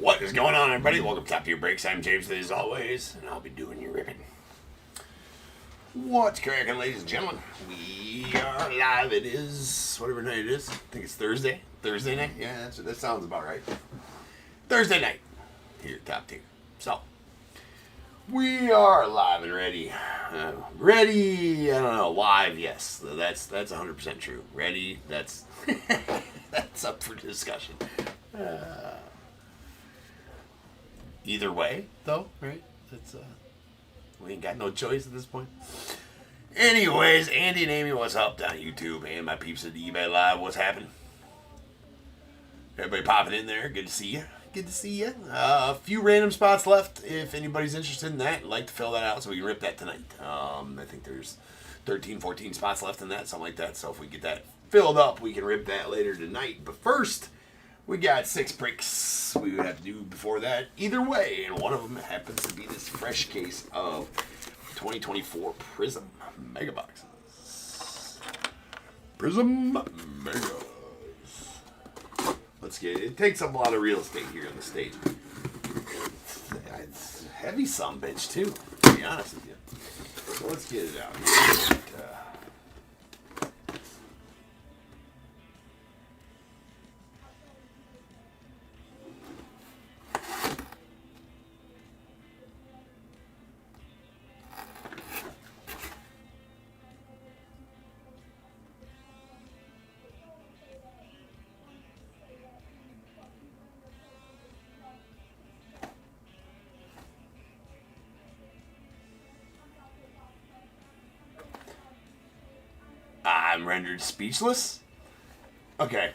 What is going on, everybody? Welcome to Top Tier Breaks. I'm James, as always, and I'll be doing your ribbon. What's cracking, ladies and gentlemen? We are live. It is whatever night it is. I think it's Thursday. Thursday night? Yeah, that sounds about right. Thursday night here at Top Tier. So, we are live and ready. Ready, I don't know, live, yes. That's 100% true. Ready, that's that's up for discussion. Either way, though, right? That's we ain't got no choice at this point. Anyways, Andy and Amy, what's up down YouTube? And my peeps at the eBay Live, what's happening? Everybody popping in there. Good to see you. Good to see you. A few random spots left. If anybody's interested in that, I'd like to fill that out so we can rip that tonight. I think there's 13, 14 spots left in that, something like that. So if we get that filled up, we can rip that later tonight. But first, we got 6 breaks we would have to do before that. Either way, and one of them happens to be this fresh case of 2024 PRIZM Mega Boxes. PRIZM Megas. Let's get it. It takes up a lot of real estate here on the stage. It's heavy sumbitch too, to be honest with you. So let's get it out here. I'm rendered speechless. Okay.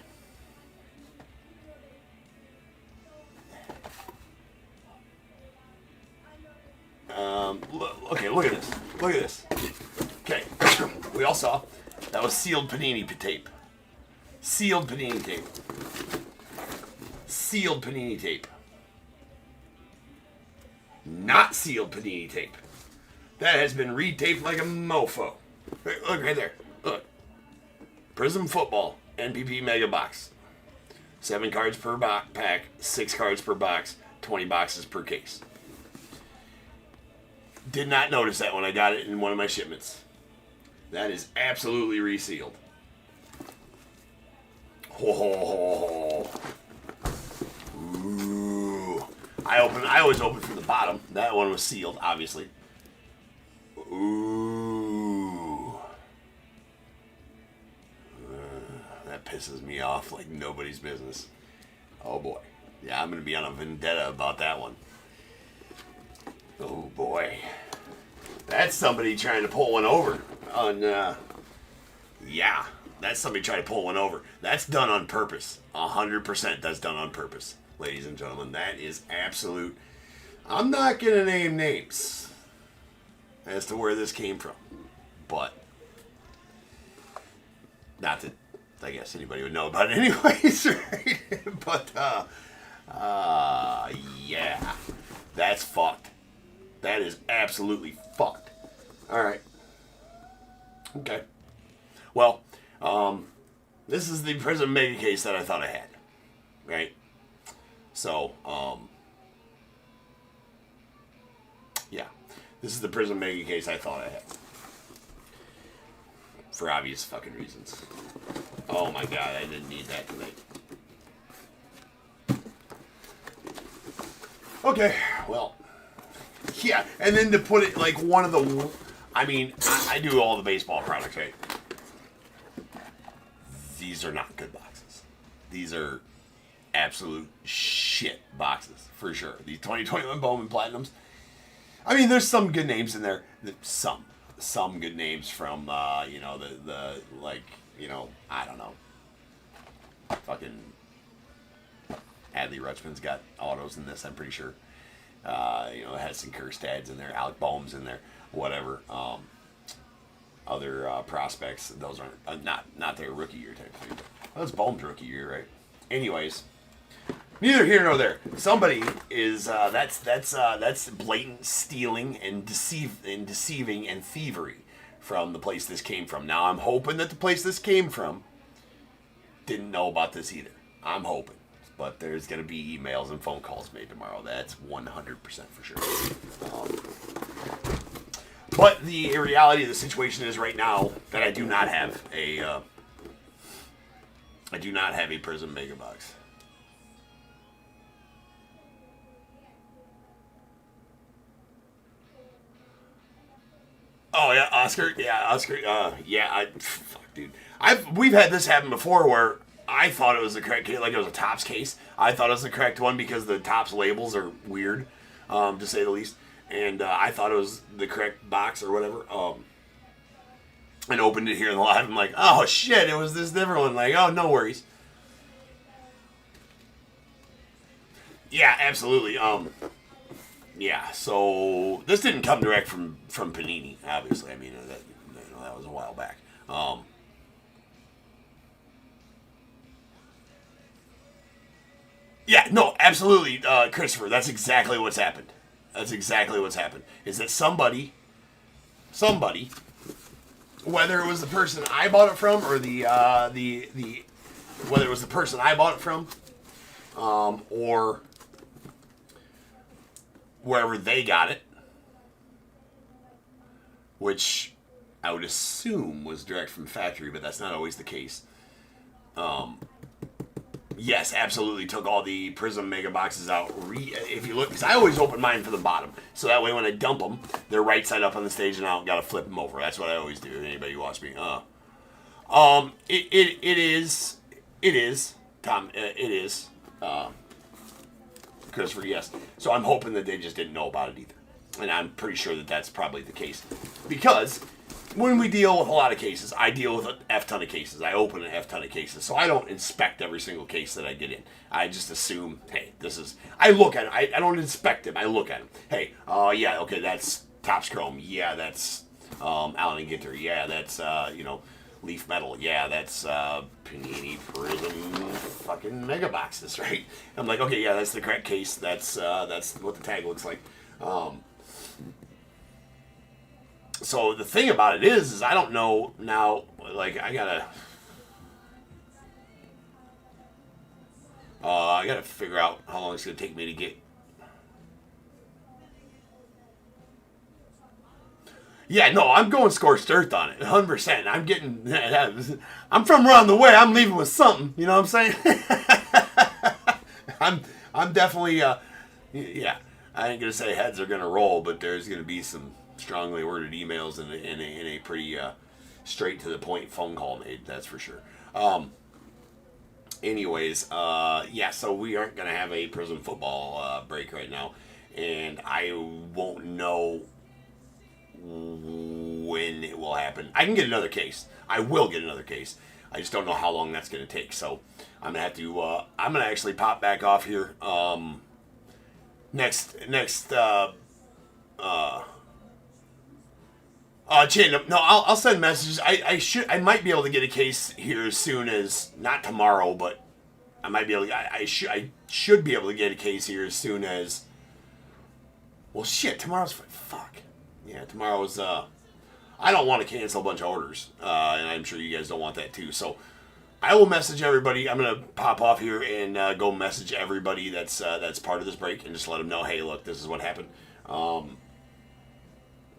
Okay, look at this. Look at this. Okay. We all saw that was sealed panini tape. Sealed panini tape. Sealed panini tape. Not sealed panini tape. That has been retaped like a mofo. Look right there. Look. PRIZM Football NPP Mega Box. 7 cards per pack, 6 cards per box, 20 boxes per case. Did not notice that when I got it in one of my shipments. That is absolutely resealed. Oh. Ooh. I always open from the bottom. That one was sealed, obviously. Ooh. That pisses me off like nobody's business. Oh boy. Yeah, I'm going to be on a vendetta about that one. Oh boy. That's somebody trying to pull one over on, yeah. That's somebody trying to pull one over. That's done on purpose. 100% that's done on purpose. Ladies and gentlemen, that is absolute. I'm not going to name names as to where this came from. But, not that I guess anybody would know about it anyways, right? But, yeah. That's fucked. That is absolutely fucked. Alright. Okay. Well, this is the PRIZM Mega case that I thought I had. Right? So, yeah. This is the PRIZM Mega case I thought I had. For obvious fucking reasons. Oh my god, I didn't need that tonight. Okay, well. Yeah, and then to put it like one of the... I mean, I do all the baseball products, right? These are not good boxes. These are absolute shit boxes, for sure. These 2021 Bowman Platinums. I mean, there's some good names in there. Some good names from, you know, the like, you know, I don't know. Fucking Adley Rutschman's got autos in this, I'm pretty sure. You know, it has some Kerstads in there, Alec Boehm's in there, whatever. Other prospects, those aren't not their rookie year type thing. Well, that's Boehm's rookie year, right? Anyways, neither here nor there. Somebody is that's blatant stealing and deceiving and thievery from the place this came from. Now I'm hoping that the place this came from didn't know about this either. I'm hoping. But there's going to be emails and phone calls made tomorrow. That's 100% for sure. But the reality of the situation is right now that I do not have a PRIZM Mega Box. Oh yeah, Oscar. Fuck, dude. We've had this happen before where I thought it was the correct case, like it was a TOPS case. I thought it was the correct one because the TOPS labels are weird, to say the least. And I thought it was the correct box or whatever. And opened it here in the live. I'm like, oh shit, it was this different one. Like, oh, no worries. Yeah, absolutely. Yeah, so this didn't come direct from Panini, obviously. I mean, that was a while back. Yeah, no, absolutely, Christopher. That's exactly what's happened. That's exactly what's happened. Is that somebody, whether it was the person I bought it from or whether it was the person I bought it from, or wherever they got it, which I would assume was direct from factory, but that's not always the case. Yes, absolutely took all the PRIZM Mega Boxes out. If you look, because I always open mine for the bottom, so that way when I dump them, they're right side up on the stage, and I don't gotta flip them over. That's what I always do. Anybody who watches me, it is, Tom, it is, Christopher. Yes. So I'm hoping that they just didn't know about it either, and I'm pretty sure that that's probably the case, because when we deal with a lot of cases, I deal with an F ton of cases. I open an F ton of cases. So I don't inspect every single case that I get in. I just assume, hey, I look at it. I don't inspect them. I look at them. Hey, yeah, okay, that's Topps Chrome. Yeah, that's Allen and Ginter. Yeah, that's, Leaf Metal. Yeah, that's Panini PRIZM fucking Mega Boxes, right? I'm like, okay, yeah, that's the correct case. That's what the tag looks like. So the thing about it is I don't know now, like, I gotta figure out how long it's gonna take me to get. Yeah, no, I'm going scorched earth on it, 100%. I'm from around the way. I'm leaving with something. You know what I'm saying? I'm definitely, yeah. I ain't gonna say heads are gonna roll, but there's gonna be some strongly worded emails and a pretty straight to the point phone call made. That's for sure. Anyways, yeah. So we aren't gonna have a PRIZM football break right now, and I won't know when it will happen. I can get another case. I will get another case. I just don't know how long that's gonna take. So I'm gonna have to. I'm gonna actually pop back off here. Next. Chin, no, I'll send messages. I might be able to get a case here as soon as, not tomorrow, but I might be able to, I should be able to get a case here as soon as, well, shit, fuck. Yeah, tomorrow's, I don't want to cancel a bunch of orders, and I'm sure you guys don't want that too, so I will message everybody. I'm going to pop off here and go message everybody that's part of this break and just let them know, hey, look, this is what happened.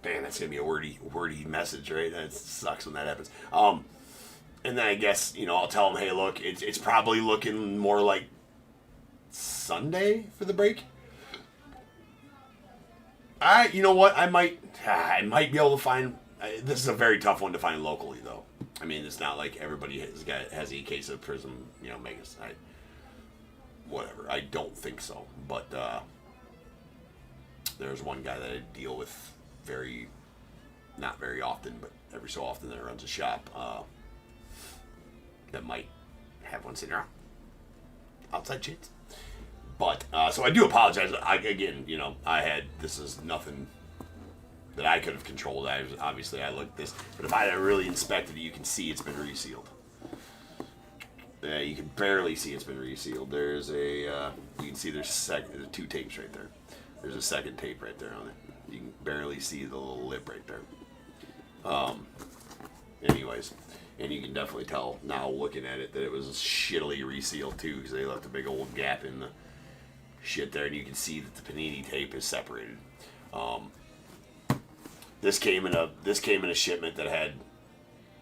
Man, that's going to be a wordy message, right? That sucks when that happens. And then I guess, I'll tell them, hey, look, it's probably looking more like Sunday for the break. You know what? I might be able to find, this is a very tough one to find locally, though. I mean, it's not like everybody has a case of PRIZM, Megas. Whatever. I don't think so. But there's one guy that I deal with not very often, but every so often that runs a shop that might have one sitting around. Outside chance. But, so I do apologize. This is nothing that I could have controlled. Obviously, I looked at this. But if I had really inspected it, you can see it's been resealed. You can barely see it's been resealed. There's you can see there's two tapes right there. There's a second tape right there on it. You can barely see the little lip right there. Anyways, And you can definitely tell now looking at it that it was shittily resealed too, because they left a big old gap in the shit there, and you can see that the panini tape is separated. This came in a shipment that had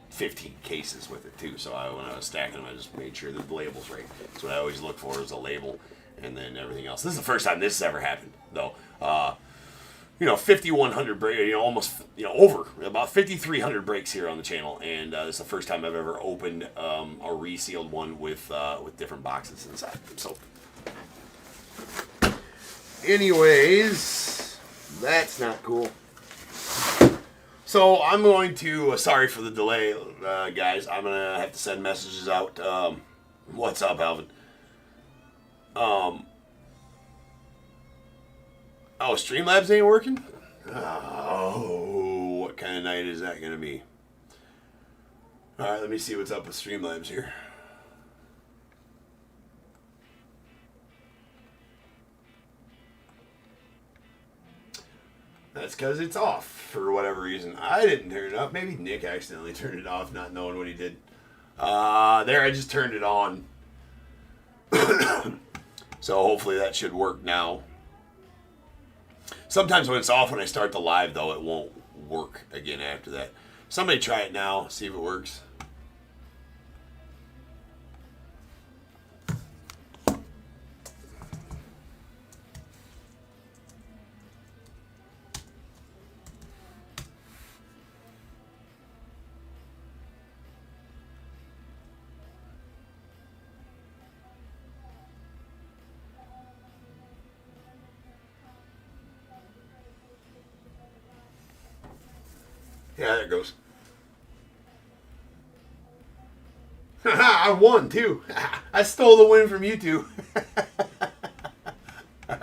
15 cases with it too. So when I was stacking them, I just made sure that the label's right. That's what I always look for, is a label, and then everything else. This is the first time this has ever happened, though. 5,100 breaks, almost, over about 5,300 breaks here on the channel, and this is the first time I've ever opened a resealed one with different boxes inside. So, anyways, that's not cool. So I'm going to, sorry for the delay, guys. I'm gonna have to send messages out. What's up, Alvin? Oh, Streamlabs ain't working? Oh, what kind of night is that going to be? All right, let me see what's up with Streamlabs here. That's because it's off for whatever reason. I didn't turn it up. Maybe Nick accidentally turned it off, not knowing what he did. There, I just turned it on. So hopefully that should work now. Sometimes when it's off when I start the live, though, it won't work again after that. Somebody try it now, see if it works. Yeah, there it goes. I won, too. I stole the win from you two. All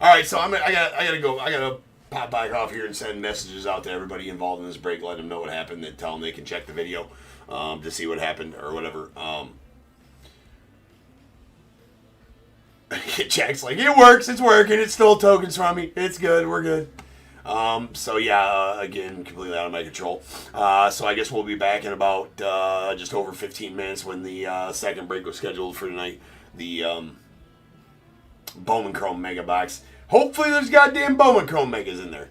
right, so I gotta go. I gotta pop back off here and send messages out to everybody involved in this break, let them know what happened, and tell them they can check the video to see what happened or whatever. Jack's like, it works, it's working, it stole tokens from me, it's good, we're good. So yeah, again, completely out of my control. So I guess we'll be back in about just over 15 minutes when the second break was scheduled for tonight. The Bowman Chrome Mega Box. Hopefully there's goddamn Bowman Chrome Megas in there.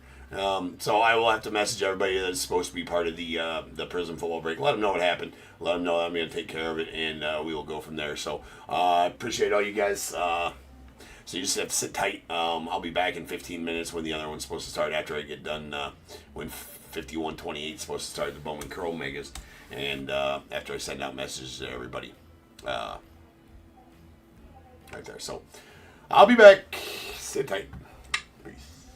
So I will have to message everybody that's supposed to be part of the PRIZM football break. Let them know what happened. Let them know that I'm going to take care of it, and we will go from there. So I appreciate all you guys. So you just have to sit tight. I'll be back in 15 minutes when the other one's supposed to start after I get done, when 5128 is supposed to start the Bowman Chrome Megas, and after I send out messages to everybody. Right there. So I'll be back. Sit tight. Peace.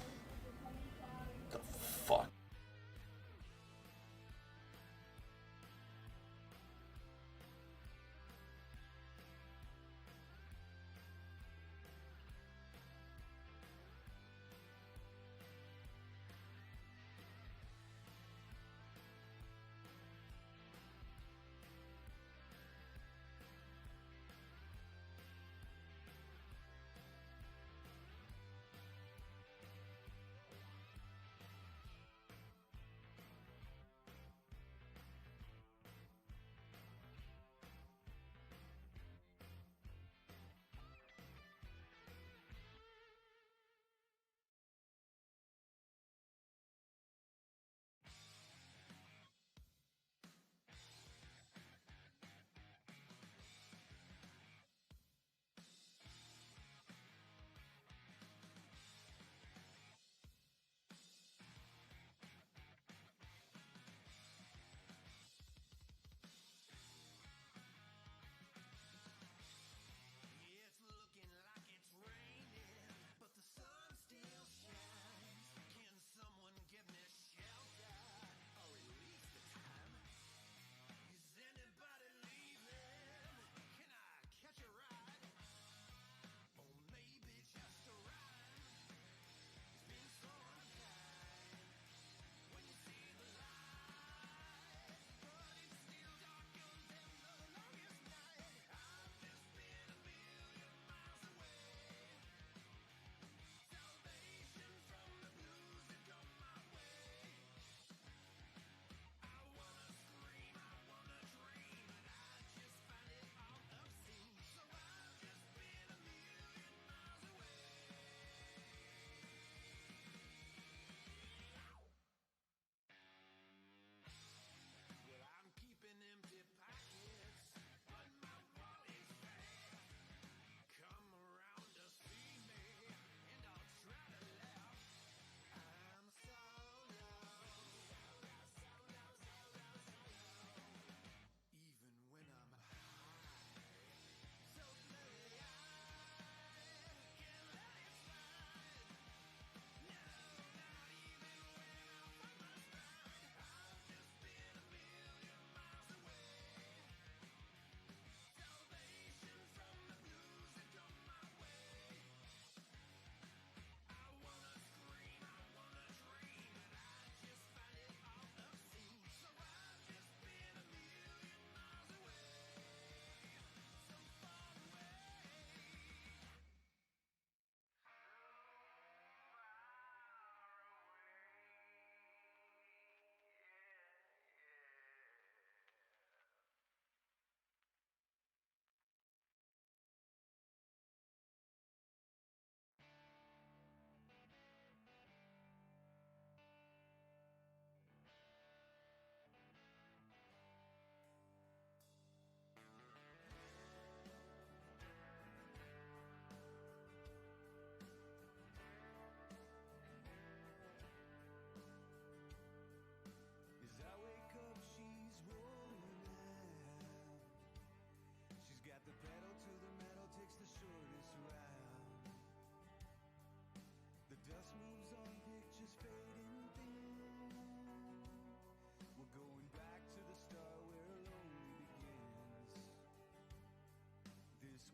The fuck?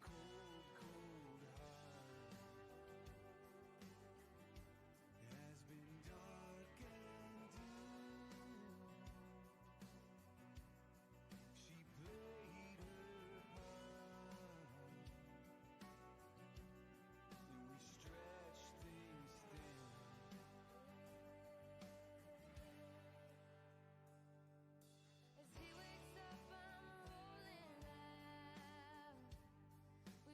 cold, cold heart has been dark and doomed. She played her part, and we stretched things thin. As he wakes up, I'm rolling loud. We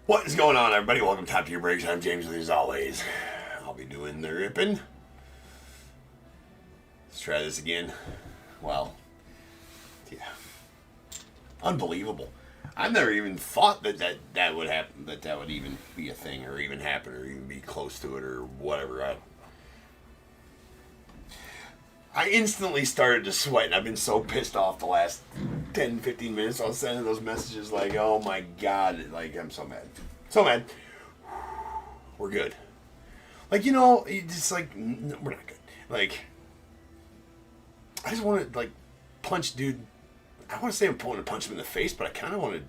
What is going on, everybody? Welcome to Top Tier Breaks. I'm James with you as always. I'll be doing the ripping. Let's try this again. Wow. Yeah. Unbelievable. I've never even thought that would happen, that would even be a thing, or even happen, or even be close to it, or whatever. I instantly started to sweat, and I've been so pissed off the last 10, 15 minutes. I was sending those messages like, oh my God, like, I'm so mad. So mad. We're good. Like, you know, it's just like, no, we're not good. Like, I just want to, like, punch dude. I want to say I'm pulling to punch him in the face, but I kind of want to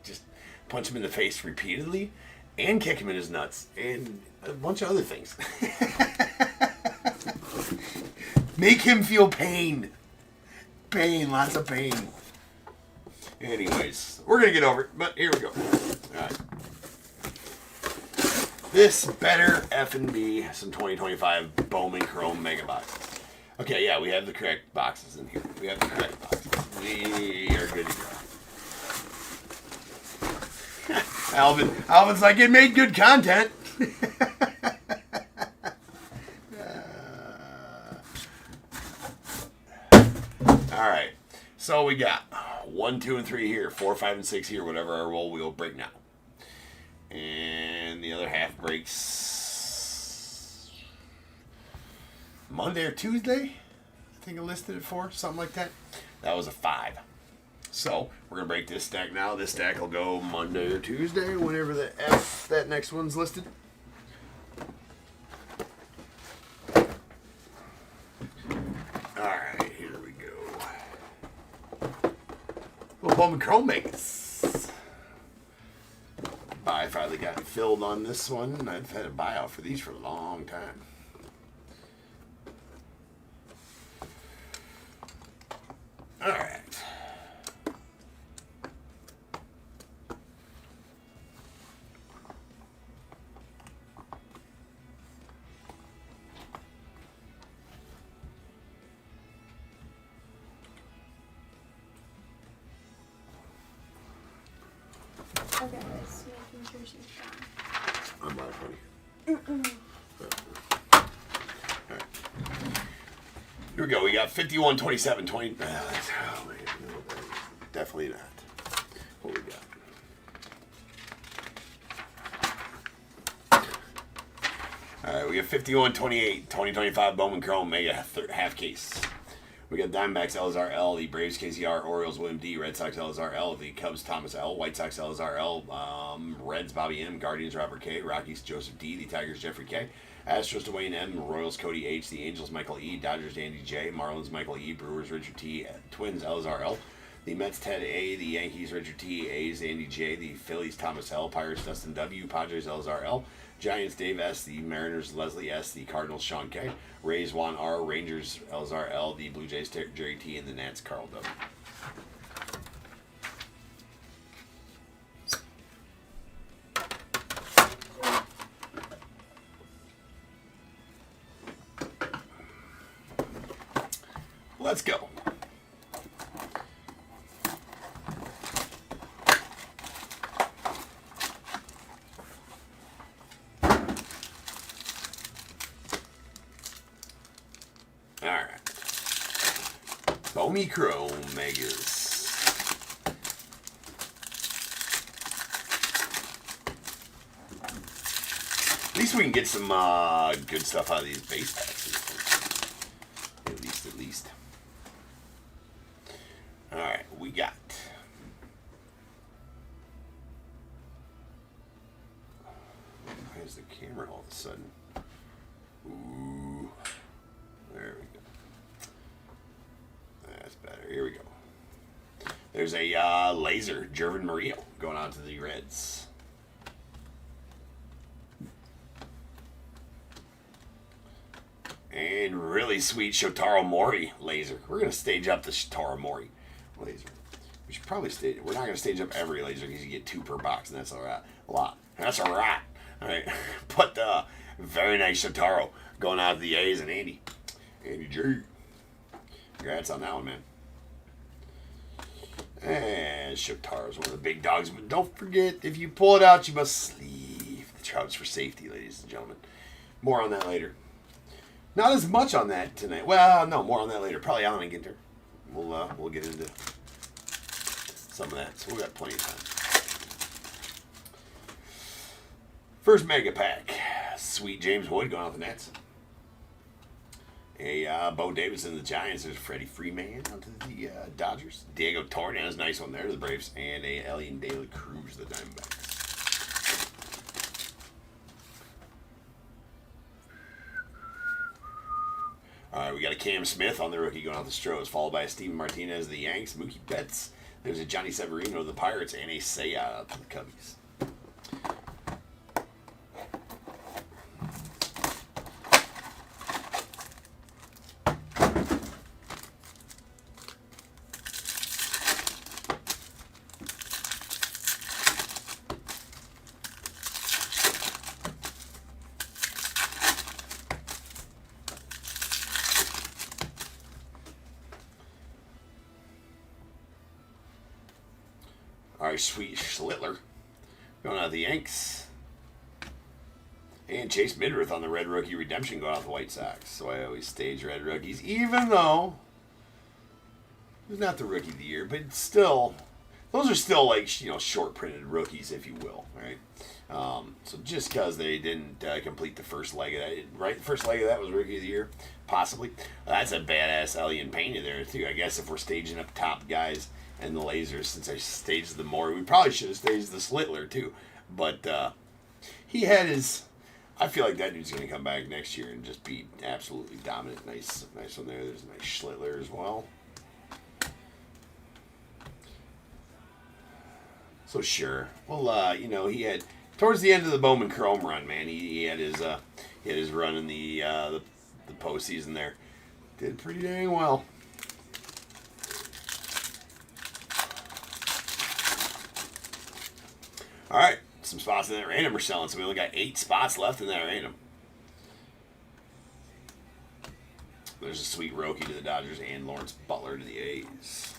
just punch him in the face repeatedly and kick him in his nuts and a bunch of other things. Make him feel pain. Pain, lots of pain. Anyways, we're going to get over it, but here we go. Alright. This better effing be some 2025 Bowman Chrome Mega Boxes. Okay, yeah, we have the correct boxes in here. We have the correct boxes. We are good to go. Alvin's like, it made good content. Alright, so we got 1, 2, and 3 here, 4, 5, and 6 here, whatever our roll we'll break now. And the other half breaks Monday or Tuesday. I think I listed it for, something like that. That was a 5. So we're gonna break this stack now. This stack will go Monday or Tuesday, whenever that next one's listed. Alright, here we go. Little Bowman Chrome makes. Buy finally got filled on this one. I've had a buyout for these for a long time. Alright. Okay, let's making sure she's gone. I'm not funny. Alright. Here we go. We got 51, 27, 20. Oh, man, no, definitely not. What we got? Alright, we have 51, 28, 2025 Bowman Chrome Mega half case. We got Diamondbacks Elazar L, the Braves KCR, Orioles William D, Red Sox Elazar L, the Cubs Thomas L, White Sox Elazar L, Reds Bobby M, Guardians Robert K, Rockies Joseph D, the Tigers Jeffrey K, Astros Dwayne M, Royals Cody H, the Angels Michael E, Dodgers Andy J, Marlins Michael E, Brewers Richard T, Twins Elazar L, the Mets Ted A, the Yankees Richard T, A's Andy J, the Phillies Thomas L, Pirates Dustin W, Padres Elazar L, Giants Dave S, the Mariners Leslie S, the Cardinals Sean K, Rays Juan R, Rangers Elazar L, the Blue Jays Jerry T, and the Nats Carl W. Let's go. Alright. Bowman Chrome Megas. At least we can get some good stuff out of these base packs. At least. Alright, we got. Why is the camera all of a sudden? Ooh. There we go. That's better. Here we go. There's a laser, Jervin Murillo, going out to the Reds. And really sweet Shotaro Mori laser. We're going to stage up the Shotaro Mori laser. We should probably stage. We're not going to stage up every laser because you get 2 per box, and that's a lot. That's a lot. All right. But very nice Shotaro going out to the A's and Andy J. Congrats on that one, man. And Shotaro's one of the big dogs. But don't forget, if you pull it out, you must sleeve the trouts for safety, ladies and gentlemen. More on that later. Not as much on that tonight. Well, no, more on that later. Probably Alan and Ginter. We'll get into some of that. So we got plenty of time. First mega pack. Sweet James Wood going off the Nets. Bo Davidson, the Giants. There's Freddie Freeman out to the Dodgers. Diego Torres, nice one there, the Braves. And Elian De La Cruz, the Diamondbacks. All right, we got a Cam Smith on the rookie going off the Stros, followed by a Steven Martinez, the Yanks. Mookie Betts. There's a Johnny Severino, the Pirates, and a Seiya out to the Cubbies. All right, Sweet Schlittler going out of the Yanks. And Chase Midworth on the Red Rookie Redemption going out the White Sox. So I always stage Red Rookies, even though he's not the Rookie of the Year, but still, those are still like, you know, short printed rookies, if you will, right? So just because they didn't complete the first leg of that, right? The first leg of that was Rookie of the Year, possibly. That's a badass Elian Pena there, too. I guess if we're staging up top guys and the lasers, since I staged them more, we probably should have staged the Schlittler, too. But he had his... I feel like that dude's going to come back next year and just be absolutely dominant. Nice one there. There's a nice Schlittler as well. So sure. Well, you know, he had towards the end of the Bowman Chrome run, man. He had his run in the postseason there. Did pretty dang well. All right, some spots in that random are selling, so we only got 8 spots left in that random. There's a sweet Roki to the Dodgers and Lawrence Butler to the A's.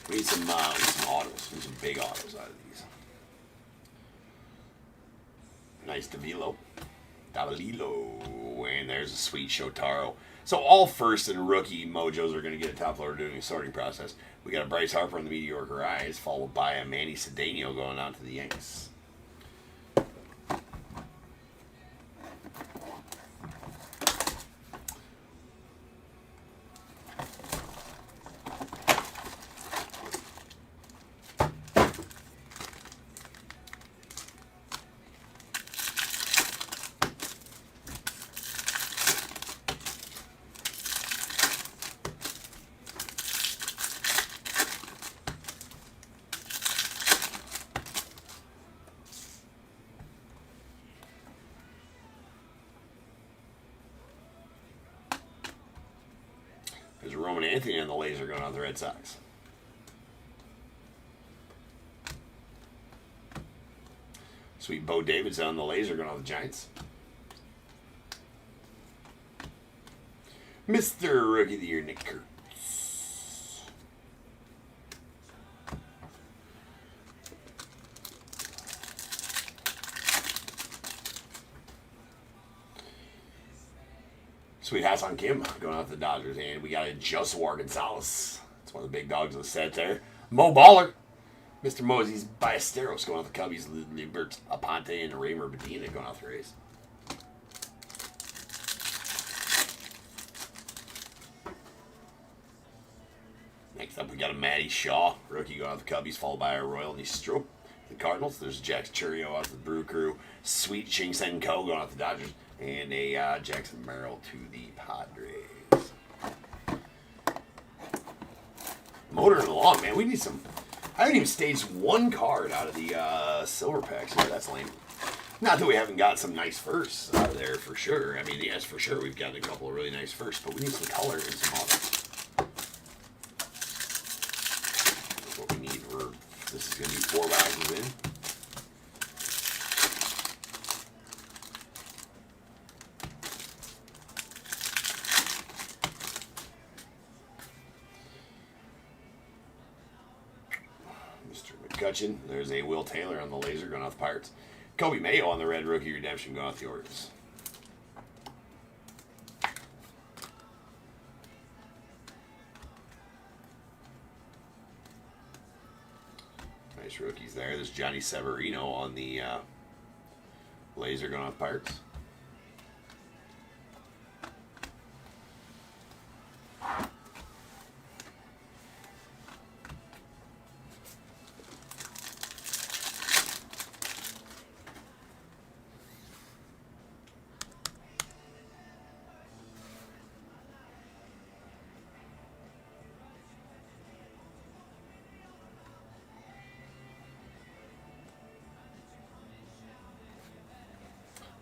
We need some autos. We need some big autos out of these. Nice Davilo. And there's a sweet Shotaro. So all first and rookie mojos are going to get a top loader doing a sorting process. We got a Bryce Harper on the Mediocre Eyes, followed by a Manny Cedeno going out to the Yanks. There's Roman Anthony on the laser going on the Red Sox. Sweet Bo Davidson on the laser going on the Giants. Mr. Rookie of the Year, Nick Kurtz. Sweet Hassan Kim going out to the Dodgers. And we got a Josewar Gonzalez. That's one of the big dogs of the set there. Mo Baller. Mr. Mosey's Ballesteros going out the Cubbies. Libert Aponte and Raymer Medina going out the Rays. Next up, we got a Matty Shaw. Rookie going out the Cubbies, followed by a Royal Nistro. The Cardinals. There's Jax Churio out to the Brew Crew. Sweet Ching Sen Ko going out the Dodgers. And a Jackson Merrill to the Padres. Motoring along, man. We need some... I haven't even staged one card out of the silver packs here. That's lame. Not that we haven't got some nice firsts out of there for sure. I mean, yes, for sure. We've got a couple of really nice firsts. But we need some color and some autos. That's what we need for... This is going to be 4 boxes in. McCutcheon. There's a Will Taylor on the laser going off the Pirates. Kobe Mayo on the red rookie redemption going off the Orioles. Nice rookies there. There's Johnny Severino on the laser going off Pirates.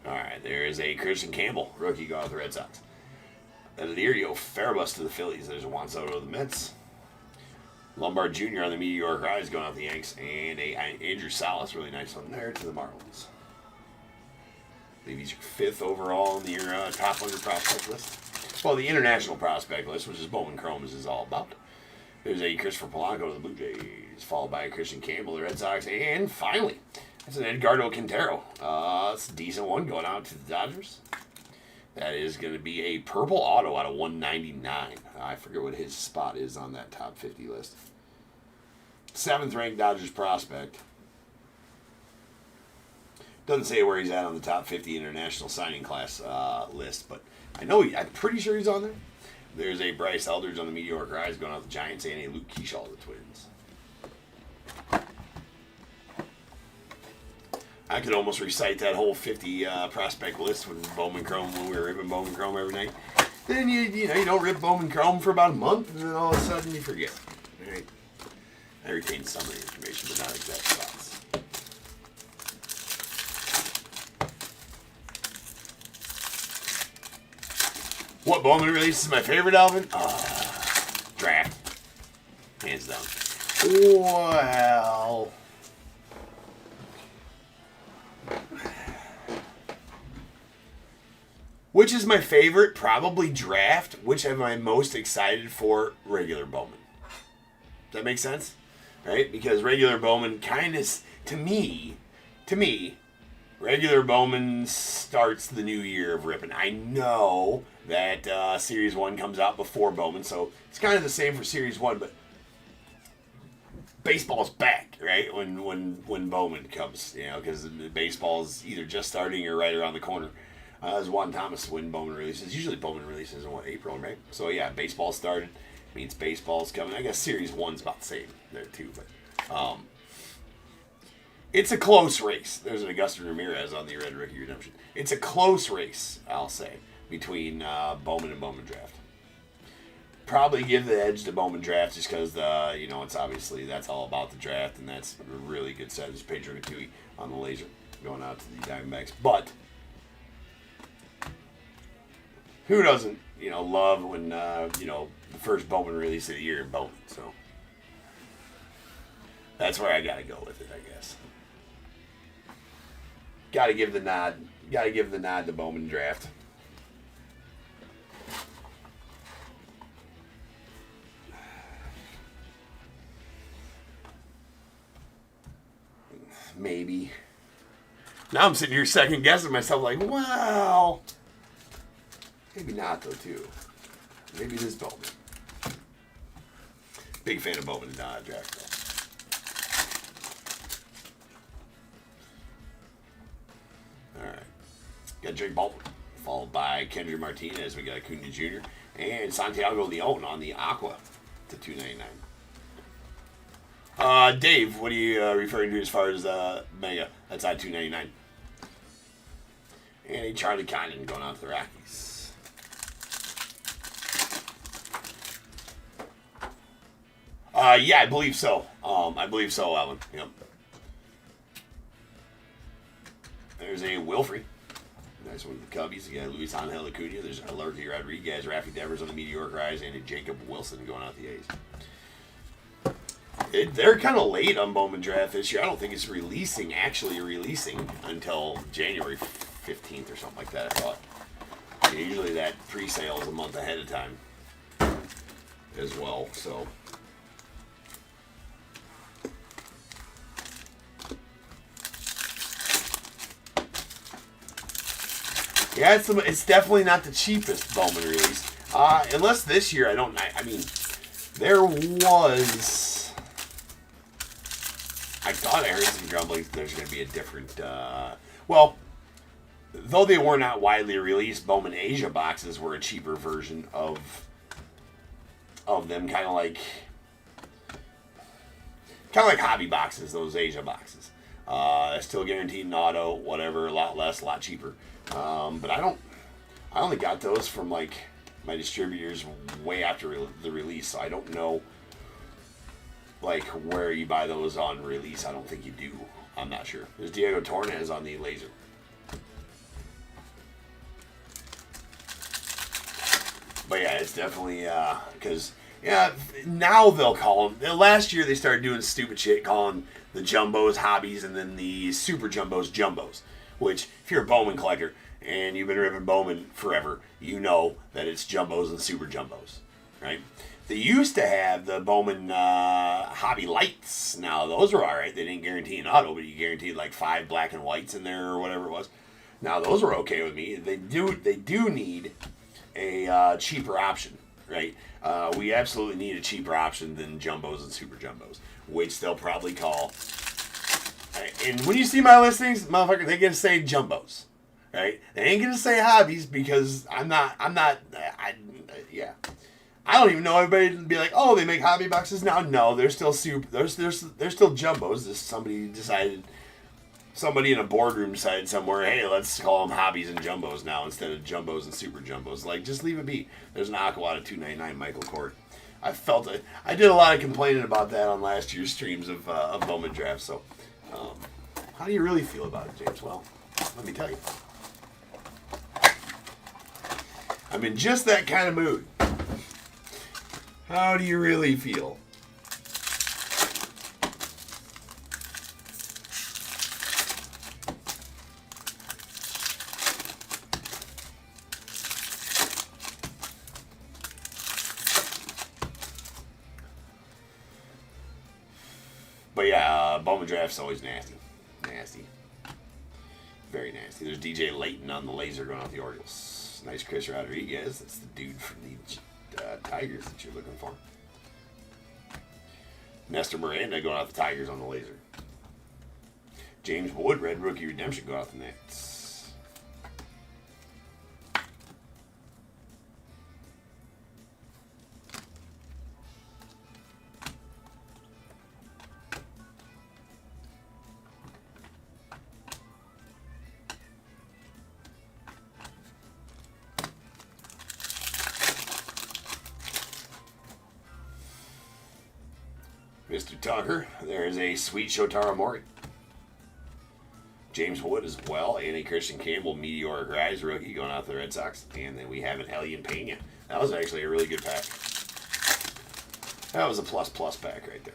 Alright, there is a Christian Campbell, rookie going with the Red Sox. Elirio Farabus to the Phillies. There's a Juan Soto to the Mets. Lombard Jr. on the Meteor Rise going out the Yanks. And a Andrew Salas, really nice one there, to the Marlins. I believe he's your 5th overall in your top 100 prospect list. Well, the international prospect list, which is Bowman Chrome is all about. There's a Christopher Polanco to the Blue Jays, followed by a Christian Campbell, the Red Sox, and finally, that's an Edgardo Quintero. It's a decent one going out to the Dodgers. That is going to be a purple auto out of 199. I forget what his spot is on that top 50 list. 7th ranked Dodgers prospect. Doesn't say where he's at on the top 50 international signing class list, but I know I'm pretty sure he's on there. There's a Bryce Eldridge on the Meteoric Rise going out the Giants and a Luke Keyshaw the Twins. I could almost recite that whole 50 prospect list with Bowman Chrome when we were ripping Bowman Chrome every night. Then you don't rip Bowman Chrome for about a month, and then all of a sudden you forget. Right? I retain some of the information, but not exact spots. What Bowman release is my favorite, Alvin? Draft. Hands down. Well... Which is my favorite? Probably Draft. Which am I most excited for? Regular Bowman. Does that make sense? Right? Because regular Bowman kind of, to me, regular Bowman starts the new year of ripping. I know that Series 1 comes out before Bowman, so it's kind of the same for Series 1, but baseball's back, right? When Bowman comes, because baseball's either just starting or right around the corner. As Juan Thomas when Bowman releases. Usually Bowman releases in April, right? So yeah, baseball started. Means baseball's coming. I guess Series 1's about the same there too, but it's a close race. There's an Augusto Ramirez on the Red Rookie Redemption. It's a close race, I'll say, between Bowman and Bowman Draft. Probably give the edge to Bowman Draft just because it's obviously that's all about the draft, and that's a really good set. There's Pedro Gatui on the laser going out to the Diamondbacks, but who doesn't, love when, the first Bowman release of the year in Bowman, so that's where I gotta go with it, I guess. Gotta give the nod to Bowman Draft. Maybe. Now I'm sitting here second guessing myself like, wow. Maybe not, though, too. Maybe it is Bowman. Big fan of Bowman draft, though. All right. Got Drake Baldwin, followed by Kendry Martinez. We got Acuna Jr. and Santiago Leon on the Aqua to $2.99. Dave, what are you referring to as far as Mega? That's at $2.99. And a Charlie Connon going out to the Rockies. Yeah, I believe so. Alan. Yep. There's a Wilfrey. Nice one with the Cubbies. You got Luis Angel Acuna. There's a Larky Rodriguez, Rafi Devers on the Meteoric Rise, and a Jacob Wilson going out the A's. They're kind of late on Bowman Draft this year. I don't think it's actually releasing until January 15th or something like that, I thought. Usually that pre-sale is a month ahead of time as well, so... Yeah, it's definitely not the cheapest Bowman release. Unless this year, I mean, there was... I thought I heard some grumblings that there's going to be a different... well, though they were not widely released, Bowman Asia boxes were a cheaper version of them, kind of like hobby boxes, those Asia boxes. Still guaranteed in auto, whatever, a lot less, a lot cheaper. But I only got those from like my distributors way after the release, so I don't know like where you buy those on release. I don't think you do. I'm not sure. There's Diego Torres on the laser. But yeah, it's definitely because now they'll call them. Last year they started doing stupid shit, calling the jumbos hobbies and then the super jumbos jumbos. Which, if you're a Bowman collector and you've been ripping Bowman forever, you know that it's jumbos and super jumbos, right? They used to have the Bowman hobby lights. Now those were all right. They didn't guarantee an auto, but you guaranteed like 5 black and whites in there or whatever it was. Now those were okay with me. They do need a cheaper option, right? We absolutely need a cheaper option than jumbos and super jumbos, which they'll probably call. And when you see my listings, motherfucker, they're gonna say jumbos, right? They ain't gonna say hobbies because yeah. I don't even know everybody to be like, oh, they make hobby boxes now. No, they're still super. They're still jumbos. Somebody in a boardroom decided somewhere, hey, let's call them hobbies and jumbos now instead of jumbos and super jumbos. Like, just leave it be. There's an Aqua out of $2.99 Michael Kort. I did a lot of complaining about that on last year's streams of Bowman drafts. So, how do you really feel about it, James? Well, let me tell you. I'm in just that kind of mood. How do you really feel? But yeah, Bowman draft's always nasty. Nasty. Very nasty. There's DJ Layton on the laser going off the Orioles. Nice Chris Rodriguez. That's the dude from the Tigers that you're looking for. Nestor Miranda going off the Tigers on the laser. James Wood, Red Rookie Redemption going off the Nets. Mr. Tucker, there's a sweet Shotaro Mori. James Wood as well, and a Christian Campbell Meteoric Rise rookie going out the Red Sox. And then we have an Elian Pena. That was actually a really good pack. That was a plus pack right there.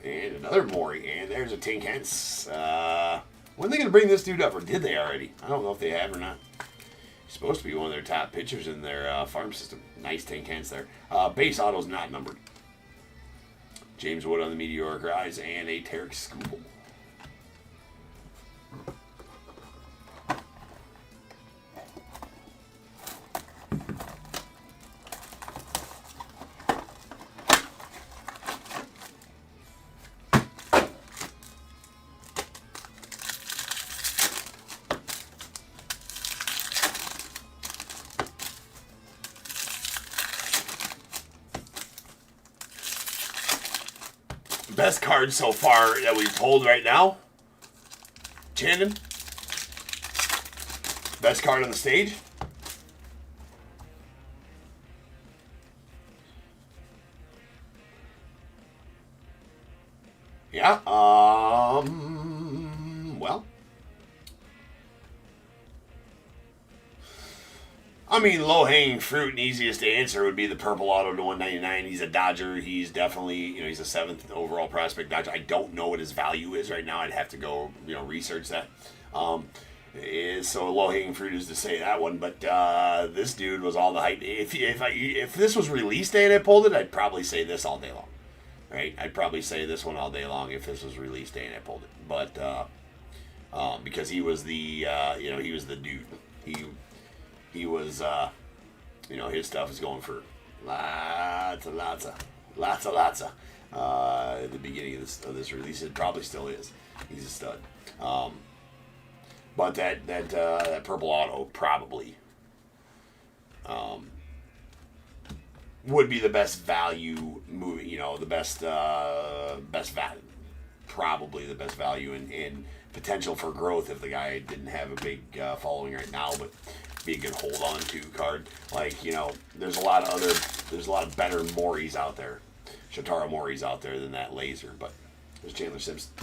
And another Mori, and there's a Tink Hence. When are they going to bring this dude up, or did they already? I don't know if they have or not. Supposed to be one of their top pitchers in their farm system. Nice Tink Hence there. Base auto's not numbered. James Wood on the Meteoric Rise and a Tarek Skubal. Best card so far that we've pulled right now. Chandon. Best card on the stage. Yeah. Well. I mean, low-hanging fruit and easiest to answer would be the purple auto to 199. He's a Dodger. He's definitely, he's a 7th overall prospect Dodger. I don't know what his value is right now. I'd have to go, research that. So low-hanging fruit is to say that one. But this dude was all the hype. If this was release day and I pulled it, I'd probably say this all day long. Right? I'd probably say this one all day long if this was release day and I pulled it. But because he was the he was the dude. He was his stuff is going for lots of at the beginning of this release. It probably still is. He's a stud. But that purple auto probably would be the best value movie. The best value, probably the best value in potential for growth if the guy didn't have a big following right now, but be a good hold on to card. There's a lot of better Moris out there, Shotaro Moris out there than that laser. But there's Chandler Simpson.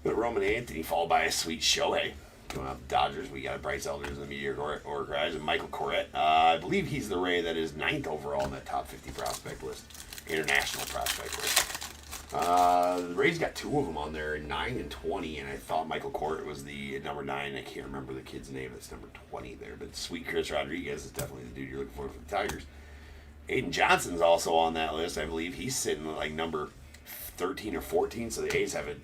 But Roman Anthony followed by a sweet Shohei. Going up Dodgers, we got Bryce Elders in the Meteor or Rise and Michael Corrette. I believe he's the Ray that is 9th overall in that top 50 prospect list, international prospect list. The Rays got 2 of them on there, 9 and 20, and I thought Michael Corrette was the number 9. I can't remember the kid's name. That's number 20 there, but sweet Chris Rodriguez is definitely the dude you're looking for the Tigers. Aiden Johnson's also on that list. I believe he's sitting like number 13 or 14, so the A's have a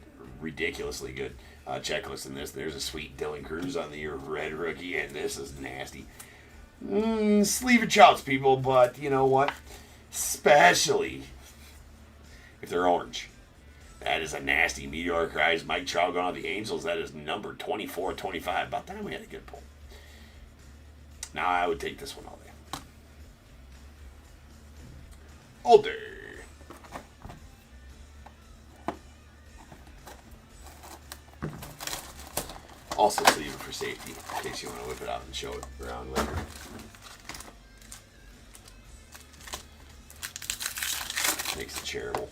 ridiculously good checklist in this. There's a sweet Dylan Cruz on the red rookie, and this is nasty. Sleeve it chouts, people, but you know what? Especially if they're orange. That is a nasty Meteoric Rise. Mike Trout going on the Angels. That is number 24, 25. About time we had a good pull. Now I would take this one all day. All day. Also sleeve it for safety, in case you want to whip it out and show it around later. Makes it shareable.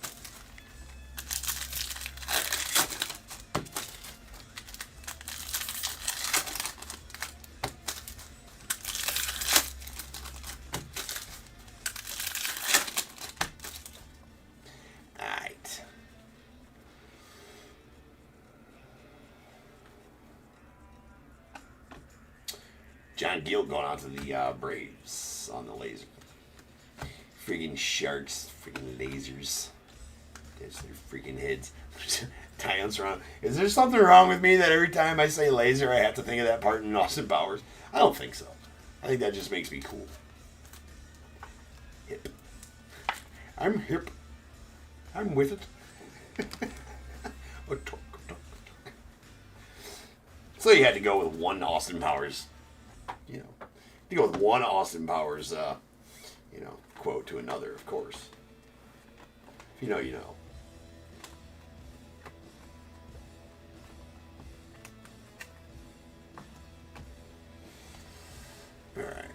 Alright. John Gill going out to the Braves on the laser. Friggin' sharks, friggin' lasers. That's their freaking heads. Tie-ins around. Is there something wrong with me that every time I say laser, I have to think of that part in Austin Powers? I don't think so. I think that just makes me cool. Hip. I'm hip. I'm with it. So you had to go with one Austin Powers. To go with one Austin Powers, quote to another, of course. If you know, you know. All right.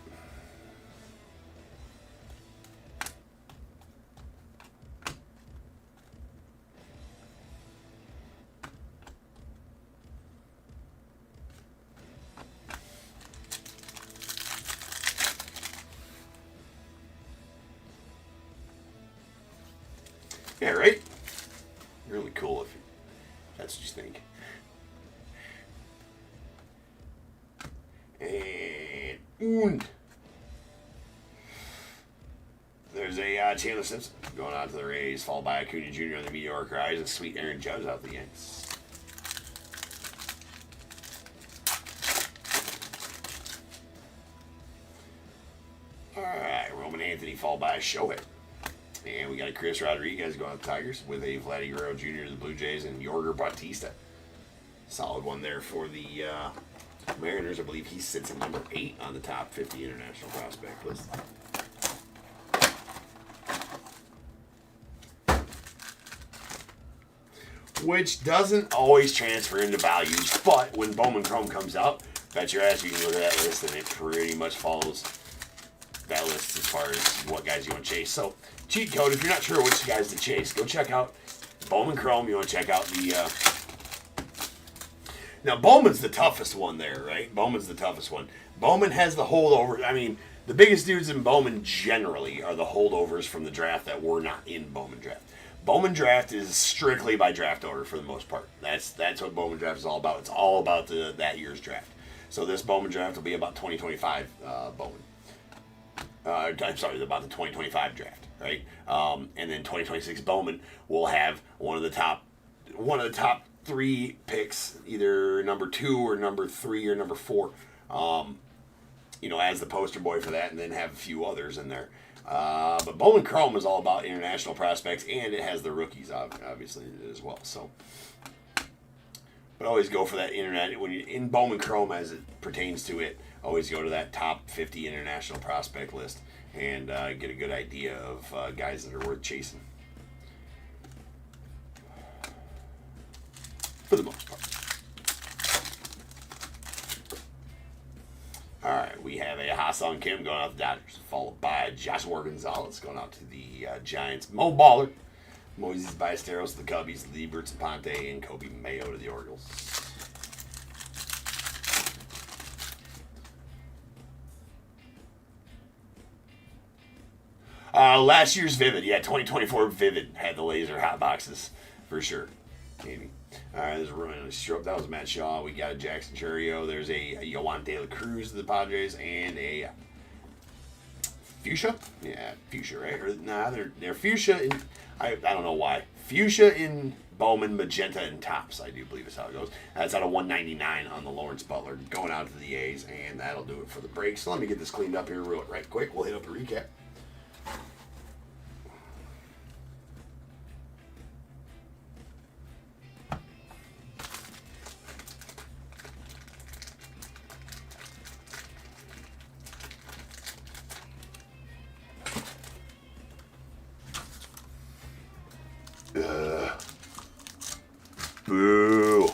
Yeah, right? Really cool if that's what you think. And there's a Chandler Simpson going out to the Rays, followed by Acuna Jr. on the Meteoric Rise, and sweet Aaron Judge out the Yanks. Alright, Roman Anthony followed by a Shohei. And we got a Chris Rodriguez going to the Tigers with a Vladdy Guerrero Jr. to the Blue Jays and Yorger Bautista. Solid one there for the Mariners. I believe he sits at number 8 on the top 50 international prospect list. Which doesn't always transfer into values, but when Bowman Chrome comes out, bet your ass you can look at that list and it pretty much follows that list as far as what guys you want to chase. So, cheat code, if you're not sure which guys to chase, go check out Bowman Chrome. You want to check out the... Now, Bowman's the toughest one there, right? Bowman's the toughest one. Bowman has the holdover. I mean, the biggest dudes in Bowman generally are the holdovers from the draft that were not in Bowman draft. Bowman draft is strictly by draft order for the most part. That's what Bowman draft is all about. It's all about that year's draft. So this Bowman draft will be about 2025 Bowman. I'm sorry, about the 2025 draft, right? And then 2026 Bowman will have one of the top 3 picks, either number 2 or number 3 or number 4, as the poster boy for that, and then have a few others in there. But Bowman Chrome is all about international prospects, and it has the rookies, obviously, as well. So, but always go for that internet. When you're in Bowman Chrome, as it pertains to it, always go to that top 50 international prospect list and get a good idea of guys that are worth chasing. For the most part. All right, we have a Ha-Sung Kim going out to the Dodgers, followed by Joshua Gonzalez going out to the Giants. Mo Baller, Moises Ballesteros to the Cubbies, Lieberts Ponte, and Kobe Mayo to the Orioles. Last year's Vivid, 2024 Vivid had the laser hot boxes for sure, maybe. All right, there's a Roman Stroke. That was Matt Shaw. We got a Jackson Churio. There's a Yohan De La Cruz to the Padres and a Fuchsia. Yeah, Fuchsia, right? Or, they're Fuchsia. I don't know why. Fuchsia in Bowman, Magenta, and Tops. I do believe is how it goes. That's out of 199 on the Lawrence Butler going out to the A's, and that'll do it for the break. So let me get this cleaned up here right quick. We'll hit up a recap. Boo.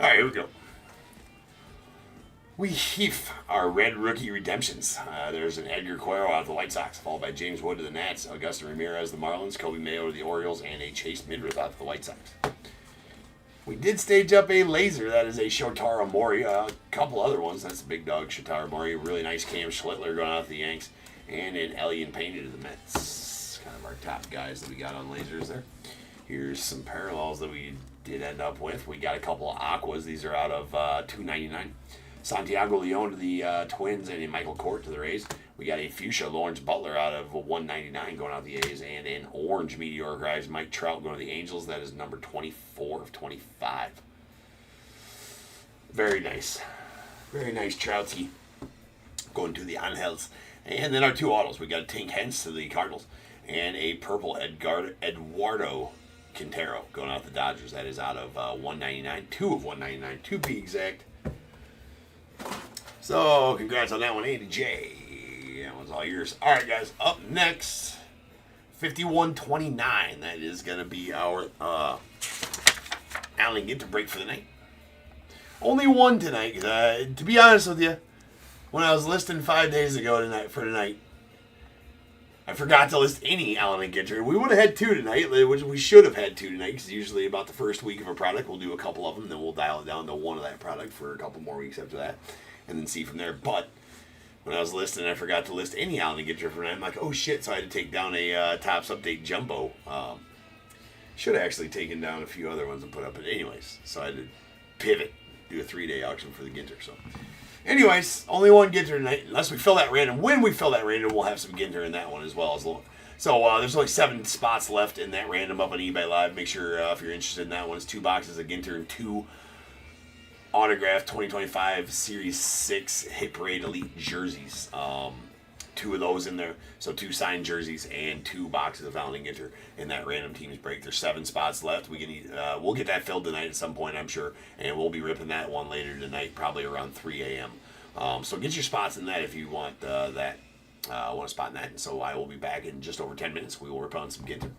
All right, here we go. We heave our red rookie redemptions. There's an Edgar Cuero out of the White Sox, followed by James Wood to the Nats, Augusto Ramirez to the Marlins, Kobe Mayo to the Orioles, and a Chase Midrith out of the White Sox. We did stage up a laser. That is a Shotaro Mori. A couple other ones. That's a big dog, Shotaro Mori. Really nice Cam Schlittler going out to the Yanks. And an Elian Pena to the Mets. Kind of our top guys that we got on lasers there. Here's some parallels that we did end up with. We got a couple of Aquas. These are out of $2.99. Santiago Leon to the Twins and a Michael Court to the Rays. We got a Fuchsia Lawrence Butler out of $1.99 going out to the A's, and an orange Meteoric Rise Mike Trout going to the Angels. That is number 24 of 25. Very nice. Very nice Trouty going to the Angels. And then our two autos. We got a Tink Hence to the Cardinals and a purple Eduardo Quintero going out the Dodgers. That is out of $1.99. 2 of $1.99 to be exact. So, congrats on that one, Andy J. That one's all yours. All right, guys. Up next, 5129. That is going to be our Allen Ginter break for the night. Only one tonight. To be honest with you, when I was listing 5 days ago tonight, I forgot to list any Allen Ginter. We would have had 2 tonight, which we should have had 2 tonight, because usually about the first week of a product, we'll do a couple of them, then we'll dial it down to one of that product for a couple more weeks after that, and then see from there. But when I was listing, I forgot to list any Allen Ginter for tonight. I'm like, oh shit, so I had to take down a Topps Update Jumbo. Should have actually taken down a few other ones and put up it anyways. So I had to pivot, do a 3-day auction for the Ginter. So anyways, only one Ginter tonight. Unless we fill that random. When we fill that random, we'll have some Ginter in that one as well. So there's only 7 spots left in that random up on eBay Live. Make sure if you're interested in that one, it's 2 boxes of Ginter and 2 autographed 2025 Series 6 Hit Parade Elite jerseys. 2 of those in there. So 2 signed jerseys and 2 boxes of Allen Ginter in that random teams break. There's 7 spots left. We'll get that filled tonight at some point, I'm sure, and we'll be ripping that one later tonight, probably around 3 a.m. So get your spots in that if you want that. Want a spot in that. And so I will be back in just over 10 minutes. We will rip on some Ginter.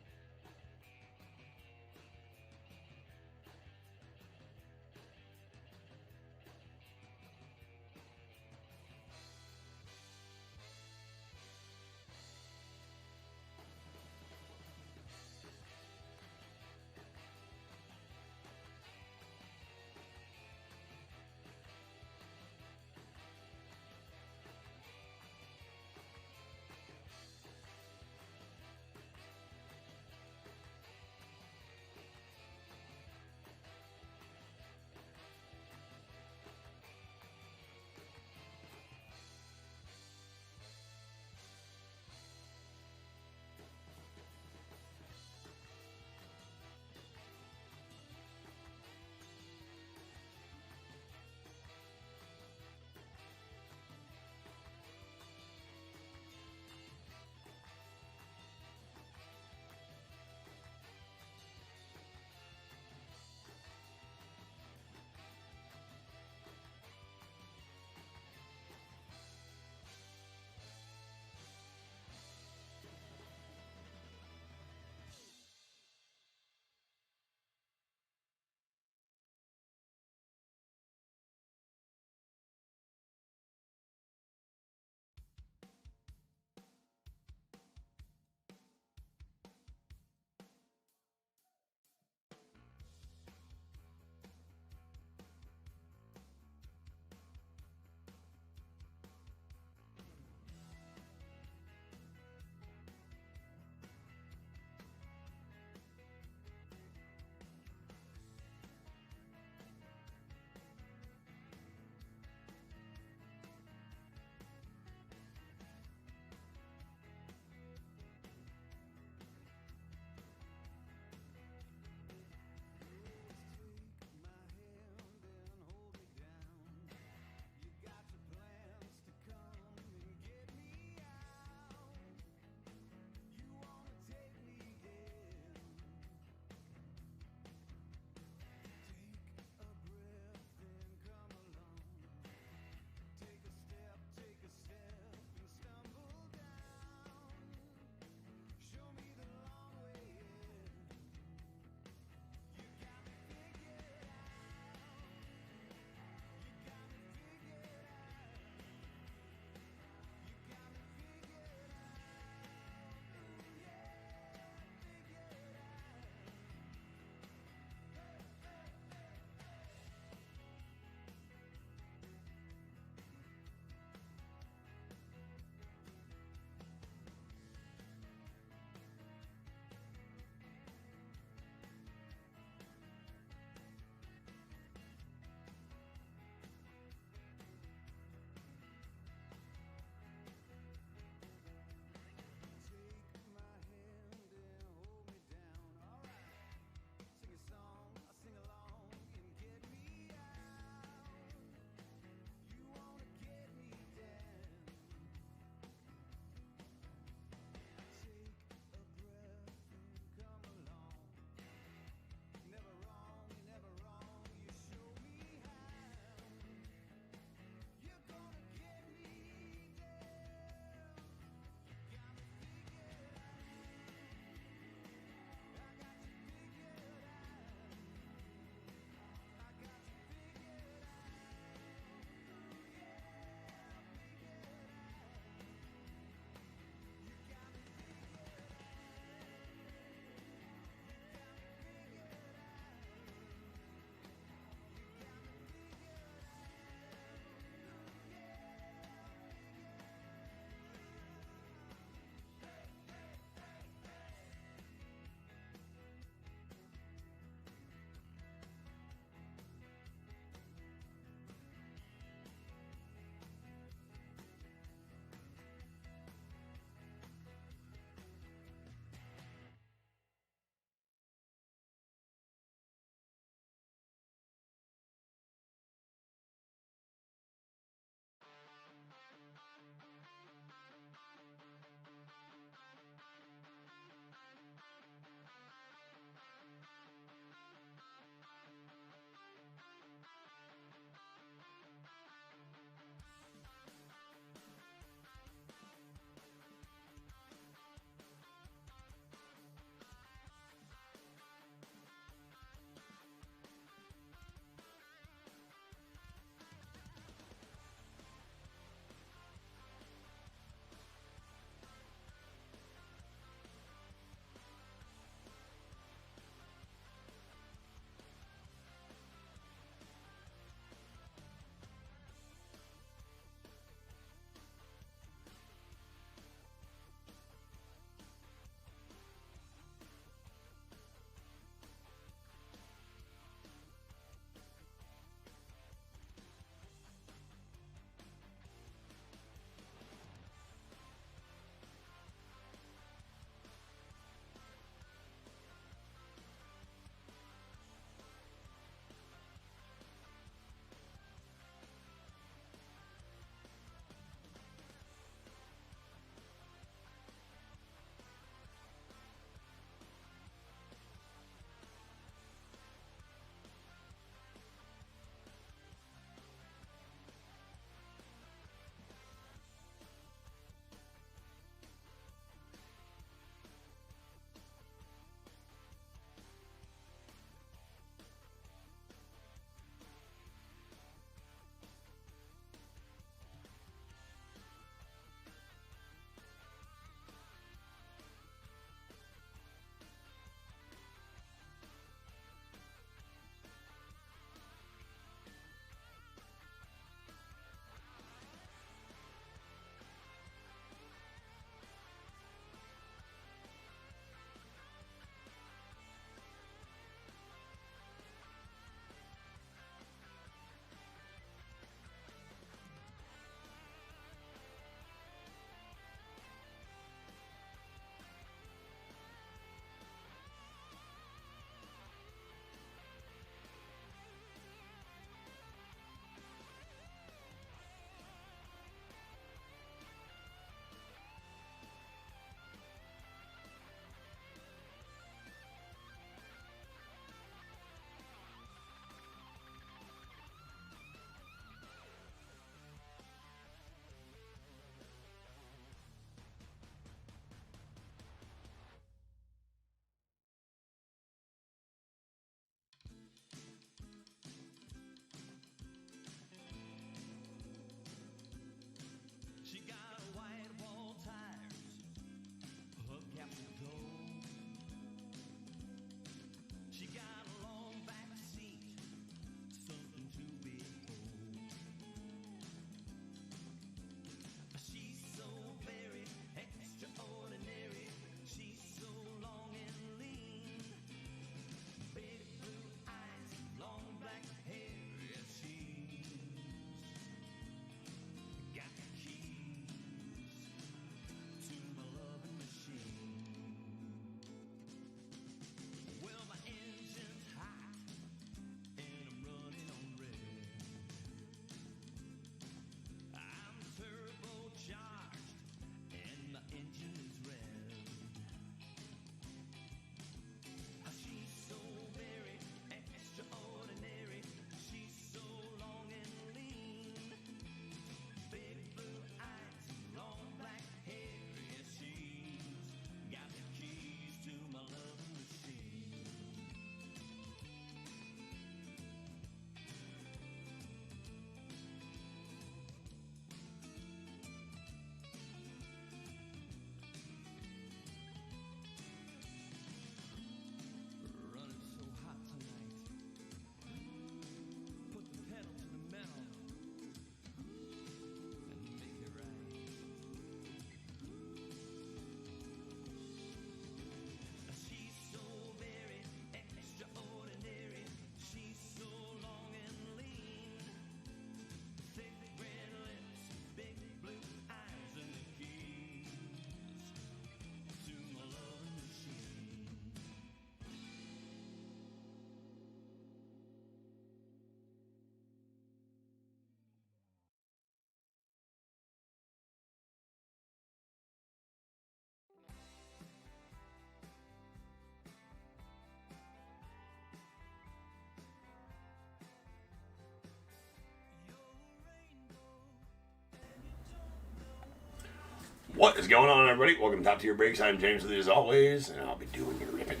What is going on, everybody? Welcome to Top Tier Breaks. I'm James with you as always, and I'll be doing your ripping.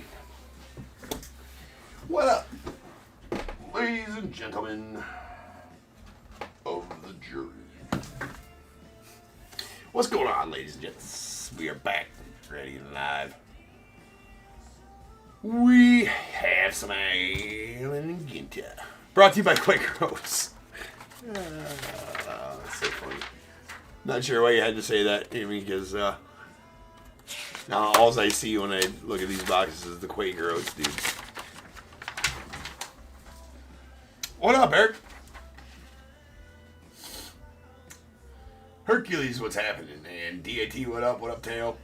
What up, ladies and gentlemen of the jury? What's going on, ladies and gents? We are back, ready and live. We have some Allen and Ginter. Brought to you by Quaker Oats. That's so funny. Not sure why you had to say that, Amy, because now all I see when I look at these boxes is the Quaker Oats, dude. What up, Eric? Hercules, what's happening? And DAT, what up? What up, Teo?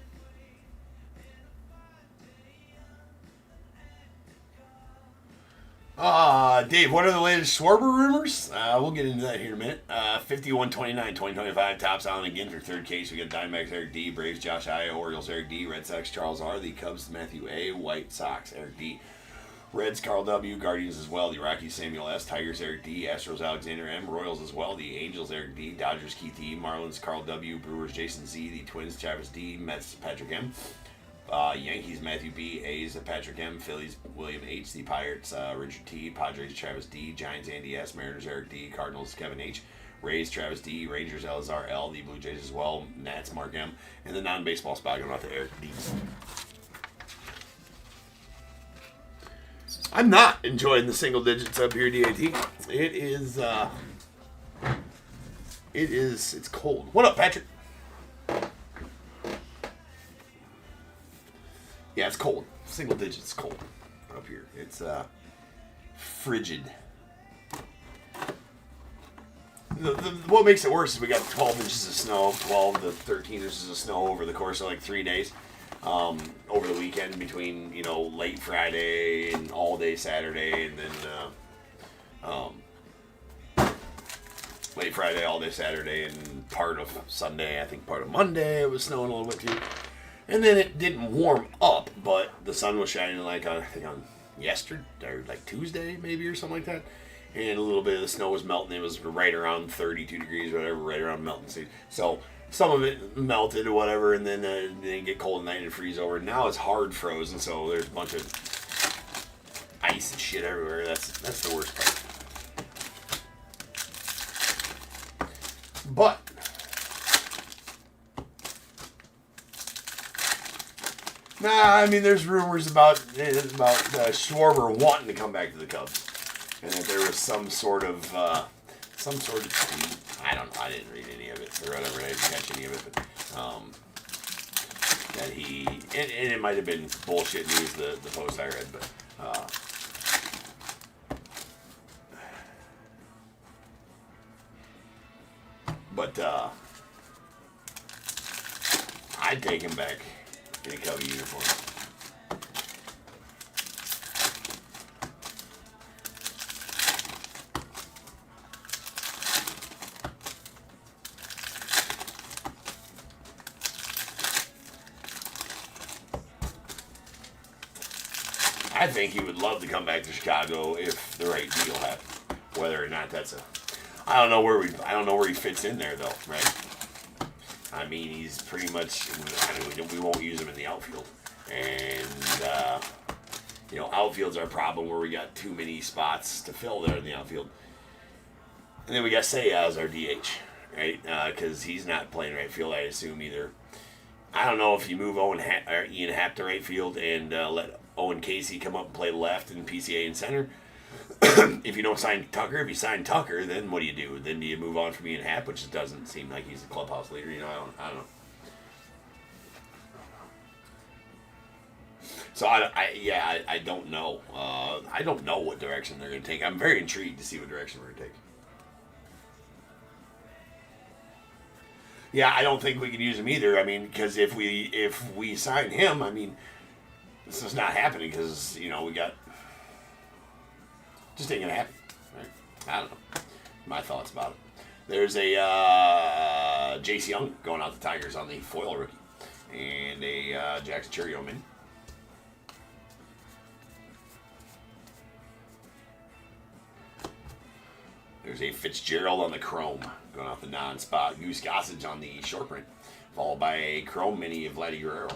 Dave, what are the latest Schwarber rumors? We'll get into that here in a minute. 51-29, 2025, Topps Allen and Ginter, third case. We got Diamondbacks, Eric D, Braves, Josh I, Orioles, Eric D, Red Sox, Charles R, the Cubs, Matthew A, White Sox, Eric D, Reds, Carl W, Guardians as well, the Rockies, Samuel S, Tigers, Eric D, Astros, Alexander M, Royals as well, the Angels, Eric D, Dodgers, Keith E, Marlins, Carl W, Brewers, Jason Z, the Twins, Travis D, Mets, Patrick M, Yankees, Matthew B, A's, Patrick M, Phillies, William H, the Pirates, Richard T, Padres, Travis D, Giants, Andy S, Mariners, Eric D, Cardinals, Kevin H, Rays, Travis D, Rangers, Elazar L, the Blue Jays as well, Nats, Mark M, and the non-baseball spot going out to Eric D. I'm not enjoying the single digits up here, DAT. It's cold. What up, Patrick? Yeah, it's cold. Single digits cold up here. It's frigid. What makes it worse is we got 12 inches of snow, 12 to 13 inches of snow over the course of like 3 days. Over the weekend between, late Friday and all day Saturday, and then late Friday, all day Saturday, and part of Sunday, I think part of Monday, it was snowing a little bit too. And then it didn't warm up, but the sun was shining I think on yesterday, or like Tuesday maybe, or something like that. And a little bit of the snow was melting. It was right around 32 degrees, whatever, right around melting stage. So some of it melted or whatever, and then it get cold at night and it freeze over. Now it's hard frozen, so there's a bunch of ice and shit everywhere. That's the worst part. But there's rumors about Schwarber wanting to come back to the Cubs, and that there was some sort of tweet. I don't know. I didn't read any of it or whatever. I didn't catch any of it, but that he and it might have been bullshit news. The post I read, but I'd take him back in a Cubby uniform. I think he would love to come back to Chicago if the right deal happened. Whether or not that's I don't know where he fits in there though, right? I mean, he's pretty much. We won't use him in the outfield, and outfield's our problem where we got too many spots to fill there in the outfield. And then we got Seiya as our DH, right? Because he's not playing right field, I assume either. I don't know if you move Ian Happ to right field and let Owen Casey come up and play left and PCA in center. If you don't sign Tucker, if you sign Tucker, then what do you do? Then do you move on from Ian Happ, which doesn't seem like he's the clubhouse leader? I don't know. So I don't know. I don't know what direction they're going to take. I'm very intrigued to see what direction we're going to take. Yeah, I don't think we can use him either. I mean, because if we sign him, this is not happening because we got. Just ain't gonna happen. Right? I don't know. My thoughts about it. There's a Jace Young going out to Tigers on the foil rookie, and a Jackson Churio min. There's a Fitzgerald on the chrome going off the non-spot. Goose Gossage on the short print. followed by a Chrome Mini of Vladdy Guerrero.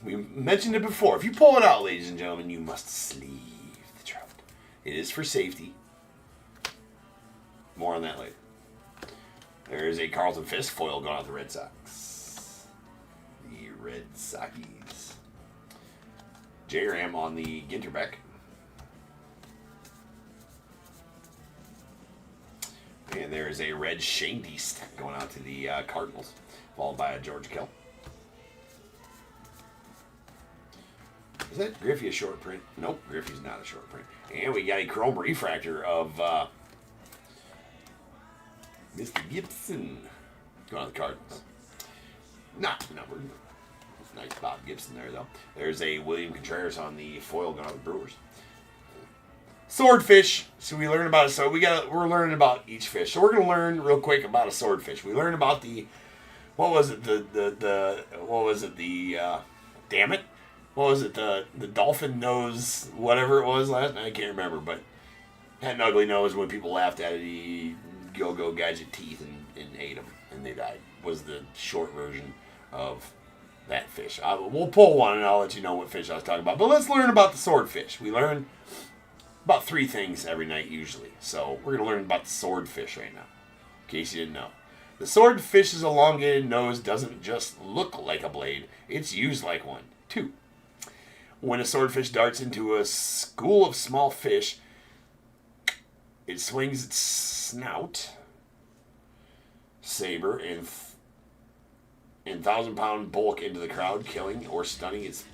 We mentioned it before. If you pull it out, ladies and gentlemen, you must sleeve the trout. It is for safety. More on that later. There is a Carlton Fisk foil going out the Red Sox. The Red Soxies. J-Ram on the Ginter back. And there is a red Shane Deist going out to the Cardinals, followed by a George Kell. Is that Griffey a short print? Nope, Griffey's not a short print. And we got a chrome refractor of Mr. Gibson going on the Cardinals. Not numbered. Nice Bob Gibson there, though. There's a William Contreras on the foil going on the Brewers. Swordfish. So we learn about it. So we're learning about each fish. So we're gonna learn real quick about a swordfish. We learned about the damn it. What was it? The dolphin nose, whatever it was last night. I can't remember, but had an ugly nose. When people laughed at it, he go gadget teeth and ate them, and they died. Was the short version of that fish. We'll pull one, and I'll let you know what fish I was talking about. But let's learn about the swordfish. We learn about 3 things every night usually. So we're going to learn about the swordfish right now, in case you didn't know. The swordfish's elongated nose doesn't just look like a blade, it's used like one. 2. When a swordfish darts into a school of small fish, it swings its snout, saber, and 1,000-pound bulk into the crowd, killing or stunning its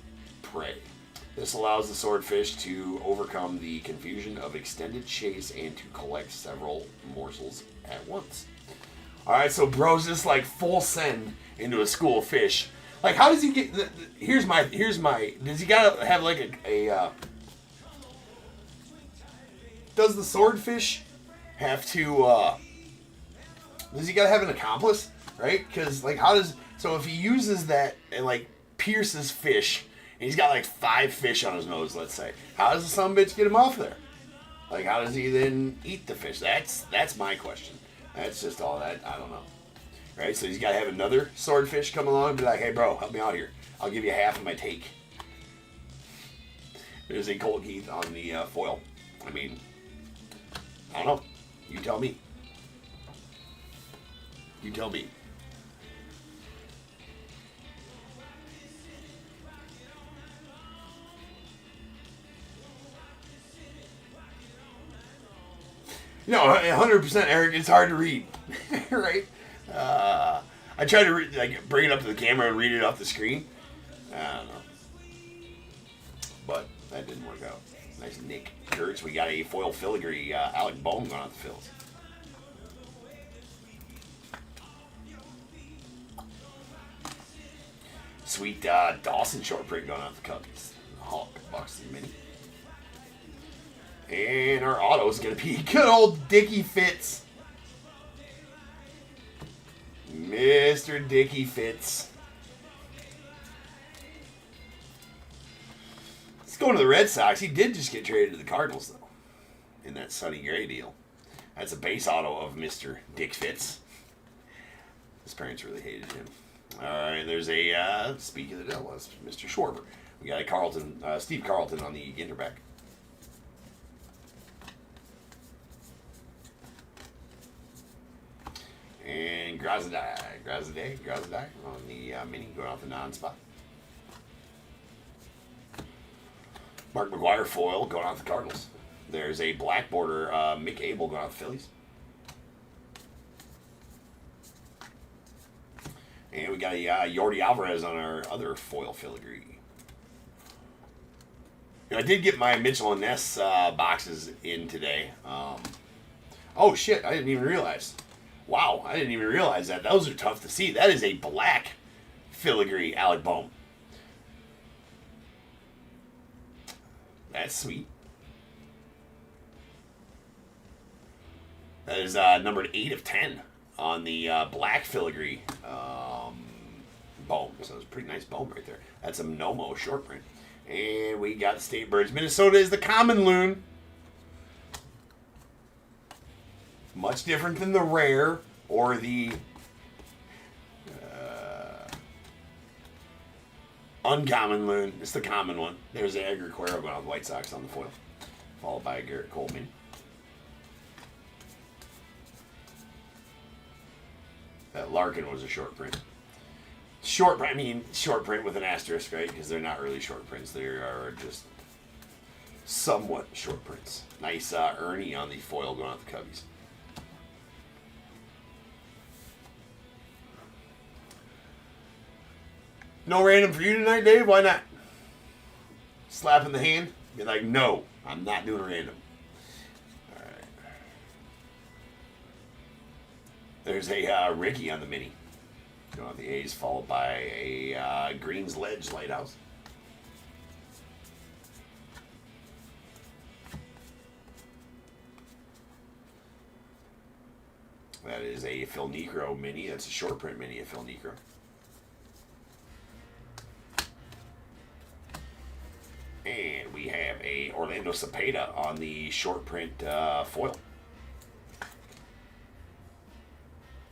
prey. This allows the swordfish to overcome the confusion of extended chase and to collect several morsels at once. Alright, so bro's just like full send into a school of fish. Like, how does he get... Here's my... Does he gotta have like a does the swordfish have to... does he gotta have an accomplice? Right? Because, like, how does... So if he uses that and, like, pierces fish... And he's got like 5 fish on his nose, let's say. How does the son of a bitch get him off there? Like, how does he then eat the fish? That's my question. That's just all that. I don't know. Right? So he's got to have another swordfish come along and be like, hey, bro, help me out here. I'll give you half of my take. There's a Colt Keith on the foil. I mean, I don't know. You tell me. You tell me. No, 100%, Eric. It's hard to read, right? I tried to bring it up to the camera and read it off the screen. I don't know, but that didn't work out. Nice Nick Kurtz. We got a foil filigree Alec Bowman going off the fills. Sweet Dawson short print going off the Cubbies. Hawk Buxton Mini. And our auto is going to be good old Dickie Fitz. Mr. Dickie Fitz. Let's go to the Red Sox. He did just get traded to the Cardinals, though, in that Sonny Gray deal. That's a base auto of Mr. Dick Fitz. His parents really hated him. All right, there's a, speaking of the devil, Mr. Schwarber. We got a Steve Carlton on the Ginter back. And Grazadai on the mini going off the non-spot. Mark McGuire foil going off the Cardinals. There's a black border Mick Abel going off the Phillies. And we got a Yordi Alvarez on our other foil filigree. I did get my Mitchell and Ness boxes in today. Oh shit, I didn't even realize. Wow, I didn't even realize that. Those are tough to see. That is a black filigree Alec Bowman. That's sweet. That is numbered 8 of 10 on the black filigree Bowman. So it's a pretty nice Bowman right there. That's a Nomo short print. And we got State Birds. Minnesota is the common loon. Much different than the rare. or the uncommon loon. It's the common one. There's the Agriquero going on the White Sox on the foil, followed by a Garrett Coleman. That Larkin was a short print. Short print with an asterisk, right? Because they're not really short prints. They are just somewhat short prints. Nice Ernie on the foil going out the Cubbies. No random for you tonight, Dave? Why not? Slap in the hand? Be like, no, I'm not doing a random. All right. There's a Ricky on the mini. Going on the A's, followed by a Greens Ledge Lighthouse. That is a Phil Niekro mini. That's a short print mini of Phil Niekro. And we have a Orlando Cepeda on the short print foil.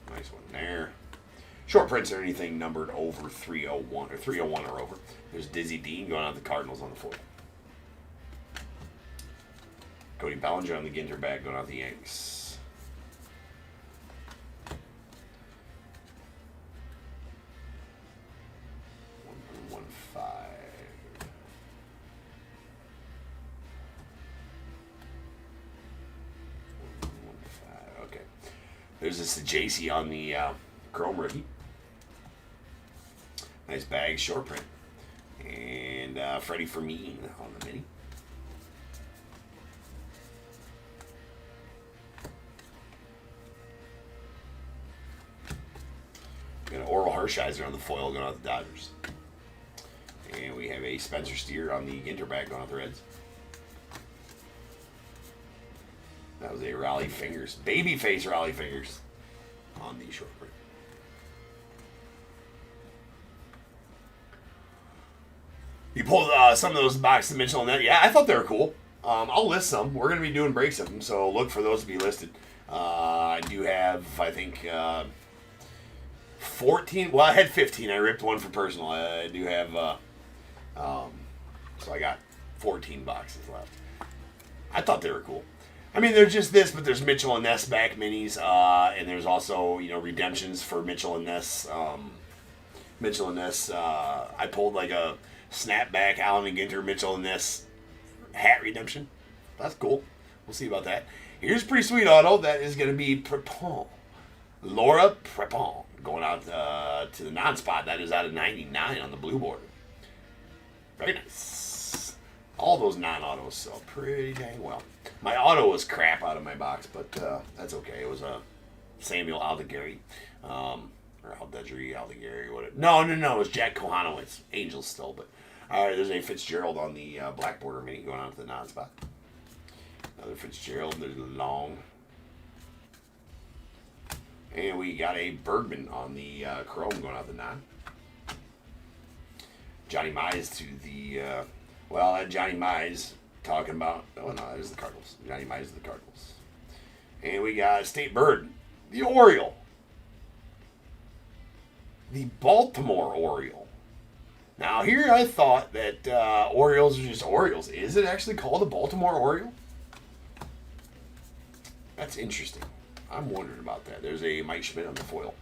Nice one there. Short prints are anything numbered over 301 or 301 or over. There's Dizzy Dean going out the Cardinals on the foil. Cody Bellinger on the Ginter bag going out the Yanks. One five. Okay. There's this JC on the Chrome rookie. Nice bag, short print. And Freddie Fermin on the mini. Got an Oral Hershiser on the foil going out the Dodgers. And we have a Spencer Steer on the Ginter bag going out the Reds. That was a Raleigh Fingers, babyface Raleigh Fingers on the short print. You pulled some of those boxes to Mitchell and that. Yeah, I thought they were cool. I'll list some. We're going to be doing breaks of them, so look for those to be listed. I do have, I think, 14. Well, I had 15. I ripped one for personal. I do have, so I got 14 boxes left. I thought they were cool. I mean, they're just this, but there's Mitchell and Ness back minis, and there's also, redemptions for Mitchell and Ness. Mitchell and Ness, I pulled like a snapback Allen and Ginter, Mitchell and Ness hat redemption. That's cool. We'll see about that. Here's a pretty sweet auto. That is going to be Prepon. Laura Prepon going out to the non-spot. That is out of 99 on the blue border. Very nice. All those non-autos sell pretty dang well. My auto was crap out of my box, but that's okay. It was a Samuel Aldegari. Or Aldegari, whatever. No, it was Jack Kohanowitz. Angels still, but all right, there's a Fitzgerald on the black border mini going on to the non-spot. Another Fitzgerald. There's Long. And we got a Bergman on the chrome going out the non. Johnny Mize to the, Johnny Mize talking about, that is the Cardinals. Johnny Mize to the Cardinals. And we got State Bird, the Oriole. The Baltimore Oriole. Now, here I thought that Orioles are just Orioles. Is it actually called a Baltimore Oriole? That's interesting. I'm wondering about that. There's a Mike Schmidt on the foil.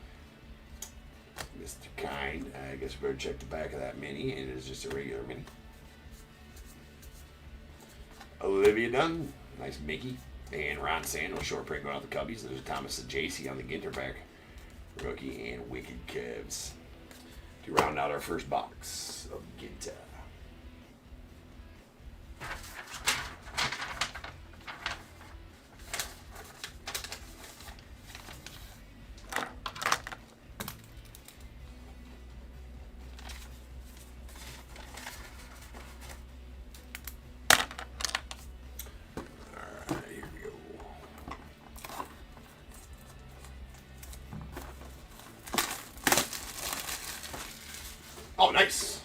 Mr. Kind. I guess we better check the back of that mini. It is just a regular mini. Olivia Dunn. Nice Mickey. And Ron Sandow, short print going out the Cubbies. There's a Thomas JC on the Ginter back. Rookie and Wicked Cavs. To round out our first box of Ginter. Oh, nice.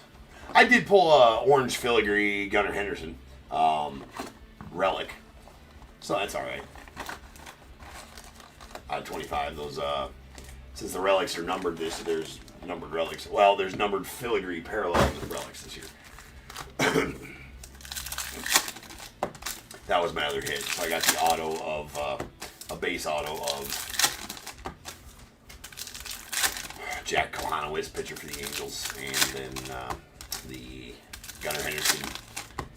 I did pull a orange filigree Gunnar Henderson relic, so that's all right. out of 25. Those since the relics are numbered, there's numbered relics. Well, there's numbered filigree parallels with relics this year. That was my other hit. So I got the auto of a base auto of Jack Kohanowitz, pitcher for the Angels, and then the Gunnar Henderson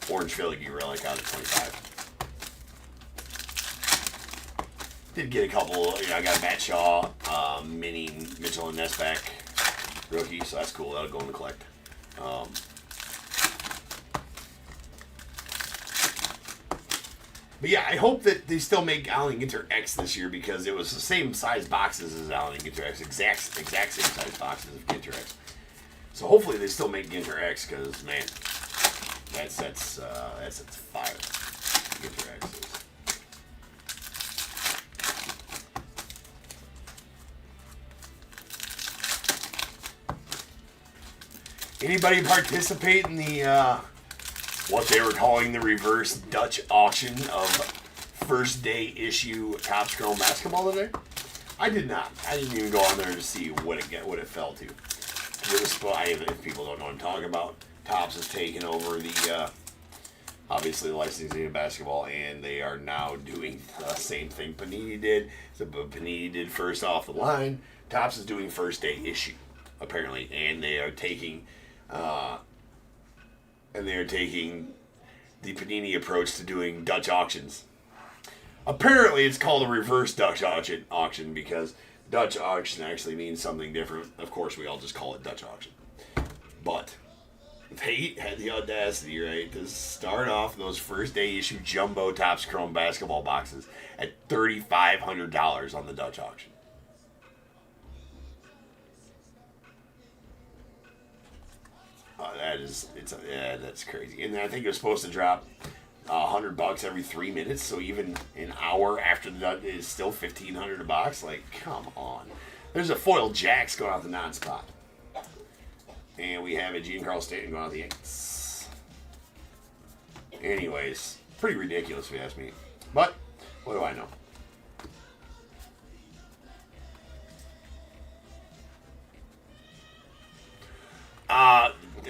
orange filigree relic out of 25. Did get a couple. I got a Matt Shaw, mini Mitchell and Nesback rookie, so that's cool. That'll go in the collect. But yeah, I hope that they still make Allen and Ginter X this year because it was the same size boxes as Allen and Ginter X, exact same size boxes of Ginter X. So hopefully they still make Ginter X because man, that's fire. Ginter X is. Anybody participate in the what they were calling the reverse Dutch auction of first day issue Topps Chrome basketball today? I did not. I didn't even go on there to see what it fell to. It was, if people don't know what I'm talking about, Topps has taken over the obviously the licensing of basketball, and they are now doing the same thing Panini did. So Panini did first off the line. Topps is doing first day issue apparently, and they are taking. And they're taking the Panini approach to doing Dutch auctions. Apparently, it's called a reverse Dutch auction because Dutch auction actually means something different. Of course, we all just call it Dutch auction. But they had the audacity, right, to start off those first day issue jumbo Topps Chrome basketball boxes at $3,500 on the Dutch auction. That's crazy. And I think it was supposed to drop $100 every 3 minutes, so even an hour after that is still $1,500 a box. Like, come on. There's a foil Jacks going out the non-spot, and we have a Giancarlo Stanton going out the Yankees. Anyways, pretty ridiculous if you ask me. But what do I know?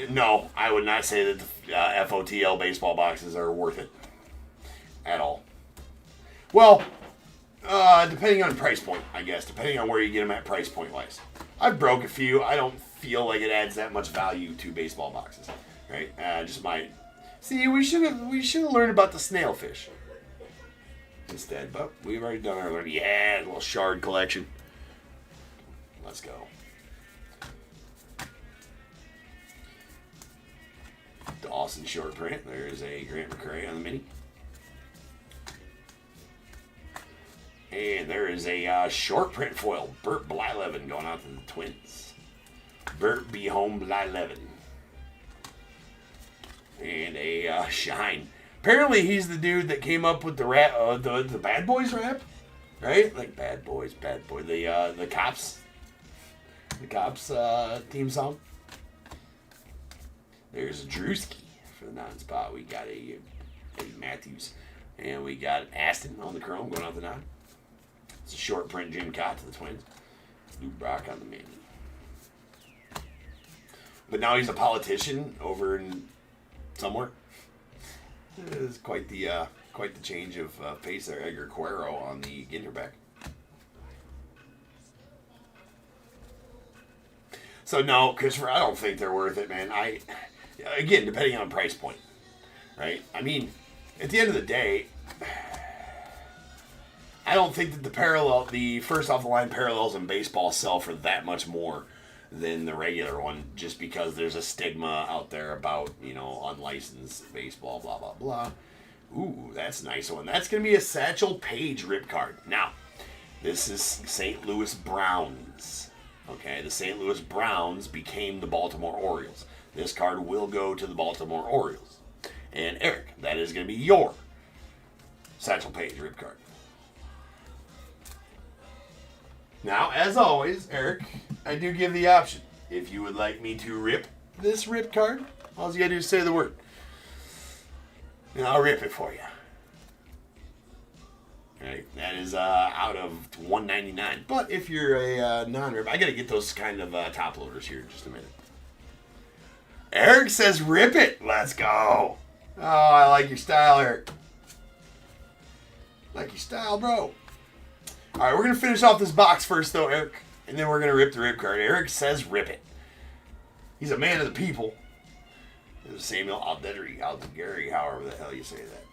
No, I would not say that the FOTL baseball boxes are worth it at all. Well, depending on price point, I guess. Depending on where you get them at price point wise. I've broke a few. I don't feel like it adds that much value to baseball boxes, right? Just my. See, we should have learned about the snailfish instead, but we've already done our learning. Yeah, a little shard collection. Let's go. Dawson short print. There's a Grant McCray on the mini. And there is a short print foil. Burt Blyleven going out to the Twins. Burt B. Home Blyleven. And a shine. Apparently he's the dude that came up with the rap, the Bad Boys rap, right? Like Bad Boys, the Cops. The Cops theme song. There's a Drewski for the non-spot. We got a Eddie Matthews. And we got Aston on the chrome going out the non. It's a short print Jim Cott to the Twins. Lou Brock on the mini. But now he's a politician over in somewhere. It's quite the change of pace there. Edgar Cuero on the Ginter back. So no, Christopher, I don't think they're worth it, man. Again, depending on price point, right? I mean, at the end of the day, I don't think that the first off the line parallels in baseball sell for that much more than the regular one, just because there's a stigma out there about, unlicensed baseball, blah, blah, blah. Ooh, that's a nice one. That's going to be a Satchel Paige rip card. Now, this is St. Louis Browns. Okay, the St. Louis Browns became the Baltimore Orioles. This card will go to the Baltimore Orioles. And Eric, that is going to be your Satchel Paige rip card. Now, as always, Eric, I do give the option. If you would like me to rip this rip card, all you got to do is say the word. And I'll rip it for you. Right, that is out of 199. But if you're a non-rip, I gotta get those kind of top loaders here in just a minute. Eric says, "Rip it, let's go." Oh, I like your style, Eric. Like your style, bro. All right, we're gonna finish off this box first, though, Eric, and then we're gonna rip the rip card. Eric says, "Rip it." He's a man of the people. There's Samuel Aldegary, however the hell you say that.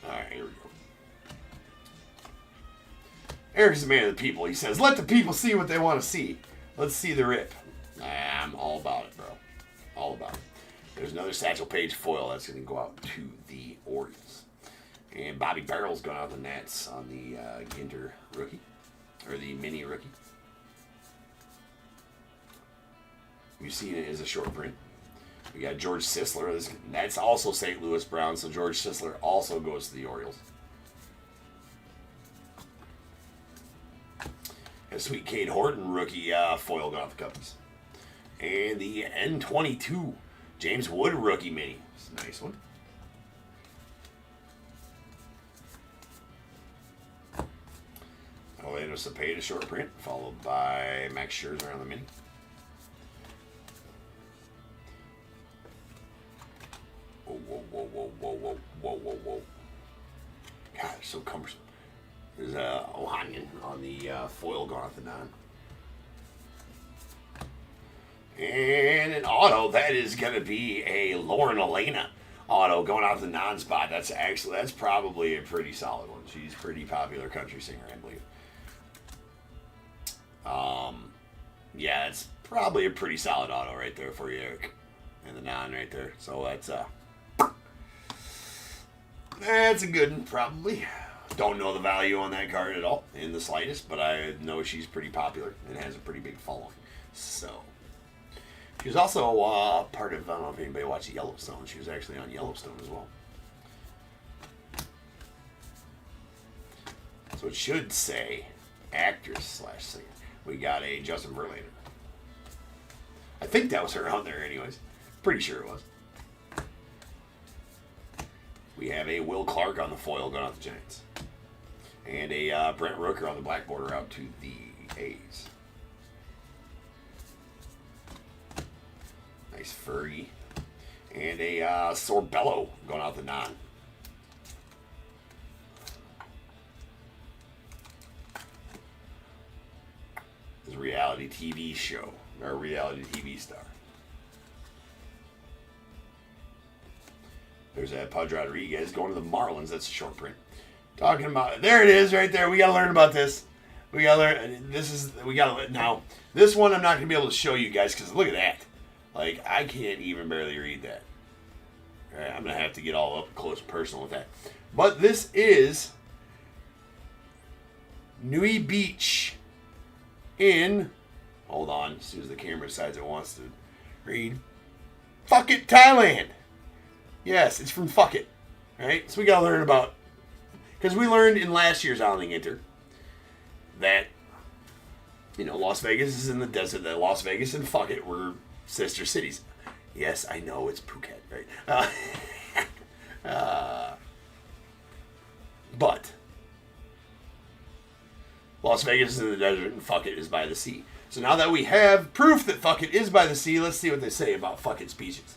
Alright, here we go. Eric's a man of the people. He says, "Let the people see what they want to see. Let's see the rip." I'm all about it, bro. All about it. There's another Satchel Paige foil that's going to go out to the Orioles. And Bobby Barrel's going out the Nats on the Ginter rookie. Or the mini rookie. We've seen it as a short print. We got George Sisler. That's also St. Louis Brown, so George Sisler also goes to the Orioles. A sweet Cade Horton rookie foil going off the Cubbies. And the N22 James Wood rookie mini. It's a nice one. Orlando Cepeda short print, followed by Max Scherzer on the mini. Whoa. God, it's so cumbersome. There's Ohanian on the foil going off the non. And an auto, that is going to be a Lauren Elena auto going off the non-spot. That's probably a pretty solid one. She's a pretty popular country singer, I believe. Yeah, it's probably a pretty solid auto right there for you, Eric. And the non right there. So that's a good one, probably. Don't know the value on that card at all, in the slightest, but I know she's pretty popular and has a pretty big following. So, she was also part of, I don't know if anybody watched Yellowstone. She was actually on Yellowstone as well. So it should say actress / singer. We got a Justin Verlander. I think that was her on there anyways. Pretty sure it was. We have a Will Clark on the foil going out the Giants. And a Brent Rooker on the black border out to the A's. Nice Fergie. And a Sorbello going out the non. This reality TV show. Or reality TV star. There's that Pudge Rodriguez going to the Marlins. That's a short print. Talking about, there it is right there. We got to learn about this. We got to learn. Now, this one I'm not going to be able to show you guys because look at that. Like, I can't even barely read that. All right, I'm going to have to get all up close and personal with that. But this is Nui Beach in, hold on, as soon as the camera decides it wants to read, Fuck It, Thailand. Yes, it's from Fuck It. Right? So we got to learn about, because we learned in last year's Island Ginter that, Las Vegas is in the desert, that Las Vegas and Fuck It were sister cities. Yes, I know it's Phuket, right? But Las Vegas is in the desert and Fuck It is by the sea. So now that we have proof that Fuck It is by the sea, let's see what they say about Fuck It species.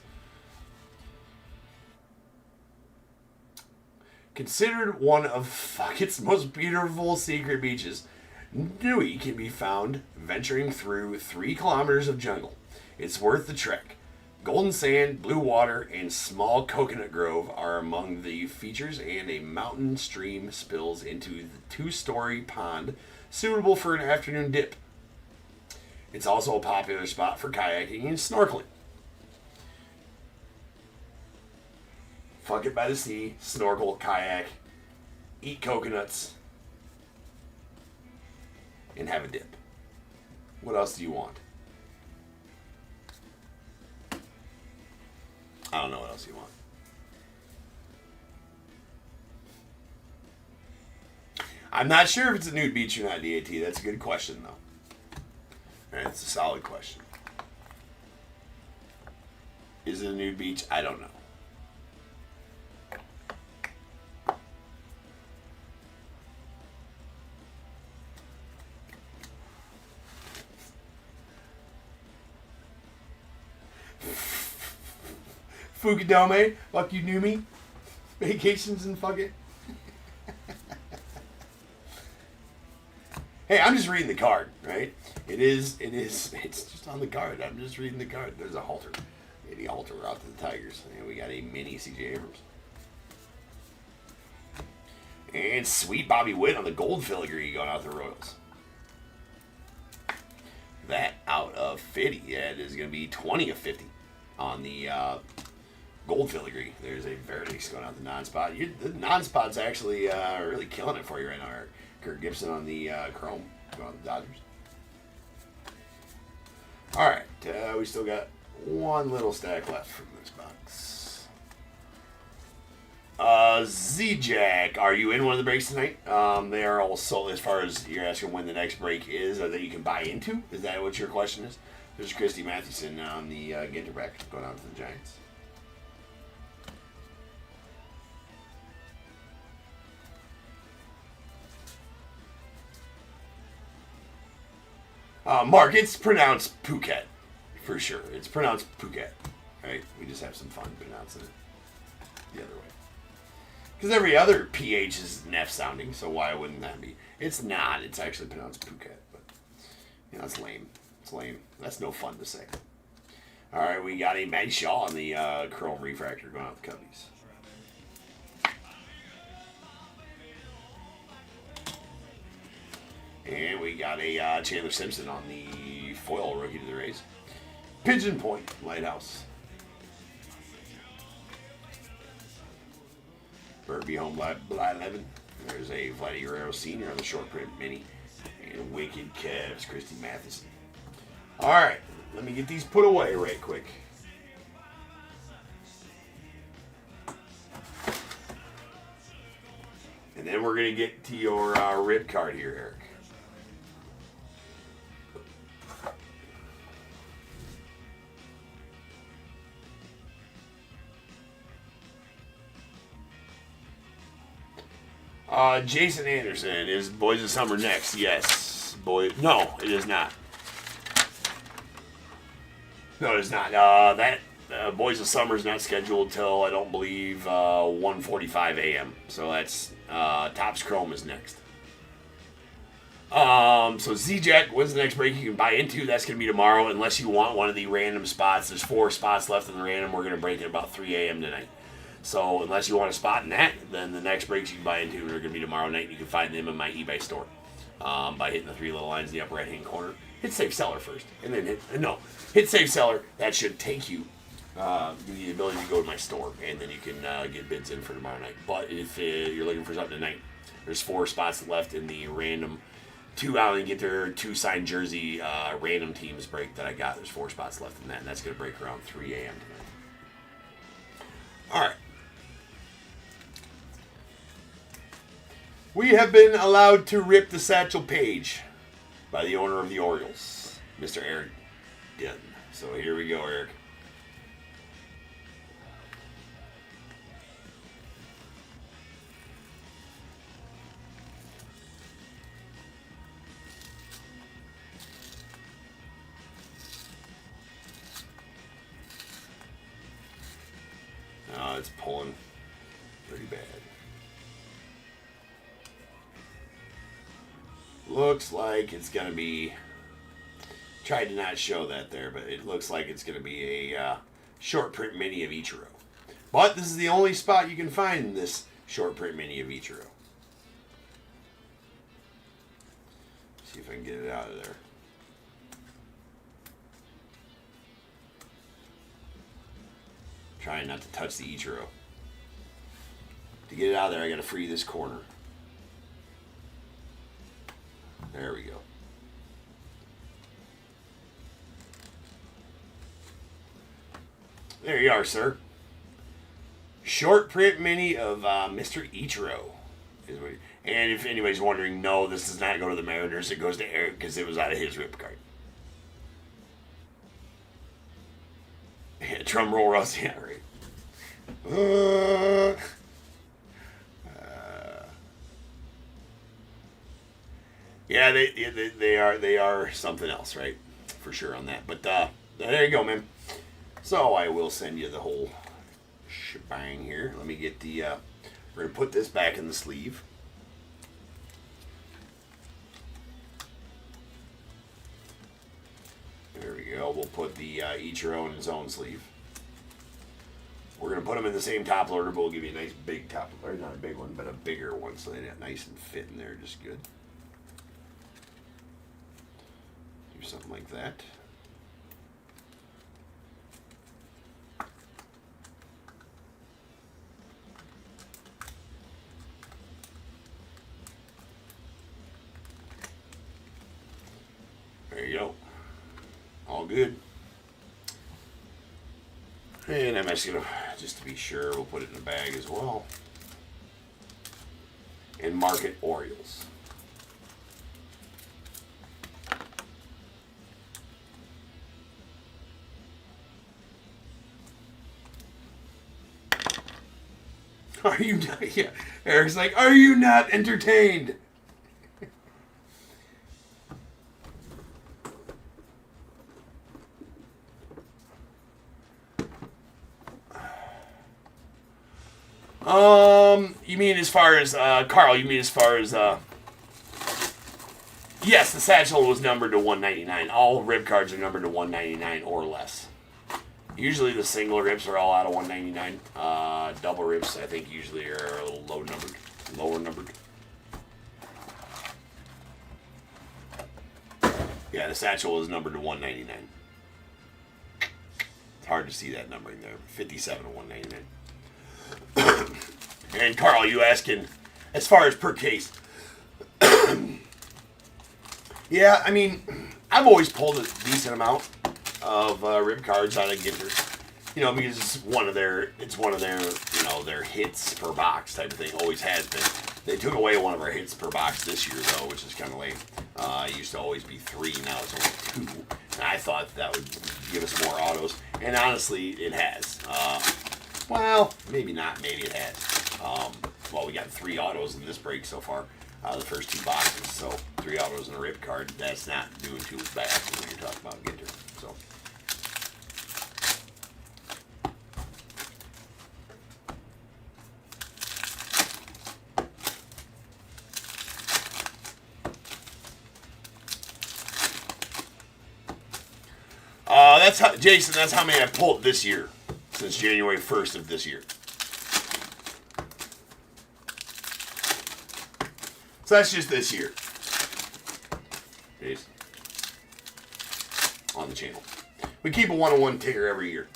Considered one of Fuck It's most beautiful secret beaches, Nui can be found venturing through 3 kilometers of jungle. It's worth the trek. Golden sand, blue water, and small coconut grove are among the features, and a mountain stream spills into the 2-story pond suitable for an afternoon dip. It's also a popular spot for kayaking and snorkeling. Fuck it by the sea, snorkel, kayak, eat coconuts, and have a dip. What else do you want? I don't know what else you want. I'm not sure if it's a nude beach or not, DAT. That's a good question, though. That's a solid question. Is it a nude beach? I don't know. Fukudome, fuck you, knew me. Vacations and fucking. Hey, I'm just reading the card, right? It's just on the card. I'm just reading the card. There's a halter. Maybe a halter out to the Tigers. And we got a mini CJ Abrams. And sweet Bobby Witt on the gold filigree going out to the Royals. That out of 50. That is going to be 20 of 50 on the gold filigree. There's a Verdex going out the non-spot. The non-spot's actually really killing it for you right now, Eric. Kirk Gibson on the chrome going out the Dodgers. All right, we still got one little stack left from this box. Z-Jack, are you in one of the breaks tonight? They are all sold. As far as you're asking when the next break is, or that you can buy into? Is that what your question is? There's Christy Mathewson on the Ginter back going out to the Giants. Mark, it's pronounced Phuket, for sure. It's pronounced Phuket, right? We just have some fun pronouncing it the other way. Because every other PH is an F sounding, so why wouldn't that be? It's not. It's actually pronounced Phuket, but, you know, it's lame. It's lame. That's no fun to say. All right, we got a Mag Shaw on the Chrome Refractor going out the Cubbies. And we got a Chandler Simpson on the foil rookie to the Rays. Pigeon Point Lighthouse. Burby Home by 11. There's a Vladdy Guerrero Sr. on the short print mini. And Wicked Cavs, Christy Mathewson. All right, let me get these put away right quick. And then we're going to get to your rip card here, Eric. Jason Anderson, is Boys of Summer next? Yes. No, it is not. No, it is not. That Boys of Summer is not scheduled till, I don't believe, 1:45 a.m. So that's Topps Chrome is next. So Z-Jack, when's the next break you can buy into? That's going to be tomorrow, unless you want one of the random spots. There's 4 spots left in the random. We're going to break it about 3 a.m. tonight. So unless you want a spot in that, then the next breaks you can buy into are going to be tomorrow night. You can find them in my eBay store by hitting the 3 little lines in the upper right-hand corner. Hit Save Seller first, and then hit Save Seller. That should take you, give you the ability to go to my store, and then you can get bids in for tomorrow night. But if you're looking for something tonight, there's 4 spots left in the random 2 Allen Ginter 2 signed jersey random teams break that I got. There's 4 spots left in that, and that's going to break around 3 a.m. tonight. All right. We have been allowed to rip the satchel page by the owner of the Orioles, Mr. Eric Dunn. So here we go, Eric. It's pulling pretty bad. Looks like it's going to be, tried to not show that there, but it looks like it's going to be a short print mini of Ichiro. But this is the only spot you can find this short print mini of Ichiro. See if I can get it out of there. Trying not to touch the Ichiro. To get it out of there, I got to free this corner. There we go. There you are, sir. Short print mini of Mr. Ichiro. And if anybody's wondering, no, this does not go to the Mariners. It goes to Eric because it was out of his rip card. Yeah, drum roll, Russ. Yeah, right. Yeah, they are something else, right? For sure on that. But there you go, man. So I will send you the whole shebang here. Let me get the. We're gonna put this back in the sleeve. There we go. We'll put the each your own in its own sleeve. We're gonna put them in the same top loader, but we'll give you a nice big top loader. Not a big one, but a bigger one, so they get nice and fit in there, just good. Do something like that. There you go. All good. And I'm actually gonna, just to be sure, we'll put it in a bag as well. And mark it Orioles. Are you not? Yeah. Eric's like, are you not entertained? You mean as far as, Carl, you mean as far as, yes, the satchel was numbered to 199. All rib cards are numbered to 199 or less. Usually the single rips are all out of 199. Double rips, I think, usually are a little lower numbered. Yeah, the satchel is numbered to 199. It's hard to see that numbering there. 57 to 199. And Carl, you asking, as far as per case. Yeah, I mean, I've always pulled a decent amount of rib cards out of Ginter. You know, because it's one of their, you know, their hits per box type of thing. Always has been. They took away one of our hits per box this year, though, which is kind of lame. It used to always be 3, now it's only 2. And I thought that would give us more autos. And honestly, it has. Well, maybe not. Maybe it has. Well, we got 3 autos in this break so far. The first 2 boxes. So 3 autos and a rip card. That's not doing too bad when you're talking about Ginter. So. That's how, Jason, that's how many I pulled this year. Since January 1st of this year. So that's just this year. Jason. On the channel. We keep a 101 ticker every year.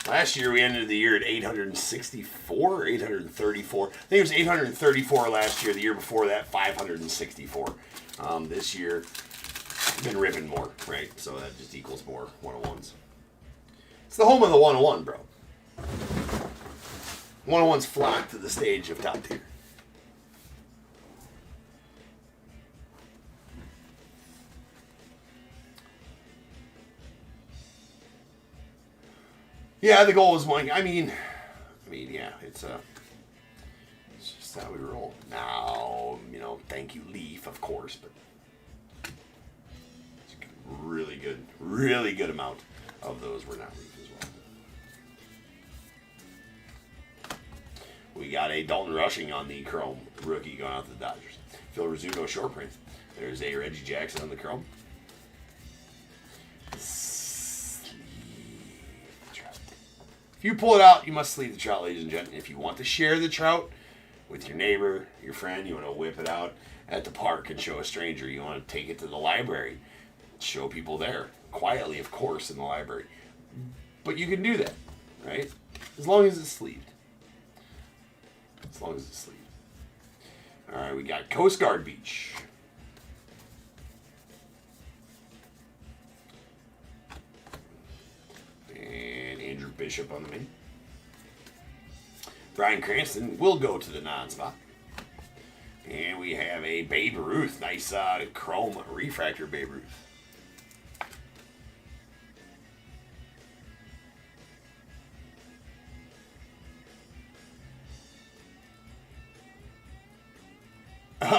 Last year we ended the year at 864 or 834. I think it was 834 last year. The year before that, 564. This year, been ripping more, right? So that just equals more 101s. It's the home of the 101, bro. 101s flock to the stage of top tier. Yeah, the goal is one. I mean, yeah, it's just how we roll. Now, you know, thank you, Leaf, of course, but it's a really good amount of those were not Leaf as well. We got a Dalton Rushing on the Chrome rookie going out to the Dodgers. Phil Rizzuto short print. There's a Reggie Jackson on the Chrome. If you pull it out, you must sleeve the trout, ladies and gentlemen. If you want to share the trout with your neighbor, your friend, you want to whip it out at the park and show a stranger, you want to take it to the library, show people there, quietly, of course, in the library. But you can do that, right? As long as it's sleeved. As long as it's sleeved. All right, we got Coast Guard Beach. And Andrew Bishop on the main. Bryan Cranston will go to the non-spot. And we have a Babe Ruth. Nice chrome refractor Babe Ruth.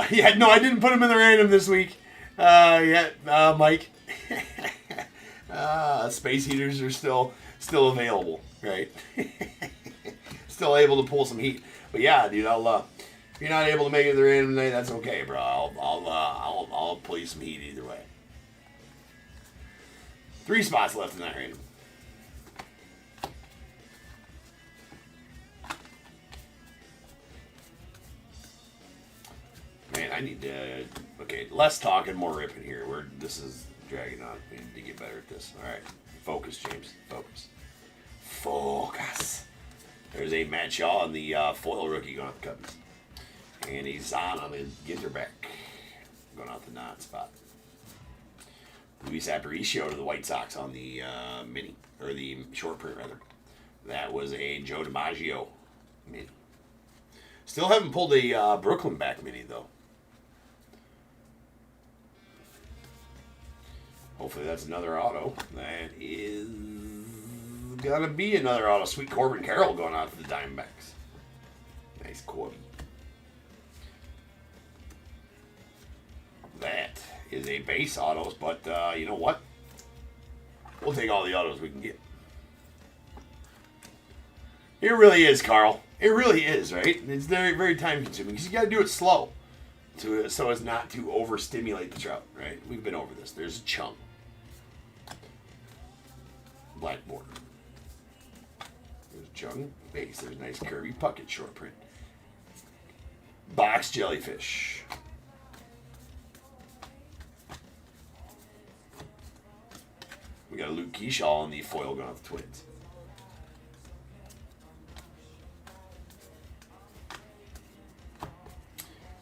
Yeah, no, I didn't put him in the random this week. Mike. Space heaters are still available, right? Still able to pull some heat. But yeah, dude, I'll if you're not able to make it the random tonight, that's okay, bro. I'll pull you some heat either way. 3 spots left in that random. Man, I need to. Okay, less talking, more ripping here. This is dragging on. We need to get better at this. All right, focus, James. Focus. There's a Matt Shaw on the foil rookie going out the Cubbies, and he's on the Ginter back going out the non-spot. Luis Aparicio to the White Sox on the mini or the short print rather. That was a Joe DiMaggio mini. Still haven't pulled a Brooklyn back mini though. Hopefully that's another auto. That is gonna be another auto. Sweet Corbin Carroll going out to the Diamondbacks. Nice Corby. That is a base autos, but you know what? We'll take all the autos we can get. It really is, Carl. It really is, right? It's very, very time consuming because you got to do it slow so as not to overstimulate the trout, right? We've been over this. There's a Chung. Black border. There's Chung base. There's nice Kirby Puckett short print. Box Jellyfish. We got a Luke Keyshaw on the foil going off the Twins.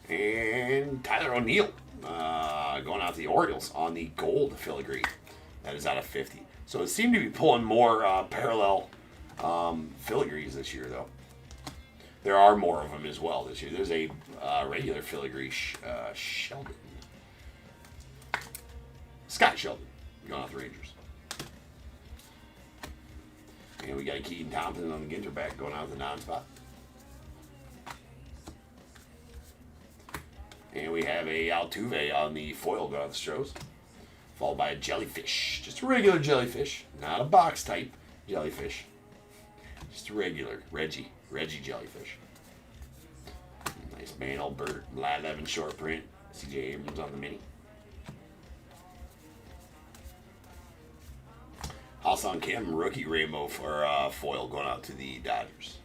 And Tyler O'Neill going out to the Orioles on the gold filigree. That is out of 50. So it seemed to be pulling more parallel filigrees this year, though. There are more of them as well this year. There's a regular filigree Sheldon. Scott Sheldon going out the Rangers. And we got a Keaton Thompson on the Ginter back going out the non-spot. And we have a Altuve on the foil going out the Stros. Followed by a jellyfish. Just a regular jellyfish. Not a box type jellyfish. Just a regular Reggie jellyfish. Nice Mantle, Burt, Lat Evans short print. CJ Abrams on the mini. Ha-Seong Kim, rookie rainbow for foil going out to the Dodgers.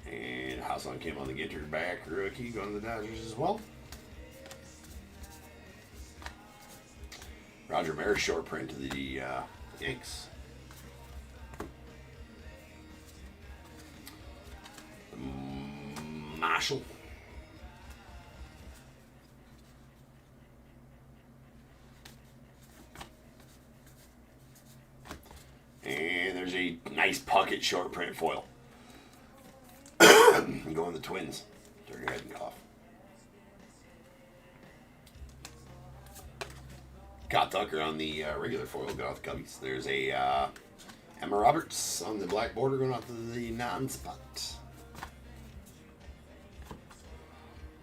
And Ha-Seong Kim on the Ginter back, rookie going to the Dodgers as well. Roger Maris short print to the Yanks. Marshall. And there's a nice Puckett short print foil. Going the Twins. Turn your head and cough. Scott Tucker on the regular foil going off the Cubbies. There's a Emma Roberts on the black border going off to the non-spot.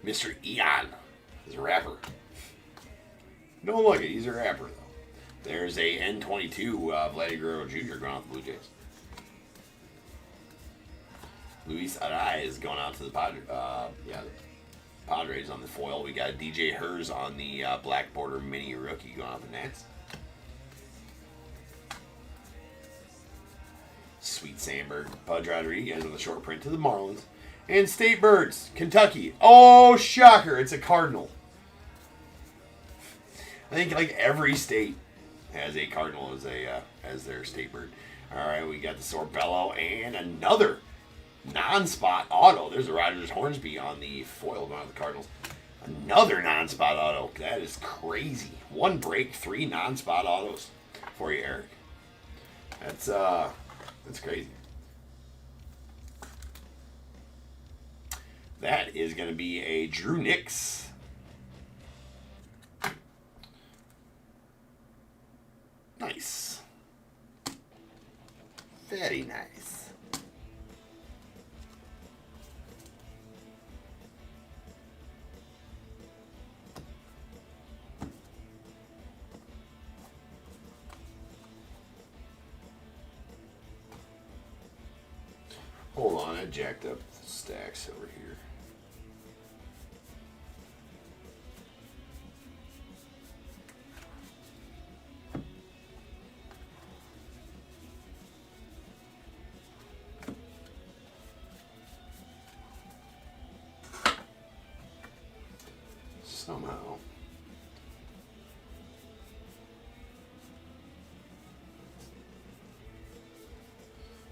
Mr. Eon is a rapper. Don't look it, he's a rapper though. There's a N22 Vladdy Guerrero Jr. going off the Blue Jays. Luis Arraez going out to the Padres on the foil. We got DJ Hers on the black border mini rookie going out the Nats. Sweet Sandberg, Pudge Rodriguez on the short print to the Marlins. And State Birds, Kentucky. Oh, shocker, it's a Cardinal. I think like every state has a Cardinal as their state bird. All right, we got the Sorbello and another non-spot auto. There's a Rogers Hornsby on the foil going on the Cardinals. Another non-spot auto. That is crazy. 1 break, 3 non-spot autos for you, Eric. That's crazy. That is going to be a Drew Nix. Nice. Very nice. Hold on, I jacked up the stacks over here. Somehow.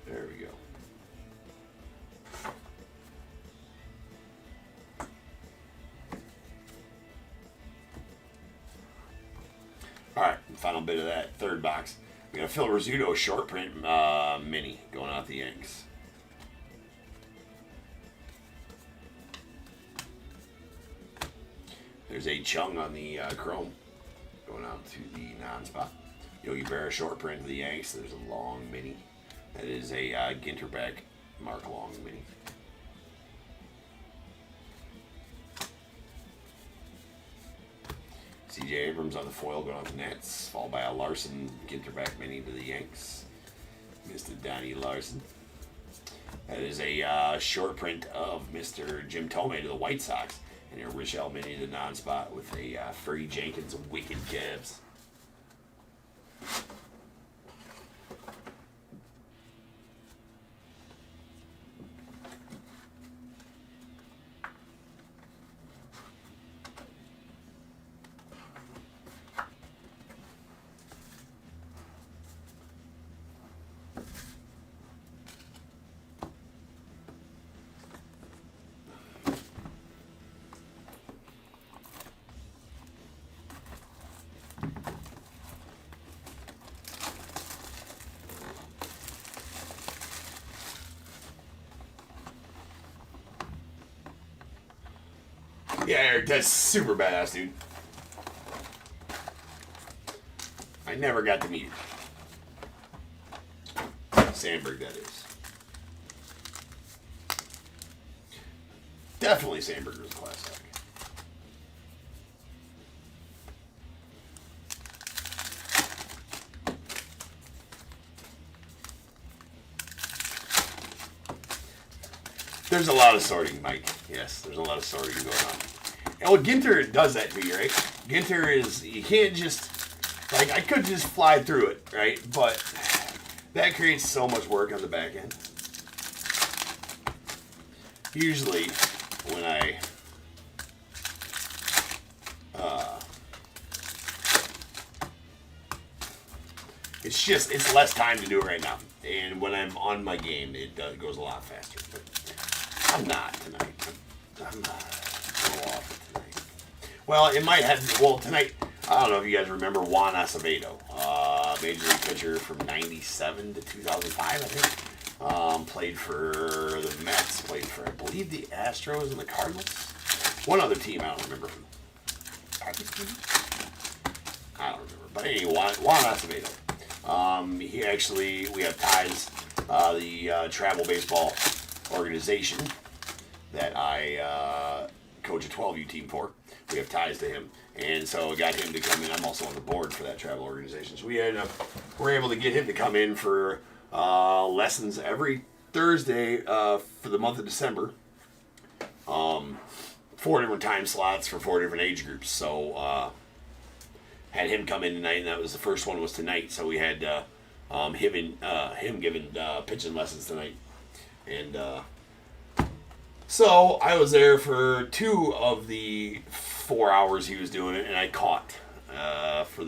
There we go. Alright, final bit of that third box. We got a Phil Rizzuto short print mini going out the Yanks. There's a Chung on the chrome going out to the non-spot. Yogi Berra short print of the Yanks. There's a long mini. That is a Ginter back Mark Long mini. C.J. Abrams on the foil going out the Nets, followed by a Larson Ginter back mini to the Yanks. Mr. Donnie Larson. That is a short print of Mr. Jim Thome to the White Sox. And a Richelle mini to non-spot with a Fergie Jenkins Wicked Cavs. Yeah, Eric, that's super badass, dude. I never got to meet it. Sandberg, that is. Definitely Sandberg was a class act. There's a lot of sorting, Mike. Yes, there's a lot of sorting going on. And well, Ginter does that to you, right? Ginter is, you can't just, like, I could just fly through it, right? But that creates so much work on the back end. Usually, when I, it's less time to do it right now. And when I'm on my game, it goes a lot faster. But I'm not tonight. I'm not off tonight. Well, it might have. Well, tonight, I don't know if you guys remember Juan Acevedo, Major League pitcher from '97 to 2005, I think. Played for the Mets. Played for, I believe, the Astros and the Cardinals. One other team, I don't remember who. I don't remember. But anyway, Juan Acevedo. He actually, we have ties. The travel baseball organization that I coach a 12U team for. We have ties to him. And so I got him to come in. I'm also on the board for that travel organization. So we're able to get him to come in for lessons every Thursday for the month of December. 4 different time slots for 4 different age groups. So had him come in tonight, and that was the first one was tonight. So we had him giving pitching lessons tonight. And so I was there for 2 of the 4 hours he was doing it, and I caught for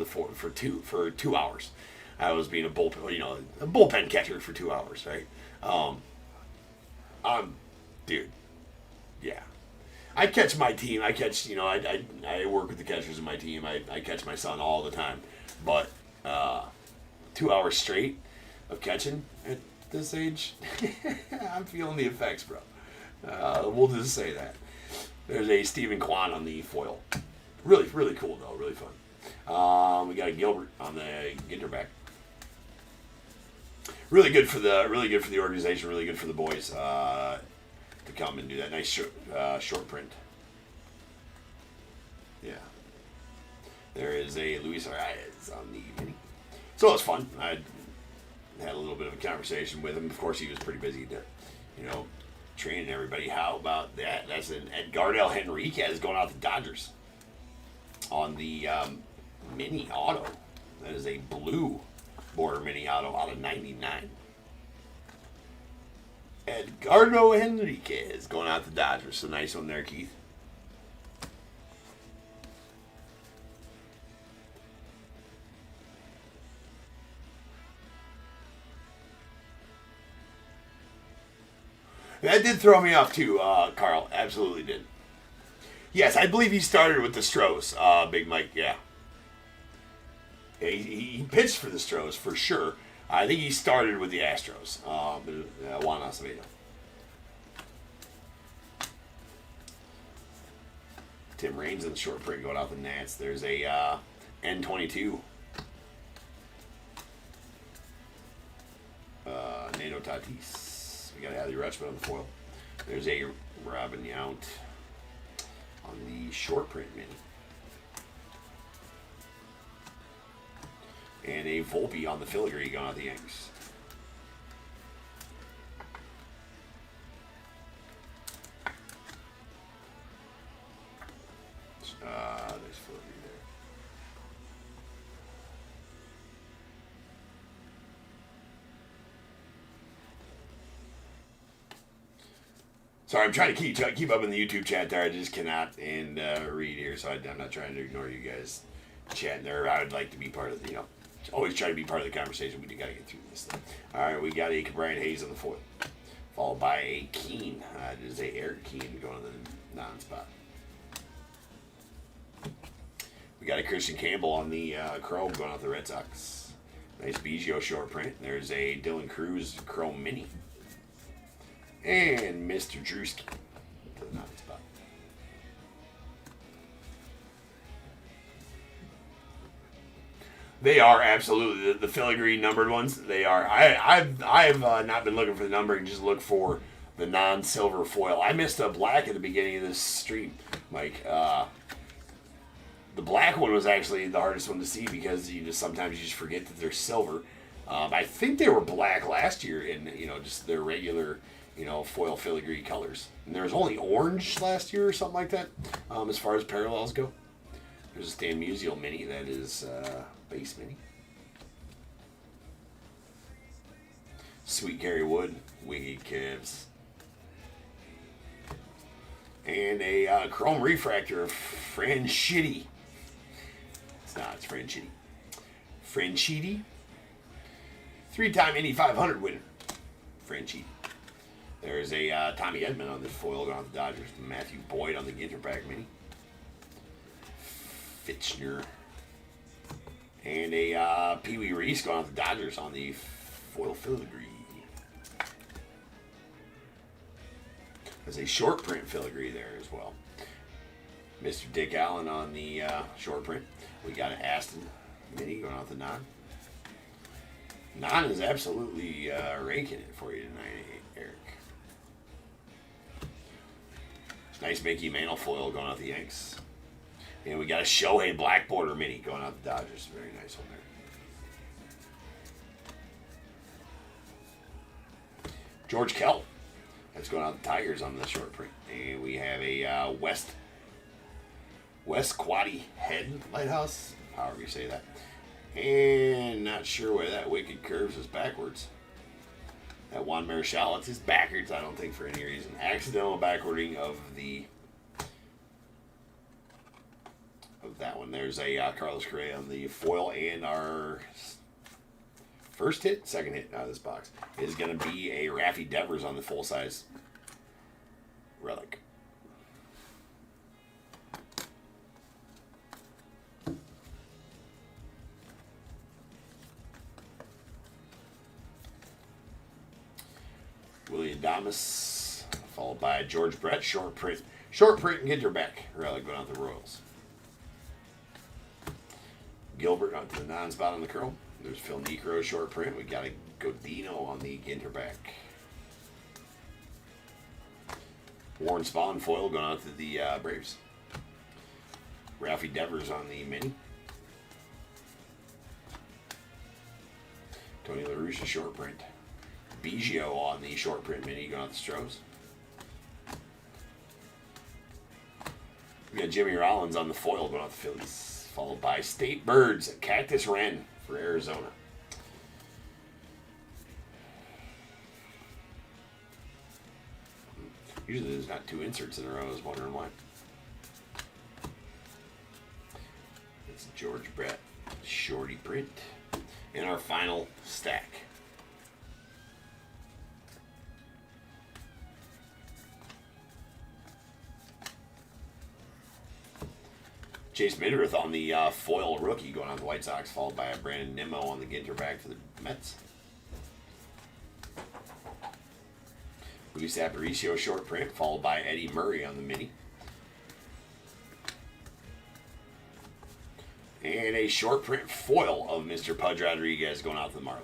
2 hours. I was being a bullpen catcher for 2 hours, right? Dude, yeah. I catch my team. I catch, I work with the catchers in my team. I catch my son all the time, but 2 hours straight of catching at this age, I'm feeling the effects, bro. We'll just say that. There's a Stephen Kwan on the foil. Really, really cool though. Really fun. We got a Gilbert on the Ginter back. Really good for the organization. Really good for the boys to come and do that nice short print. Yeah. There is a Luis Arias on the mini. So it was fun. I had a little bit of a conversation with him. Of course, he was pretty busy to, training everybody. How about that? That's an Edgardo Henriquez going out the Dodgers on the mini auto. That is a blue border mini auto out of 99. Edgardo Henriquez going out the Dodgers. So nice one there, Keith. That did throw me off too, Carl. Absolutely did. Yes, I believe he started with the Stros, Big Mike, yeah. He pitched for the Stros, for sure. I think he started with the Astros. Juan Acevedo. Tim Raines in the short print going out the Nats. There's a N22. Nato Tatis. We got Adley Rutschman on the foil. There's a Robin Yount on the short print mini. And a Volpe on the filigree going out the Yanks. There's filigree there. Sorry, I'm trying to keep up in the YouTube chat there. I just cannot read here, so I'm not trying to ignore you guys chatting there. I would like to be part of the, always try to be part of the conversation. We do got to get through this thing. All right, we got a Brian Hayes on the foil, followed by a Keane. It is a Eric Keane going to the non-spot. We got a Christian Campbell on the Chrome going out the Red Sox. Nice Biggio short print. There's a Dylan Cruz Chrome Mini. And Mr. Drewski to the non-spot. They are absolutely the filigree numbered ones. They are. I've not been looking for the numbering. Just look for the non-silver foil. I missed a black at the beginning of this stream, Mike. The black one was actually the hardest one to see because sometimes you just forget that they're silver. I think they were black last year in just their regular foil filigree colors. And there was only orange last year or something like that. As far as parallels go, there's a Stan Musial mini that is base mini. Sweet Gary Wood, Wiggy Cavs. And a chrome refractor of Franchitti. It's Franchitti. Franchitti. 3-time Indy 500 winner. Franchitti. There's a Tommy Edman on the foil going on the Dodgers. Matthew Boyd on the Ginter back mini. Fitchner. And a Pee Wee Reese going on the Dodgers on the foil filigree. There's a short print filigree there as well. Mr. Dick Allen on the short print. We got an Aston mini going off the non. Non is absolutely raking it for you tonight, Eric. It's nice Mickey Mantle foil going off the Yanks. And we got a Shohei black border mini going out the Dodgers. Very nice one there. George Kell. That's going out the Tigers on the short print. And we have a West Quaddy Head Lighthouse, however you say that. And not sure where that wicked curves is backwards. That Juan Marichal, it's just backwards, I don't think for any reason. Accidental backwarding of that one. There's a Carlos Correa on the foil, and our second hit out of this box is going to be a Raffy Devers on the full-size relic. William Adames followed by George Brett, short print. Short print and Ginter back. Really going out the Royals. Gilbert onto the non-spot on the Chrome. There's Phil Necro, short print. We got a Godino on the Ginter back. Warren Spahn foil going out to the Braves. Ralphie Devers on the mini. Tony LaRusse, short print. Biggio on the short print mini going out the Stros. We got Jimmy Rollins on the foil going out the Phillies. Followed by State Birds, Cactus Wren for Arizona. Usually there's not two inserts in a row. I was wondering why. It's George Brett, shorty print. And our final stack. Chase Midrith on the foil rookie going on the White Sox, followed by a Brandon Nimmo on the Ginter back for the Mets. Luis Aparicio short print, followed by Eddie Murray on the mini. And a short print foil of Mr. Pudge Rodriguez going out to the Marlins.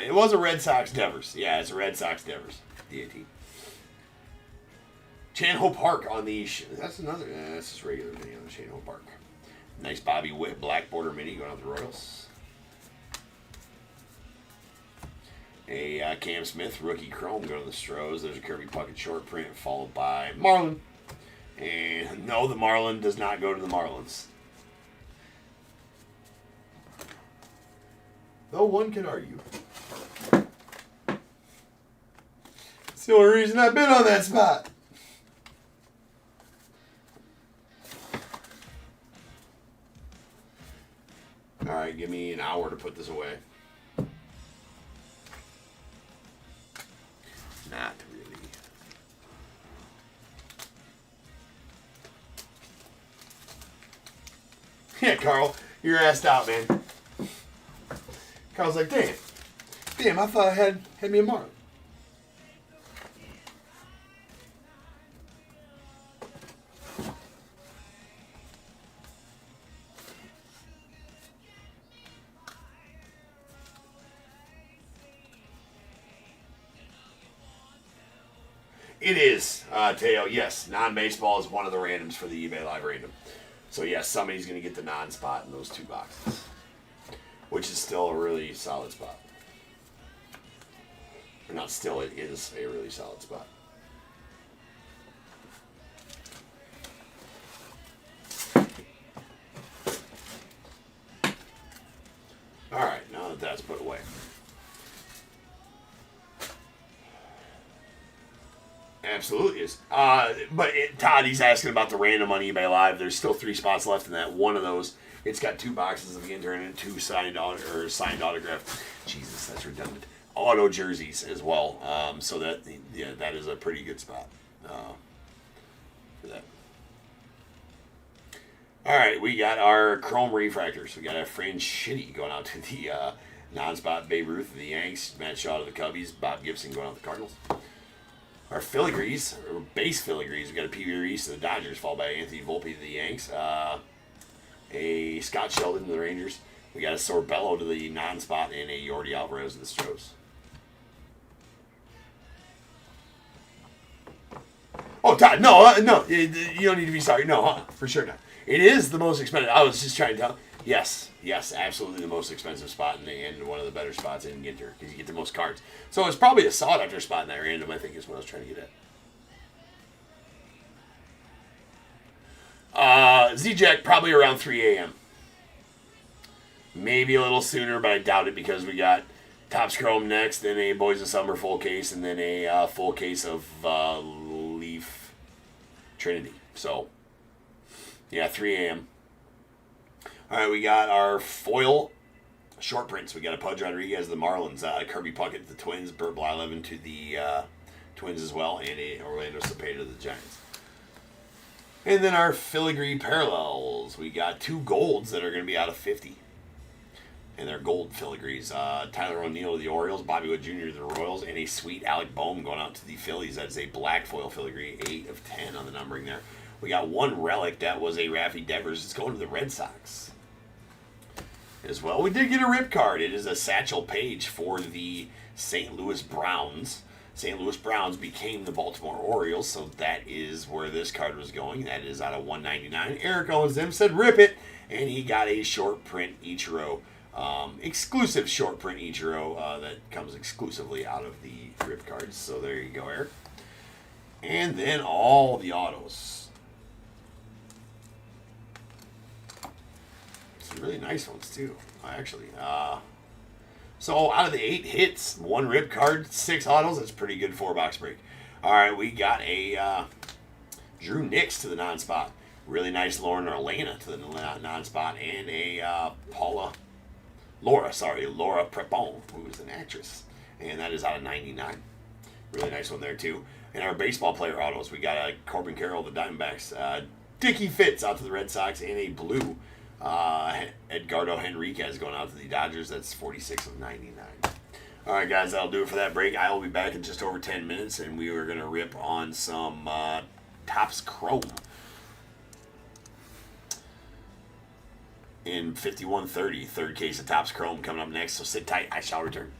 It was a Red Sox Devers. Yeah, it's a Red Sox Devers. DAT. Chan-Ho Park on the... That's another... that's just regular mini on the Chan-Ho Park. Nice Bobby Witt black border mini going out the Royals. A Cam Smith rookie chrome going to the Stros. There's a Kirby Puckett short print followed by Marlin. And no, the Marlin does not go to the Marlins. Though one can argue. It's the only reason I've been on that spot. Alright, give me an hour to put this away. Not really. Yeah, Carl, you're assed out, man. Carl's like, damn, I thought I had me a Marlin. It is, Teo, yes. Non-baseball is one of the randoms for the eBay Live random. So, yes, somebody's going to get the non-spot in those two boxes. Which is still a really solid spot. Or not still, it is a really solid spot. Alright, now that that's put away. Absolutely is. But Todd, he's asking about the random on eBay Live. There's still 3 spots left in that. One of those, it's got 2 boxes of Ginter and 2 signed autographed. Jesus, that's redundant. Auto jerseys as well. So that, yeah, that is a pretty good spot for that. All right, we got our Chrome refractors. We got a Franchitti going out to the non-spot Babe Ruth of the Yanks, Matt Shaw to the Cubbies, Bob Gibson going out to the Cardinals. Our filigrees, or base filigrees, we got a P.V. Reese to the Dodgers, followed by Anthony Volpe to the Yanks. A Scott Sheldon to the Rangers. We got a Sorbello to the non-spot and a Yordi Alvarez to the Stros. Oh, Todd, no, you don't need to be sorry. No, for sure not. It is the most expensive. I was just trying to tell. Yes, absolutely the most expensive spot and one of the better spots in Ginter because you get the most cards. So it's probably a sought after spot in that random, I think is what I was trying to get at. Z-Jack probably around 3 a.m. Maybe a little sooner, but I doubt it because we got Topps Chrome next, then a Boys of Summer full case, and then a full case of Leaf Trinity. So, yeah, 3 a.m. All right, we got our foil short prints. We got a Pudge Rodriguez, the Marlins, Kirby Puckett, the Twins, Bert Blyleven to the Twins as well, and a Orlando Cepeda to the Giants. And then our filigree parallels. Orioles. We got 2 golds that are going to be out of 50. And they're gold filigrees. Tyler O'Neill to the Orioles, Bobby Wood Jr. to the Royals, and a sweet Alec Bowman going out to the Phillies. That's a black foil filigree, 8 of 10 on the numbering there. We got 1 relic. That was a Raffy Devers. It's going to the Red Sox as well. We did get a rip card. It is a Satchel Paige for the St. Louis Browns. St. Louis Browns became the Baltimore Orioles, so that is where this card was going. That is out of 199. Eric Owens them said rip it, and he got a short print Ichiro. Exclusive short print Ichiro that comes exclusively out of the rip cards. So there you go, Eric. And then all the autos. Some really nice ones too, actually. So out of the 8 hits, 1 rip card, 6 autos. That's a pretty good 4-box break. All right, we got a Drew Nix to the non-spot. Really nice Lauren Orlana to the non-spot, and a Laura Prepon, who is an actress, and that is out of 99. Really nice one there too. And our baseball player autos, we got a Corbin Carroll, the Diamondbacks, Dickie Fitz out to the Red Sox, and a blue Edgardo Henriquez going out to the Dodgers. That's 46 of 99. All right, guys, that'll do it for that break. I will be back in just over 10 minutes, and we are going to rip on some Topps Chrome in 5130. Third case of Topps Chrome coming up next, so sit tight. I shall return.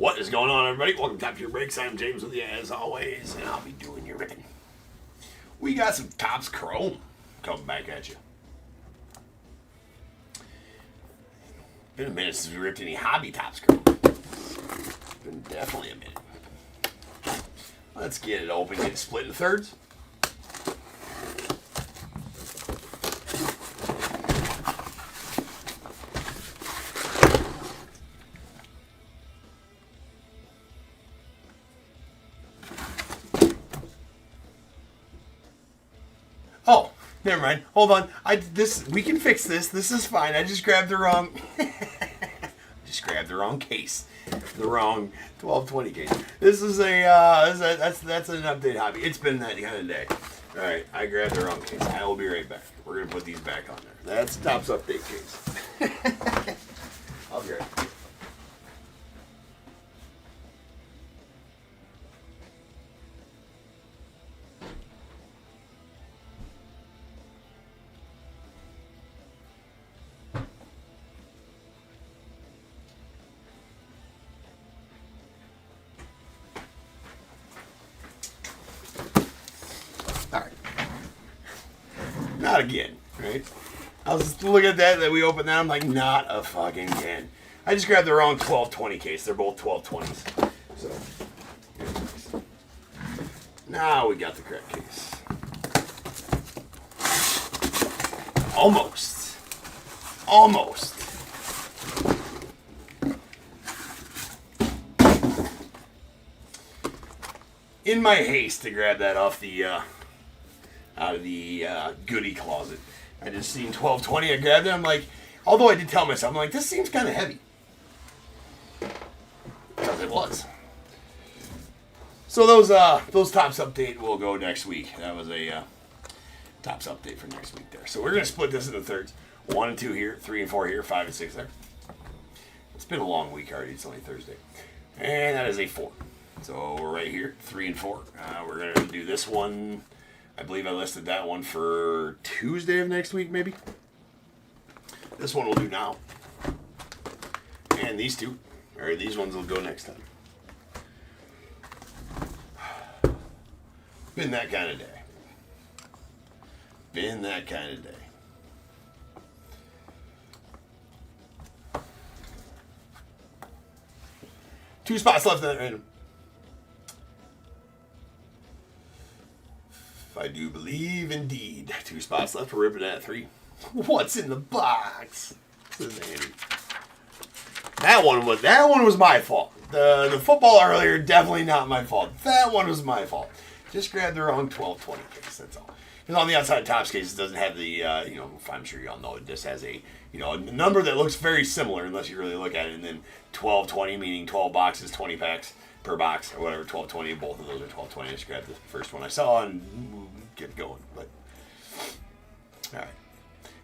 What is going on, everybody? Welcome to Top Tier Breaks. I'm James with you as always, and I'll be doing your ripping. We got some Topps Chrome coming back at you. Been a minute since we ripped any hobby Topps Chrome. Been definitely a minute. Let's get it open, get it split in thirds. Oh, never mind. Hold on. We can fix this. This is fine. I just grabbed the wrong case. The wrong 1220 case. This is that's an update hobby. It's been that kind of day. All right, I grabbed the wrong case. I will be right back. We're gonna put these back on there. That's Topps update case. I'll be right back. Not again, right? I was just looking at that we opened that. I'm like, not a fucking again. I just grabbed the wrong 1220 case. They're both 1220s. So, now we got the correct case. Almost. Almost. In my haste to grab that off the out of the goodie closet, I just seen 1220. I grabbed it. I'm like, although I did tell myself, I'm like, this seems kind of heavy. Because it was. So those Topps update will go next week. That was a Topps update for next week there. So we're gonna split this into thirds. 1 and 2 here, 3 and 4 here, 5 and 6 there. It's been a long week already. It's only Thursday, and that is a 4. So we're right here, 3 and 4. We're gonna do this one. I believe I listed that one for Tuesday of next week, maybe. This one we'll do now. And these two, or these ones will go next time. Been that kind of day. Been that kind of day. Two spots left in that random. I do believe, indeed. 2 spots left. We're ripping at 3. What's in the box? Says Andy. That one was my fault. The football earlier, definitely not my fault. That one was my fault. Just grabbed the wrong 1220 case. That's all. Because on the outside Topps case, it doesn't have the I'm sure you all know it just has a a number that looks very similar unless you really look at it. And then 1220 meaning 12 boxes, 20 packs per box or whatever. 1220. Both of those are 1220. I just grabbed the first one I saw and kept going. But all right.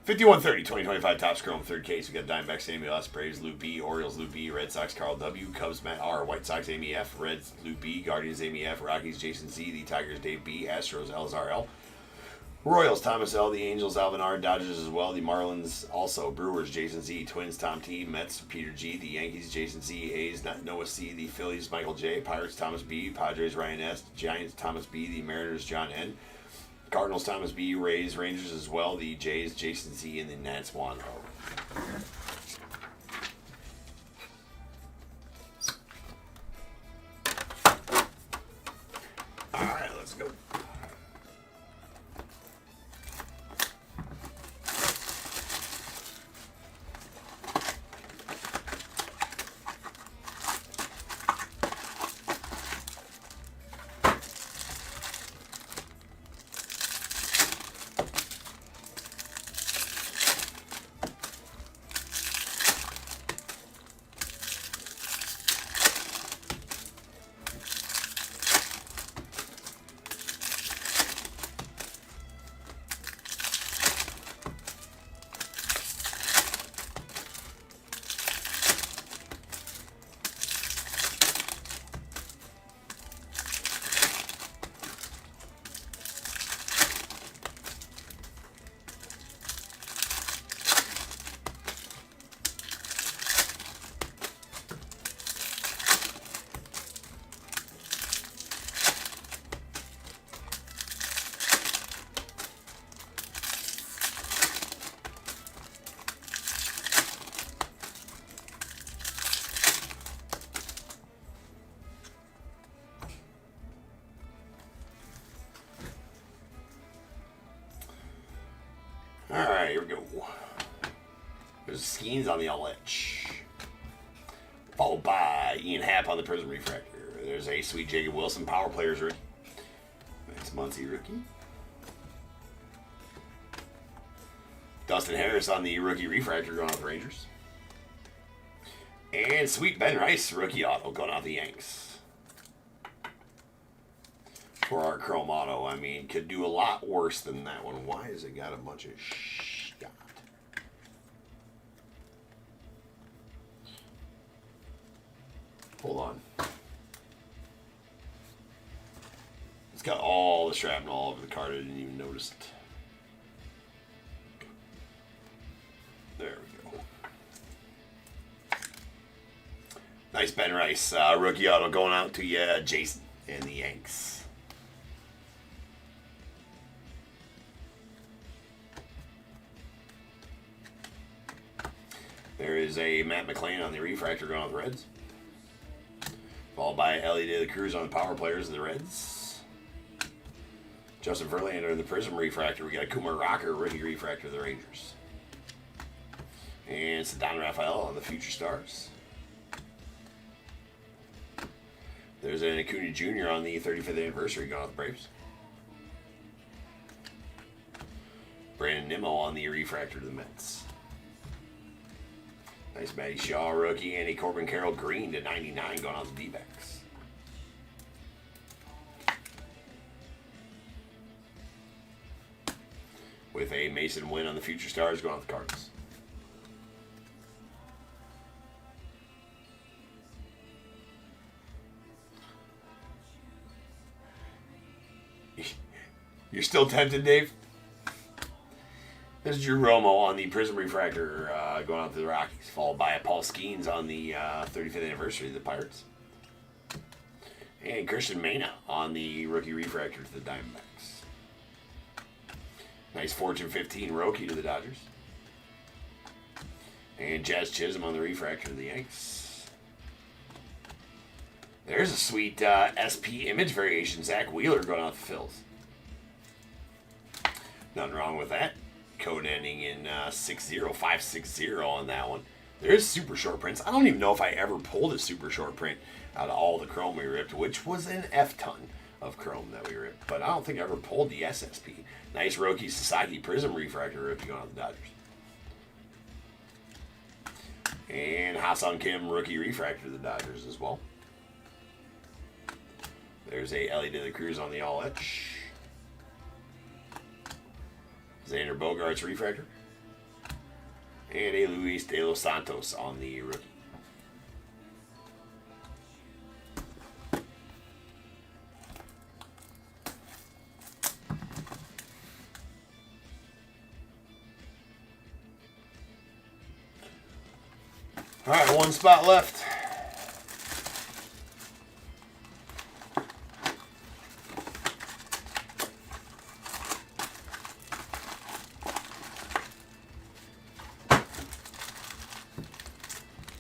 5130, 2025 Topps Chrome, third case. We got Diamondbacks, Samuel S. Braves, Lou B. Orioles, Lou B. Red Sox, Carl W. Cubs, Matt R. White Sox, Amy F. Reds, Lou B. Guardians, Amy F. Rockies, Jason C. The Tigers, Dave B. Astros, Elzar L. Royals, Thomas L. The Angels, Alvin R. Dodgers as well. The Marlins, also. Brewers, Jason Z. Twins, Tom T. Mets, Peter G. The Yankees, Jason C. A's, Noah C. The Phillies, Michael J. Pirates, Thomas B. Padres, Ryan S. Giants, Thomas B. The Mariners, John N. Cardinals, Thomas B. Rays, Rangers as well. The Jays, Jason C. And the Nats, Juan O. All right, let's go. There's Skeens on the all-etch. Followed by Ian Happ on the Prism Refractor. There's a sweet Jacob Wilson Power Players rookie. Nice Muncie rookie. Dustin Harris on the rookie refractor going off the Rangers. And sweet Ben Rice rookie auto going off the Yanks. For our chrome auto, I mean, could do a lot worse than that one. Why has it got a bunch of shot? Hold on. It's got all the shrapnel all over the card. I didn't even notice it. There we go. Nice Ben Rice. Rookie auto going out to you, Jason, and the Yanks. There is a Matt McLean on the refractor going on the Reds. Followed by Ellie De La Cruz on the power players of the Reds. Justin Verlander in the Prism refractor. We got a Kumar Rocker rookie refractor of the Rangers. And Ceddanne Rafael on the Future Stars. There's an Acuna Jr. on the 35th anniversary going off the Braves. Brandon Nimmo on the refractor to the Mets. Nice Matty Shaw rookie. Andy Corbin Carroll green to 99 going on the D-backs. With a Mason Wynn on the Future Stars going off the Cardinals. You're still tempted, Dave? There's Drew Romo on the Prism Refractor going out to the Rockies, followed by Paul Skeens on the 35th anniversary of the Pirates. And Christian Mena on the rookie refractor to the Diamondbacks. Nice Fortune 15 rookie to the Dodgers. And Jazz Chisholm on the refractor to the Yanks. There's a sweet SP image variation. Zach Wheeler going out the Phils. Nothing wrong with that. Code ending in 60560 on that one. There's super short prints. I don't even know if I ever pulled a super short print out of all the chrome we ripped, which was an F-ton of chrome that we ripped. But I don't think I ever pulled the SSP. Nice Roki Sasaki Prism refractor rookie going on the Dodgers. And Ha-Seong Kim rookie refractor to the Dodgers as well. There's a Ellie De La Cruz on the all-etch. Xander Bogaerts refractor. And a Luis De Los Santos on the rookie. All right, one spot left.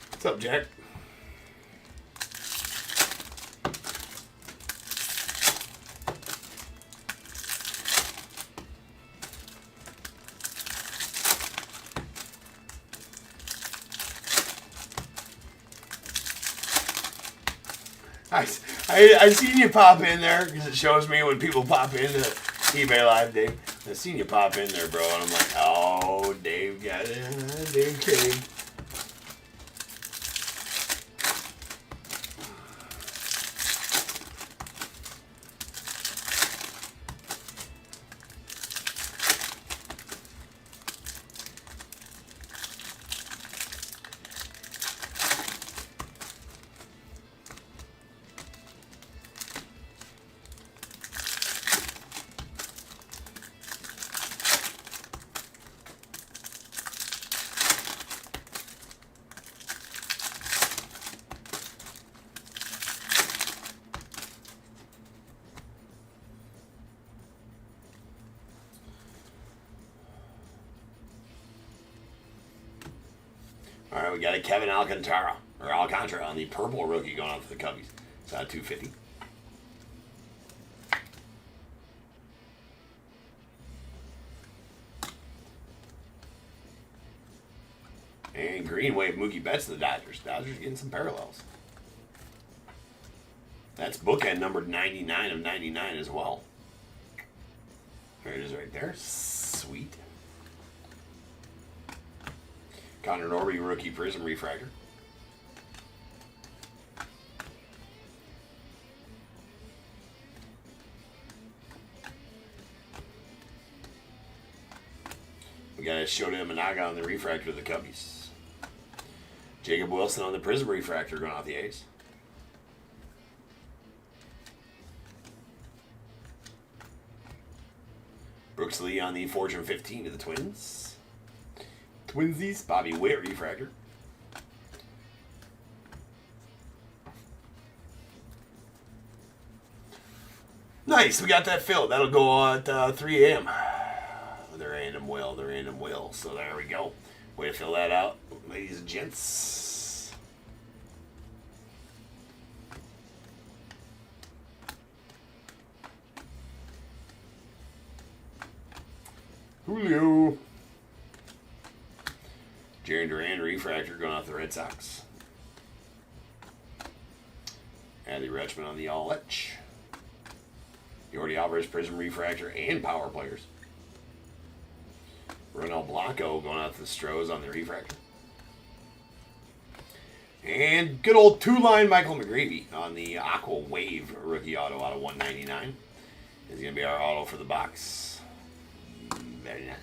What's up, Jack? I seen you pop in there because it shows me when people pop into eBay Live, Dave. I seen you pop in there, bro, and I'm like, oh, Dave got it. Dave kidding. All right, we got a Kevin Alcantara on the purple rookie going on for the Cubbies. It's at 250. green wave Mookie Betts to the Dodgers. Dodgers getting some parallels. That's bookend number 99 of 99 as well. There it is right there. Sweet. Connor Norby, rookie Prism refractor. We got Shota Imanaga on the refractor of the Cubbies. Jacob Wilson on the Prism refractor going off the A's. Brooks Lee on the Fortune 15 of the Twins. Twinsies. Bobby Witt refractor. Nice. We got that filled. That'll go at 3 a.m. The random will. So there we go. Way to fill that out, ladies and gents. Julio. Jarren Duran refractor going off the Red Sox. Adley Rutschman on the All Etch. Yordi Alvarez Prism refractor and power players. Ronel Blanco going out to the Stros on the refractor. And good old two-line Michael McGreevy on the Aqua Wave rookie auto out of 199. Is going to be our auto for the box. Very nice.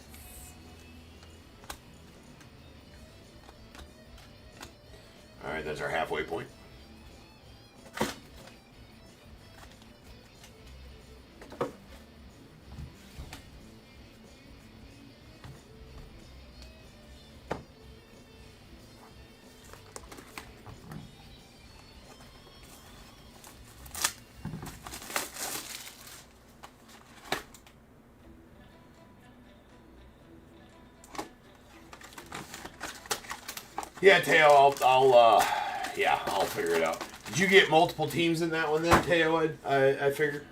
All right, that's our halfway point. Yeah, Teo, I'll figure it out. Did you get multiple teams in that one then, Teo? I figured.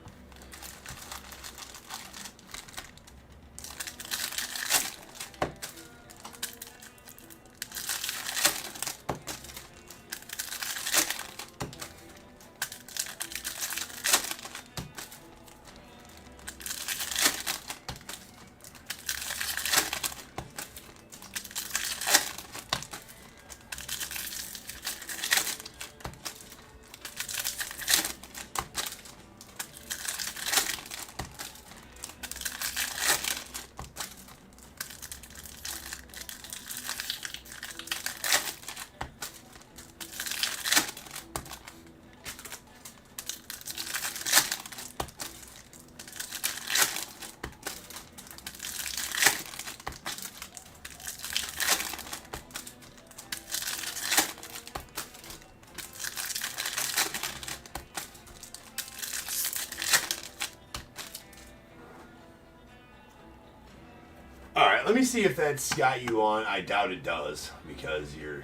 Let me see if that's got you on. I doubt it does because you're...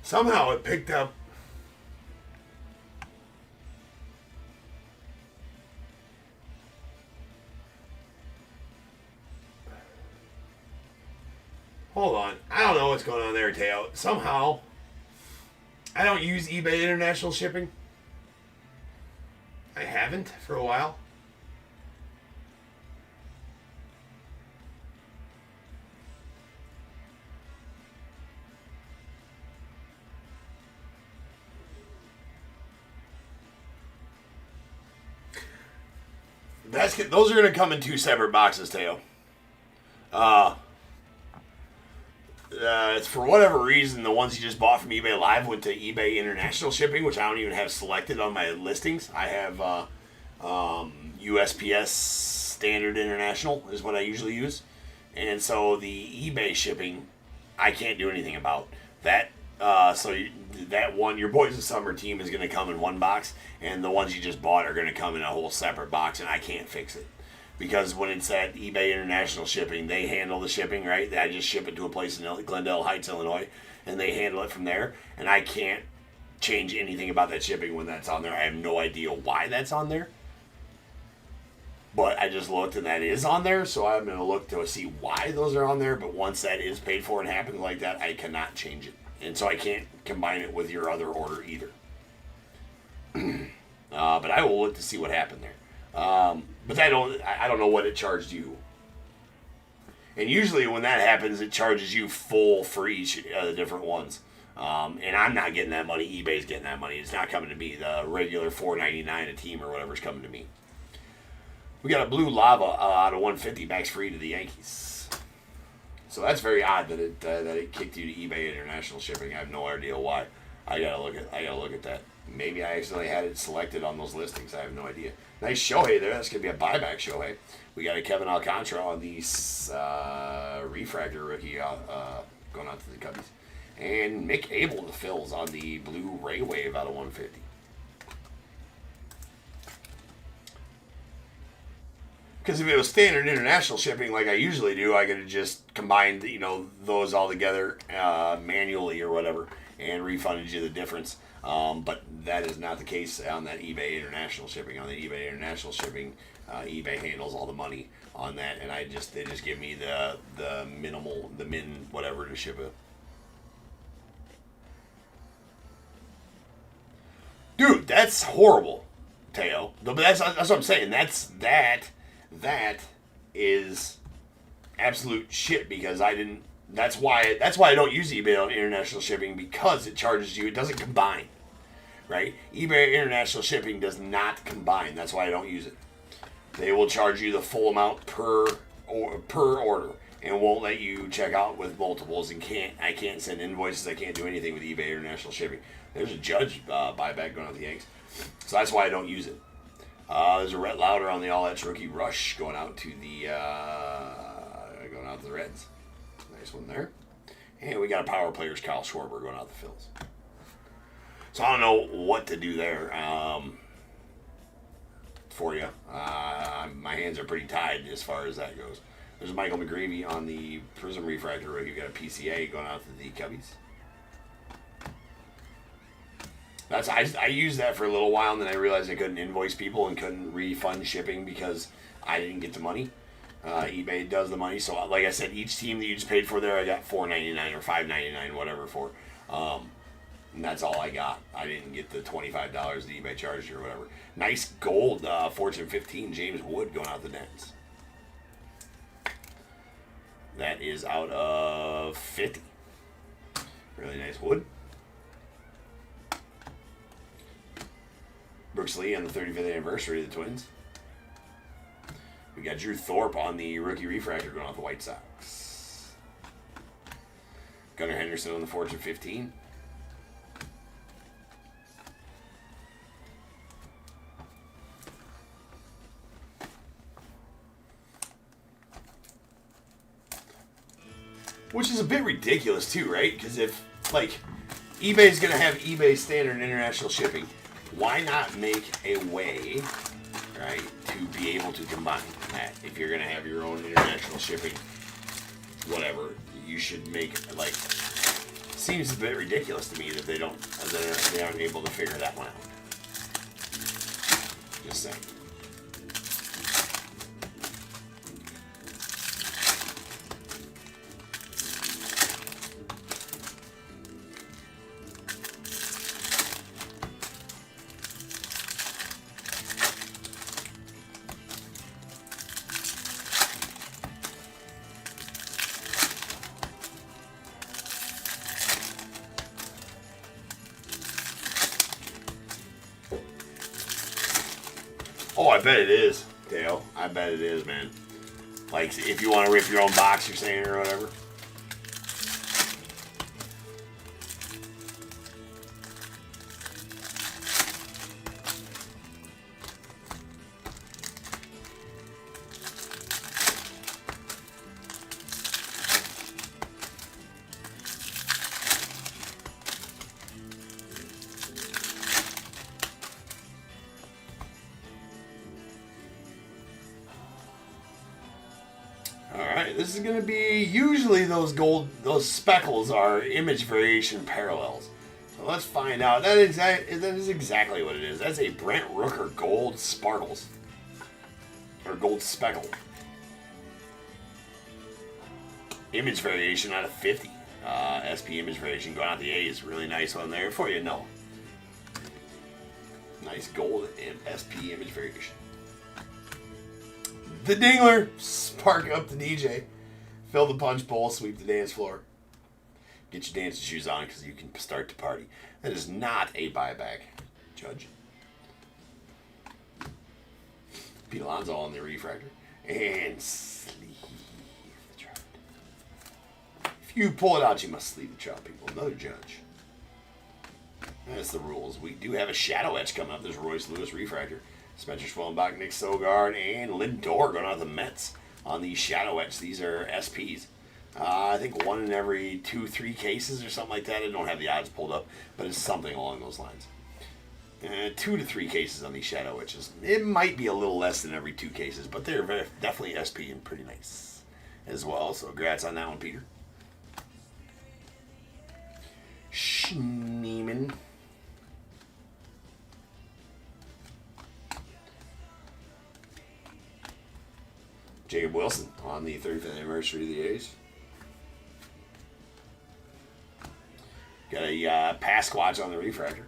Somehow it picked up. Hold on. I don't know what's going on there, Teo. Somehow, I don't use eBay International Shipping. I haven't for a while. Those are going to come in 2 separate boxes, Teo. It's for whatever reason, the ones you just bought from eBay Live went to eBay International Shipping, which I don't even have selected on my listings. I have USPS Standard International is what I usually use. And so the eBay shipping, I can't do anything about. That that one, your Boys of Summer team is going to come in one box, and the ones you just bought are going to come in a whole separate box, and I can't fix it. Because when it's at eBay International Shipping, they handle the shipping, right? I just ship it to a place in Glendale Heights, Illinois, and they handle it from there, and I can't change anything about that shipping when that's on there. I have no idea why that's on there. But I just looked, and that is on there, so I'm going to look to see why those are on there. But once that is paid for and happens like that, I cannot change it. And so I can't combine it with your other order either. But I will look to see what happened there. But I don't know what it charged you. And usually when that happens, it charges you full for each of the different ones. And I'm not getting that money. eBay's getting that money. It's not coming to me. The regular $4.99 a team or whatever is coming to me. We got a blue lava out of 150 backs free to the Yankees. So that's very odd that it kicked you to eBay International Shipping. I have no idea why. I gotta look at that. Maybe I accidentally had it selected on those listings. I have no idea. Nice Shohei there. That's gonna be a buyback Shohei. We got a Kevin Alcantara on the refractor rookie going out to the Cubbies, and Mick Abel the fills on the blue Ray Wave out of 150. Because if it was standard international shipping like I usually do, I could have just combined, those all together manually or whatever and refunded you the difference. But that is not the case on that eBay International Shipping. On the eBay International Shipping, eBay handles all the money on that, and they just give me the min whatever to ship it. Dude, that's horrible, Teo. But that's what I'm saying. That is absolute shit because I didn't. That's why I don't use eBay on international shipping, because it charges you. It doesn't combine, right? eBay International Shipping does not combine. That's why I don't use it. They will charge you the full amount per order and won't let you check out with multiples. And I can't send invoices. I can't do anything with eBay International Shipping. There's a Judge buyback going on the Yanks, so that's why I don't use it. There's a Rhett Lauder on the All-That's Rookie Rush going out to the Reds. Nice one there. And we got a Power Players Kyle Schwarber going out the Phils. So I don't know what to do there for you. My hands are pretty tied as far as that goes. There's Michael McGreevy on the PRIZM Refractor rookie. We've got a PCA going out to the Cubbies. I used that for a little while, and then I realized I couldn't invoice people and couldn't refund shipping because I didn't get the money. eBay does the money. So like I said, each team that you just paid for there, I got $4.99 or $5.99, whatever for. And that's all I got. I didn't get the $25 that eBay charged you or whatever. Nice gold Fortune 15 James Wood going out the nets. That is out of 50. Really nice wood. Brooks Lee on the 35th anniversary of the Twins. We got Drew Thorpe on the rookie refractor going off the White Sox. Gunnar Henderson on the Fortune 15. Which is a bit ridiculous too, right? Because if, eBay's going to have eBay standard international shipping, why not make a way, right, to be able to combine that? If you're going to have your own international shipping, whatever, you should make, seems a bit ridiculous to me that they aren't able to figure that one out. Just saying. Oh, I bet it is. Dale, I bet it is, man. Like, if you want to rip your own box, you're saying, or whatever. Alright, this is going to be, usually those speckles are image variation parallels. So let's find out. That is exactly what it is. That's a Brent Rooker gold sparkles. Or gold speckle. Image variation out of 50. SP image variation going out the A's. Really nice one there for you, no. Nice gold and SP image variation. The Dingler, spark up the DJ, fill the punch bowl, sweep the dance floor. Get your dancing shoes on because you can start to party. That is not a buyback, Judge. Pete Alonso on the refractor. And sleeve the trout. If you pull it out, you must sleeve the trout, people. Another Judge. That's the rules. We do have a shadow etch coming up. There's Royce Lewis refractor. Spencer Schwellenbach, Nick Sogard, and Lindor going out the Mets on the shadow etch. These are SPs. I think 1 in every 2-3 cases or something like that. I don't have the odds pulled up, but it's something along those lines. 2 to 3 cases on these shadow etches. It might be a little less than every 2 cases, but they're definitely SP and pretty nice as well. So congrats on that one, Peter. Schneeman. Jacob Wilson on the 35th anniversary of the A's. Got a Pasquatch on the refractor.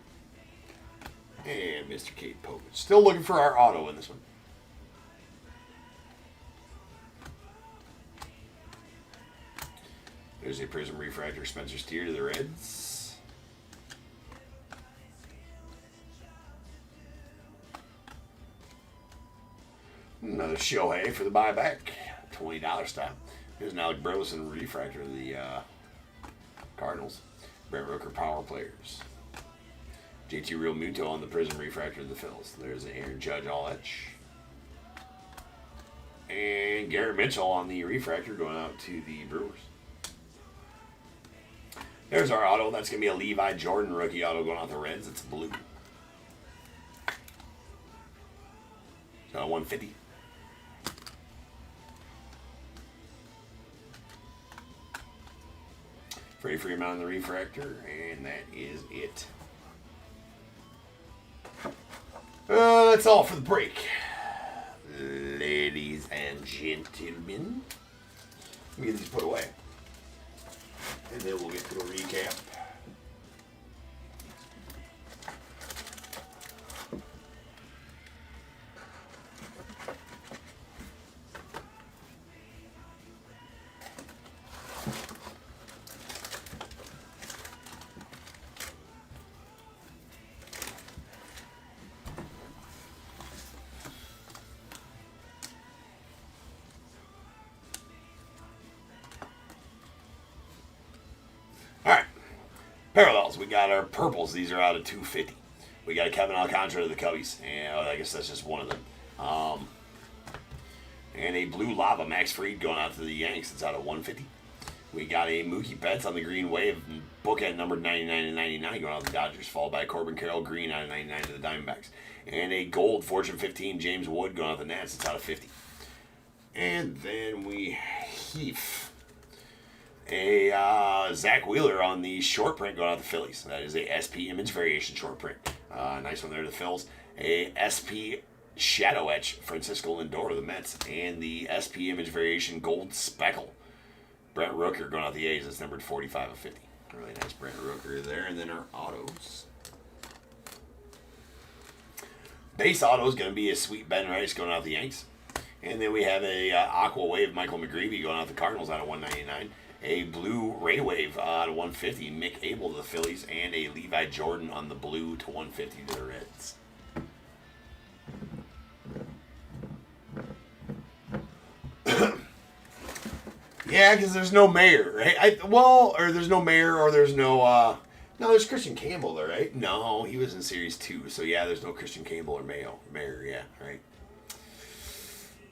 And Mr. Kate Povich. Still looking for our auto in this one. There's a Prism refractor, Spencer Steer to the Reds. Another Shohei for the buyback. $20 stop. Here's an Alec Burleson refractor of the Cardinals. Brent Rooker power players. JT Real Muto on the Prism refractor of the Phils. There's an Aaron Judge all etch. And Garrett Mitchell on the refractor going out to the Brewers. There's our auto. That's going to be a Levi Jordan rookie auto going out the Reds. It's blue. So 150. Freddie Freeman on the refractor, and that is it. That's all for the break. Ladies and gentlemen. Let me get these put away. And then we'll get to a recap. Parallels, we got our purples. These are out of 250. We got a Kevin Alcantara to the Cubbies, and I guess that's just one of them. And a blue lava Max Fried going out to the Yanks. It's out of 150. We got a Mookie Betts on the Green Wave, bookend number 99 and 99 going out to the Dodgers, followed by Corbin Carroll Green out of 99 to the Diamondbacks. And a gold Fortune 15 James Wood going out to the Nats. It's out of 50. And then we heave a Zach Wheeler on the short print going out to the Phillies. That is a SP image variation short print. Nice one there to the Phils. A SP shadow etch Francisco Lindor to the Mets. And the SP image variation gold speckle Brent Rooker going out the A's. That's numbered 45 of 50. Really nice Brent Rooker there. And then our autos. Base auto is going to be a sweet Ben Rice going out the Yanks. And then we have a Aqua Wave Michael McGreevy going out the Cardinals out of 199. A blue Ray Wave out of 150, Mick Abel to the Phillies, and a Levi Jordan on the blue to 150 to the Reds. Yeah, because there's no mayor, right? Or there's no mayor, or there's no. No, there's Christian Campbell there, right? No, he was in Series 2, so yeah, there's no Christian Campbell or Mayor, yeah, right.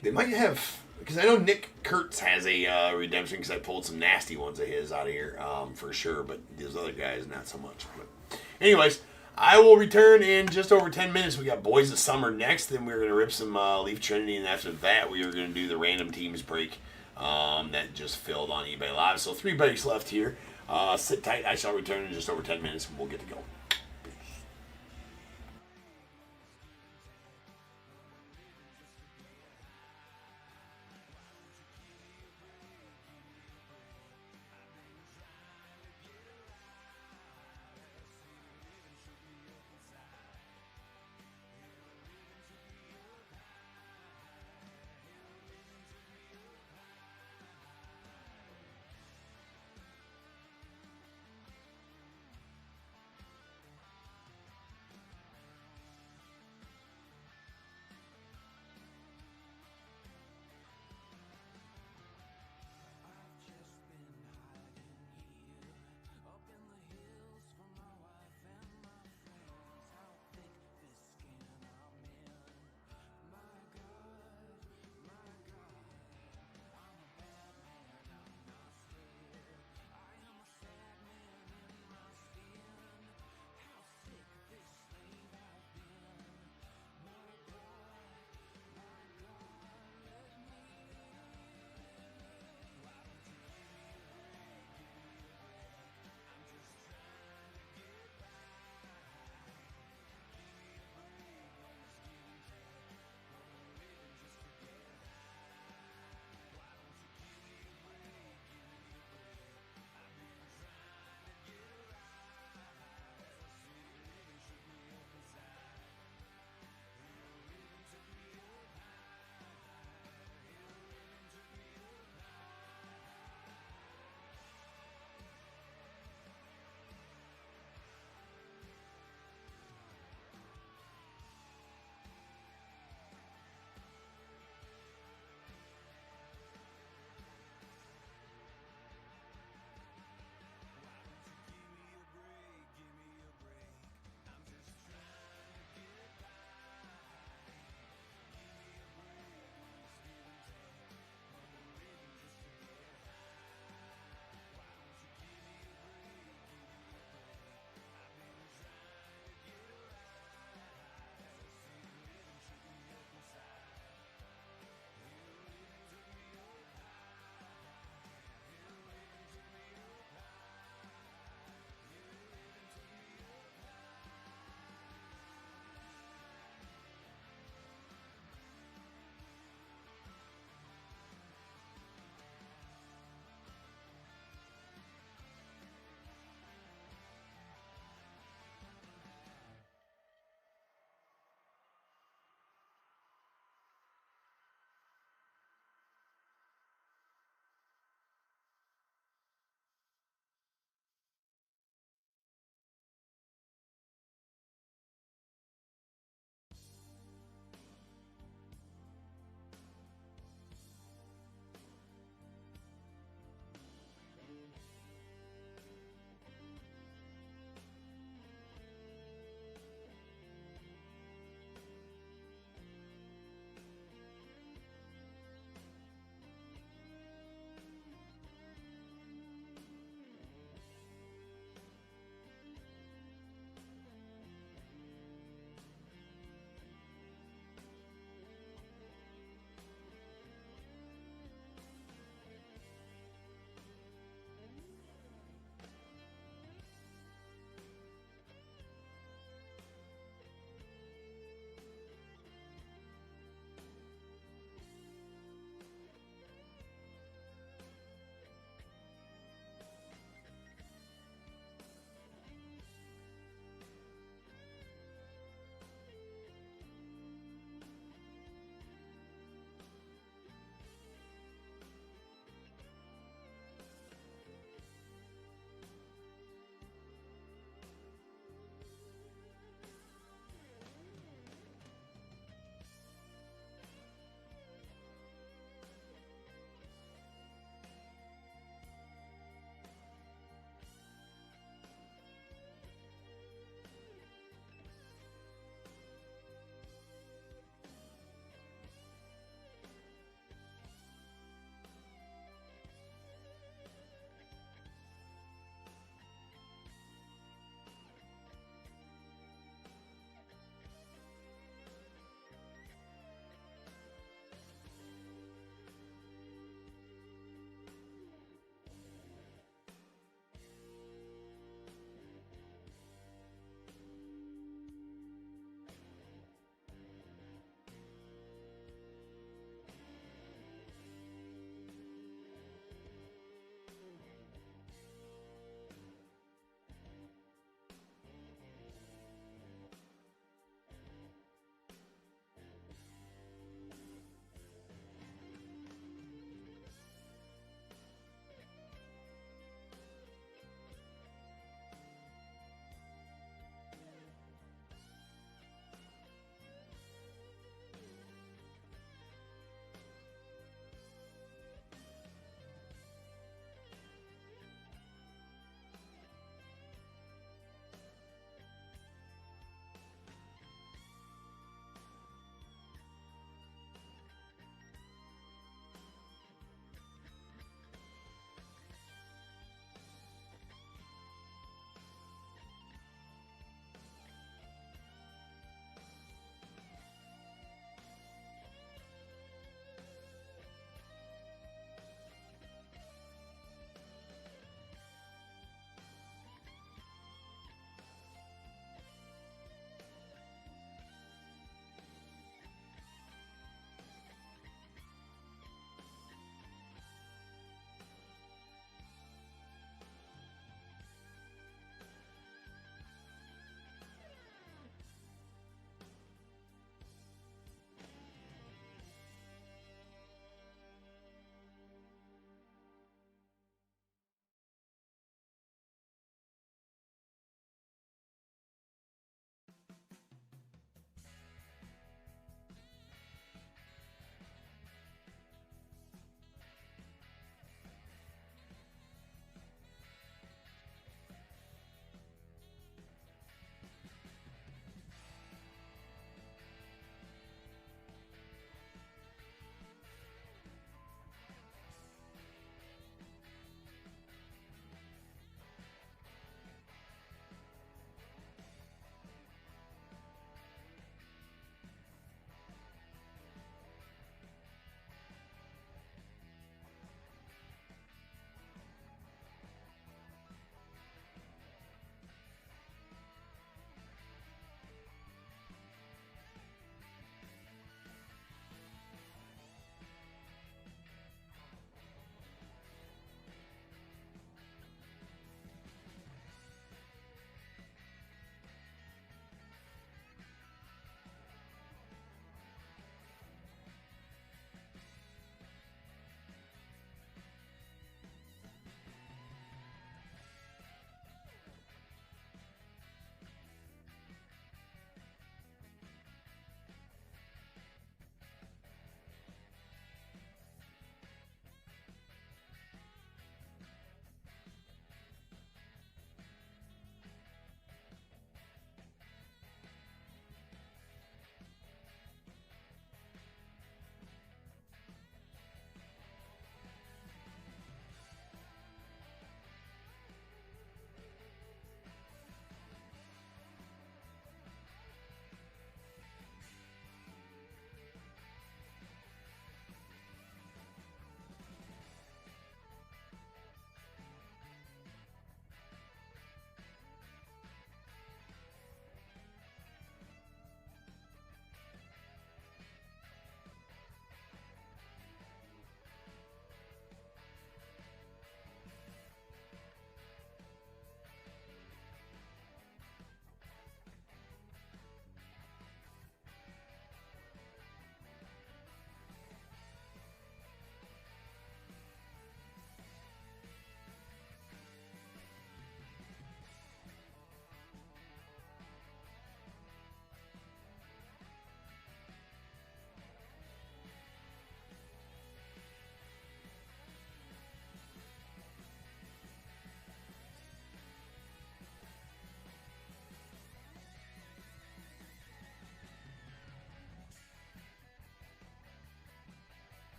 They might have, because I know Nick Kurtz has a redemption, because I pulled some nasty ones of his out of here, for sure, but these other guys, not so much. But anyways, I will return in just over 10 minutes. We got Boys of Summer next, then we're going to rip some Leaf Trinity, and after that, we are going to do the random teams break that just filled on eBay Live. So 3 breaks left here. Sit tight. I shall return in just over 10 minutes, and we'll get to go.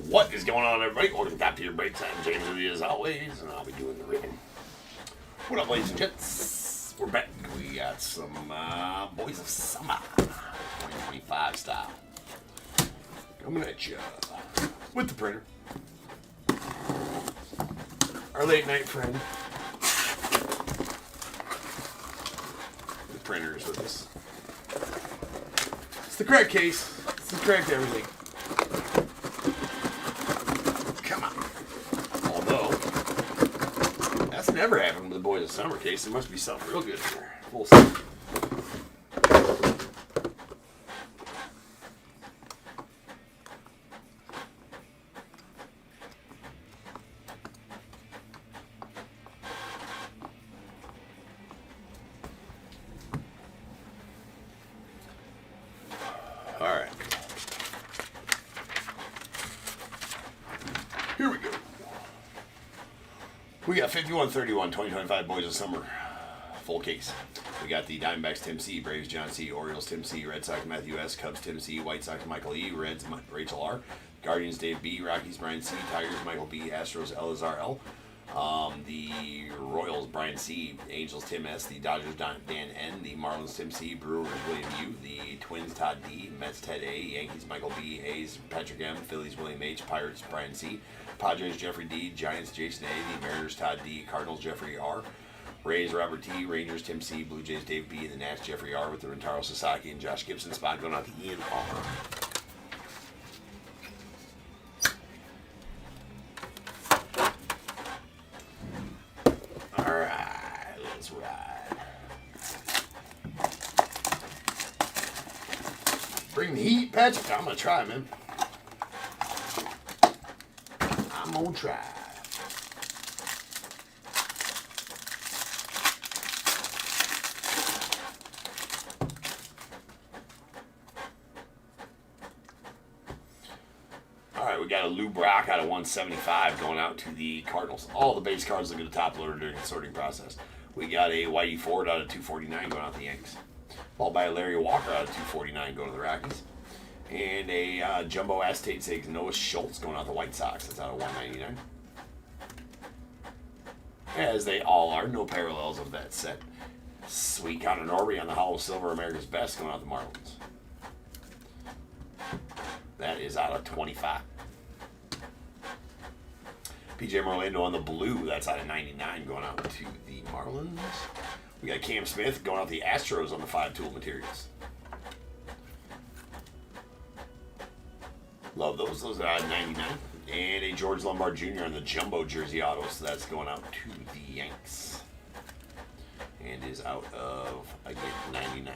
What is going on, everybody? Welcome to Top Tier Breaks. I'm James with you as always, and I'll be doing the ribbon. What up, ladies and gents? We're back. We got some Boys of Summer 2025 style coming at you with the printer. Our late night friend. The printer is with us. It's the correct case. It's the correct everything. Come on. Although, that's never happened with the Boys of Summer case. There must be something real good here. We'll see. All right. Here we go. We got 51-31, 2025 Boys of Summer full case. We got the Diamondbacks Tim C, Braves John C, Orioles Tim C, Red Sox Matthew S, Cubs Tim C, White Sox Michael E, Reds Rachel R, Guardians Dave B, Rockies Brian C, Tigers Michael B, Astros Elazar L, the Royals Brian C, Angels Tim S, the Dodgers Dan N, the Marlins Tim C, Brewers William U, the Twins Todd D, Mets Ted A, Yankees Michael B, A's Patrick M, Phillies William H, Pirates Brian C, Padres Jeffrey D, Giants Jason A, the Mariners Todd D, Cardinals Jeffrey R, Rays Robert T, Rangers Tim C, Blue Jays Dave B, and the Nats Jeffrey R with the Rentaro Sasaki and Josh Gibson spot going out to Ian R. Alright, let's ride. Bring the heat, Patrick. I'm gonna try, man. I'm gonna try. Alright, we got a Lou Brock out of 175 going out to the Cardinals. All the base cards look at the top loader during the sorting process. We got a Whitey Ford out of 249 going out to the Yankees. Followed by a Larry Walker out of 249 going to the Rockies. And a Jumbo Acetate Sigs Noah Schultz going out to the White Sox. That's out of 199. As they all are. No parallels of that set. Sweet Connor Norby on the Hollow Silver America's Best going out to the Marlins. That is out of 25. PJ Morlando on the blue. That's out of 99 going out to the Marlins. We got Cam Smith going out to the Astros on the 5-tool materials. Love those. Those are out of 99. And a George Lombard Jr. on the jumbo jersey auto. So that's going out to the Yanks. And is out of, again, 99.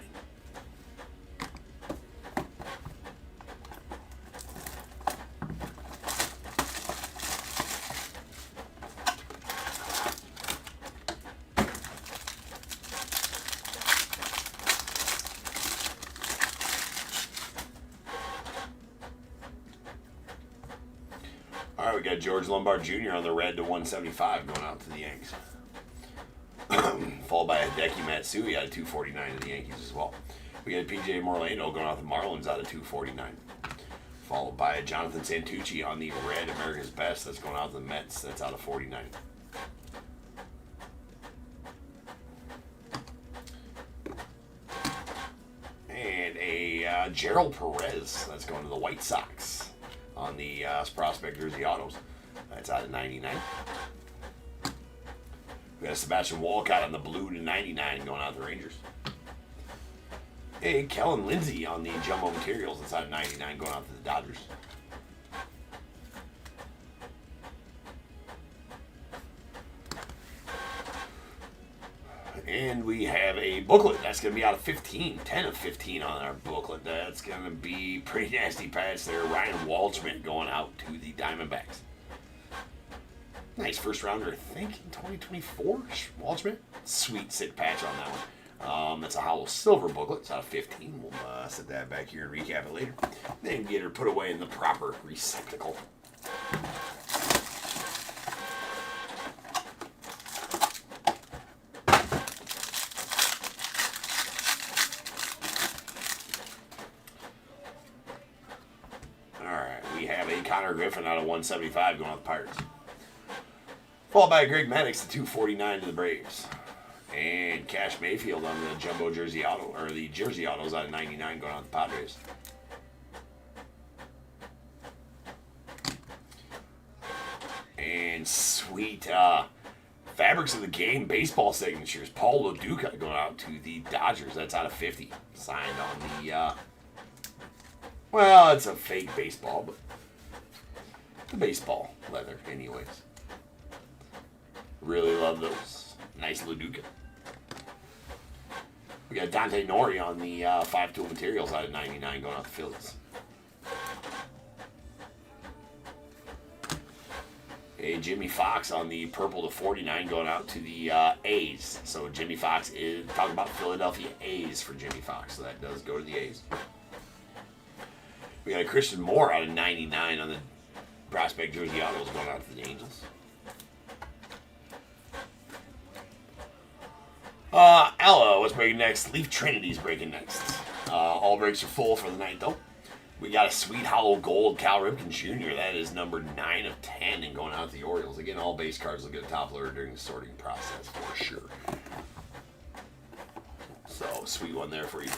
All right, we got George Lombard Jr. on the red to 175 going out to the Yanks. Followed by a Hideki Matsui out of 249 to the Yankees as well. We got PJ Morlando going out to the Marlins out of 249. Followed by a Jonathan Santucci on the red America's Best. That's going out to the Mets. That's out of 49. And a Gerald Perez. That's going to the White Sox on the Prospect Jersey Autos. That's out of 99. We got Sebastian Walcott on the blue to 99 going out to the Rangers. Hey, Kellen Lindsey on the jumbo materials. That's out of 99 going out to the Dodgers. And we have a booklet. That's going to be out of 15. 10 of 15 on our booklet. That's going to be pretty nasty patch there. Ryan Waldschmidt going out to the Diamondbacks. Nice first rounder, I think, in 2024. Waldschmidt. Sweet sick patch on that one. That's a hollow silver booklet. It's out of 15. We'll set that back here and recap it later. Then get her put away in the proper receptacle. Connor Griffin out of 175 going out the Pirates. Followed by Greg Maddux to 249 to the Braves. And Cash Mayfield on the jumbo jersey auto, or the jersey autos out of 99 going out the Padres. And sweet Fabrics of the Game baseball signatures. Paul Lo Duca going out to the Dodgers. That's out of 50. Signed on the, well, it's a fake baseball, but the baseball leather anyways. Really love those. Nice Lo Duca. We got Dante Nori on the 5-tool materials out of 99 going out the Phillies. A Jimmy Fox on the purple to 49 going out to the A's. So Jimmy Fox is talking about Philadelphia A's for Jimmy Fox. So that does go to the A's. We got a Christian Moore out of 99 on the prospect jersey autos going out to the Angels. Ella, what's breaking next? Leaf Trinity's breaking next. All breaks are full for the night though. We got a sweet hollow gold Cal Ripken Jr. That is number 9 of 10 and going out to the Orioles. Again, all base cards will get a top loader during the sorting process for sure. So, sweet one there for you.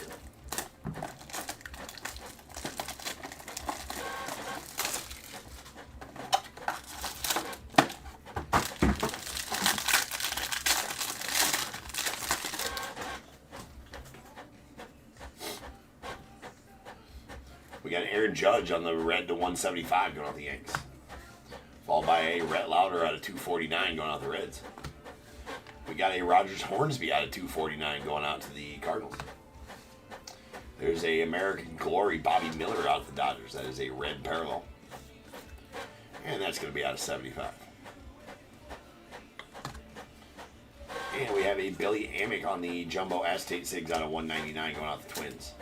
We got an Aaron Judge on the red to 175 going out the Yanks. Followed by a Rhett Lauder out of 249 going out the Reds. We got a Rogers Hornsby out of 249 going out to the Cardinals. There's a American Glory Bobby Miller out of the Dodgers. That is a red parallel. And that's going to be out of 75. And we have a Billy Amick on the Jumbo Acetate Sigs out of 199 going out the Twins.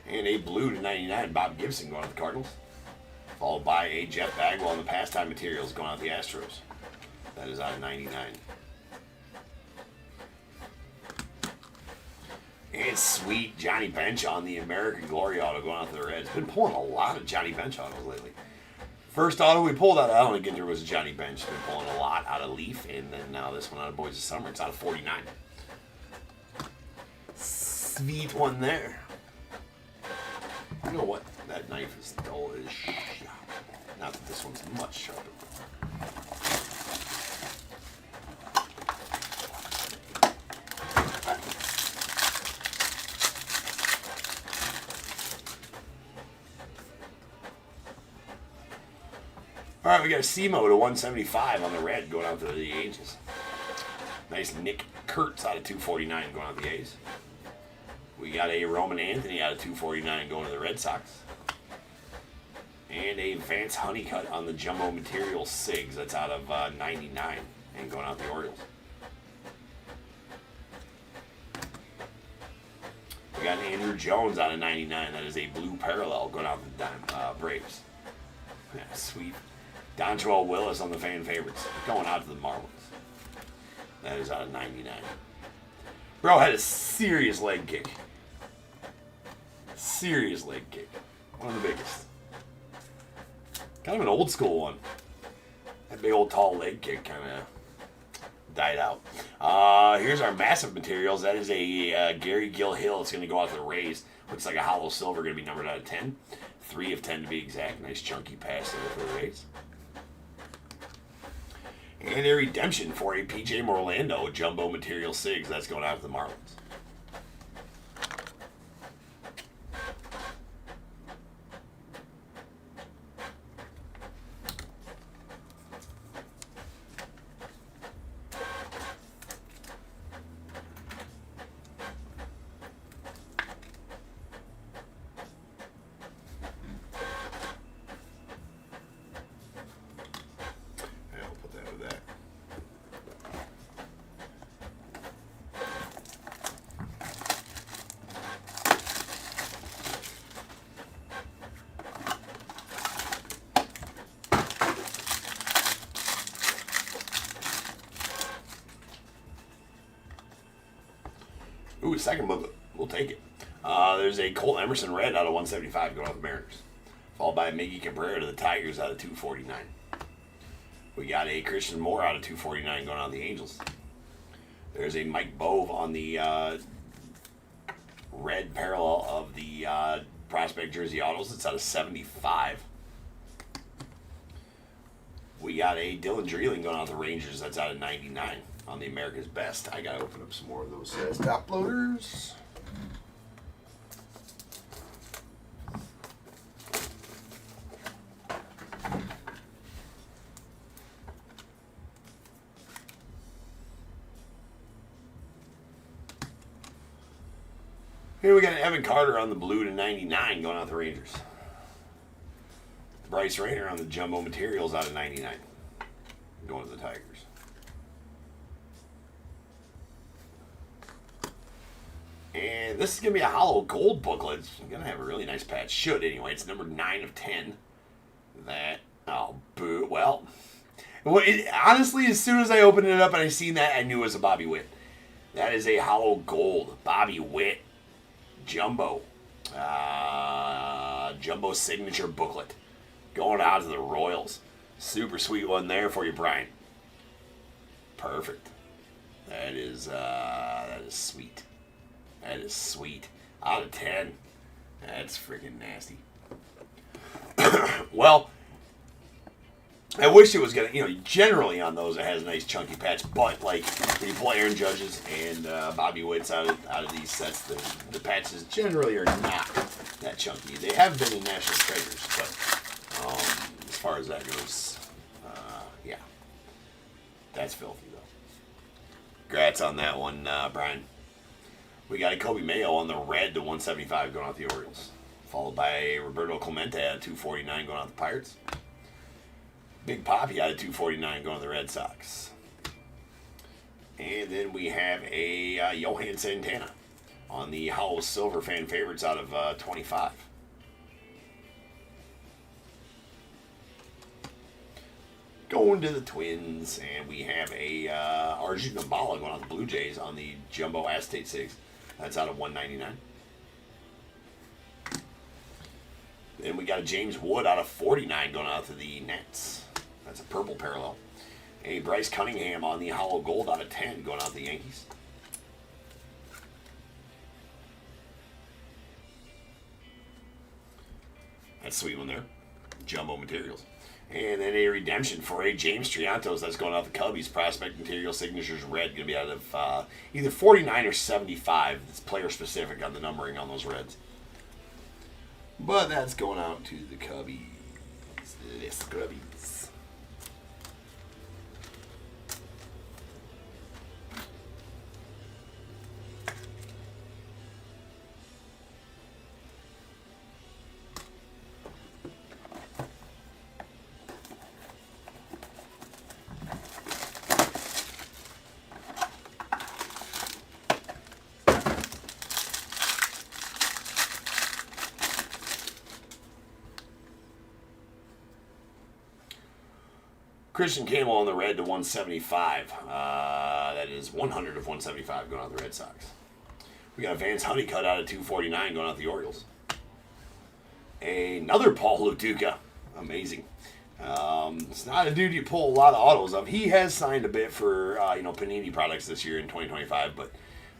And a blue to 99, Bob Gibson going out the Cardinals. Followed by a Jeff Bagwell on the pastime materials going out the Astros. That is out of 99. And sweet Johnny Bench on the American Glory auto going out to the Reds. Been pulling a lot of Johnny Bench autos lately. First auto we pulled out of Allen Ginter was Johnny Bench. Been pulling a lot out of Leaf. And then now this one out of Boys of Summer. It's out of 49. Sweet one there. You know what? That knife is dull as shit. Not that this one's much sharper. All right, we got a Simo to 175 on the red going out to the A's. Nice Nick Kurtz out of 249 going out to the A's. We got a Roman Anthony out of 249 going to the Red Sox. And a Vance Honeycutt on the Jumbo Material Sigs. That's out of 99 and going out the Orioles. We got an Andrew Jones out of 99. That is a blue parallel going out the Braves. Yeah, sweet. Dontrell Willis on the fan favorites going out to the Marlins. That is out of 99. Bro had a serious leg kick. Serious leg kick. One of the biggest. Kind of an old school one. That big old tall leg kick kind of died out. Here's our massive materials. That is a Gary Gill Hill. It's going to go out to the Rays. Looks like a hollow silver. Going to be numbered out of 10. 3 of 10 to be exact. Nice chunky pass there for the Rays. And a redemption for a PJ Morlando Jumbo Material Sigs. That's going out to the Marlins. Ooh, second booklet. We'll take it. There's a Colt Emerson red out of 175 going off the Mariners. Followed by a Miggy Cabrera to the Tigers out of 249. We got a Christian Moore out of 249 going on the Angels. There's a Mike Bove on the red parallel of the Prospect Jersey Autos. It's out of 75. We got a Dylan Dreeling going on the Rangers. That's out of 99 on the America's Best. I got to open up some more of those top loaders. Here we got an Evan Carter on the blue to 99 going out the Rangers. Bryce Rayner on the jumbo materials out of 99 going to the Tigers. And this is going to be a hollow gold booklet. It's going to have a really nice patch. Should anyway. It's number 9 of 10. That, oh, boo. Well, honestly, as soon as I opened it up and I seen that, I knew it was a Bobby Witt. That is a hollow gold Bobby Witt jumbo. Jumbo signature booklet. Going out to the Royals. Super sweet one there for you, Brian. Perfect. That is sweet. That is sweet. Out of 10. That's freaking nasty. Well, I wish it was gonna, generally on those it has a nice chunky patch, but like when you pull Aaron Judge's and Bobby Witt's out of these sets, the patches generally are not that chunky. They have been in National Treasures, but as far as that goes, yeah, that's filthy though. Congrats on that one, Brian. We got a Kobe Mayo on the red to 175 going out the Orioles, followed by Roberto Clemente at 249 going out the Pirates. Big Poppy out of 249 going to the Red Sox. And then we have a Johan Santana on the Hollow Silver fan favorites out of 25. Going to the Twins, and we have a Arjun Nambala going on the Blue Jays on the Jumbo Acetate 6. That's out of 199. Then we got a James Wood out of 49 going out to the Nets. That's a purple parallel. A Bryce Cunningham on the hollow gold out of 10 going out to the Yankees. That's a sweet one there. Jumbo materials. And then a redemption for a James Triantos that's going out the Cubbies. Prospect material signatures red. Going to be out of either 49 or 75. It's player specific on the numbering on those reds. But that's going out to the Cubbies. Les Cubbies. Christian Campbell on the red to 175. That is 100 of 175 going out the Red Sox. We got a Vance Honeycutt out of 249 going out the Orioles. Another Paul Luduca. Amazing. It's not a dude you pull a lot of autos of. He has signed a bit for Panini products this year in 2025, but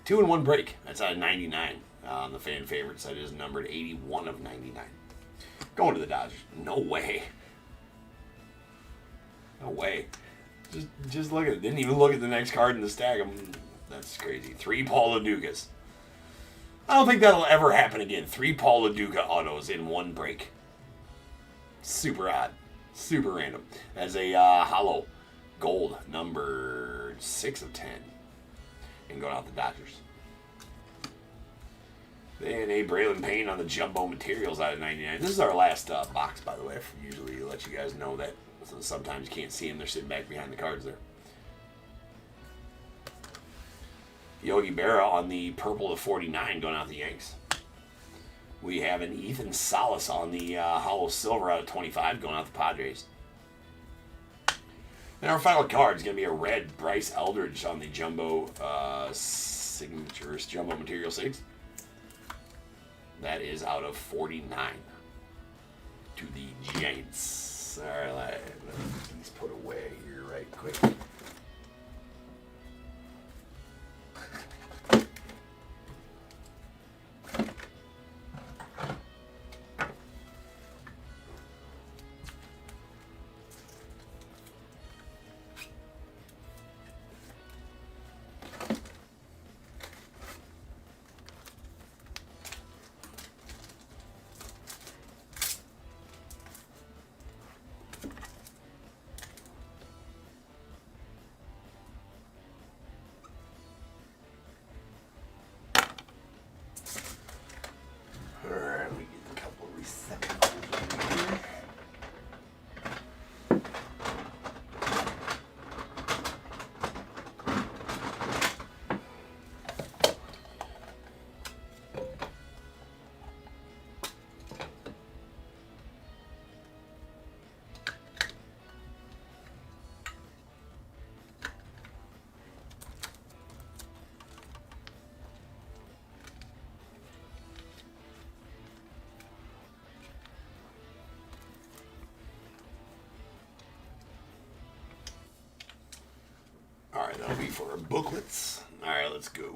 2-in-1 break. That's out of 99 on the fan favorites. That is numbered 81 of 99. Going to the Dodgers. No way. No way. Just look at it. Didn't even look at the next card in the stack. That's crazy. 3 Paul Luducas. I don't think that'll ever happen again. 3 Paul Luduca autos in one break. Super odd. Super random. As a hollow gold number 6 of 10. And going out the Dodgers. Then a Braylon Payne on the jumbo materials out of 99. This is our last box, by the way. I usually let you guys know that. So sometimes you can't see them. They're sitting back behind the cards there. Yogi Berra on the purple to 49 going out the Yanks. We have an Ethan Salas on the hollow silver out of 25 going out the Padres. And our final card is going to be a red Bryce Eldridge on the jumbo Signatures Jumbo Material 6. That is out of 49 to the Giants. All right, let's put away here right quick. Alright, we get a couple of receptacles here. Alright, that'll be for our booklets. Alright, let's go.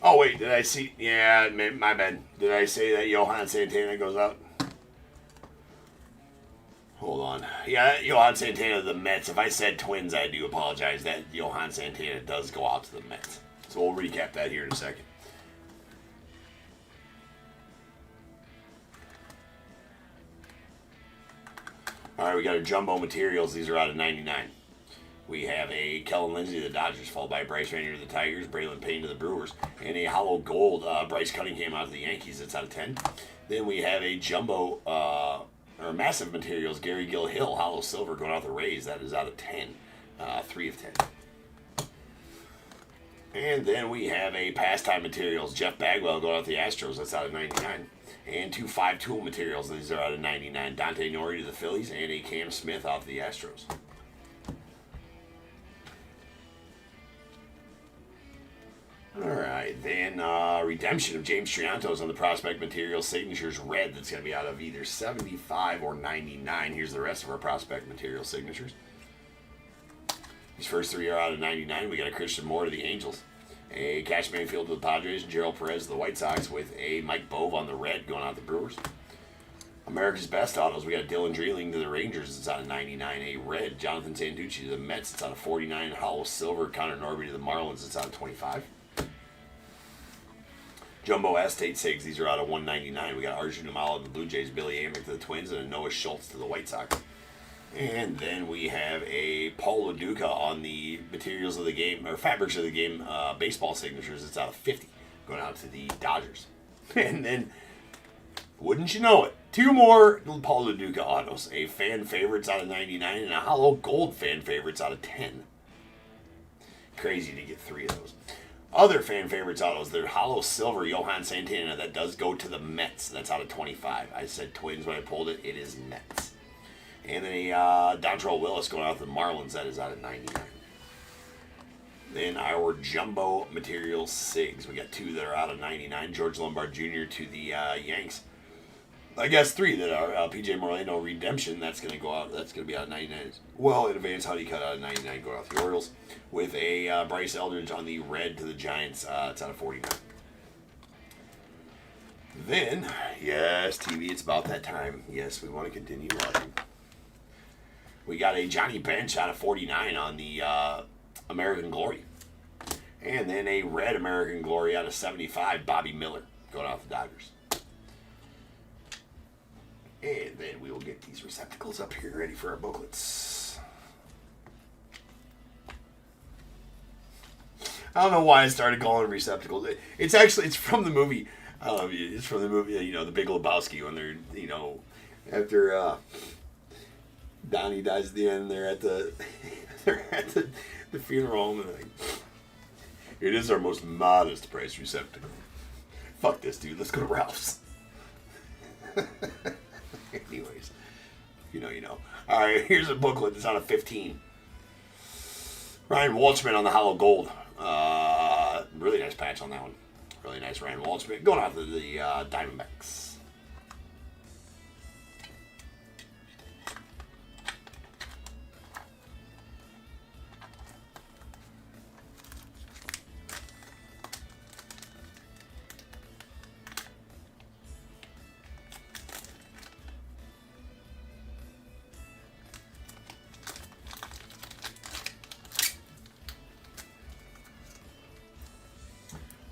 Oh, wait, did I see? Yeah, my bad. Did I say that Johan Santana goes out? Hold on. Yeah, Johan Santana to the Mets. If I said Twins, I do apologize. That Johan Santana does go out to the Mets. So we'll recap that here in a second. All right, we got our Jumbo Materials. These are out of 99. We have a Kellen Lindsay to the Dodgers, followed by Bryce Rainier to the Tigers, Braylon Payne to the Brewers, and a hollow gold Bryce Cunningham out of the Yankees. That's out of 10. Then we have a Jumbo or Massive Materials, Gary Gill Hill, hollow silver going out the Rays. That is out of 10. 3 of 10. And then we have a Pastime Materials, Jeff Bagwell going out the Astros. That's out of 99. And 2 5-tool materials. These are out of 99. Dante Nori to the Phillies and a Cam Smith off the Astros. All right, then redemption of James Triantos on the prospect materials signatures red. That's going to be out of either 75 or 99. Here's the rest of our prospect material signatures. These first 3 are out of 99. We got a Christian Moore to the Angels, a Cash Mayfield to the Padres, and Gerald Perez to the White Sox with a Mike Bove on the red going out the Brewers. America's Best Autos, we got Dylan Dreeling to the Rangers. It's out of 99. A red, Jonathan Sanducci to the Mets. It's out of 49. Hollow Silver, Connor Norby to the Marlins. It's out of 25. Jumbo Estate Sigs, these are out of 199. We got Arjun Amala to the Blue Jays, Billy Amick to the Twins, and a Noah Schultz to the White Sox. And then we have a Paul LaDuca on the materials of the game, or fabrics of the game, baseball signatures. It's out of 50, going out to the Dodgers. And then, wouldn't you know it, 2 more Paul LaDuca autos. A fan favorites out of 99 and a hollow gold fan favorites out of 10. Crazy to get 3 of those. Other fan favorites autos, they're hollow silver Johan Santana. That does go to the Mets. That's out of 25. I said Twins when I pulled it. It is Mets. And then a Dontrell Willis going out to the Marlins. That is out of 99. Then our Jumbo Materials Sigs. We got 2 that are out of 99. George Lombard Jr. to the Yanks. I guess 3 that are P.J. Moreno Redemption. That's going to go out. That's going to be out of 99. Well, in advance, Honey Cut out of 99 going out the Orioles. With a Bryce Eldridge on the red to the Giants. It's out of 49. Then, yes, TV, it's about that time. Yes, we want to continue watching. We got a Johnny Bench out of 49 on the American Glory. And then a red American Glory out of 75, Bobby Miller, going out the Dodgers. And then we will get these receptacles up here ready for our booklets. I don't know why I started calling them receptacles. It's from the movie. It's from the movie, The Big Lebowski, when they're, after Donnie dies at the end, they're at the the funeral home, and like, it is our most modest price receptacle. Fuck this, dude. Let's go to Ralph's. Anyways, You know, you know. All right, here's a booklet that's on a 15. Ryan Walchman on the hollow gold. Really nice patch on that one. Really nice Ryan Walchman. Going out to the Diamondbacks.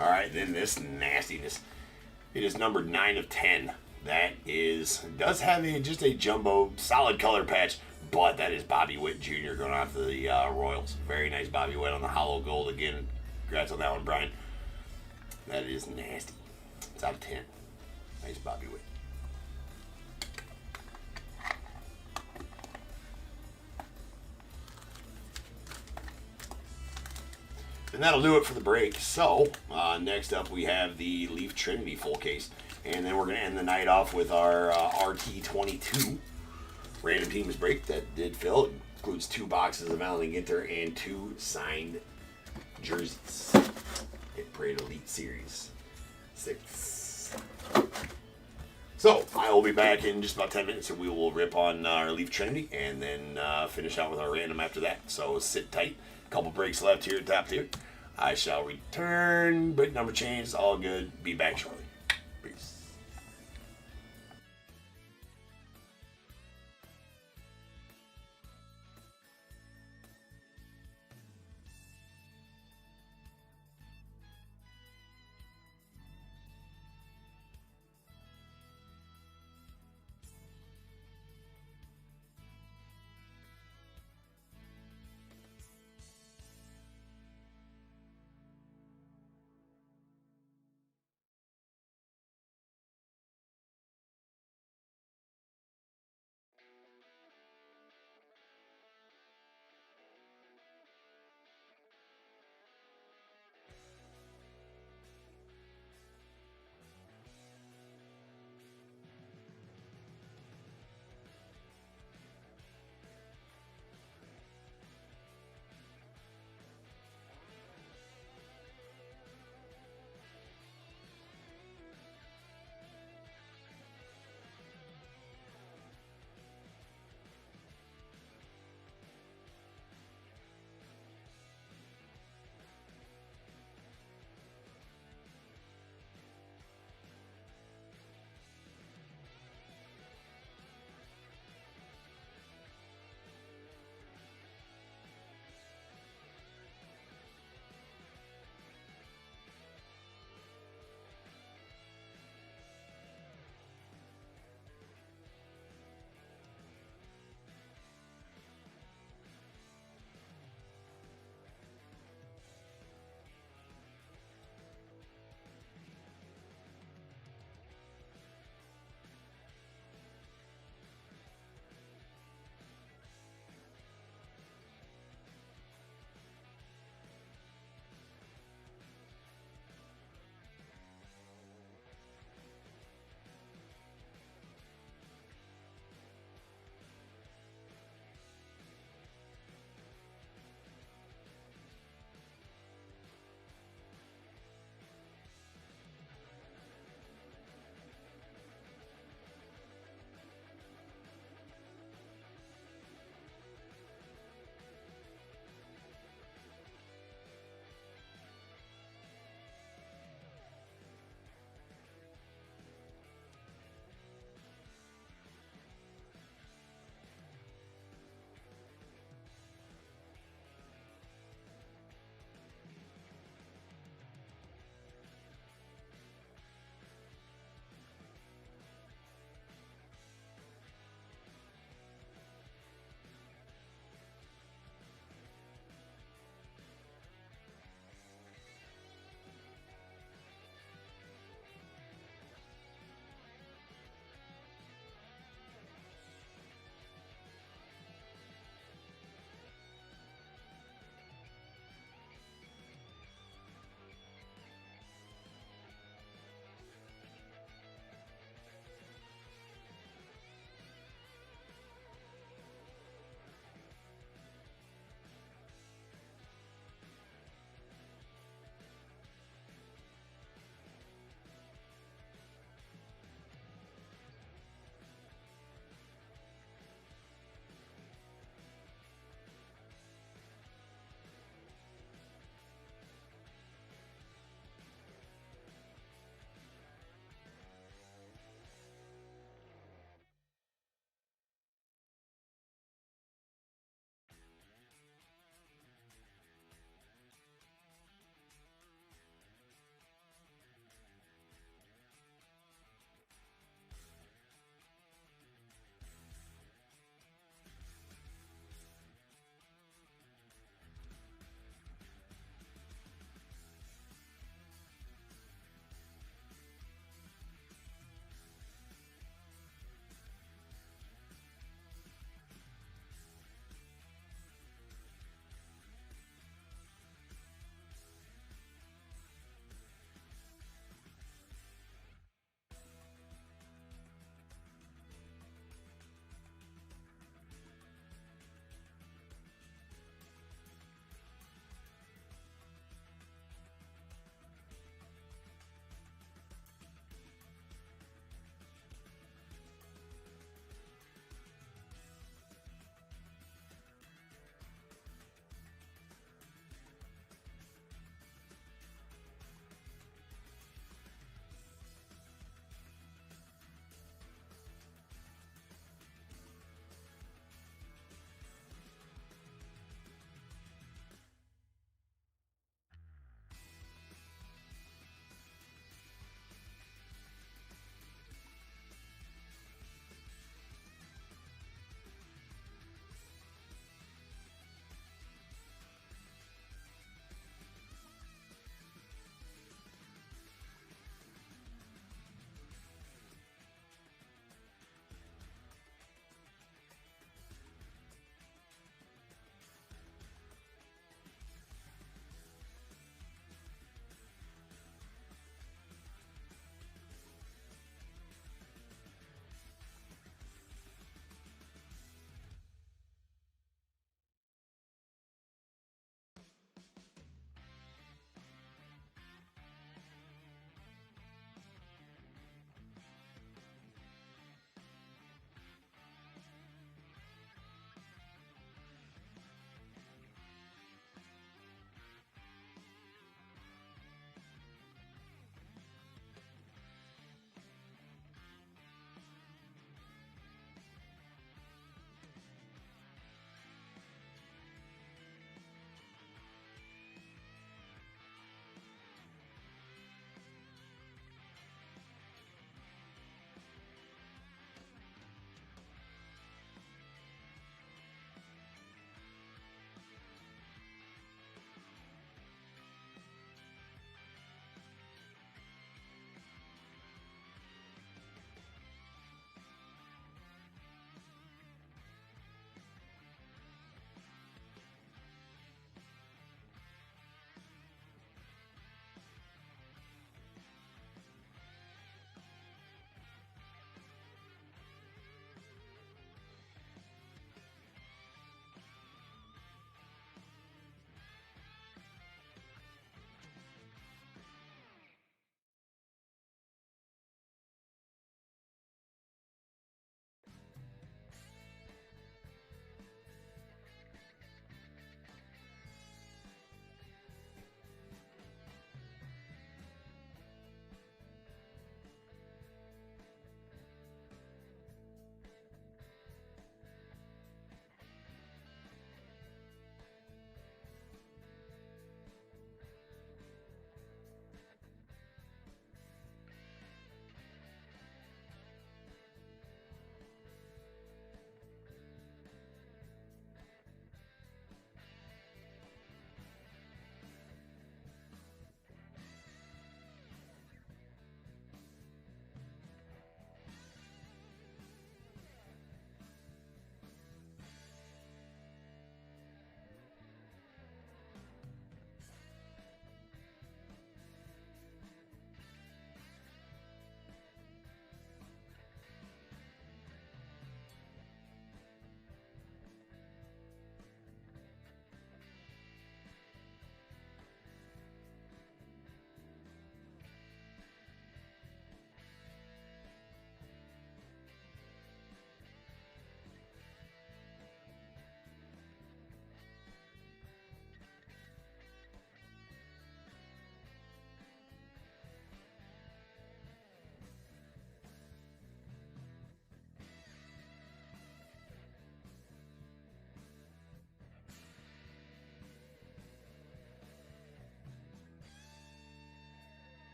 All right, then this nastiness. It is numbered 9 of 10. That does have just a jumbo solid color patch, but that is Bobby Witt Jr. going out to the Royals. Very nice Bobby Witt on the hollow gold again. Congrats on that one, Brian. That is nasty. It's out of 10. Nice Bobby Witt. And that'll do it for the break. So, next up we have the Leaf Trinity full case. And then we're going to end the night off with our RT22 random teams break that did fill. It includes 2 boxes of Allen and Ginter and 2 signed jerseys. Hit Parade Elite Series 6. So, I will be back in just about 10 minutes and we will rip on our Leaf Trinity and then finish out with our random after that. So, sit tight. Couple breaks left here at top tier. I shall return. Break number changed. All good. Be back shortly. Peace.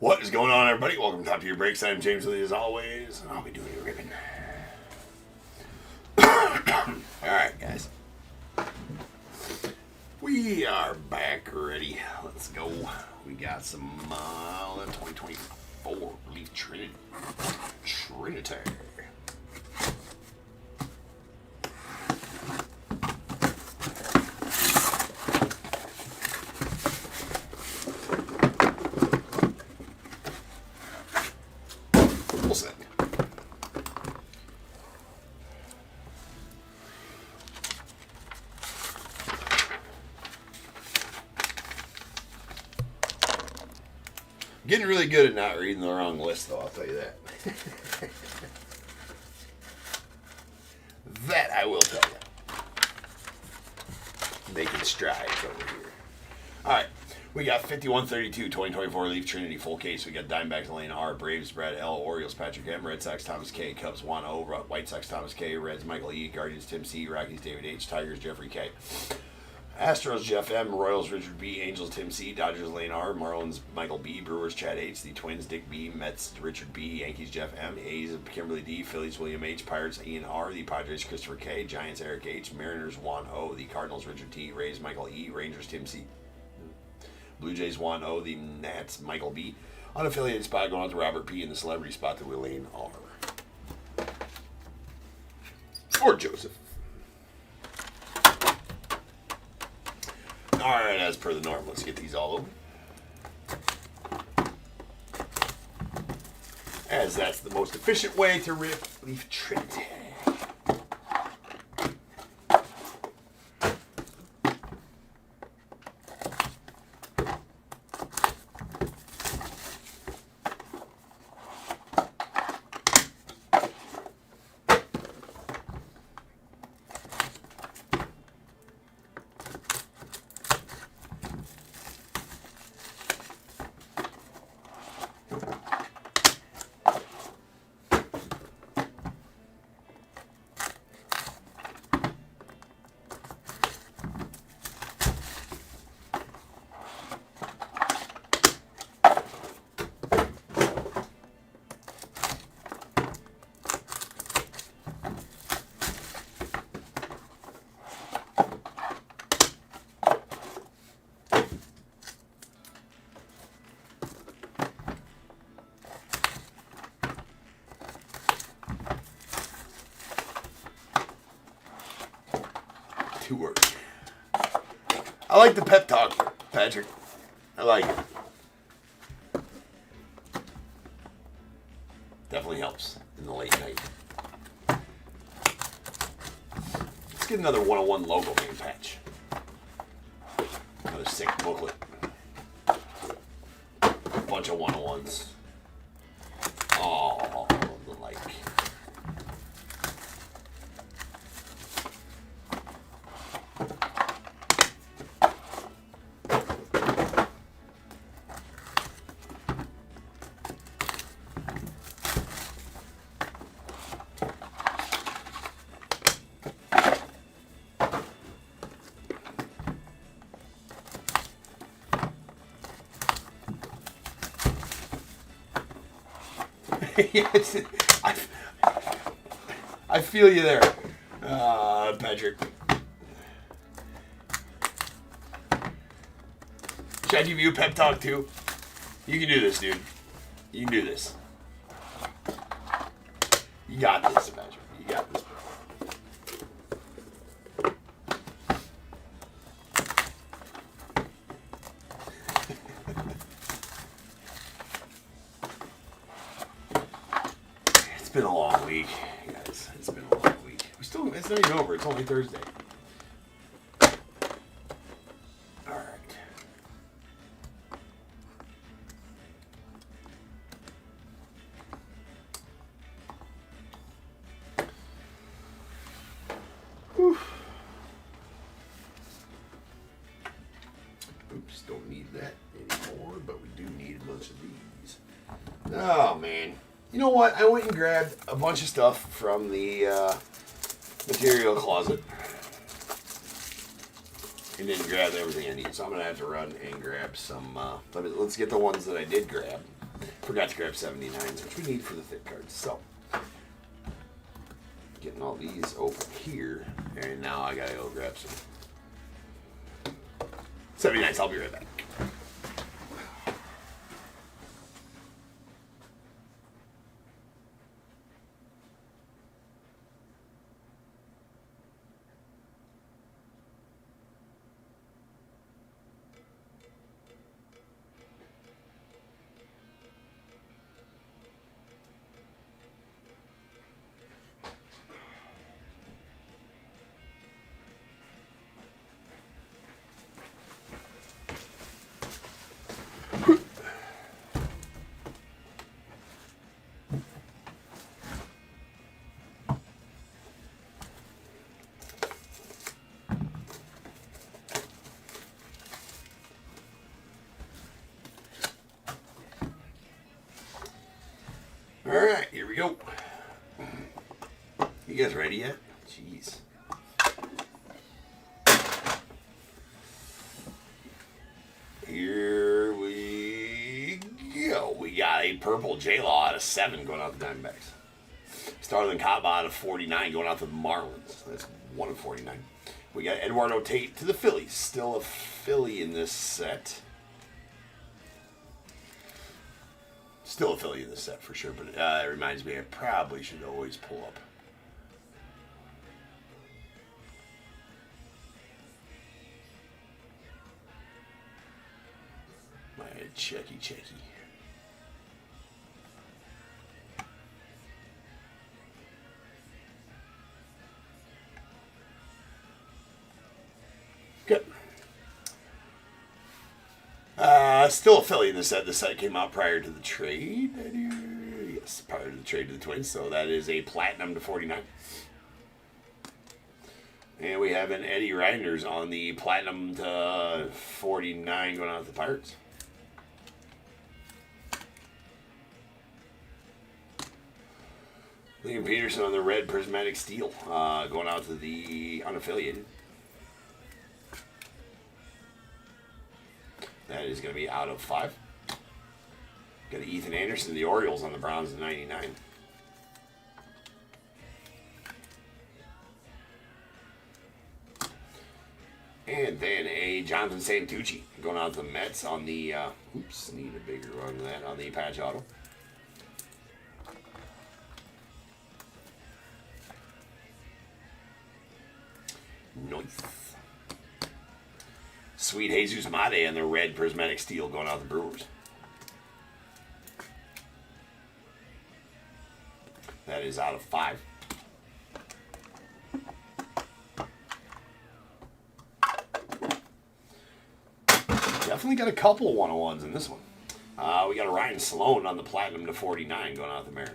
What is going on, everybody? Welcome to Top Tier Breaks. I'm James with you as always, and I'll be doing your ribbon. Alright, guys. We are back ready. Let's go. We got some 2024 Leaf Trinity. Trinity. Full set. Getting really good at not reading the wrong list, though, I'll tell you that. That I will tell you. Making strides over here. Alright, we got 5132 2024 Leaf Trinity full case. We got Diamondbacks Lane R, Braves Brad L, Orioles Patrick M, Red Sox Thomas K, Cubs Juan O, White Sox Thomas K, Reds Michael E, Guardians Tim C, Rockies David H, Tigers Jeffrey K. Astros Jeff M, Royals Richard B, Angels Tim C, Dodgers Lane R, Marlins Michael B, Brewers Chad H, the Twins Dick B, Mets Richard B, Yankees Jeff M, A's Kimberly D, Phillies William H, Pirates Ian R, the Padres Christopher K, Giants Eric H, Mariners Juan O, the Cardinals Richard T, Rays Michael E, Rangers Tim C, Blue Jays Juan O, the Nats Michael B, unaffiliated spot going out to Robert P, and the celebrity spot to William R. Or Joseph. Alright, as per the norm, let's get these all open. As that's the most efficient way to rip Leaf Trinity. Two words. I like the pep talk, Patrick. I like it. Definitely helps in the late night. Let's get another 101 logo name patch. Another sick booklet. Bunch of 101s. Oh, the like. Yes, I feel you there, Patrick. Should I give you a pep talk too? You can do this, dude. You can do this. You got this, Patrick. You got this, bro. It's been a long week, guys. It's been a long week. It's not even over. It's only Thursday. All right. Whew. Oops, don't need that anymore, but we do need a bunch of these. Oh, man. You know what? I went and grabbed a bunch of stuff from the material closet and didn't grab everything I need. So I'm going to have to run and grab some. Let's get the ones that I did grab. Forgot to grab 79s, which we need for the thick cards. So, getting all these open here, and now I gotta go grab some 79s. I'll be right back. Alright, here we go. You guys ready yet? Jeez. Here we go. We got a purple J-Law out of 7 going out the Diamondbacks. Starlin Cobb out of 49 going out to the Marlins. That's 1 of 49. We got Eduardo Tate to the Phillies. Still a Philly in this set. Still a Philly in this set for sure, but it reminds me I probably should always pull up. My checky. Good. Still a Philly in this set. This set came out prior to the trade. Yes, prior to the trade to the Twins. So that is a platinum to 49. And we have an Eddie Reinders on the platinum to 49 going out to the Pirates. Liam Peterson on the red prismatic steel going out to the unaffiliated. That is going to be out of 5. Got Ethan Anderson, the Orioles on the Browns at 99. And then a Jonathan Santucci going out to the Mets on the, oops, need a bigger one than that, on the patch auto. Nice. Sweet Jesus Mate and the red prismatic steel going out the Brewers. That is out of 5. Definitely got a couple 101s in this one. We got a Ryan Sloan on the platinum to 49 going out the Mariners.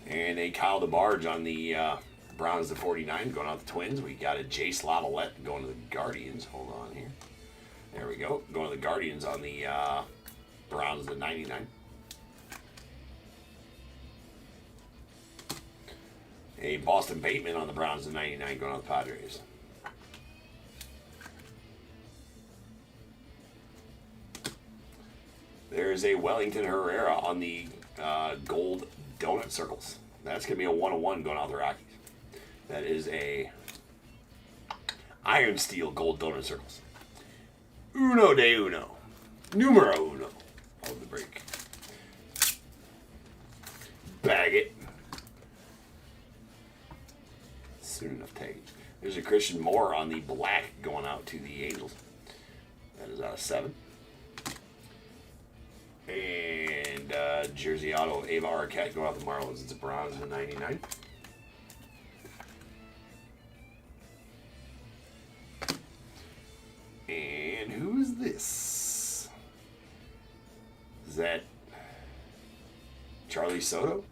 And a Kyle DeBarge on the Browns to 49 going out the Twins. We got a Jace Lavalette going to the Guardians. Hold on here. There we go. Going to the Guardians on the Browns to 99. A Boston Bateman on the Browns to 99 going out the Padres. There's a Wellington Herrera on the gold donut circles. That's going to be a 101 going out the Rockies. That is a Iron Steel gold donut circles. Uno de uno. Numero uno. Hold the break. Bag it. Soon enough tag. There's a Christian Moore on the black going out to the Angels. That is out of 7. And jersey auto Ava Arquette going out the Marlins. It's a bronze to 99. And who's this? Is that Charlie Soto?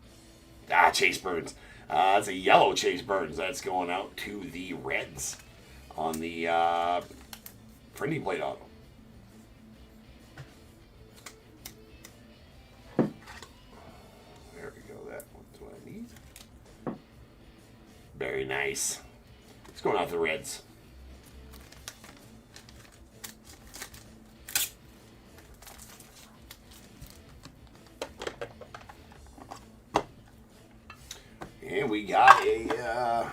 Ah, Chase Burns. It's a yellow Chase Burns. That's going out to the Reds on the printing plate auto. There we go. That one's what I need. Very nice. It's going out to the Reds. And we got a.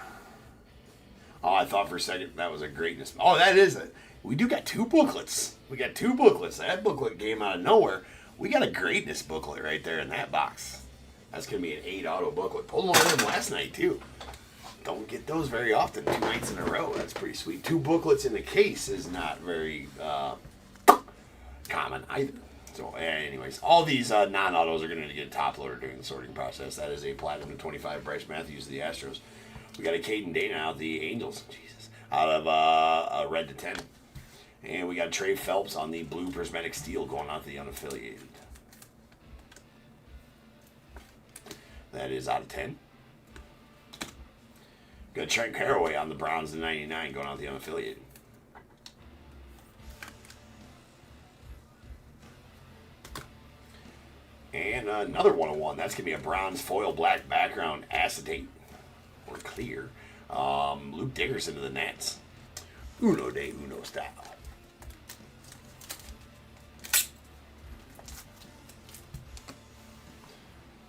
Oh, I thought for a second that was a greatness. Oh, that is it. We do got two booklets. We got two booklets. That booklet came out of nowhere. We got a greatness booklet right there in that box. That's going to be an 8 auto booklet. Pulled one of them last night, too. Don't get those very often. 2 nights in a row. That's pretty sweet. 2 booklets in the case is not very common either. So, anyways, all these non-autos are going to get top loader during the sorting process. That is a Platinum to 25 Bryce Matthews of the Astros. We got a Caden Dana out of the Angels. Jesus. Out of a red to 10. And we got Trey Phelps on the blue prismatic steel going out to the unaffiliated. That is out of 10. Got Trent Caraway on the Browns to 99 going out to the unaffiliated. And another 101. That's going to be a bronze foil black background acetate or clear. Luke Dickerson to the Nats. Uno de uno style.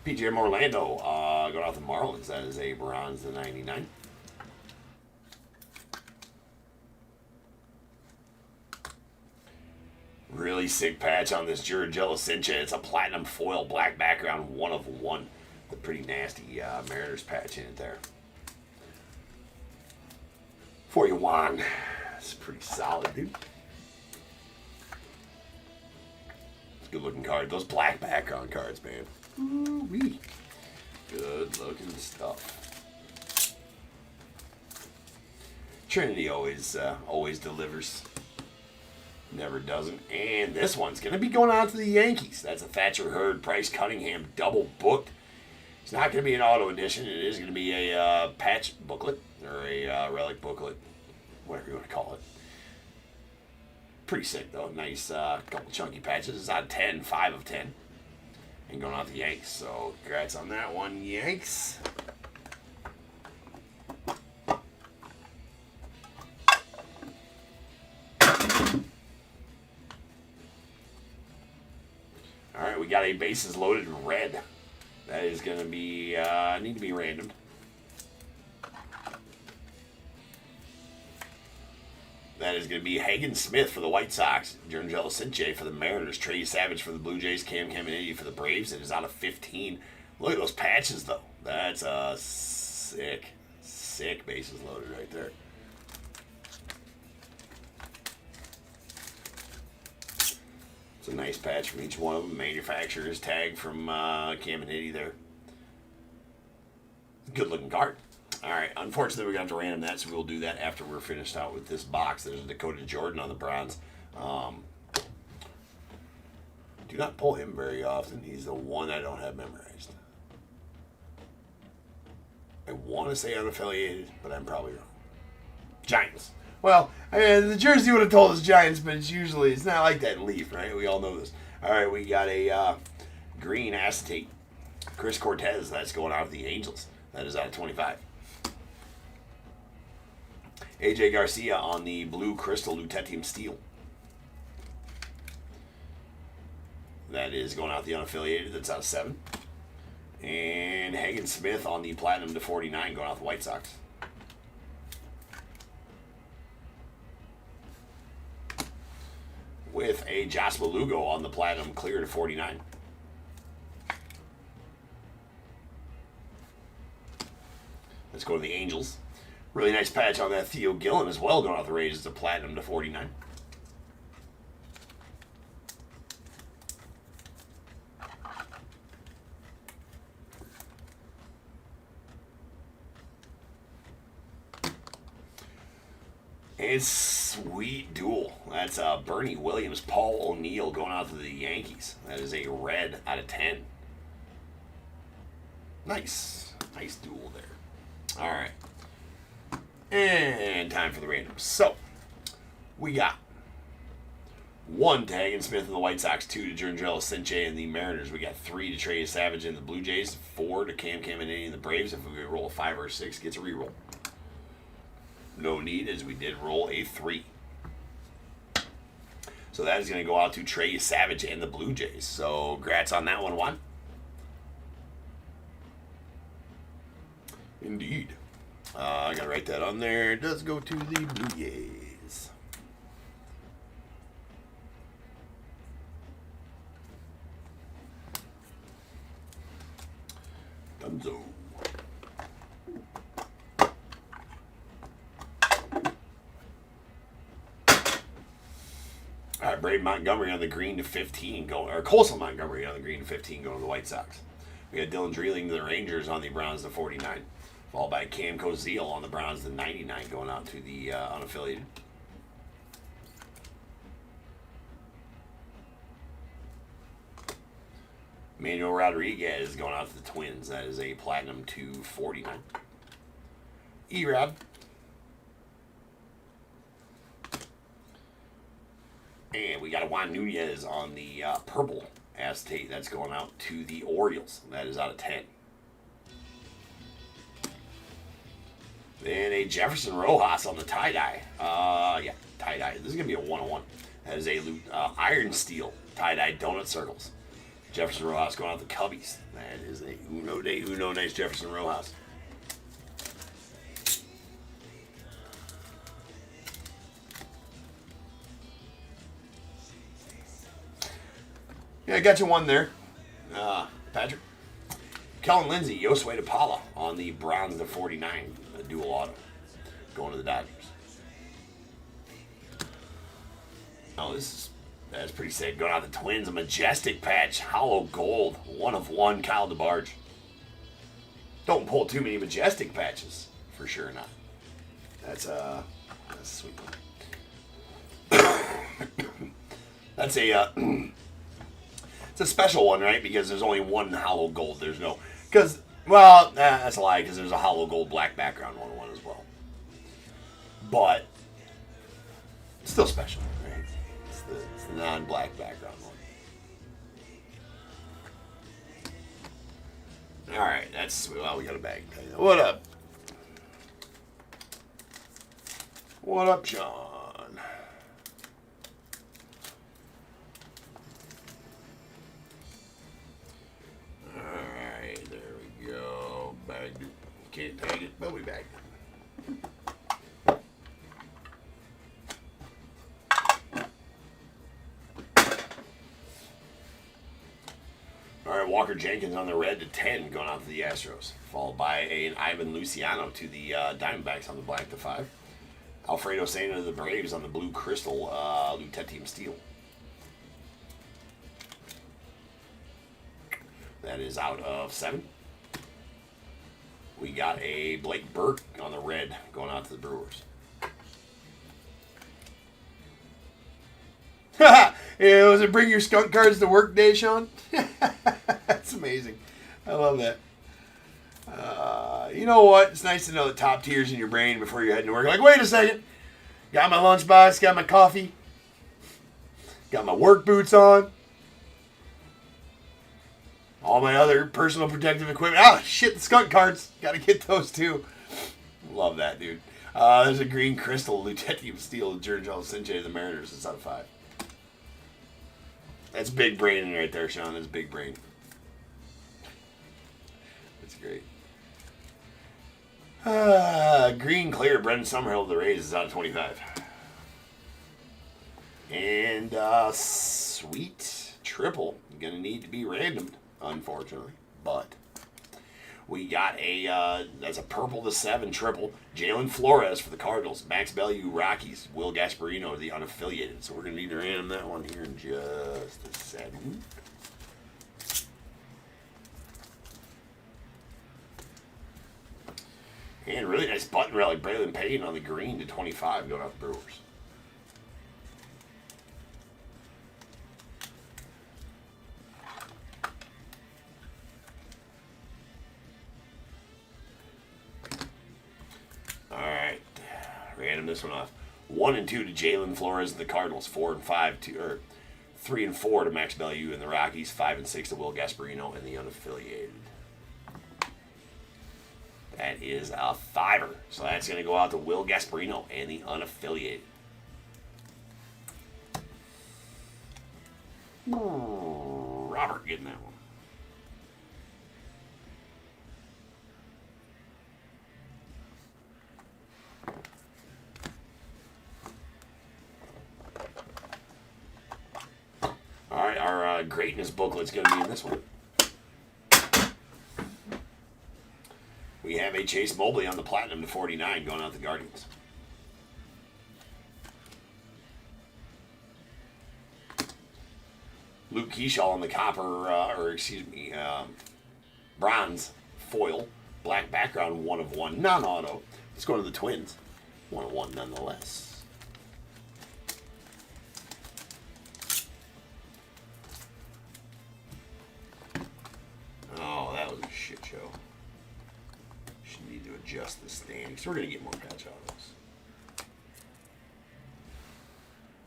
PJ Orlando going out the Marlins. That is a bronze to 99. Really sick patch on this Giancarlo Stanton. It's a platinum foil black background, 1 of 1. The pretty nasty Mariners patch in it there. For you, Juan. It's pretty solid, dude. It's a good looking card. Those black background cards, man. Ooh-wee. Good looking stuff. Trinity always delivers. Never doesn't. And this one's going to be going on to the Yankees. That's a Thatcher Hurd, Price Cunningham double booked. It's not going to be an auto edition. It is going to be a patch booklet or a relic booklet, whatever you want to call it. Pretty sick, though. Nice couple chunky patches. It's out of 10, 5 of 10. And going out to the Yanks. So, congrats on that one, Yanks. All right, we got a bases loaded red. That is going to be, need to be random. That is going to be Hagen Smith for the White Sox, Giancarlo Stanton for the Mariners, Trey Savage for the Blue Jays, Cam Caminiti for the Braves. It is out of 15. Look at those patches, though. That's a sick, sick bases loaded right there. It's a nice patch from each one of them. Manufacturer's tag from Caminiti there. Good looking card. All right, unfortunately, we're going to have to random that, so we'll do that after we're finished out with this box. There's a Dakota Jordan on the bronze. Do not pull him very often. He's the one I don't have memorized. I want to say unaffiliated, but I'm probably wrong. Giants. Well, the jersey would have told us Giants, but it's not like that in Leaf, right? We all know this. All right, we got a green acetate. Chris Cortez, that's going out of the Angels. That is out of 25. AJ Garcia on the blue crystal Lutetium steel. That is going out the unaffiliated. That's out of 7. And Hagen Smith on the platinum to 49 going out the White Sox. With a Jasper Lugo on the platinum clear to 49. Let's go to the Angels. Really nice patch on that Theo Gillen as well, going off the Rays as a platinum to 49. And sweet duel. That's Bernie Williams, Paul O'Neill going out to the Yankees. That is a red out of 10. Nice. Nice duel there. All right. And time for the randoms. So, we got 1 to Hagen Smith in the White Sox, 2 to Giancarlo Stanton in the Mariners. We got 3 to Trey Savage in the Blue Jays, 4 to Cam Caminiti in the Braves. If we roll a 5 or a 6, gets a reroll. No need, as we did roll a 3. So that is going to go out to Trey Savage and the Blue Jays. So, congrats on that one, Juan. Indeed. I gotta write that on there. It does go to the Blue Jays. Dunzo. All right, Brave Montgomery on the green to 15 going, or Colson Montgomery on the green to 15 going to the White Sox. We got Dylan Dreeling to the Rangers on the Browns to 49, followed by Cam Koziel on the Browns to 99 going out to the unaffiliated. Manuel Rodriguez going out to the Twins. That is a platinum to 49. E-Rod. And we got a Juan Nunez on the purple acetate. That's going out to the Orioles. That is out of 10. Then a Jefferson Rojas on the tie-dye. Yeah, tie-dye. This is going to be a 101. That is a Iron Steel tie-dye donut circles. Jefferson Rojas going out to Cubbies. That is a Uno de Uno. Nice Jefferson Rojas. Yeah, I got you one there, Patrick. Kellen Lindsey, Yosway DePaula on the Browns to 49, a dual auto, going to the Dodgers. Oh, that's pretty sick. Going out the Twins, a Majestic patch, hollow gold, 1 of 1, Kyle DeBarge. Don't pull too many Majestic patches, for sure not. That's a sweet one. That's a it's a special one, right? Because there's only one hollow gold. There's no, that's a lie because there's a hollow gold black background 101 as well. But it's still special, right? It's the non-black background one. All right, that's sweet. Well, we got a bag. What up? What up, John? Alright, there we go. Bagged it. Can't tag it, but we bagged it. Alright, Walker Jenkins on the red to 10 going out to the Astros. Followed by an Ivan Luciano to the Diamondbacks on the black to 5. Alfredo Sena to the Braves on the blue crystal Lutetium steel. That is out of 7. We got a Blake Burke on the red going out to the Brewers. Was it bring your skunk cards to work day, Sean? That's amazing. I love that. You know what? It's nice to know the top tiers in your brain before you're heading to work. Like, wait a second. Got my lunchbox, got my coffee, got my work boots on. All my other personal protective equipment. Ah, shit, the skunk cards. Got to get those too. Love that, dude. There's a green crystal Lutetium steel George Sinche of the Mariners. It's out of 5. That's big brain right there, Sean. That's big brain. That's great. Green clear Brendan Summerhill of the Rays is out of 25. And sweet triple. Gonna need to be randomed, unfortunately. But we got that's a purple to 7 triple. Jalen Flores for the Cardinals. Max Bellew Rockies. Will Gasparino the unaffiliated. So we're gonna need to random that one here in just a second. And really nice button relic, Braylon Payton on the green to 25 going out the Brewers. All right, random this one off. 1 and 2 to Jalen Flores and the Cardinals. 4 and 5 to 3 and 4 to Max Bellew and the Rockies. 5 and 6 to Will Gasparino and the unaffiliated. That is a 5er. So that's going to go out to Will Gasparino and the unaffiliated. Robert getting that one. greatness booklet's going to be in this one. We have a Chase Mobley on the platinum to 49 going out the Guardians. Luke Keyshaw on the copper, bronze foil. Black background, 1 of 1. Non-auto. Let's go to the Twins. 1 of 1 nonetheless. Oh, that was a shit show. Should need to adjust the standings. We're going to get more patch autos.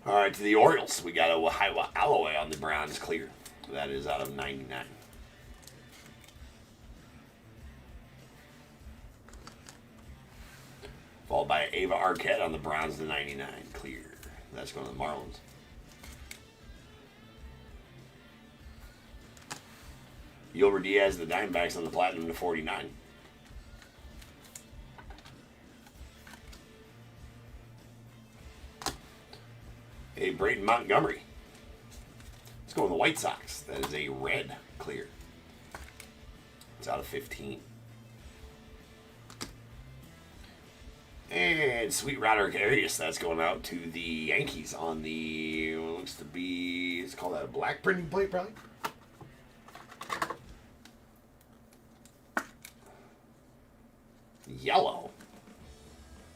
All right, to the Orioles. We got a Wahaiwa Alloway on the bronze clear. That is out of 99. Followed by Ava Arquette on the bronze to 99 clear. That's going to the Marlins. Yolmer Diaz, the Diamondbacks on the platinum to 49. A Brayton Montgomery. Let's go with the White Sox. That is a red clear. It's out of 15. And Sweet Roderick Arias. That's going out to the Yankees on the, what looks to be, let's call that a black printing plate probably. Yellow.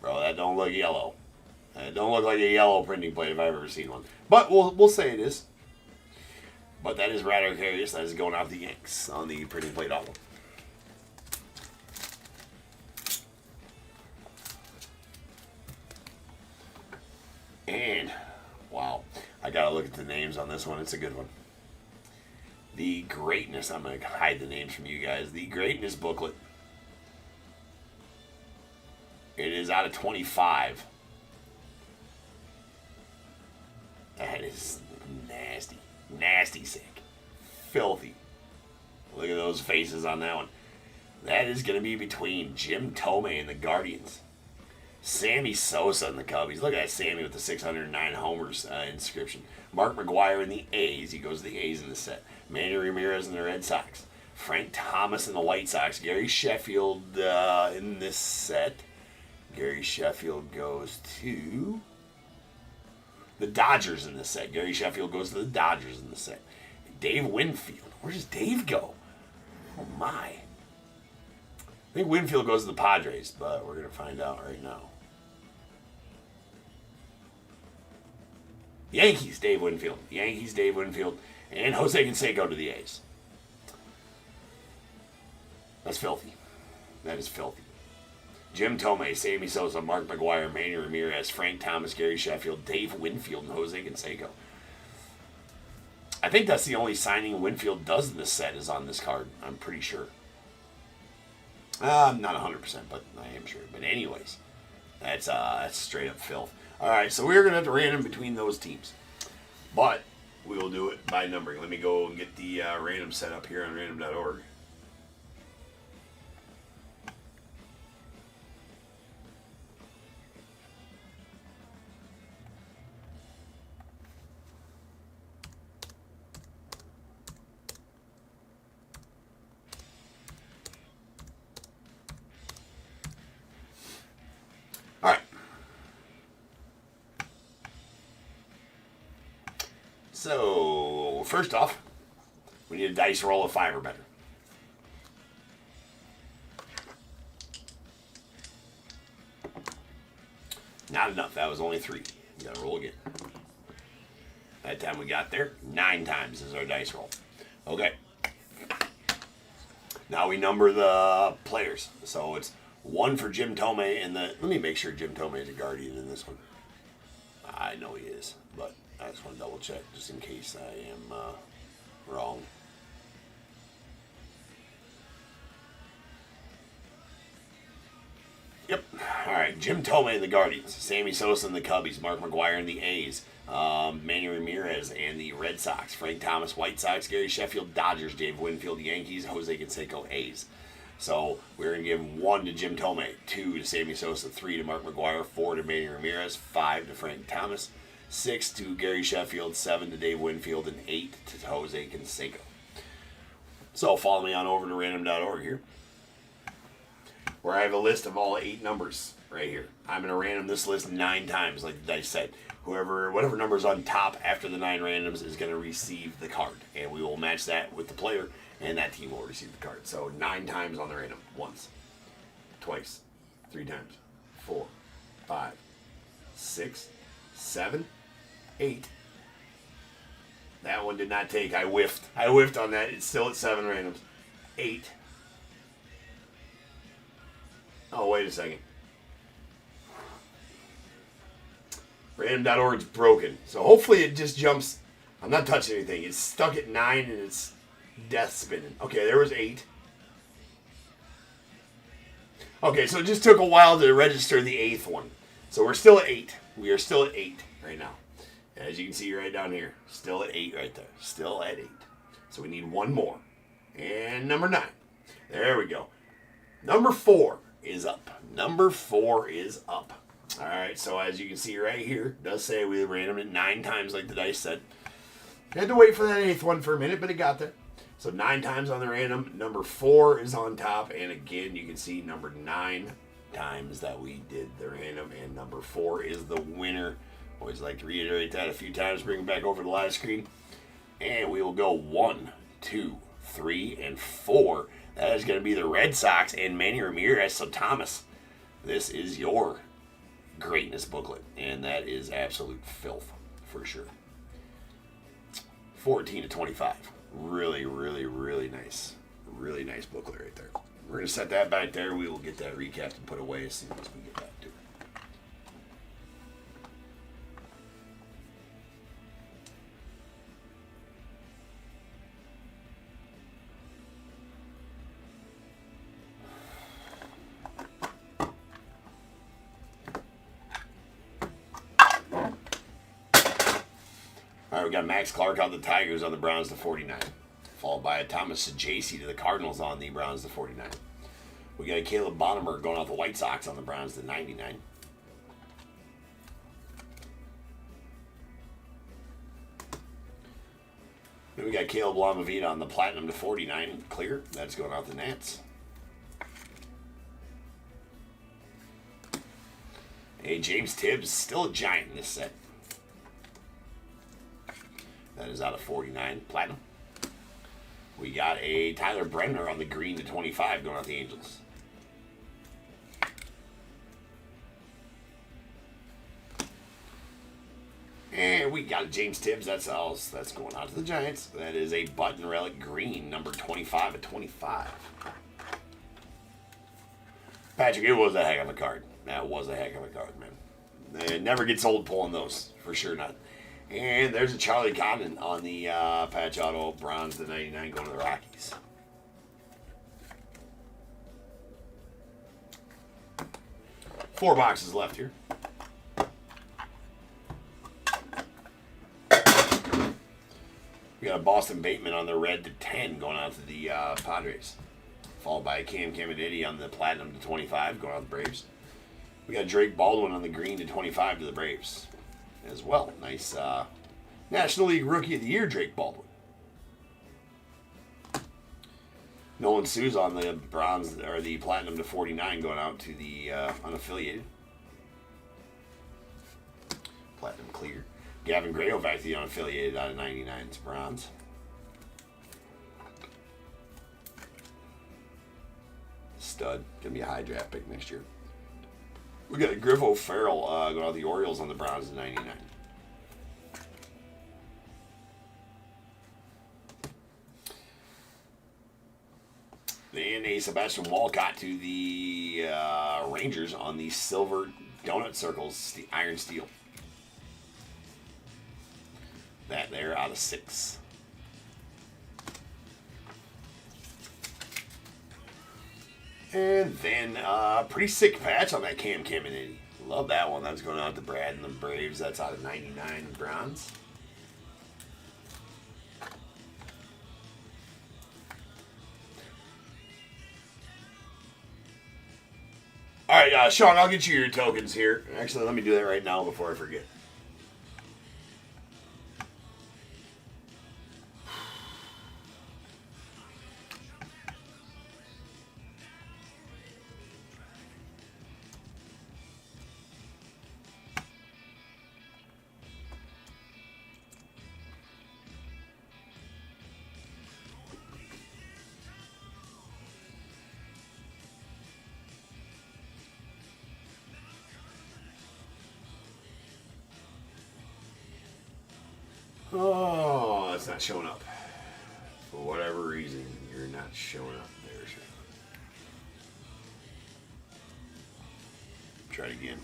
Bro, that don't look yellow. It don't look like a yellow printing plate if I've ever seen one. But we'll say it is. But that is Roderick Arias. That is going out the Yanks on the printing plate album. And, wow. I gotta look at the names on this one. It's a good one. The Greatness. I'm gonna hide the names from you guys. The Greatness booklet. It is out of 25. That is nasty. Nasty sick. Filthy. Look at those faces on that one. That is going to be between Jim Tomei and the Guardians. Sammy Sosa and the Cubbies. Look at that Sammy with the 609 homers inscription. Mark McGwire in the A's. He goes to the A's in the set. Manny Ramirez in the Red Sox. Frank Thomas in the White Sox. Gary Sheffield in this set. Gary Sheffield goes to the Dodgers in this set. Gary Sheffield goes to the Dodgers in the set. Dave Winfield. Where does Dave go? Oh, my. I think Winfield goes to the Padres, but we're going to find out right now. Yankees, Dave Winfield. Yankees, Dave Winfield. And Jose Canseco to the A's. That's filthy. That is filthy. Jim Tomei, Sammy Sosa, Mark McGwire, Manny Ramirez, Frank Thomas, Gary Sheffield, Dave Winfield, and Jose Canseco. I think that's the only signing Winfield does in this set is on this card. I'm pretty sure. I'm not 100%, but I am sure. But anyways, that's straight up filth. All right, so we're going to have to random between those teams. But we will do it by numbering. Let me go and get the random set up here on random.org. All right. So, first off, we need a dice roll of 5 or better. Not enough. That was only 3. You gotta roll again. That time we got there, 9 times is our dice roll. Okay. Now we number the players. So it's 1 for Jim Tomei and the... Let me make sure Jim Tomei is a Guardian in this one. I know he is, but I just want to double check just in case I am wrong. Yep. All right. Jim Tomei and the Guardians. Sammy Sosa and the Cubbies. Mark McGwire and the A's. Manny Ramirez and the Red Sox. Frank Thomas, White Sox. Gary Sheffield, Dodgers. Dave Winfield, Yankees. Jose Canseco, A's. So we're going to give 1 to Jim Tomei, 2 to Sammy Sosa, 3 to Mark McGwire, 4 to Manny Ramirez, 5 to Frank Thomas, 6 to Gary Sheffield, 7 to Dave Winfield, and 8 to Jose Canseco. So follow me on over to random.org here, where I have a list of all 8 numbers right here. I'm going to random this list 9 times, like the dice said. Whatever number's on top after the 9 randoms is going to receive the card, and we will match that with the player, and that team will receive the card. So 9 times on the random. Once, twice, 3 times, 4, 5, 6, 7, 8. That one did not take. I whiffed. I whiffed on that. It's still at 7 randoms. 8. Oh, wait a second. Random.org is broken. So hopefully it just jumps. I'm not touching anything. It's stuck at 9 and it's death spinning. Okay, there was 8. Okay, so it just took a while to register the 8th one. So we're still at 8. We are still at 8 right now. As you can see right down here. Still at 8 right there. Still at 8. So we need one more. And number 9. There we go. Number 4 is up. Number 4 is up. Alright, so as you can see right here, it does say we random it 9 times like the dice said. Had to wait for that 8th one for a minute, but it got there. So 9 times on the random. Number 4 is on top. And again, you can see number 9 times that we did the random. And number 4 is the winner. Always like to reiterate that a few times. Bring it back over to the live screen. And we will go 1, 2, 3, and 4. That is going to be the Red Sox and Manny Ramirez. So Thomas, this is your greatness booklet. And that is absolute filth for sure. 14 to 25. Really, really, really nice. Really nice booklet right there. We're going to set that back there. We will get that recapped and put away as soon as we get back to it. All right, we got Max Clark on the Tigers on the Browns to 49. Followed by a Thomas Sajacy to the Cardinals on the Browns to 49. We got a Caleb Bonnemer going off the White Sox on the Browns to 99. Then we got Caleb Lamavita on the Platinum to 49. Clear. That's going out the Nats. Hey, James Tibbs, still a Giant in this set. That is out of 49. Platinum. We got a Tyler Brenner on the green to 25 going out the Angels. And we got a James Tibbs. That's going out to the Giants. That is a Button Relic green, number 25 at 25. Patrick, it was a heck of a card. That was a heck of a card, man. It never gets old pulling those. For sure not. And there's a Charlie Condon on the patch auto bronze to 99 going to the Rockies. Four boxes left here. We got a Boston Bateman on the red to 10 going out to the Padres. Followed by a Cam Caminiti on the platinum to 25 going out to the Braves. We got Drake Baldwin on the green to 25 to the Braves as well. Nice National League Rookie of the Year, Drake Baldwin. Nolan Sue's on the bronze or the platinum to 49 going out to the unaffiliated. Platinum clear. Gavin Grayovac, the unaffiliated out of 99's bronze. Stud. Gonna be a high draft pick next year. We got a Griff O'Farrell going out the Orioles on the bronze to 99. Then a Sebastian Walcott to the Rangers on the silver donut circles, the iron steel. That there out of 6. And then pretty sick patch on that Cam Caminiti. Love that one. That's going out to Brad and the Braves. That's out of 99 bronze. All right, Sean, I'll get you your tokens here. Actually, let me do that right now before I forget. Oh, it's not showing up. For whatever reason, you're not showing up there, sure. Try it again.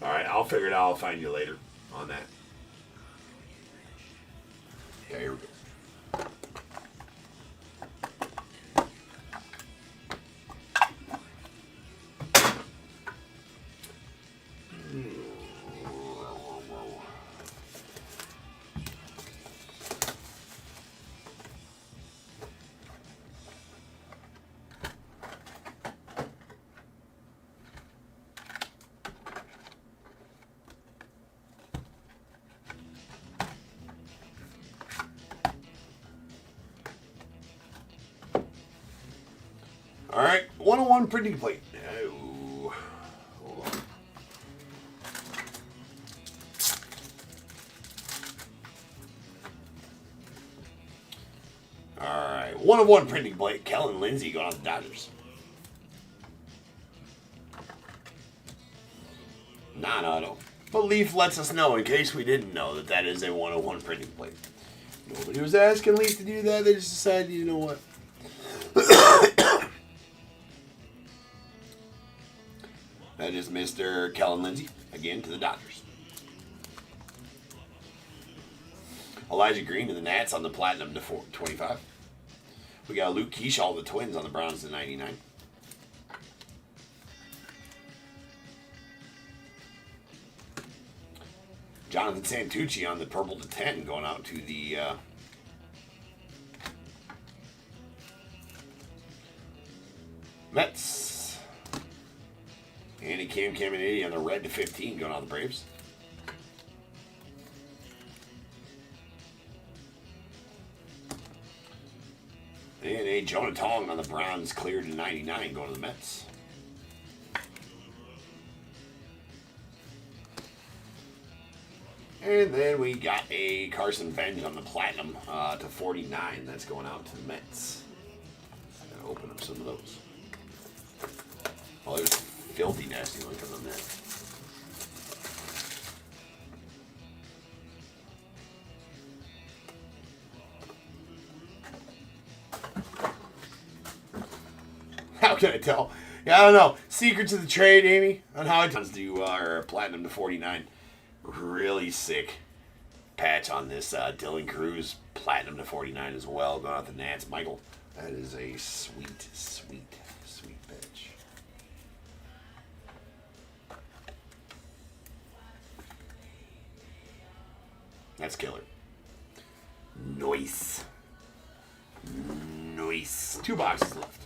Alright, I'll figure it out. I'll find you later on that. Yeah, here we go. All right, 101 printing plate. Oh, hold on. All right, 101 printing plate. Kellen Lindsay going on the Dodgers. Non-auto. But Leaf lets us know, in case we didn't know, that that is a 101 printing plate. Nobody was asking Leaf to do that. They just decided, you know what? That is Mr. Kellen Lindsay, again, to the Dodgers. Elijah Green to the Nats on the Platinum to 25. We got Luke Keyshaw, the Twins, on the Browns to 99. Jonathan Santucci on the Purple to 10, going out to the Mets. Andy Cam Caminiti on the Red to 15, going out to the Braves. And a Jonah Tong on the Browns, cleared to 99, going to the Mets. And then we got a Carson Benz on the Platinum to 49. That's going out to the Mets. Gotta open up some of those. Oh, there's filthy nasty looking on that. How can I tell? Yeah, I don't know. Secrets of the trade, Amy, on how it does do our Platinum to 49. Really sick patch on this Dylan Cruz Platinum to 49 as well. Going out the Nats. Michael, that is a sweet, sweet, sweet patch. That's killer. Nice. Nice. 2 boxes left.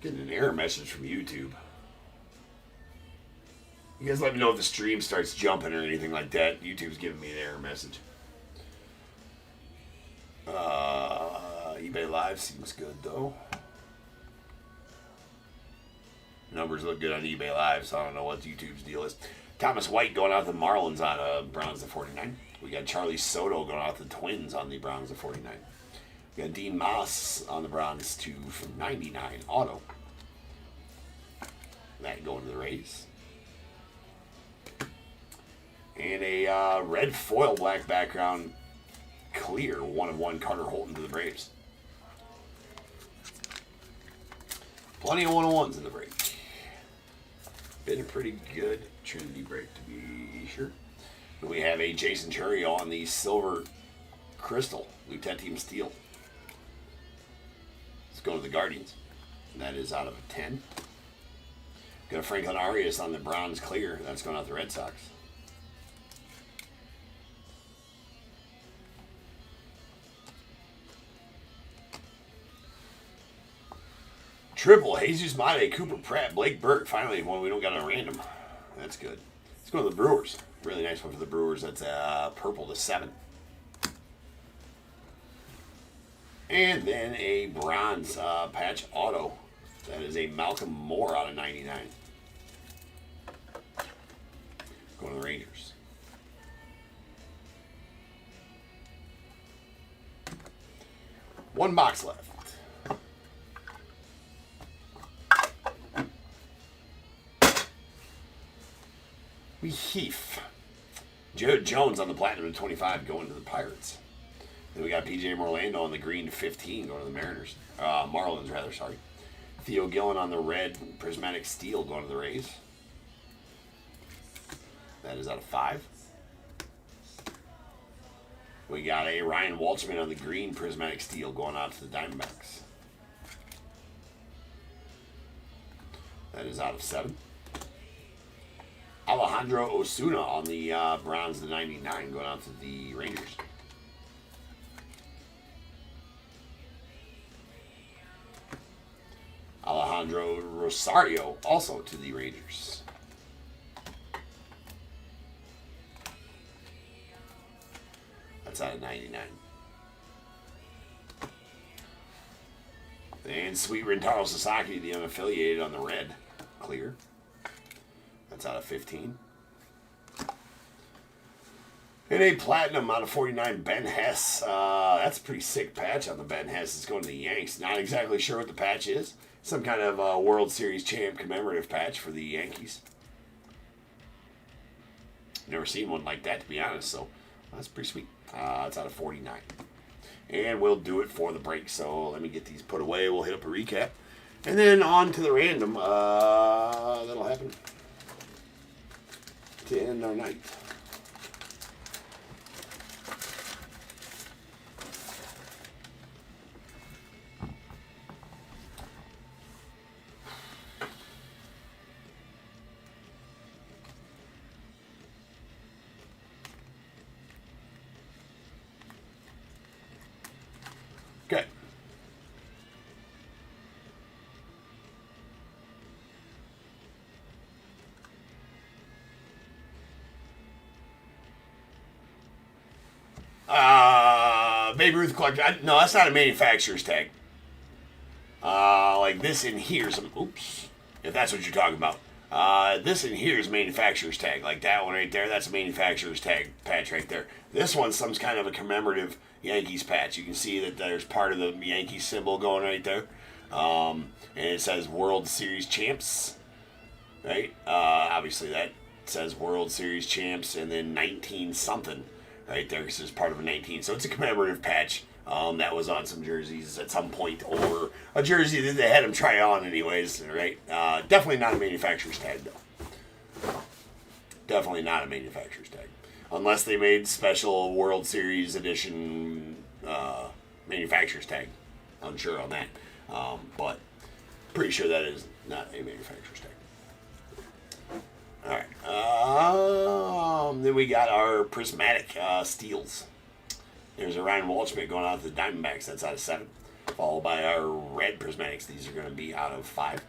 Getting an error message from YouTube. You guys let me know if the stream starts jumping or anything like that. YouTube's giving me an error message. eBay Live seems good though. Numbers look good on eBay Live, so I don't know what YouTube's deal is. Thomas White going out the Marlins on Browns to 49. We got Charlie Soto going out the Twins on the Browns to 49. We got Dean Moss on the Browns to from 99 auto. That going to the Rays. And a red foil black background clear 1/1 Carter Holton to the Braves. Plenty of 101s in the break. Been a pretty good Trinity break to be sure. And we have a Jason Churio on the silver crystal Lieutenant Team Steel. Let's go to the Guardians. And that is out of a 10. Got a Franklin Arias on the Browns clear. That's going out the Red Sox. Triple, Jesus Mate, Cooper Pratt, Blake Burke. Finally, one we don't got a random. That's good. Let's go to the Brewers. Really nice one for the Brewers. That's purple to 7. And then a bronze patch auto That is a Malcolm Moore out of 99. Going to the Rangers. One box left. We Heath. Jared Jones on the platinum to 25 going to the Pirates. Then we got PJ Orlando on the green to 15 going to the Mariners. Marlins, rather, sorry. Theo Gillen on the red prismatic steel going to the Rays. That is out of 5. We got a Ryan Walchman on the green prismatic steel going out to the Diamondbacks. That is out of 7. Alejandro Osuna on the bronze to 99 going out to the Rangers. Alejandro Rosario also to the Rangers. That's out of 99. And Sweet Rintaro Sasaki, the unaffiliated on the red. Clear. That's out of 15. And a platinum out of 49, Ben Hess. That's a pretty sick patch on the Ben Hess. It's going to the Yanks. Not exactly sure what the patch is. Some kind of World Series champ commemorative patch for the Yankees. Never seen one like that, to be honest, so that's pretty sweet. It's out of 49. And we'll do it for the break. So let me get these put away. We'll hit up a recap. And then on to the random. That'll happen to end our night. Okay. Babe Ruth collector. No, that's not a manufacturer's tag. Like this in here. Oops. If that's what you're talking about. This in here is manufacturer's tag. Like that one right there. That's a manufacturer's tag patch right there. This one's some kind of a commemorative Yankees patch. You can see that there's part of the Yankees symbol going right there. And it says World Series Champs. Right? Obviously that says World Series Champs and then 19 something. Right there, this is part of a 19. So it's a commemorative patch that was on some jerseys at some point, or a jersey that they had them try on anyways, right? Definitely not a manufacturer's tag, though. Definitely not a manufacturer's tag. Unless they made special World Series edition manufacturer's tag. Unsure on that. But pretty sure that is not a manufacturer's tag. Alright. Then we got our prismatic steels. There's a Ryan Walchman going out to the Diamondbacks. That's out of 7. Followed by our red prismatics. These are going to be out of 5.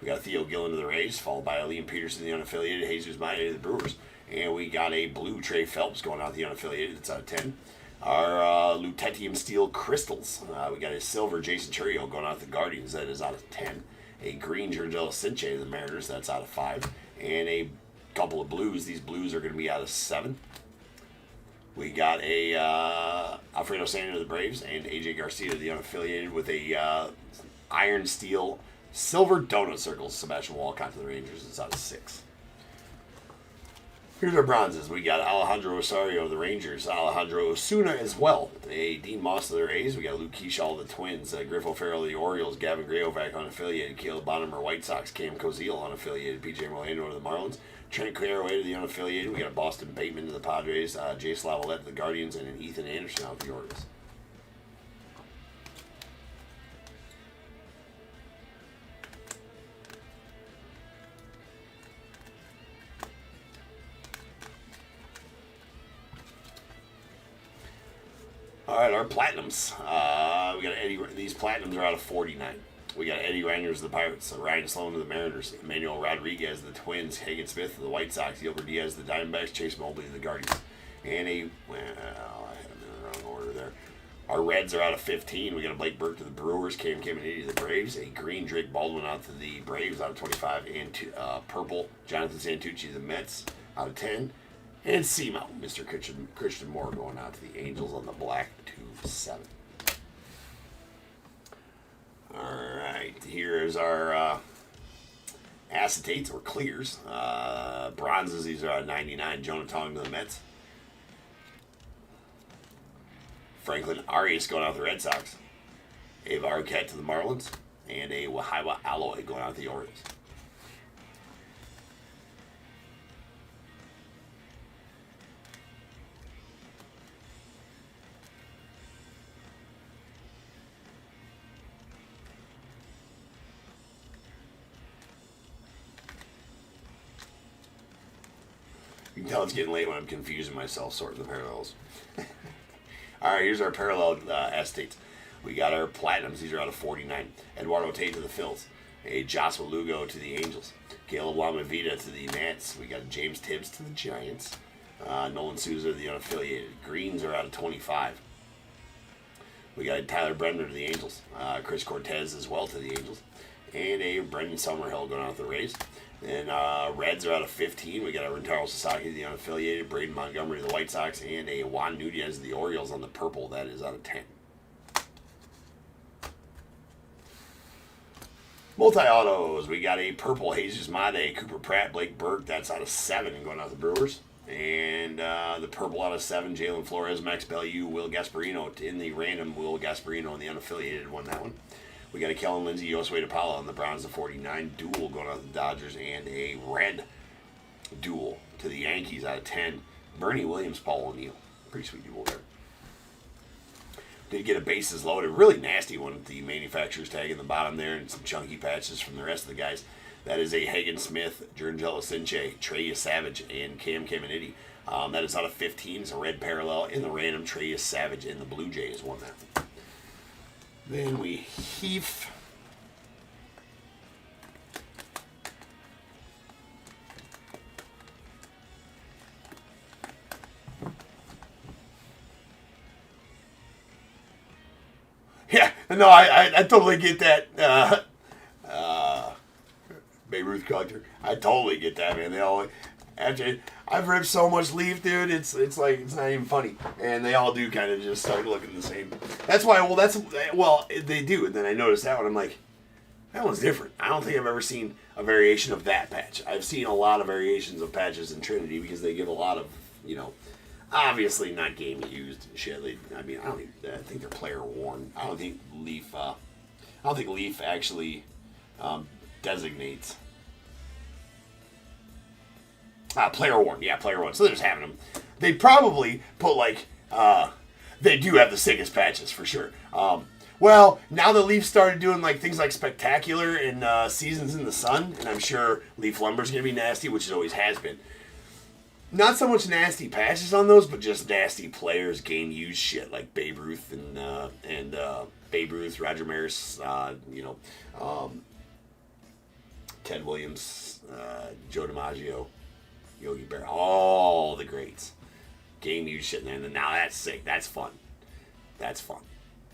We got Theo Gillen to the Rays. Followed by Liam Peterson, the unaffiliated. Jesus Maya to the Brewers. And we got a blue Trey Phelps going out to the unaffiliated. That's out of 10. Our Lutetium Steel Crystals. We got a silver Jason Churio going out to the Guardians. That is out of 10. A green Giancarlo Sinche to the Mariners. That's out of 5. And a couple of blues. These blues are going to be out of 7. We got a Alfredo Sanders to the Braves and AJ Garcia to the unaffiliated with a iron steel silver donut circles. Sebastian Walcott to the Rangers. It's out of 6. Here's our bronzes. We got Alejandro Rosario of the Rangers, Alejandro Osuna as well, a Dean Moss of the Rays. We got Luke Keyshaw of the Twins, Griff O'Farrell of the Orioles, Gavin Grayovac unaffiliated, Caleb Bonham White Sox, Cam Cozile unaffiliated, PJ Orlando of the Marlins, Trent Clearaway to the unaffiliated. We got Boston Bateman to the Padres, Jay Slavolette to the Guardians, and an Ethan Anderson out of the Orioles. All right, our platinums. We got Eddie. These platinums are out of 49. We got Eddie Reinders of the Pirates, Ryan Sloan of the Mariners, Emmanuel Rodriguez of the Twins, Hagen Smith of the White Sox, Gilbert Diaz of the Diamondbacks, Chase Mobley of the Guardians, and I had them in the wrong order there. Our Reds are out of 15. We got a Blake Burke to the Brewers, Cam Caminiti to the Braves, a green Drake Baldwin out to the Braves out of 25, and purple Jonathan Santucci to the Mets out of 10, and Semo, Mr. Christian Moore going out to the Angels on the black 2-7. All right, here's our acetates or clears. Bronzes, these are out of 99. Jonah Tong to the Mets. Franklin Arias going out to the Red Sox. A Arquette to the Marlins. And a Wahiwa Alloy going out to the Orioles. You can tell it's getting late when I'm confusing myself sorting the parallels. All right, here's our parallel acetates. We got our platinums. These are out of 49. Eduardo Tate to the Phils. A Joshua Lugo to the Angels. Caleb Lamavita to the Nats. We got James Tibbs to the Giants. Nolan Souza to the unaffiliated. Greens are out of 25. We got Tyler Brenner to the Angels. Chris Cortez as well to the Angels. And a Brendan Summerhill going out to the Rays. Then Reds are out of 15. We got a Rentaro Sasaki to the unaffiliated. Braden Montgomery to the White Sox. And a Juan Nunez to the Orioles on the purple. That is out of 10. Multi-autos, we got a purple Jesus Mate, Cooper Pratt, Blake Burke, that's out of 7 going out to the Brewers. And the purple out of 7, Jalen Flores, Max Bellew, Will Gasparino in the random, Will Gasparino in the unaffiliated won that one. We got a Kellen Lindsey, Josue DePaula on the Browns of 49, dual going out to the Dodgers, and a red dual to the Yankees out of 10. Bernie Williams, Paul O'Neill, pretty sweet dual there. Did get a bases loaded, really nasty one with the manufacturer's tag in the bottom there and some chunky patches from the rest of the guys. That is a Hagen Smith, Jurangelo Sinche, Trey Savage, and Cam Caminiti. That is out of 15. It's a red parallel in the random. Trey Savage and the Blue Jays won that. Then we Heath. Yeah, no, I totally get that. Babe Ruth collector, I totally get that, man. They all after I've ripped so much Leaf, dude. It's like it's not even funny, and they all do kind of just start looking the same. That's why. Well, they do. And then I noticed that one. I'm like, that one's different. I don't think I've ever seen a variation of that patch. I've seen a lot of variations of patches in Trinity because they give a lot of, obviously not game used shit. I think they're player worn. I don't think Leaf actually designates player worn. Yeah, player worn. So they're just having them. They probably put they do have the sickest patches for sure. Well, now the Leafs started doing things like Spectacular and Seasons in the Sun, and I'm sure Leaf Lumber's gonna be nasty, which it always has been. Not so much nasty patches on those, but just nasty players, game used shit like Babe Ruth and Babe Ruth, Roger Maris, Ted Williams, Joe DiMaggio, Yogi Berra, all the greats. Game used shit in there. And now that's sick. That's fun. That's fun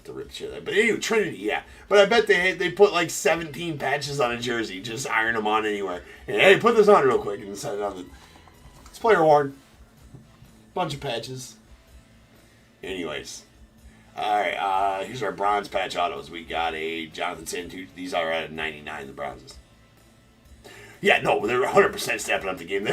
to rip shit. But anyway, Trinity, yeah. But I bet they put 17 patches on a jersey, just iron them on anywhere. And hey, put this on real quick and set it on the. It's player worn. Bunch of patches. Anyways. Alright, here's our bronze patch autos. We got a Jonathan Santucci. These are at 99, the bronzes. Yeah, no, they're 100% stepping up the game.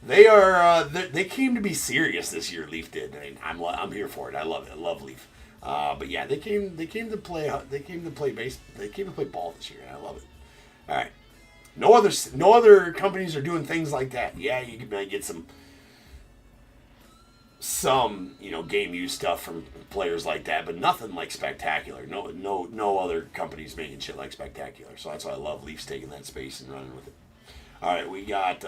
They came to be serious this year. Leaf did. I'm here for it. I love it. I love Leaf. But yeah, they came to play ball this year, and I love it. All right. No other companies are doing things like that. Yeah, you can get some game use stuff from players like that, but nothing like Spectacular. No other companies making shit like Spectacular. So that's why I love Leafs taking that space and running with it. All right, we got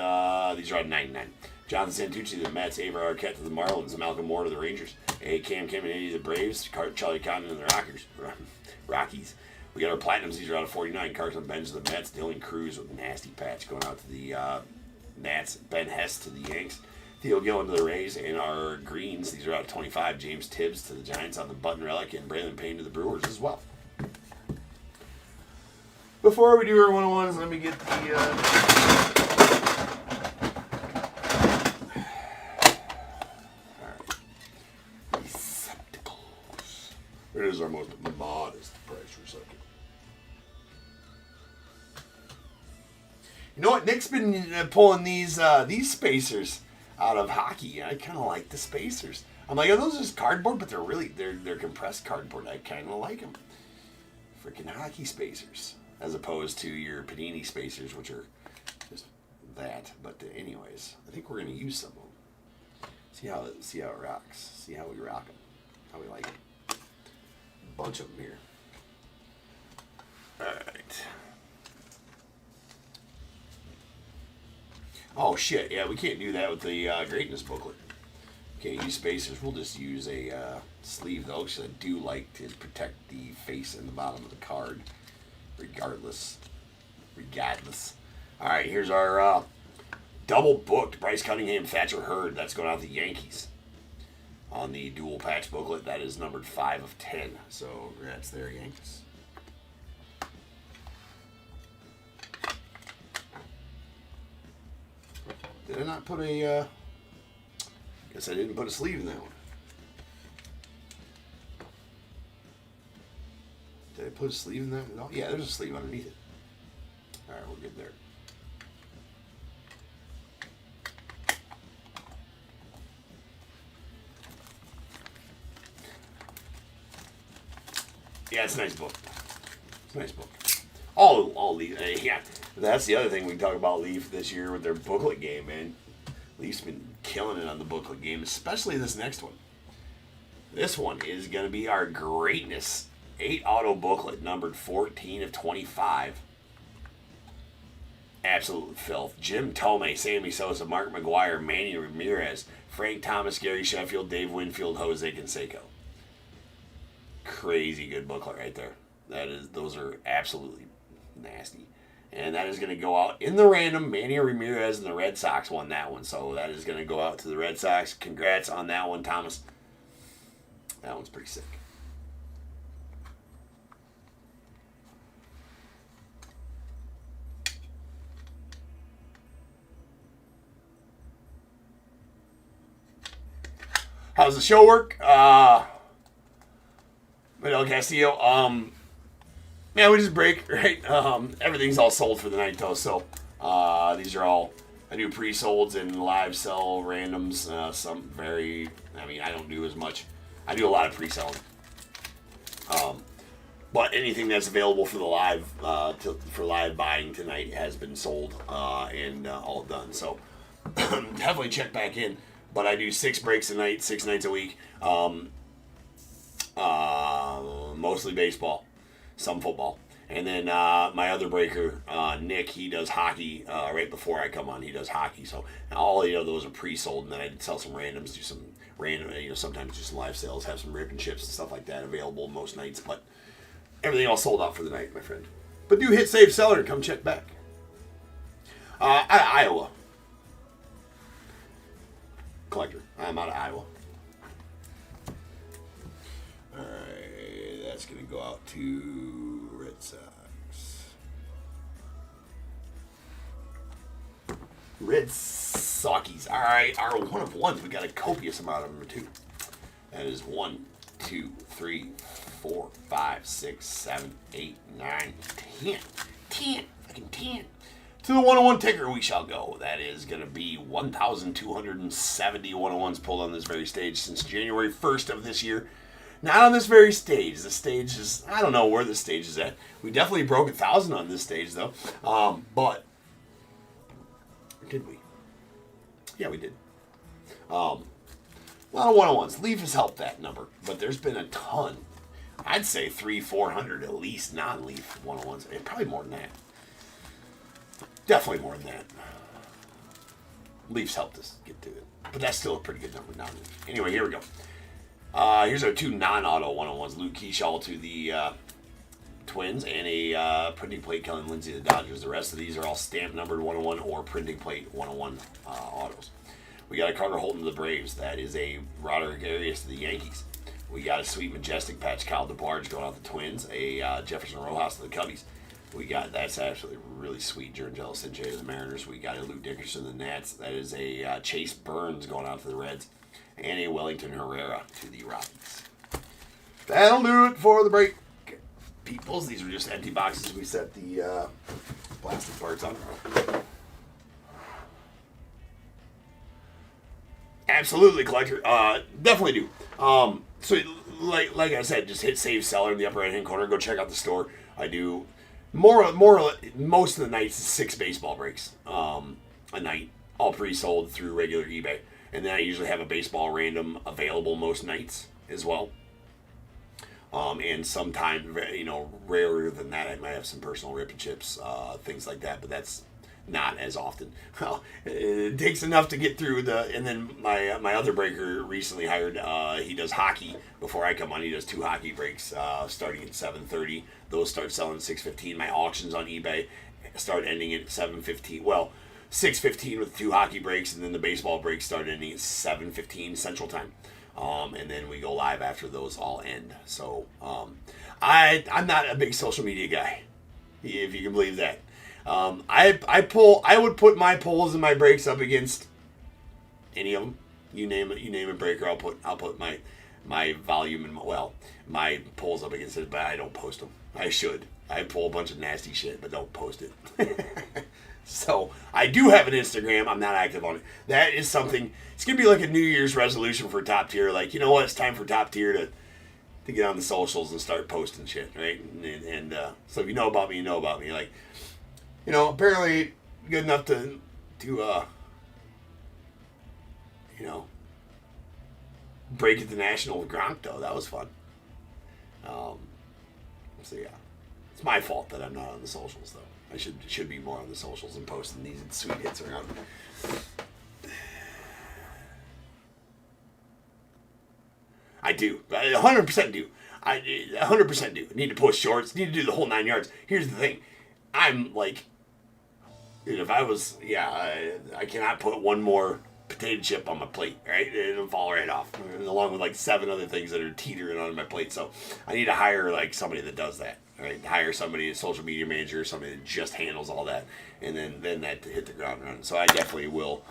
these are at 99. Jonathan Santucci to the Mets, Ava Arquette to the Marlins, Malcolm Moore to the Rangers, Cam Caminiti to the Braves, Charlie Cotton to the Rockies. We got our platinums. These are out of 49. Carson Benz to the Mets. Dylan Cruz with a nasty patch going out to the Nats. Ben Hess to the Yanks. Theo Gillen to the Rays, and our greens, these are out of 25. James Tibbs to the Giants on the button relic, and Braylon Payne to the Brewers as well. Before we do our 101s, let me get the... receptacles. It is our most modest price receptacle. You know what? Nick's been pulling these spacers out of hockey. I kind of like the spacers. I'm like, are those just cardboard? But they're compressed cardboard. I kind of like them. Freaking hockey spacers, as opposed to your Panini spacers, which are just that. But anyways, I think we're gonna use some of them. See how it rocks. See how we rock them. How we like it. A bunch of them here. All right. Oh shit! Yeah, we can't do that with the greatness booklet. Can't use spacers. We'll just use a sleeve though, because I do like to protect the face and the bottom of the card, regardless. All right, here's our double booked Bryce Cunningham, Thatcher Hurd. That's going out to the Yankees on the dual patch booklet. That is numbered 5 of 10. So congrats there, Yankees. Did I not put a, guess I didn't put a sleeve in that one. Did I put a sleeve in that one? No? Yeah, there's a sleeve underneath it. All right, we're good there. Yeah, it's a nice book. It's a nice book. All Leaf, yeah. That's the other thing we can talk about Leaf this year with their booklet game, man. Leaf's been killing it on the booklet game, especially this next one. This one is going to be our greatness 8 auto booklet, numbered 14 of 25. Absolute filth. Jim Thome, Sammy Sosa, Mark McGuire, Manny Ramirez, Frank Thomas, Gary Sheffield, Dave Winfield, Jose Canseco. Crazy good booklet right there. Those are absolutely nasty. And that is going to go out in the random. Manny Ramirez and the Red Sox won that one. So that is going to go out to the Red Sox. Congrats on that one, Thomas. That one's pretty sick. How's the show work? Miguel Castillo. Yeah, we just break, right? Everything's all sold for the night, though. So these are all, I do pre-solds and live sell randoms. I don't do as much. I do a lot of pre-selling. But anything that's available for the live, for live buying tonight has been sold and all done. So definitely check back in. But I do 6 breaks a night, 6 nights a week. Mostly baseball, some football. And then my other breaker, Nick, he does hockey right before I come on. He does hockey. So all those are pre-sold. And then I sell some randoms, do some random, sometimes do some live sales, have some rip and chips and stuff like that available most nights. But everything all sold out for the night, my friend. But do hit save seller and come check back. Iowa. Collector. I'm out of Iowa. Alright, that's going to go out to Red Sox. Red Soxies. Alright, our 1 of 1s. We got a copious amount of them, too. That is 1, 2, 3, 4, 5, 6, 7, 8, 9, 10. 10. Fucking 10. To the 101 ticker we shall go. That is going to be 1,270 101s pulled on this very stage since January 1st of this year. Not on this very stage. The stage is, I don't know where the stage is at. We definitely broke 1,000 on this stage, though. But, did we? Yeah, we did. A lot of 101s. Leaf has helped that number, but there's been a ton. I'd say 300-400 at least non-Leaf 101s. And probably more than that. Definitely more than that. Leafs helped us get to it. But that's still a pretty good number. Non-Leaf. Anyway, here we go. Here's our 2 non-auto 101s. Luke Keyshaw to the Twins and a printing plate Kellen Lindsay to the Dodgers. The rest of these are all stamp numbered 101 or printing plate 101 autos. We got a Carter Holton to the Braves. That is a Roderick Arias to the Yankees. We got a sweet Majestic patch, Kyle DeBarge going out the Twins. A Jefferson Rojas to the Cubbies. We got, that's actually really sweet, Jurangelo St. to the Mariners. We got a Luke Dickerson to the Nats. That is a Chase Burns going out to the Reds. And a Wellington Herrera to the Rockies. That'll do it for the break. Peoples, these are just empty boxes we set the plastic parts on. Absolutely, collector. Definitely do. So, like I said, just hit save seller in the upper right hand corner. Go check out the store. I do most of the nights is 6 baseball breaks a night, all pre-sold through regular eBay, and then I usually have a baseball random available most nights as well. And sometime, rarer than that, I might have some personal rip and chips, things like that, but that's not as often. Well, it takes enough to get through and then my other breaker recently hired, he does hockey before I come on. He does 2 hockey breaks, starting at 7:30. Those start selling at 6:15. My auctions on eBay start ending at 7:15. Well, 6:15 with 2 hockey breaks, and then the baseball breaks start ending at 7:15 Central Time. And then we go live after those all end. So I'm not a big social media guy, if you can believe that. I would put my polls and my breaks up against any of them. You name a breaker, I'll put my volume and my polls up against it, but I don't post them. I should. I pull a bunch of nasty shit, but don't post it. So I do have an Instagram. I'm not active on it. That is something. It's gonna be like a New Year's resolution for Top Tier. Like, you know what? It's time for Top Tier to get on the socials and start posting shit, right? And so if you know about me, you know about me. Like, apparently good enough to break at the National with Gronk, though. That was fun. So yeah, it's my fault that I'm not on the socials, though. I should be more on the socials and posting these sweet hits around. I do. I 100% do. I 100% do. Need to post shorts. Need to do the whole 9 yards. Here's the thing. I'm like, if I was, I cannot put one more potato chip on my plate, right? It'll fall right off, along with like 7 other things that are teetering on my plate. So I need to hire like somebody that does that, right? Hire somebody, a social media manager, somebody that just handles all that, and then that to hit the ground running. So I definitely will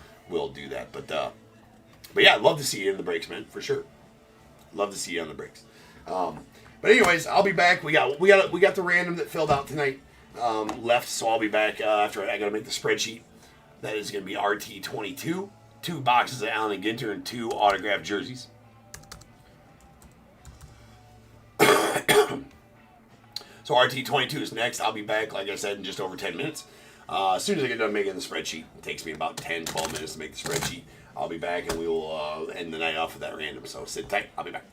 do that. But yeah, I'd love to see you in the breaks, man, for sure. Love to see you on the breaks. But anyways, I'll be back. We got the random that filled out tonight left, so I'll be back after I got to make the spreadsheet. That is going to be RT22, 2 boxes of Allen and Ginter, and 2 autographed jerseys. So RT22 is next. I'll be back, like I said, in just over 10 minutes. As soon as I get done making the spreadsheet, it takes me about 10, 12 minutes to make the spreadsheet. I'll be back, and we will end the night off with that random. So sit tight. I'll be back.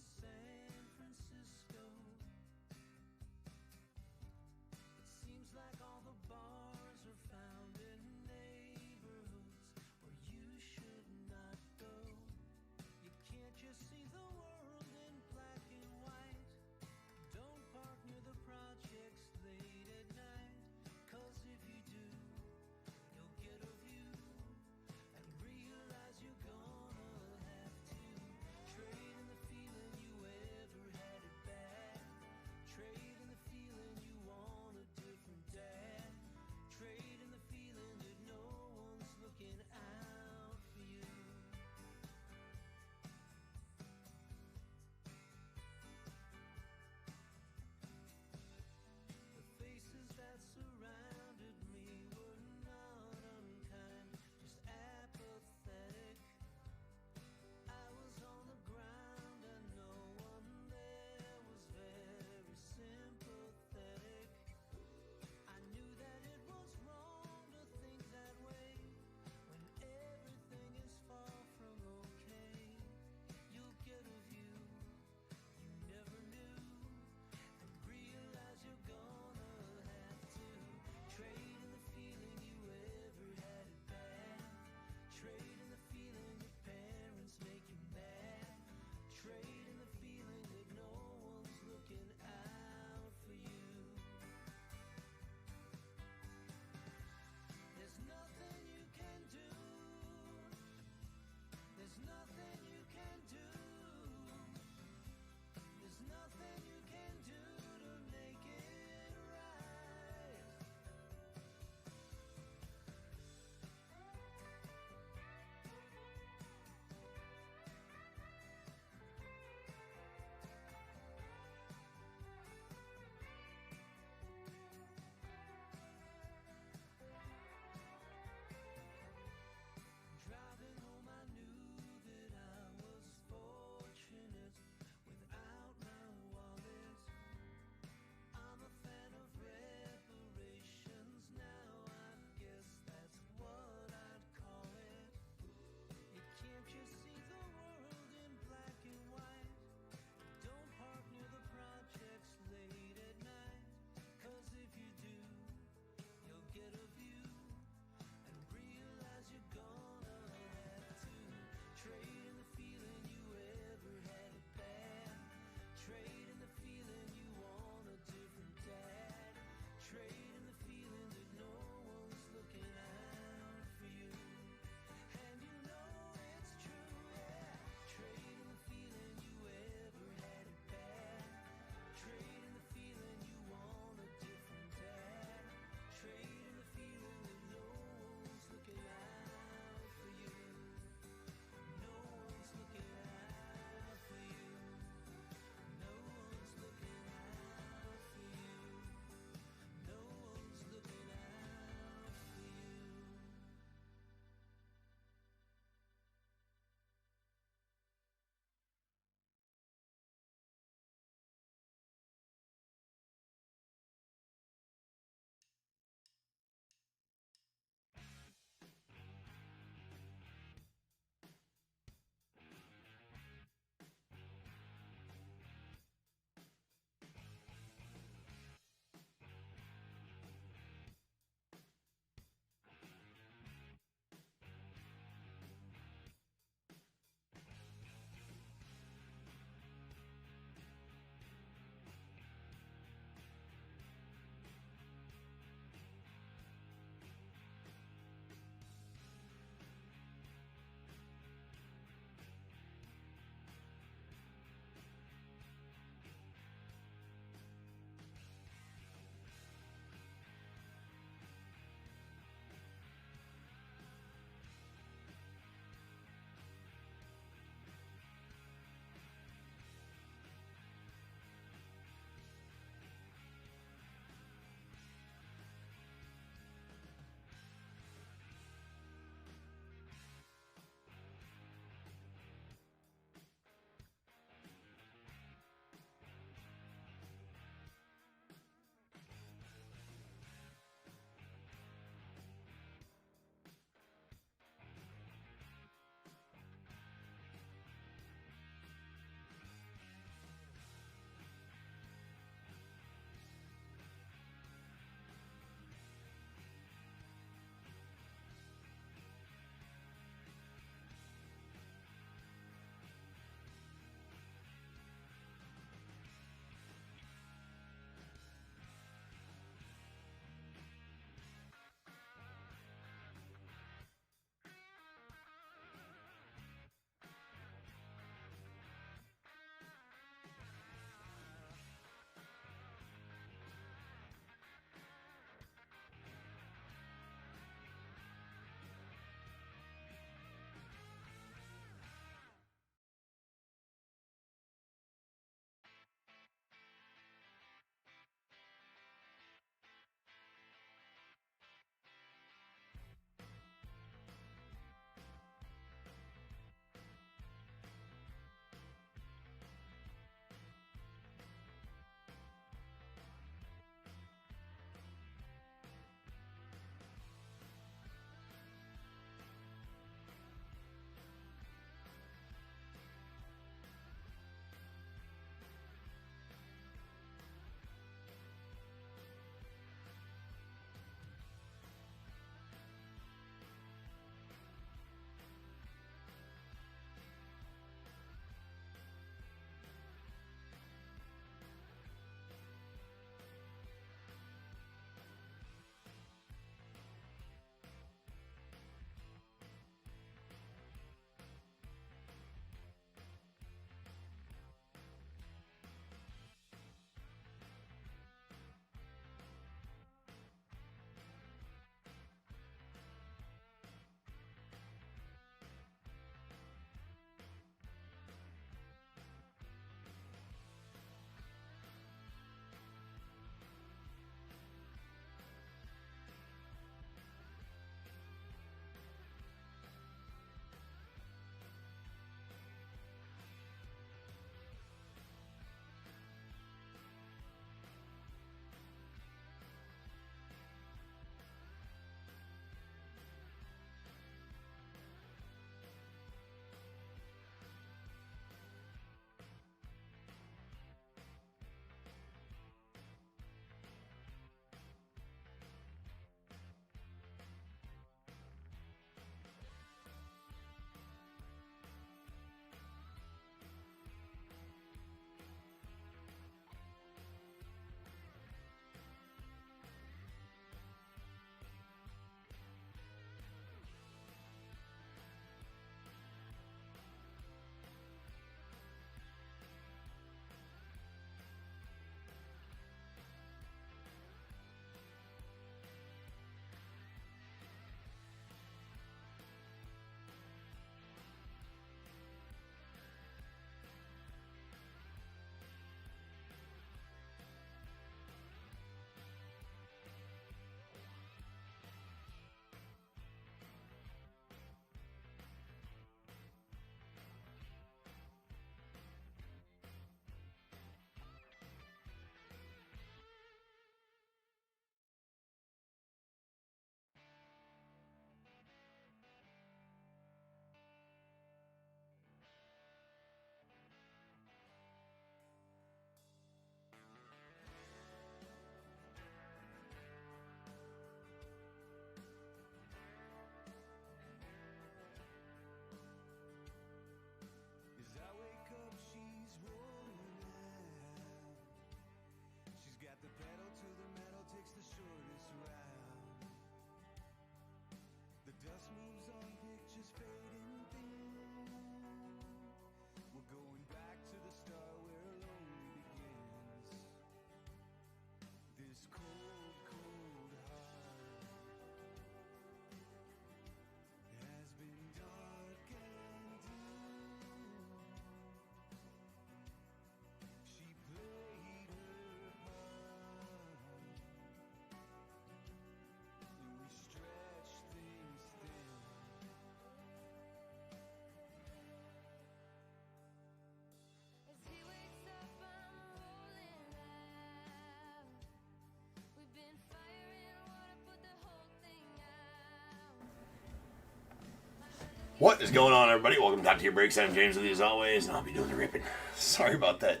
What is going on, everybody? Welcome to Top Tier Breaks. I'm James with you as always, and I'll be doing the ripping. Sorry about that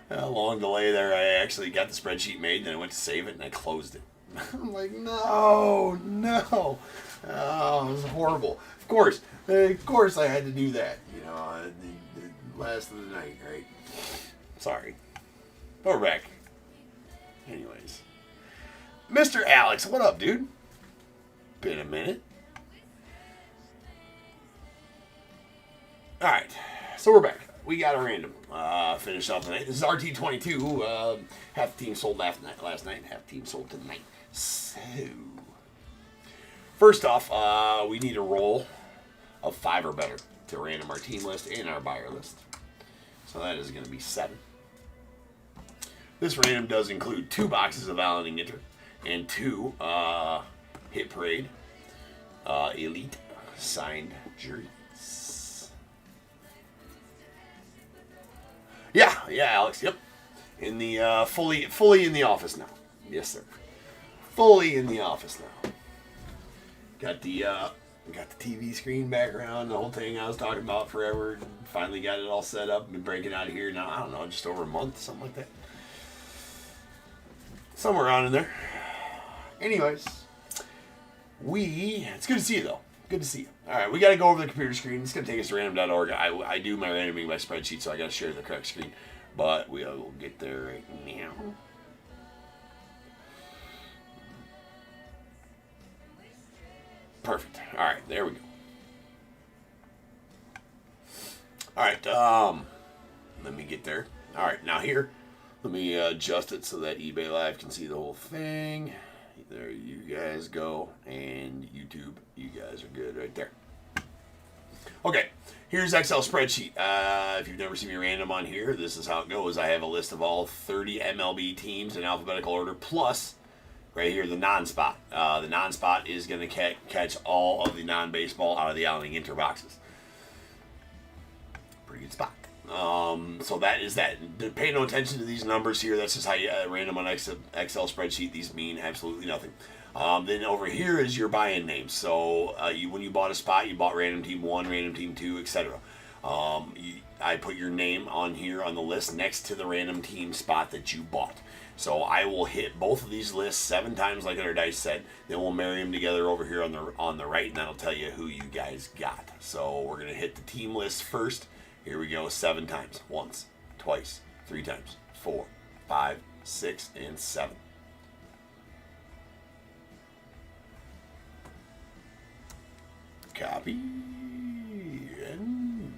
long delay there. I actually got the spreadsheet made, then I went to save it, and I closed it. I'm like, no. Oh, it was horrible. Of course I had to do that. You know, the last of the night, right? Sorry. But we're back. Anyways. Mr. Alex, what up, dude? Been a minute. Alright, so we're back. We got a random. Finish off tonight. This is RT22. Half the team sold last night, half the team sold tonight. So, first off, we need a roll of 5 or better to random our team list and our buyer list. So that is going to be 7. This random does include 2 boxes of Allen and Ginter and 2 Hit Parade Elite signed jerseys. Yeah, Alex. Yep, in the fully in the office now. Yes, sir. Fully in the office now. Got the TV screen background, the whole thing I was talking about forever. Finally got it all set up. Been breaking out of here now. I don't know, just over a month, something like that. Somewhere around in there. Anyways, it's good to see you though. Good to see you. All right, we got to go over the computer screen. It's going to take us to random.org. I do my randoming by spreadsheet, so I got to share the correct screen. But we'll get there right now. Perfect. All right, there we go. All right, let me get there. All right, now here, let me adjust it so that eBay Live can see the whole thing. There you guys go, and YouTube, you guys are good right there. Okay, here's Excel spreadsheet. If you've never seen me random on here, this is how it goes. I have a list of all 30 MLB teams in alphabetical order, plus right here the non-spot. The non-spot is going to catch all of the non-baseball out of the Allen and Ginter boxes. Pretty good spot. So that is that. Pay no attention to these numbers here. That's just how you random on Excel spreadsheet. These mean absolutely nothing. Then over here is your buy-in names. So when you bought a spot, you bought random team 1, random team 2, etc. I put your name on here on the list next to the random team spot that you bought. So I will hit both of these lists 7 times like our dice said. Then we'll marry them together over here on the right, and that'll tell you who you guys got. So we're going to hit the team list first. Here we go, 7 times. Once, twice, 3 times, 4, 5, 6, and 7. Copy. And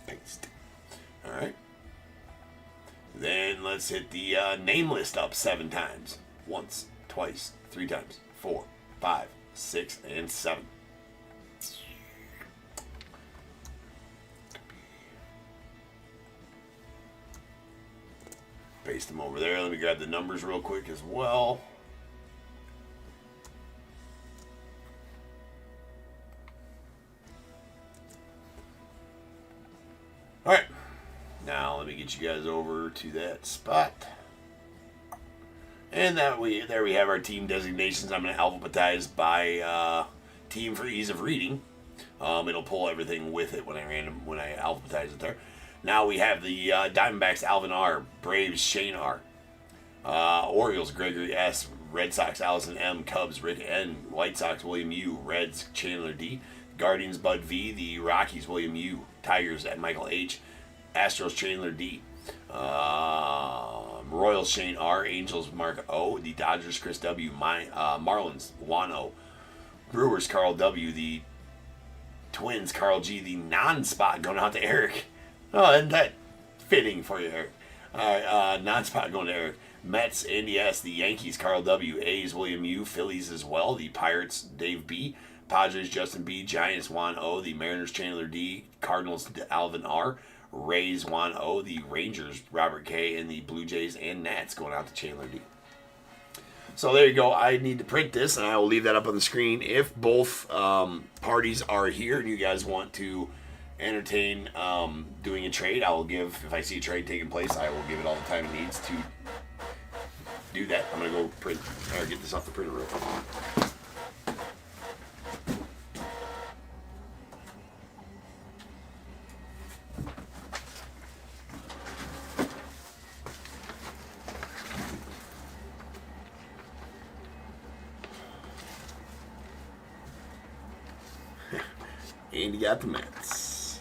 paste. All right. Then let's hit the name list up 7 times. Once, twice, 3 times, 4, 5, 6, and 7. Paste them over there. Let me grab the numbers real quick as well. All right. Now let me get you guys over to that spot. And there we have our team designations. I'm going to alphabetize by team for ease of reading. It'll pull everything with it when I alphabetize it there. Now we have the Diamondbacks, Alvin R. Braves, Shane R. Orioles, Gregory S. Red Sox, Allison M. Cubs, Rick N. White Sox, William U. Reds, Chandler D. Guardians, Bud V. The Rockies, William U. Tigers, at Michael H. Astros, Chandler D. Royals, Shane R. Angels, Mark O. The Dodgers, Chris W. Marlins, Juan O. Brewers, Carl W. The Twins, Carl G. The non-spot going out to Eric. Oh, isn't that fitting for you, Eric? All right, non-spot going to Eric. Mets, Andy S. The Yankees, Carl W. A's, William U. Phillies as well. The Pirates, Dave B. Padres, Justin B. Giants, Juan O. The Mariners, Chandler D. Cardinals, Alvin R. Rays, Juan O. The Rangers, Robert K. And the Blue Jays and Nats going out to Chandler D. So there you go. I need to print this, and I will leave that up on the screen. If both parties are here and you guys want to entertain doing a trade, I will give, if I see a trade taking place, I will give it all the time it needs to do that. I'm going to go print, or get this off the printer real quick. And you got the Mets.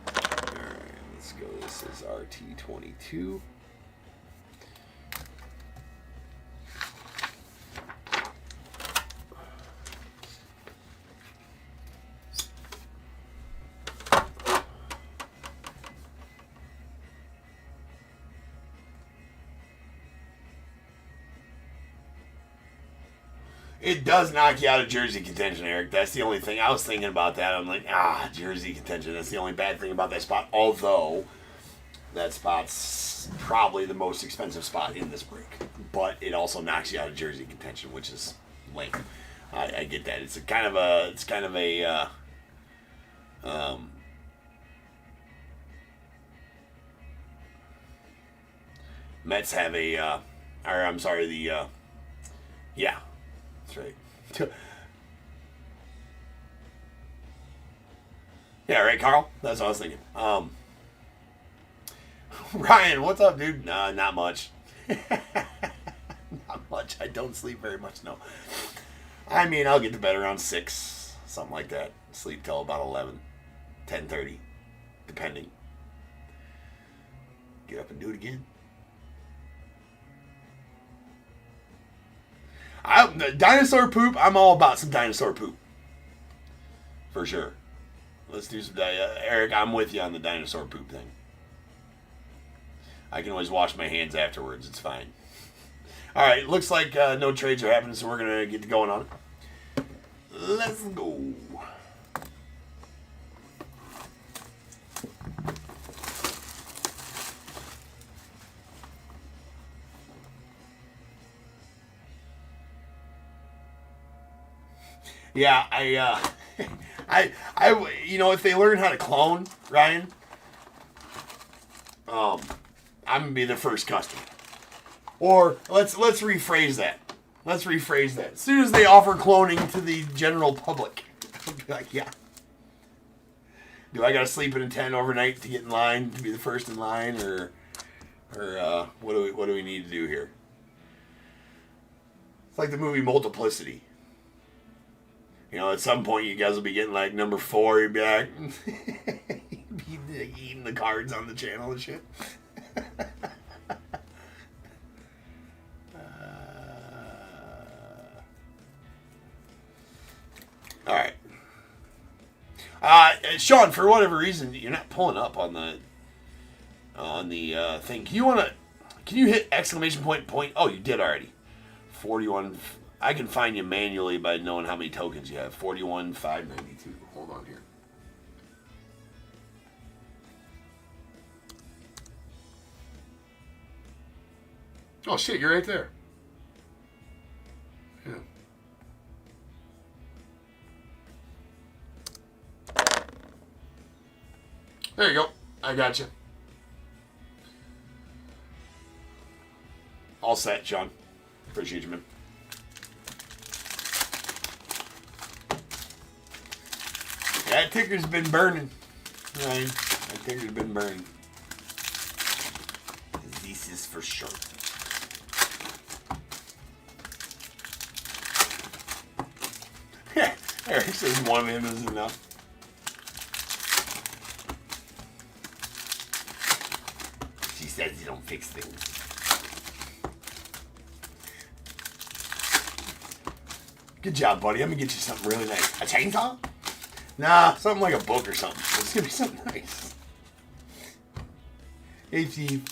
Alright, let's go. This is RT22. It does knock you out of jersey contention, Eric. That's the only thing. I was thinking about that. I'm like, jersey contention. That's the only bad thing about that spot. Although, that spot's probably the most expensive spot in this break. But it also knocks you out of jersey contention, which is lame. I get that. It's kind of a Mets have a, yeah. That's right. Yeah, right, Carl? That's what I was thinking. Ryan, what's up, dude? Not much. Not much. I don't sleep very much, no. I mean, I'll get to bed around 6, something like that. Sleep till about 11, 10:30, depending. Get up and do it again. Dinosaur poop, I'm all about some dinosaur poop. For sure. Let's do some... Eric, I'm with you on the dinosaur poop thing. I can always wash my hands afterwards. It's fine. All right, looks like no trades are happening, so we're going to get going on it. Let's go. Yeah, you know, if they learn how to clone, Ryan, I'm gonna be the first customer. Or let's rephrase that. Let's rephrase that. As soon as they offer cloning to the general public, I'll be like, yeah. Do I gotta sleep in a tent overnight to get in line to be the first in line, or what do we need to do here? It's like the movie Multiplicity. You know, at some point you guys will be getting like number 4. You'd be like, you'd be like eating the cards on the channel and shit. All right. Sean, for whatever reason, you're not pulling up on the thing. Can you hit exclamation point? Oh, you did already. 41. I can find you manually by knowing how many tokens you have. 41,592. Hold on here. Oh shit, you're right there. Yeah. There you go. I got you. All set, Sean. Appreciate you, man. That ticker's been burning. Right? That ticker's been burning. This is for sure. Eric says one of him is enough. She says you don't fix things. Good job, buddy. I'm gonna get you something really nice. A chainsaw? Nah, something like a book or something. It's gonna be something nice. Hey, Steve.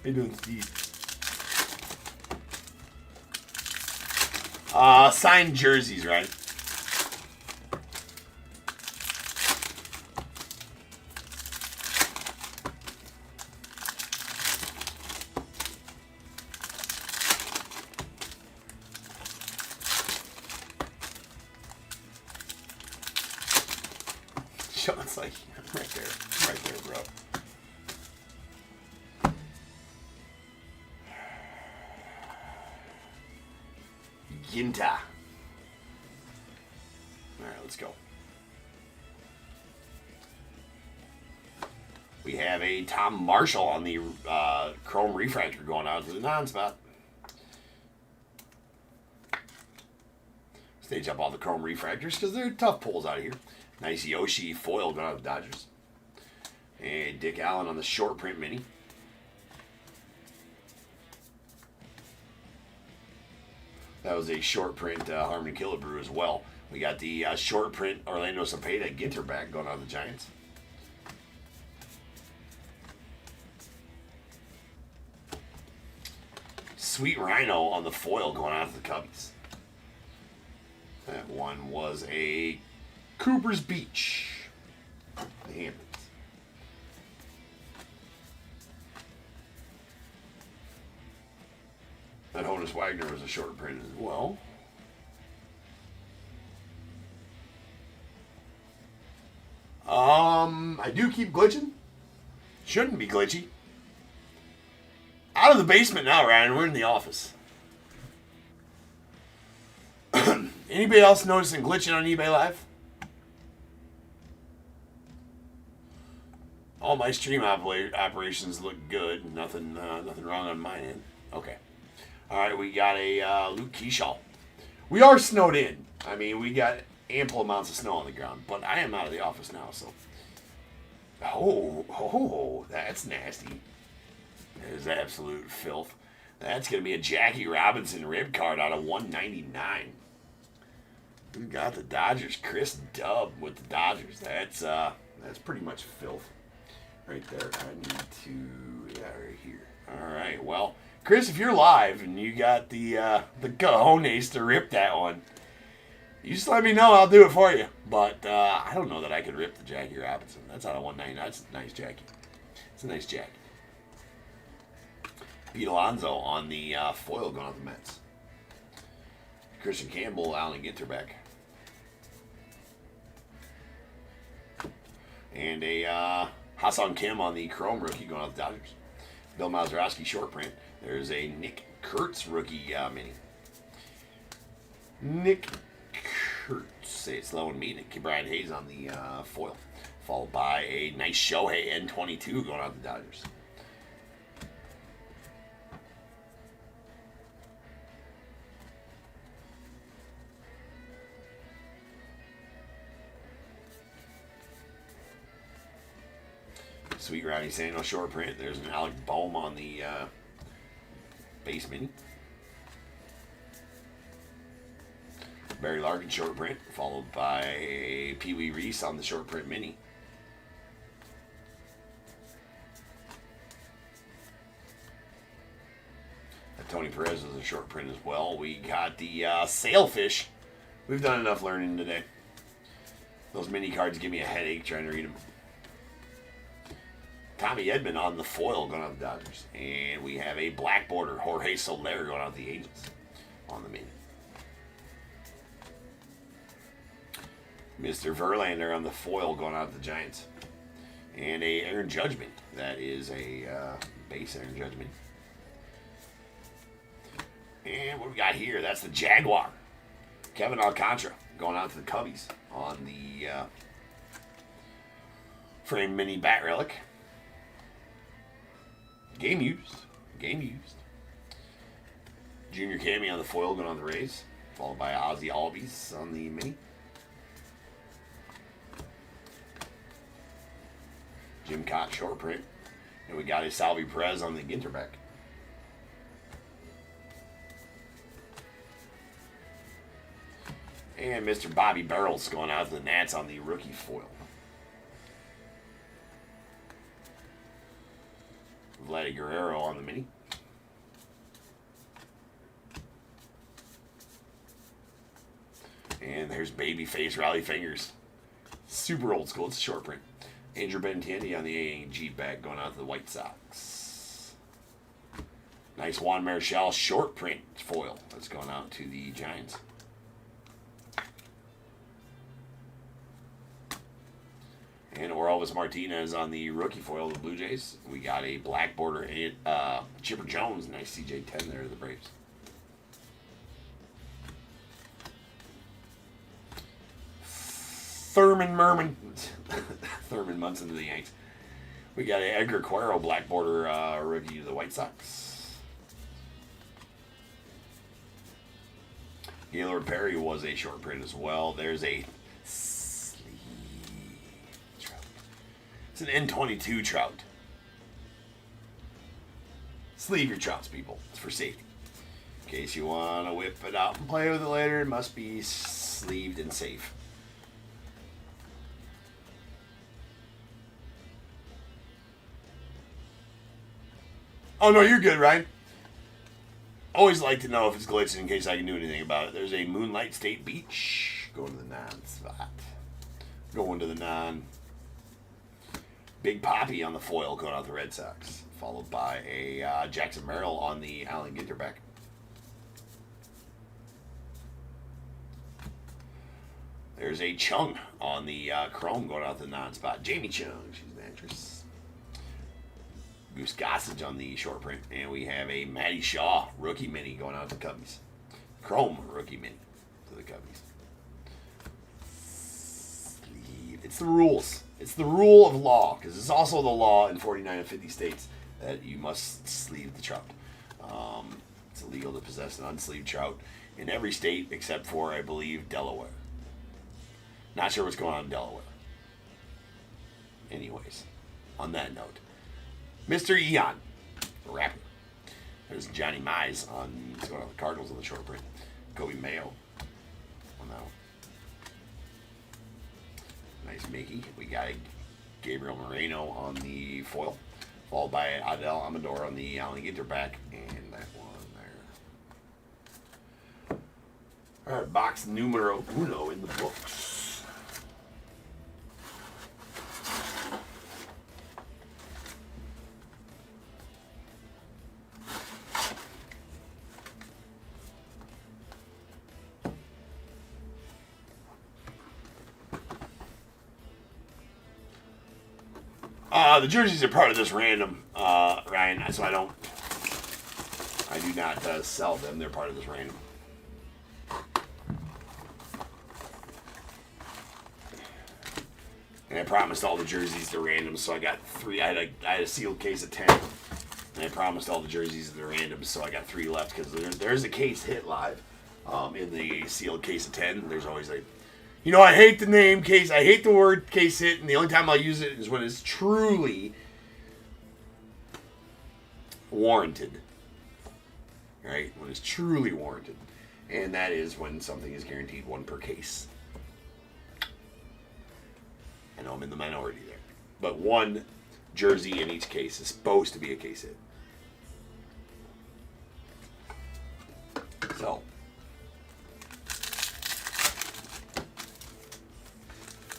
How you doing, Steve? Signed jerseys, right? Sean's like, right there, bro. Ginter. All right, let's go. We have a Tom Marshall on the Chrome Refractor going out to the non-spot. Stage up all the chrome refractors because they're tough pulls out of here. Nice Yoshi foil going out of the Dodgers. And Dick Allen on the short print mini. That was a short print Harmon Killebrew as well. We got the short print Orlando Cepeda Ginter back going on the Giants. Sweet Rhino on the foil going out to the Cubbies. That one was a Cooper's Beach. The Hamptons. That Honus Wagner was a short print as well. I do keep glitching. Shouldn't be glitchy. Out of the basement now, Ryan. We're in the office. Anybody else noticing glitching on eBay Live? All my stream operations look good. Nothing wrong on my end. Okay. All right, we got a Luke Keyshaw. We are snowed in. I mean, we got ample amounts of snow on the ground, but I am out of the office now, so. Oh, that's nasty. That is absolute filth. That's going to be a Jackie Robinson rib card out of 199. We got the Dodgers. Chris Dubb with the Dodgers. That's pretty much filth right there. I need to, yeah, right here. All right, well, Chris, if you're live and you got the cojones to rip that one, you just let me know. I'll do it for you. But I don't know that I could rip the Jackie Robinson. That's out of 199. That's a nice Jackie. It's a nice Jackie. Pete Alonso on the foil going out the Mets. Christian Campbell, Alan Ginter back. And a Hassan Kim on the chrome rookie going out the Dodgers. Bill Mazeroski short print. There's a Nick Kurtz rookie mini. Nick Kurtz. Say it slow and mean it. Brian Hayes on the foil. Followed by a nice Shohei N22 going out the Dodgers. Sweet Ronnie Sano short print. There's an Alec Bohm on the base mini. Barry Larkin short print, followed by Pee Wee Reese on the short print mini. Tony Perez is a short print as well. We got the Sailfish. We've done enough learning today. Those mini cards give me a headache trying to read them. Tommy Edman on the foil going out the Dodgers. And we have a black border, Jorge Soler going out the Angels on the mini. Mr. Verlander on the foil going out the Giants. And a Aaron Judgment. That is a base Aaron Judgment. And what we got here, that's the Jaguar. Kevin Alcantara going out to the Cubbies on the frame mini bat relic. Game used. Junior Cammy on the foil going on the Rays. Followed by Ozzy Albies on the mini. Jim Cott short print. And we got a Salvi Perez on the Ginter back. And Mr. Bobby Barrels going out to the Nats on the rookie foil. Vladdy Guerrero on the mini. And there's Babyface Rally Fingers. Super old school. It's a short print. Andrew Benintendi on the AAG back going out to the White Sox. Nice Juan Marichal short print foil. That's going out to the Giants. And Orelvis Martinez on the rookie foil of the Blue Jays. We got a black border Chipper Jones. Nice CJ10 there to the Braves. Thurman Munson to the Yanks. We got a Edgar Cuero black border rookie to the White Sox. Gaylord Perry was a short print as well. There's a sleeve trout. It's an N22 trout. Sleeve your trouts, people. It's for safety. In case you want to whip it out and play with it later, it must be sleeved and safe. Oh, no, you're good, Ryan. Always like to know if it's glitching in case I can do anything about it. There's a Moonlight State Beach. Going to the non-spot. Going to the non. Big Poppy on the foil going out the Red Sox. Followed by a Jackson Merrill on the Allen Ginter back. There's a Chung on the Chrome going out the non-spot. Jamie Chung, she's an actress. Goose Gossage on the short print. And we have a Matty Shaw rookie mini going out to the Cubbies. Chrome rookie mini to the Cubbies. Sleeve. It's the rules. It's the rule of law, because it's also the law in 49 of 50 states that you must sleeve the trout. It's illegal to possess an unsleeved trout in every state except for, I believe, Delaware. Not sure what's going on in Delaware. Anyways, on that note, Mr. Eon, the rapper. There's Johnny Mize on, he's going on the Cardinals on the short print. Kobe Mayo on that one. Nice Mickey. We got a Gabriel Moreno on the foil, followed by Adel Amador on the Allen Ginter back, and that one there. All right, box numero uno in the books. The jerseys are part of this random, Ryan, so I do not sell them. They're part of this random. And I promised all the jerseys to random, so I got 3. I had a sealed case of 10. And I promised all the jerseys to the random, so I got 3 left, because there's a case hit live in the sealed case of 10. There's always like, you know, I hate the name case. I hate the word case hit, and the only time I'll use it is when it's truly warranted. Right? When it's truly warranted. And that is when something is guaranteed 1 per case. I know I'm in the minority there. But 1 jersey in each case is supposed to be a case hit. So.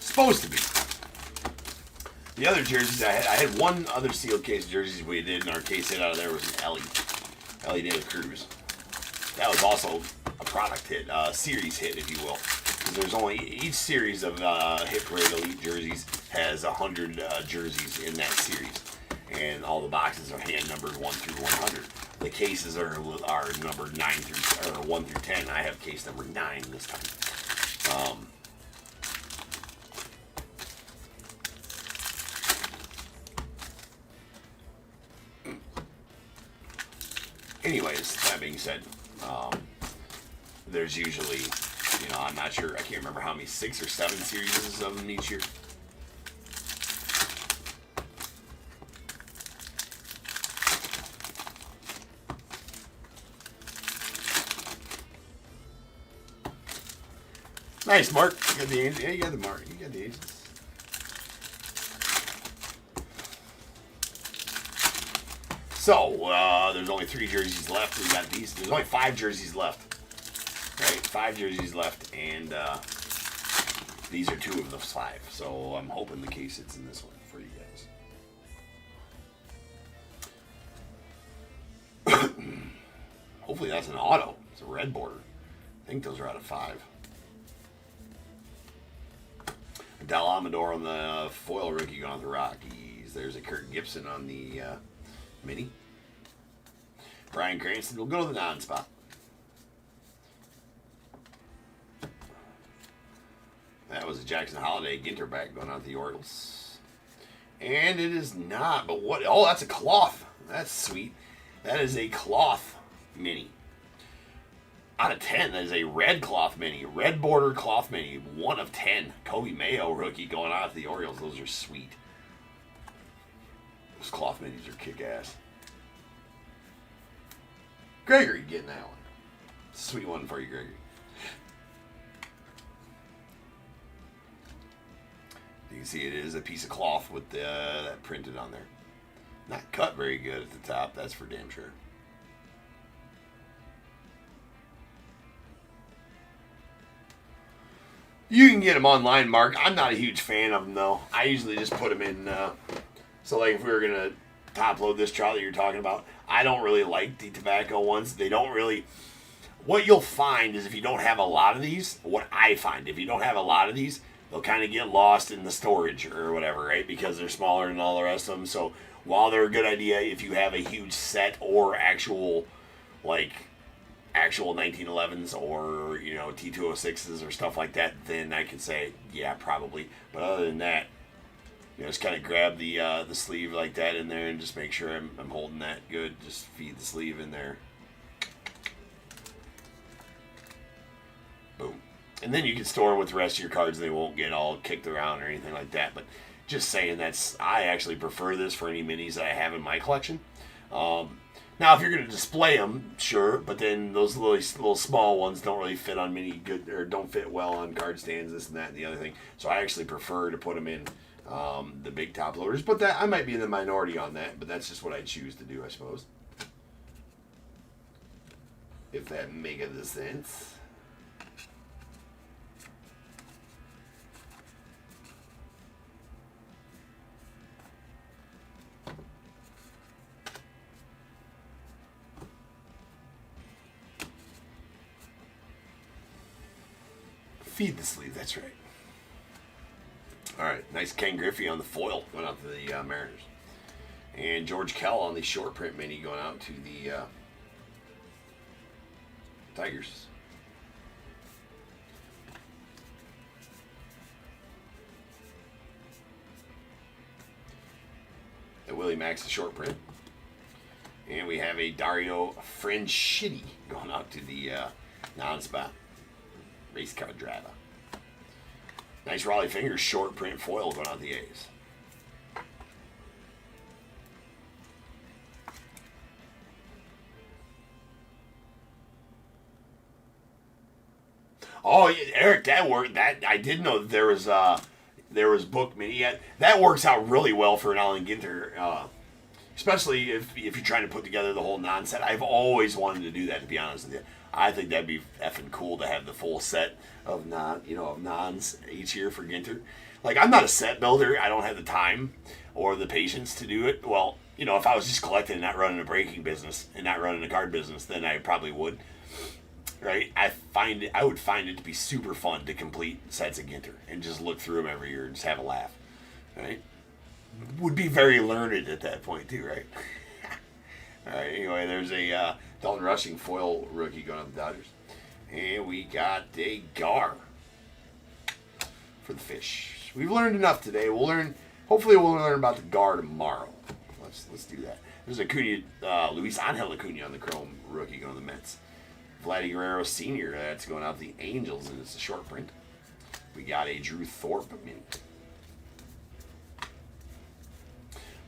Supposed to be. The other jerseys, I had 1 other sealed case of jerseys we did in our case hit out of there was an Ellie De La Cruz. That was also a product hit, series hit, if you will. Because there's only, each series of Hit Parade Elite jerseys has 100 jerseys in that series. And all the boxes are hand numbered 1 through 100. The cases are numbered 9 through, or 1 through 10. I have case number 9 this time. Anyways, that being said, there's usually, you know, I'm not sure, I can't remember how many, 6 or 7 series of them each year. Nice, Mark. You got the agents. Yeah, you got the Mark. You got the agents. So, there's only 3 jerseys left. We got these. There's only 5 jerseys left. Right? 5 jerseys left, and these are 2 of the 5. So I'm hoping the case hits in this one for you guys. Hopefully that's an auto. It's a red border. I think those are out of 5. Adel Amador on the foil rookie going on the Rockies. There's a Kurt Gibson on the mini. Brian Cranston will go to the non-spot. That was a Jackson Holiday Ginter back going out the Orioles. And it is not, but what? Oh, that's a cloth. That's sweet. That is a cloth mini. Out of 10, that is a red cloth mini. Red border cloth mini. 1 of 10. Kobe Mayo rookie going out to the Orioles. Those are sweet. Those cloth minis are kick-ass. Gregory getting that one. Sweet one for you, Gregory. You can see it is a piece of cloth with that printed on there. Not cut very good at the top, that's for damn sure. You can get them online, Mark. I'm not a huge fan of them, though. I usually just put them in. So, like, if we were going to top load this trout that you're talking about, I don't really like the tobacco ones. They don't really. What you'll find is if you don't have a lot of these, what I find, if you don't have a lot of these, they'll kind of get lost in the storage or whatever, right? Because they're smaller than all the rest of them. So, while they're a good idea if you have a huge set or actual 1911s or, you know, T206s or stuff like that, then I can say, yeah, probably. But other than that, you know, just kind of grab the sleeve like that in there and just make sure I'm holding that good. Just feed the sleeve in there. Boom. And then you can store them with the rest of your cards and they won't get all kicked around or anything like that. But just saying, I actually prefer this for any minis that I have in my collection. Now, if you're going to display them, sure, but then those little small ones don't really fit on many good, or don't fit well on card stands, this and that and the other thing. So I actually prefer to put them in the big top loaders. But that I might be in the minority on that, but that's just what I choose to do, I suppose. If that makes sense. Feed the sleeve, that's right. All right, nice Ken Griffey on the foil going out to the Mariners. And George Kell on the short print mini going out to the Tigers. And Willie Max, the short print. And we have a Dario Franchitti going out to the non-spot. Race car driver. Nice Raleigh Fingers short print foil going on the A's. Oh, Eric, that worked. That I did know that there was book mini. Yeah, that works out really well for an Alan Ginter, especially if you're trying to put together the whole non-set. I've always wanted to do that, to be honest with you. I think that'd be effing cool to have the full set of nons each year for Ginter. Like, I'm not a set builder. I don't have the time or the patience to do it. Well, you know, if I was just collecting and not running a breaking business and not running a card business, then I probably would. Right? I would find it to be super fun to complete sets of Ginter and just look through them every year and just have a laugh. Right? Would be very learned at that point too, right? All right. Anyway, there's a Dalton Rushing foil rookie going on the Dodgers, and we got a Gar for the Fish. We've learned enough today. Hopefully, we'll learn about the Gar tomorrow. Let's do that. There's Acuna, Luis Angel Acuna on the Chrome rookie going to the Mets. Vladdy Guerrero Sr. That's going out to the Angels, and it's a short print. We got a Drew Thorpe mini.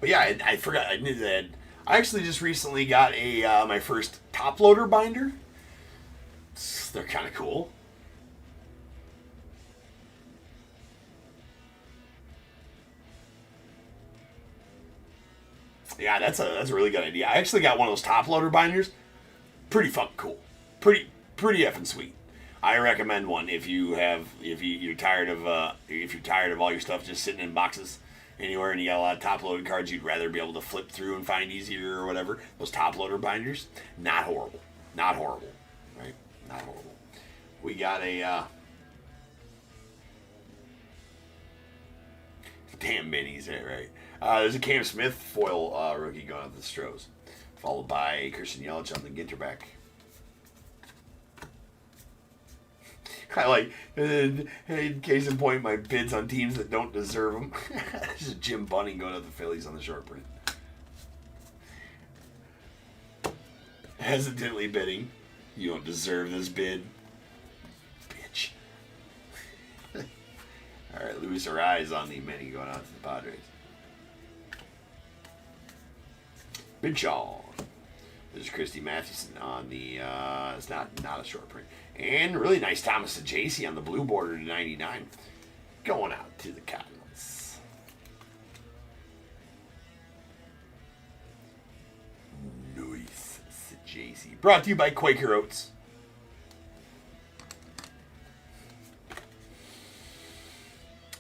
But yeah, I forgot. I knew that. I actually just recently got my first top loader binder. They're kind of cool. Yeah, that's a really good idea. I actually got one of those top loader binders. Pretty fucking cool. Pretty effing sweet. I recommend one if you're tired of all your stuff just sitting in boxes anywhere and you got a lot of top loaded cards you'd rather be able to flip through and find easier or whatever. Those top loader binders, not horrible. Not horrible. Right? Not horrible. We got a damn minis, right? There's a Cam Smith foil rookie going out to the Stros, followed by Christian Yelich on the Ginterback. I like, in case in point, my bids on teams that don't deserve them. This is Jim Bunning going to the Phillies on the short print. Hesitantly bidding. You don't deserve this bid. Bitch. Alright, Luis Arise on the mini going out to the Padres. Binshaw. There's Christy Mathewson on the, it's not a short print. And really nice Thomas and JC on the blue border to 99. Going out to the Cardinals. Nice JC. Brought to you by Quaker Oats.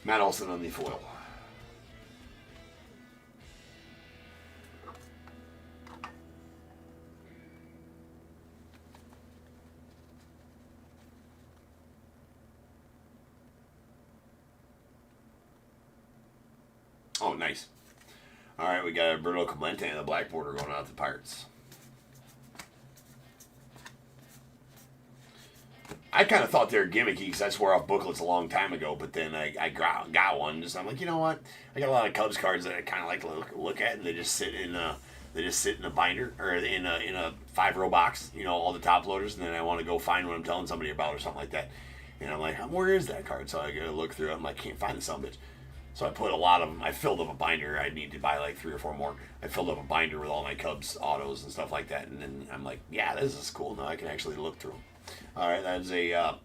Matt Olson on the foil. Oh, nice. All right, we got Bruno Clemente and the black border going out to the Pirates. I kind of thought they were gimmicky because I swore off booklets a long time ago, but then I got one. Just I'm like, you know what? I got a lot of Cubs cards that I kind of like to look at, and they just sit in a binder or in a 5-row box. You know, all the top loaders, and then I want to go find what I'm telling somebody about or something like that. And I'm like, where is that card? So I go look through it. I'm like, can't find the son of a bitch. So I put a lot of them. I filled up a binder. I need to buy like 3 or 4 more. I filled up a binder with all my Cubs autos and stuff like that. And then I'm like, yeah, this is cool. Now I can actually look through them. All right, that is a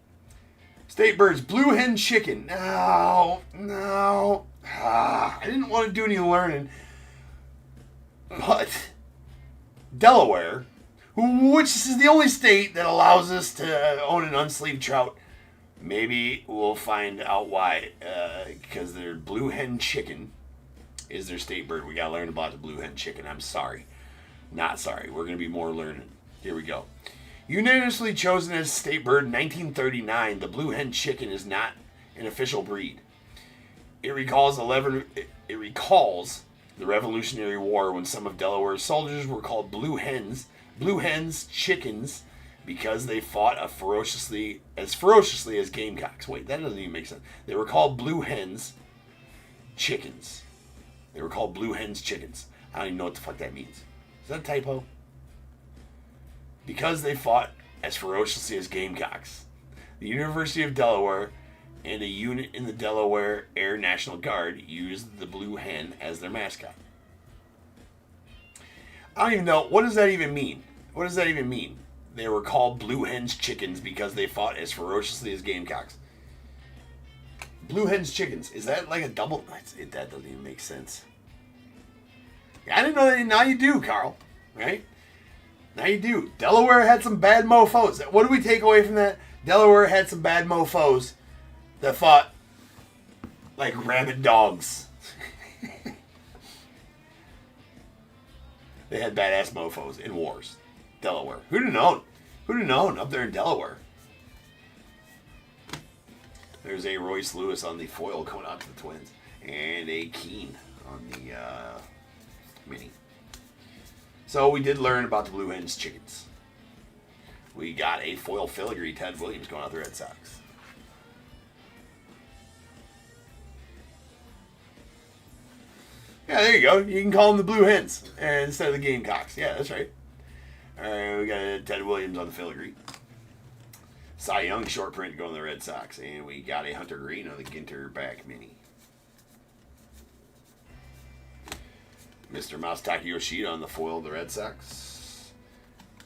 State Birds Blue Hen Chicken. No. I didn't want to do any learning. But Delaware, which is the only state that allows us to own an unsleeved trout, maybe we'll find out why. Because their Blue Hen Chicken is their state bird. We got to learn about the Blue Hen Chicken. I'm sorry. Not sorry. We're going to be more learning. Here we go. Unanimously chosen as state bird in 1939, the Blue Hen Chicken is not an official breed. It recalls the Revolutionary War when some of Delaware's soldiers were called blue hens chickens, because they fought ferociously as gamecocks. Wait, that doesn't even make sense. They were called blue hens chickens. I don't even know what the fuck that means. Is that a typo? Because they fought as ferociously as gamecocks. The University of Delaware and a unit in the Delaware Air National Guard used the blue hen as their mascot. I don't even know. What does that even mean? They were called blue hens chickens because they fought as ferociously as gamecocks. Blue hens chickens. Is that like a double? That doesn't even make sense. I didn't know that. Now you do, Carl. Right? Now you do. Delaware had some bad mofos. What do we take away from that? Delaware had some bad mofos that fought like rabid dogs. They had badass mofos in wars. Delaware. Who'd have known? Up there in Delaware. There's a Royce Lewis on the foil coming out to the Twins. And a Keen on the mini. So we did learn about the Blue Hens chickens. We got a foil filigree Ted Williams going out the Red Sox. Yeah, there you go. You can call them the Blue Hens instead of the Gamecocks. Yeah, that's right. All right, we got a Ted Williams on the filigree. Cy Young short print going to the Red Sox. And we got a Hunter Green on the Ginter back mini. Mr. Masataka Yoshida on the foil of the Red Sox.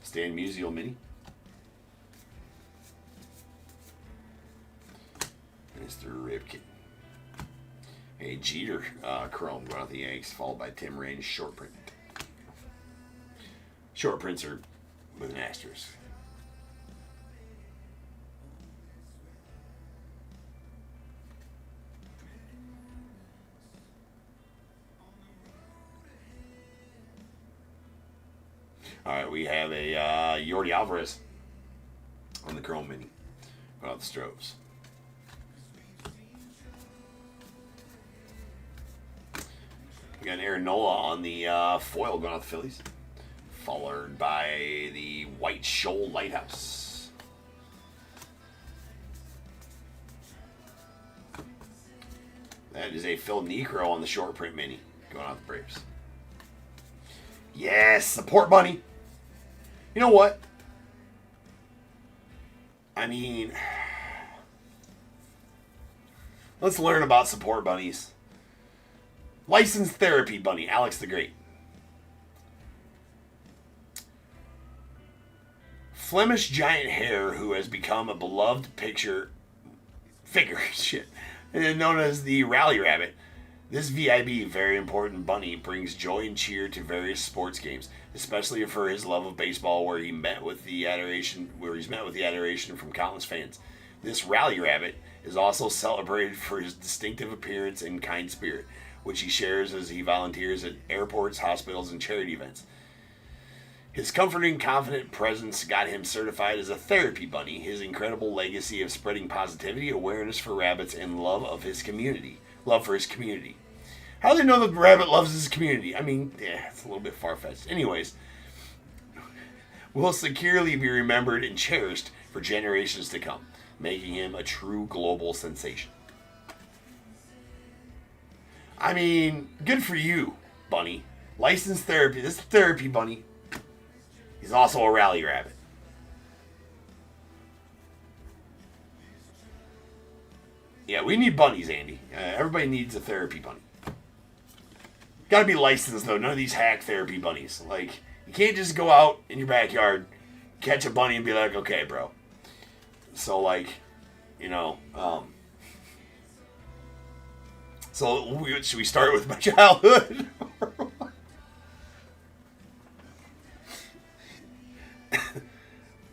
Stan Musial mini. Mr. Ripken. A Jeter chrome going out the Yanks, followed by Tim Raines short print. Short prints are with an asterisk. All right, we have a Yordi Alvarez on the chrome mini. Going out the Stros. We got Aaron Nola on the foil going out the Phillies. Followed by the White Shoal Lighthouse. That is a Phil Necro on the short print mini. Going out the Braves. Yes, support bunny. You know what? I mean, let's learn about support bunnies. Licensed therapy bunny, Alex the Great. Flemish giant hare who has become a beloved figure, shit, known as the Rally Rabbit. This VIB, very important bunny, brings joy and cheer to various sports games, especially for his love of baseball, where he's met with the adoration from countless fans. This Rally Rabbit is also celebrated for his distinctive appearance and kind spirit, which he shares as he volunteers at airports, hospitals, and charity events. His comforting, confident presence got him certified as a therapy bunny. His incredible legacy of spreading positivity, awareness for rabbits, and love for his community. How do they know the rabbit loves his community? I mean, it's a little bit far-fetched. Anyways, will securely be remembered and cherished for generations to come, making him a true global sensation. I mean, good for you, bunny. Licensed therapy. This is therapy bunny. He's also a rally rabbit. Yeah, we need bunnies, Andy. Everybody needs a therapy bunny. Gotta be licensed, though. None of these hack therapy bunnies. Like, you can't just go out in your backyard, catch a bunny, and be like, okay, bro. So, like, you know, so should we start with my childhood?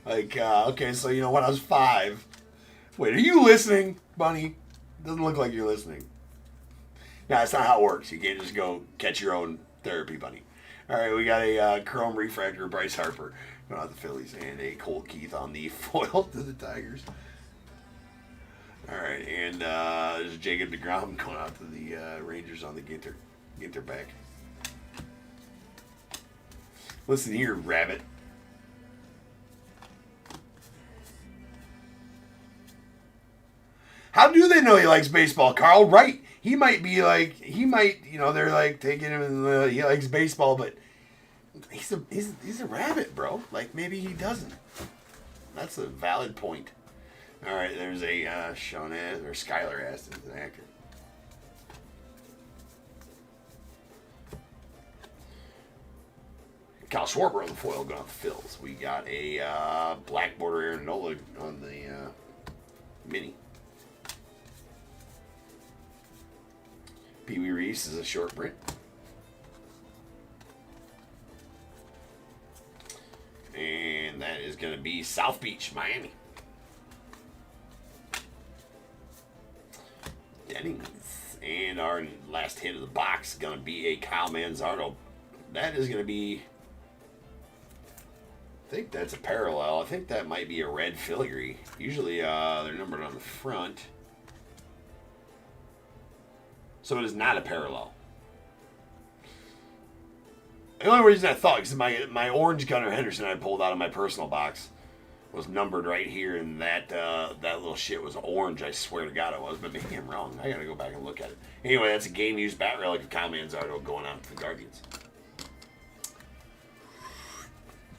Like, okay, so, you know, when I was 5. Wait, are you listening, bunny? Doesn't look like you're listening. No, that's not how it works. You can't just go catch your own therapy bunny. All right, we got a chrome refractor Bryce Harper going out the Phillies and a Colt Keith on the foil to the Tigers. All right, and there's Jacob deGrom going out to the Rangers on the Ginter back. Listen here, rabbit. How do they know he likes baseball, Carl? Right. He might, you know, they're like taking him and he likes baseball, but he's a rabbit, bro. Like, maybe he doesn't. That's a valid point. All right, there's a Sean Astin, or Skylar Astin, an actor. Kyle Schwarber on the foil going off the Phils. We got a black border Aaron Nola on the mini. Pee Wee Reese is a short print. And that is going to be South Beach, Miami. Dennings. And our last hit of the box is going to be a Kyle Manzardo. That is going to be, I think that's a parallel. I think that might be a red filigree. Usually they're numbered on the front. So it is not a parallel. The only reason I thought, because my orange Gunnar Henderson I pulled out of my personal box was numbered right here, and that little shit was orange. I swear to God it was, but maybe I'm wrong. I gotta go back and look at it. Anyway, that's a game-used bat relic of Kyle Manzardo going out to the Guardians.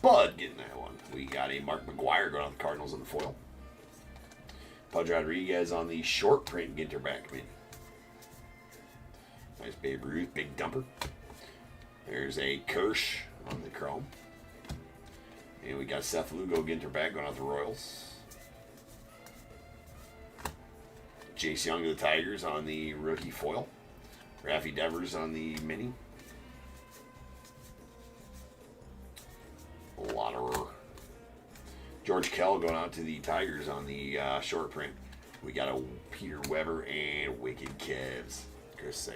Bud getting that one. We got a Mark McGwire going out to the Cardinals on the foil. Pudge Rodriguez on the short print Ginter back mini. Nice Babe Ruth, big dumper. There's a Kirsch on the chrome. And we got Seth Lugo Ginter back going out the Royals. Jace Young to the Tigers on the rookie foil. Raffy Devers on the mini. Lauderer. George Kell going out to the Tigers on the short print. We got a Peter Weber and Wicked Cavs. Chris Sale.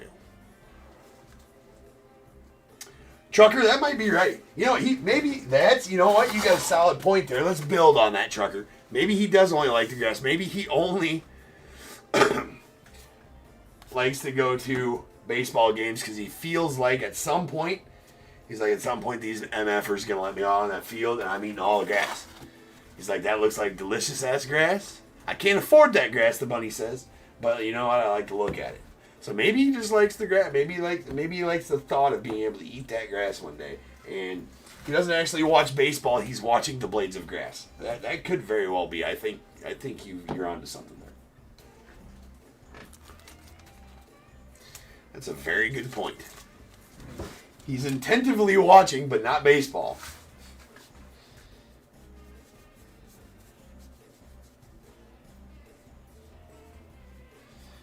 Trucker, that might be right. You know, maybe that's, you know what, you got a solid point there. Let's build on that, Trucker. Maybe he does only like the grass. Maybe he only likes to go to baseball games because he feels like at some point, these MFers going to let me out on that field and I'm eating all the grass. He's like, that looks like delicious-ass grass. I can't afford that grass, the bunny says. But you know what, I like to look at it. So maybe he just likes the grass. Maybe he likes the thought of being able to eat that grass one day. And He doesn't actually watch baseball. He's watching the blades of grass. That could very well be. I think you're onto something there. That's a very good point. He's attentively watching, but not baseball.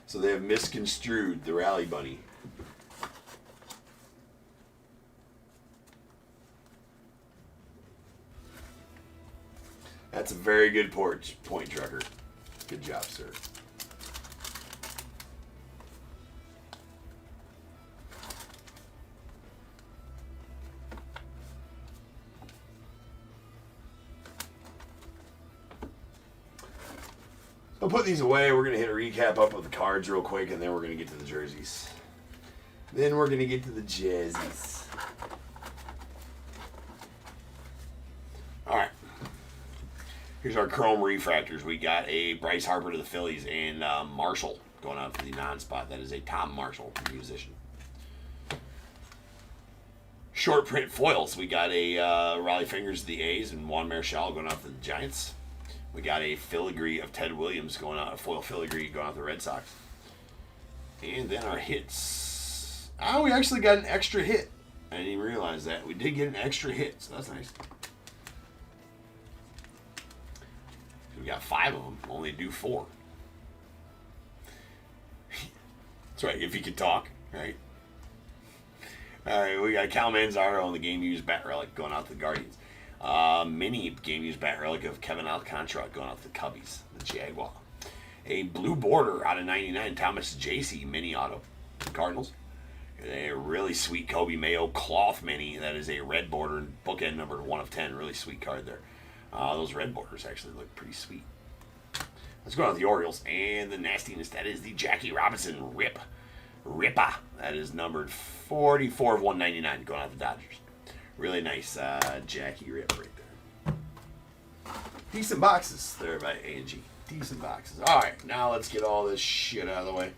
So they have misconstrued the Rally Bunny. That's a very good point, Trucker. Good job, sir. I'll put these away. We're going to hit a recap up of the cards real quick, and then we're going to get to the jerseys. Then we're going to get to the jerseys. All right. Here's our chrome refractors. We got a Bryce Harper to the Phillies and Marshall going out for the non-spot. That is a Tom Marshall musician. Short print foils. We got a Raleigh Fingers to the A's and Juan Marichal going out to the Giants. We got a filigree of Ted Williams going out, a foil filigree going out to the Red Sox. And then our hits. Oh, we actually got an extra hit. I didn't even realize that. We did get an extra hit, so that's nice. We got 5 of them, only do 4. That's right, if you could talk, right? All right, we got Cal Manzardo on the game-used bat relic going out to the Guardians. Mini game-used bat relic of Kevin Alcantara going out to the Cubbies, the Jaguar. A blue border out of 99, Thomas J.C. mini auto, Cardinals. A really sweet Kobe Mayo cloth mini. That is a red border, bookend number 1 of 10. Really sweet card there. Those red borders actually look pretty sweet. Let's go on with the Orioles. And the nastiness, that is the Jackie Robinson Ripper. That is numbered 44 of 199 going out to the Dodgers. Really nice Jackie Rip right there. Decent boxes there by A&G. Decent boxes. All right, now let's get all this shit out of the way.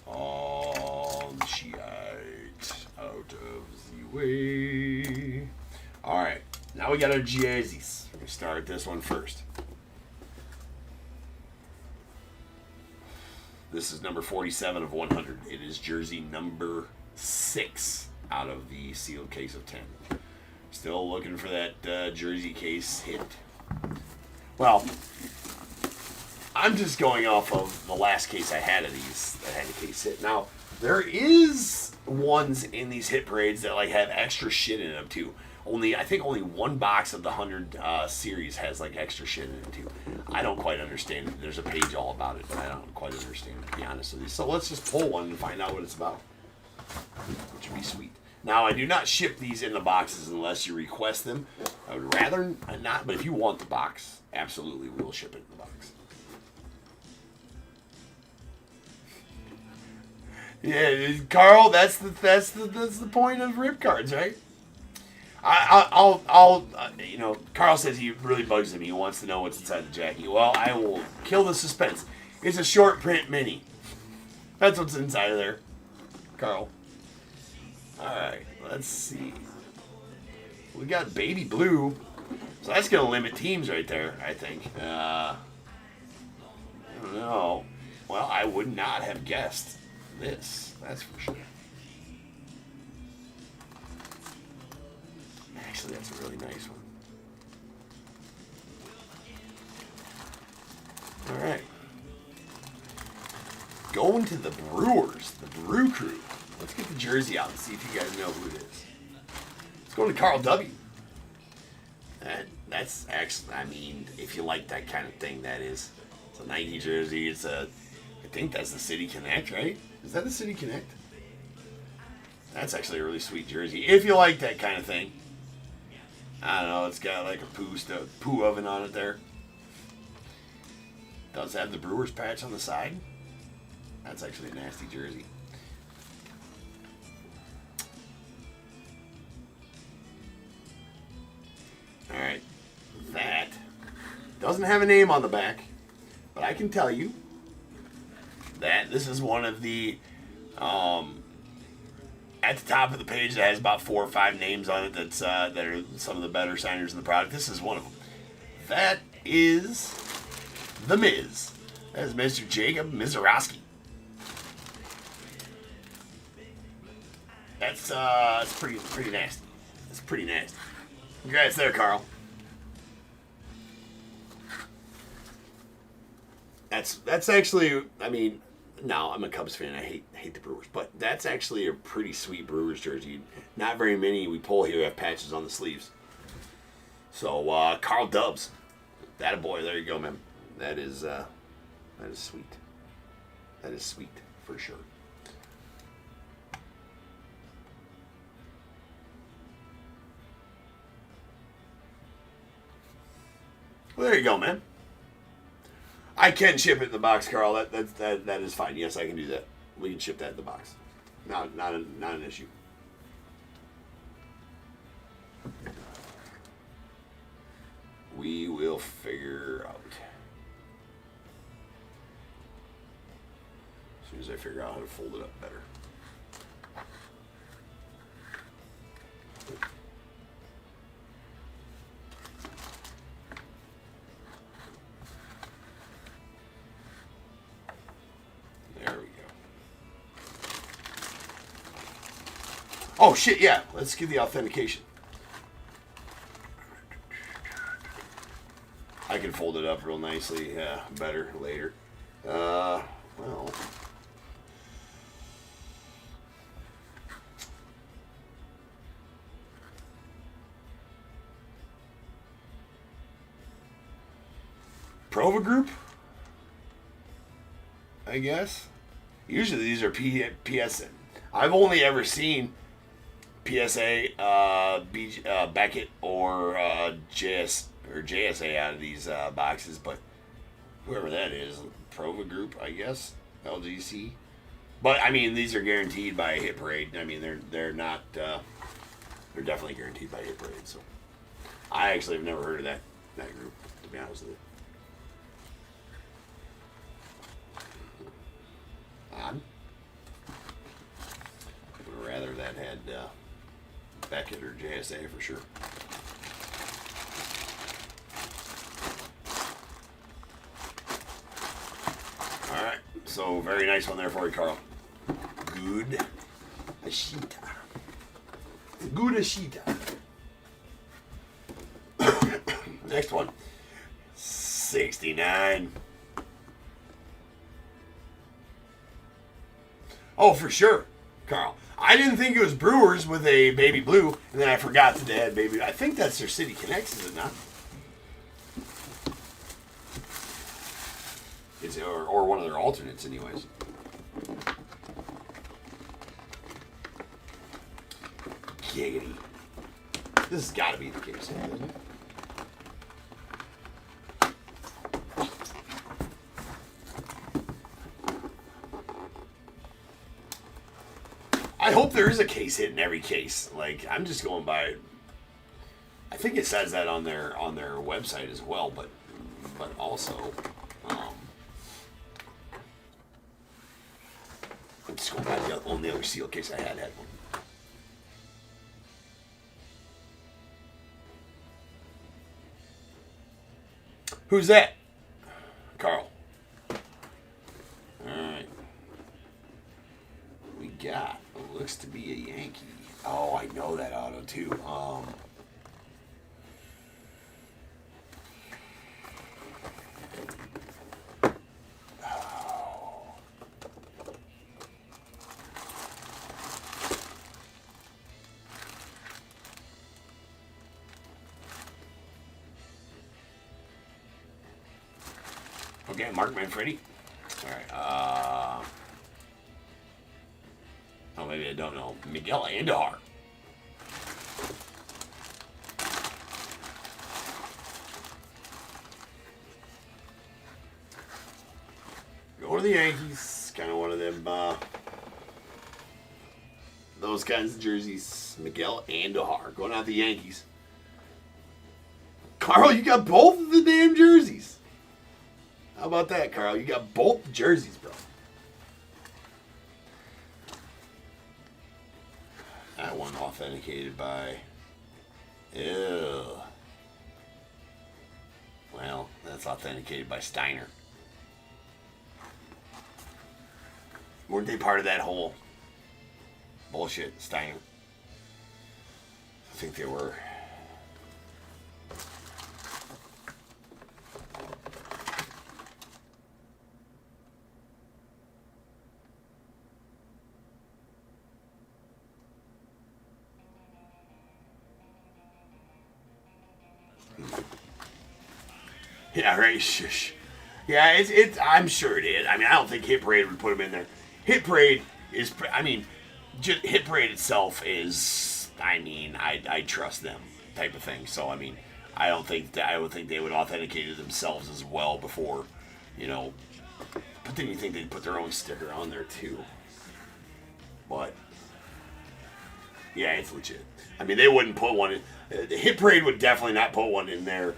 All the shit out of the way. All right, now we got our jerseys. We're going to start this one first. This is number 47 of 100. It is jersey number 6 out of the sealed case of 10. Still looking for that jersey case hit. Well, I'm just going off of the last case I had of these that had a case hit. Now, there is ones in these hit parades that like have extra shit in them too. I think only one box of the 100 series has like extra shit in it too. I don't quite understand it. There's a page all about it, but I don't quite understand it, to be honest with you. So let's just pull one and find out what it's about, which would be sweet. Now, I do not ship these in the boxes unless you request them. I would rather not, but if you want the box, absolutely we will ship it in the box. Yeah, Carl, that's the point of rip cards, right? You know, Carl says he really bugs him. He wants to know what's inside the Jackie. Well, I will kill the suspense. It's a short print mini. That's what's inside of there, Carl. All right, let's see. We got baby blue, so that's gonna limit teams right there, I think. I don't know. Well, I would not have guessed this. That's for sure. Actually, that's a really nice one. All right. Going to the Brewers, the Brew Crew. Let's get the jersey out and see if you guys know who it is. Let's go to Carl W. That's actually, I mean, if you like that kind of thing, that is. It's a Nike jersey. I think that's the City Connect, right? Is that the City Connect? That's actually a really sweet jersey. If you like that kind of thing. I don't know, it's got like a poo oven on it there. Does have the Brewers patch on the side. That's actually a nasty jersey. Alright. That doesn't have a name on the back, but I can tell you that this is one of the at the top of the page that has about 4 or 5 names on it that are some of the better signers in the product. This is one of them. That is The Miz. That is Mr. Jacob Mizorowski. That's pretty nasty. That's pretty nasty. Congrats there, Carl. That's actually, I mean, no, I'm a Cubs fan. I hate the Brewers, but that's actually a pretty sweet Brewers jersey. Not very many we pull here have patches on the sleeves. So Carl Dubs, that a boy. There you go, man. That is sweet. That is sweet for sure. Well, there you go, man. I can ship it in the box, Carl. That is fine. Yes, I can do that. We can ship that in the box. Not an issue. We will figure out. As soon as I figure out how to fold it up better. There we go. Oh shit, yeah. Let's give the authentication. I can fold it up real nicely. Yeah, better later. Well. Prova Group? I guess. Usually these are PSA. I've only ever seen PSA, Beckett, or JSA out of these boxes, but whoever that is, Prova Group, I guess, LGC. But I mean, these are guaranteed by Hit Parade. I mean, they're not. They're definitely guaranteed by Hit Parade. So I actually have never heard of that group, to be honest with you. Odd. Would have rather that had Beckett or JSA for sure. All right, so very nice one there for you, Carl. Good Ashita. Good Ashita. Next one. 69. Oh, for sure, Carl. I didn't think it was Brewers with a baby blue, and then I forgot that they had baby. I think that's their City Connects, is it not? It's or one of their alternates, anyways. Giggity. This has got to be the case, isn't it? I hope there is a case hit in every case. Like, I'm just going by. I think it says that on their website as well, but also, I'm just going by the only other seal case I had one. Who's that? Carl. All right. We got. Looks to be a Yankee. Oh, I know that auto too. Okay, Mark Manfredi. All right. Oh, maybe I don't know. Miguel Andujar. Go to the Yankees. Kind of one of them, those kinds of jerseys. Miguel Andujar. Going out the Yankees. Carl, you got both of the damn jerseys. How about that, Carl? You got both jerseys, bro. authenticated by. Ew. Well, that's authenticated by Steiner. Weren't they part of that whole bullshit, Steiner? I think they were. Yeah, right. Shush. Yeah, it's. I'm sure it is. I mean, I don't think Hit Parade would put him in there. Hit Parade is. I mean, just Hit Parade itself is. I mean, I trust them type of thing. So I mean, I don't think that I would think they would authenticate it themselves as well before, you know. But then you think they'd put their own sticker on there too. But yeah, it's legit. I mean, they wouldn't put one in. The Hit Parade would definitely not put one in their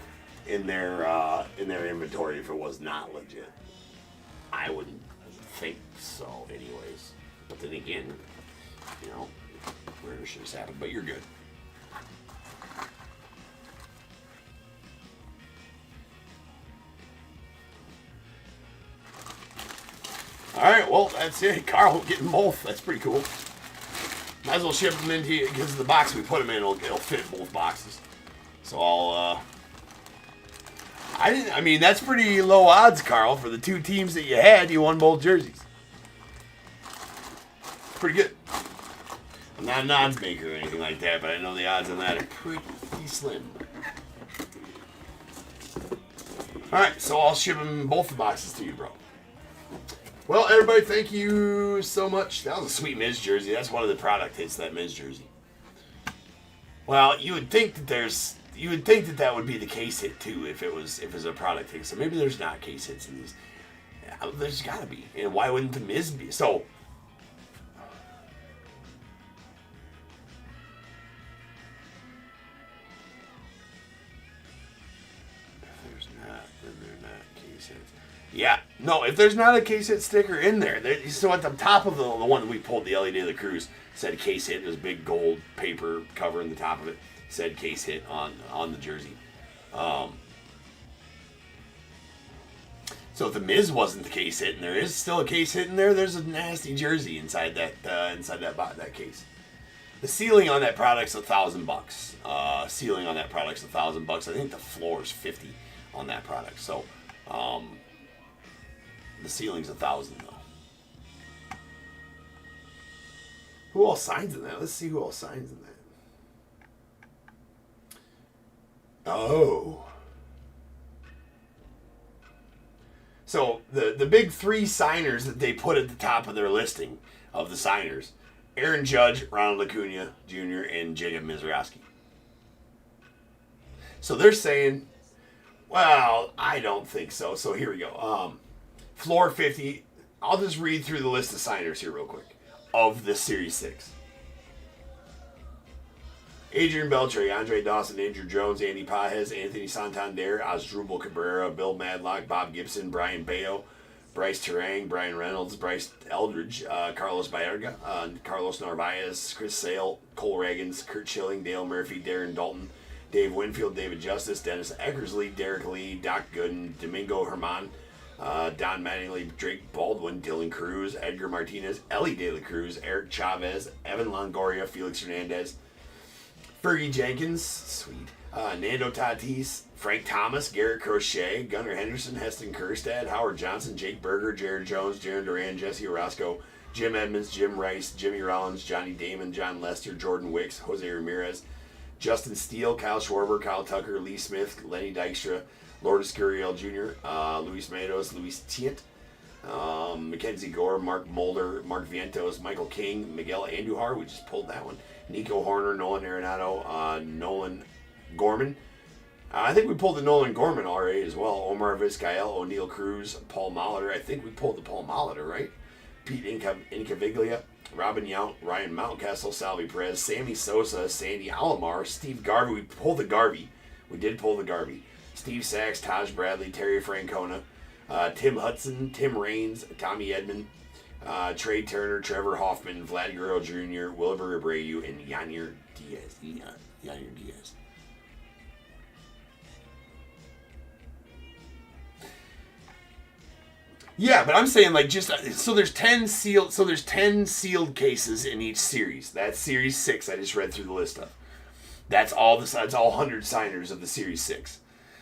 inventory if it was not legit. I wouldn't think so, anyways. But then again, you know, murder should have happened. But you're good. All right, well, that's it. Carl getting both. That's pretty cool. Might as well ship them into you because the box we put them in, it'll fit both boxes. So I mean, that's pretty low odds, Carl. For the two teams that you had, you won both jerseys. Pretty good. I'm not an odds maker or anything like that, but I know the odds on that are pretty slim. All right, so I'll ship them both the boxes to you, bro. Well, everybody, thank you so much. That was a sweet Miz jersey. That's one of the product hits, that Miz jersey. Well, you would think that that would be the case hit too if it was a product hit. So maybe there's not case hits in these. Yeah, there's got to be. And why wouldn't the Miz be? So if there's not, then they're not case hits. Yeah, no. If there's not a case hit sticker in there, so at the top of the one that we pulled, the LED of the Cruise said case hit. There's a big gold paper cover in the top of it. Said case hit on the jersey. So if the Miz wasn't the case hit, and there is still a case hit in there, there's a nasty jersey inside that case. The ceiling on that product's $1,000. Ceiling on that product's $1,000. I think the floor is $50 on that product. So the ceiling's $1,000 though. Who else signs in that? Let's see who else signs in that. Oh. So the big three signers that they put at the top of their listing of the signers: Aaron Judge, Ronald Acuna Jr., and Jacob Mizraowski. So they're saying, well, I don't think so. So here we go. Floor 50. I'll just read through the list of signers here real quick of the Series 6. Adrian Beltre, Andre Dawson, Andrew Jones, Andy Pajes, Anthony Santander, Asdrubal Cabrera, Bill Madlock, Bob Gibson, Brian Bayo, Bryce Terang, Brian Reynolds, Bryce Eldridge, Carlos Baerga, Carlos Narvaez, Chris Sale, Cole Reagans, Kurt Schilling, Dale Murphy, Darren Dalton, Dave Winfield, David Justice, Dennis Eckersley, Derek Lee, Doc Gooden, Domingo Herman, Don Mattingly, Drake Baldwin, Dylan Cruz, Edgar Martinez, Ellie De La Cruz, Eric Chavez, Evan Longoria, Felix Hernandez, Fergie Jenkins, sweet, Nando Tatis, Frank Thomas, Garrett Crochet, Gunnar Henderson, Heston Kjerstad, Howard Johnson, Jake Berger, Jared Jones, Jaron Duran, Jesse Orozco, Jim Edmonds, Jim Rice, Jimmy Rollins, Johnny Damon, John Lester, Jordan Wicks, Jose Ramirez, Justin Steele, Kyle Schwarber, Kyle Tucker, Lee Smith, Lenny Dykstra, Lourdes Gurriel Jr., Luis Matos, Luis Tiet, Mackenzie Gore, Mark Mulder, Mark Vientos, Michael King, Miguel Andujar, we just pulled that one, Nico Horner, Nolan Arenado, Nolan Gorman. I think we pulled the Nolan Gorman already as well. Omar Vizcael, O'Neill Cruz, Paul Molitor. I think we pulled the Paul Molitor, right? Pete Incaviglia, Robin Yount, Ryan Mountcastle, Salvi Perez, Sammy Sosa, Sandy Alomar, Steve Garvey. We pulled the Garvey. We did pull the Garvey. Steve Sachs, Taj Bradley, Terry Francona, Tim Hudson, Tim Raines, Tommy Edmond, Trey Turner, Trevor Hoffman, Vlad Guerrero Jr., Wilbur Abreu, and Yanir Diaz. Yanir Diaz. Yeah, but I'm saying like just so there's 10 sealed cases in each series. That's series 6 I just read through the list of. That's all 100 signers of the series 6.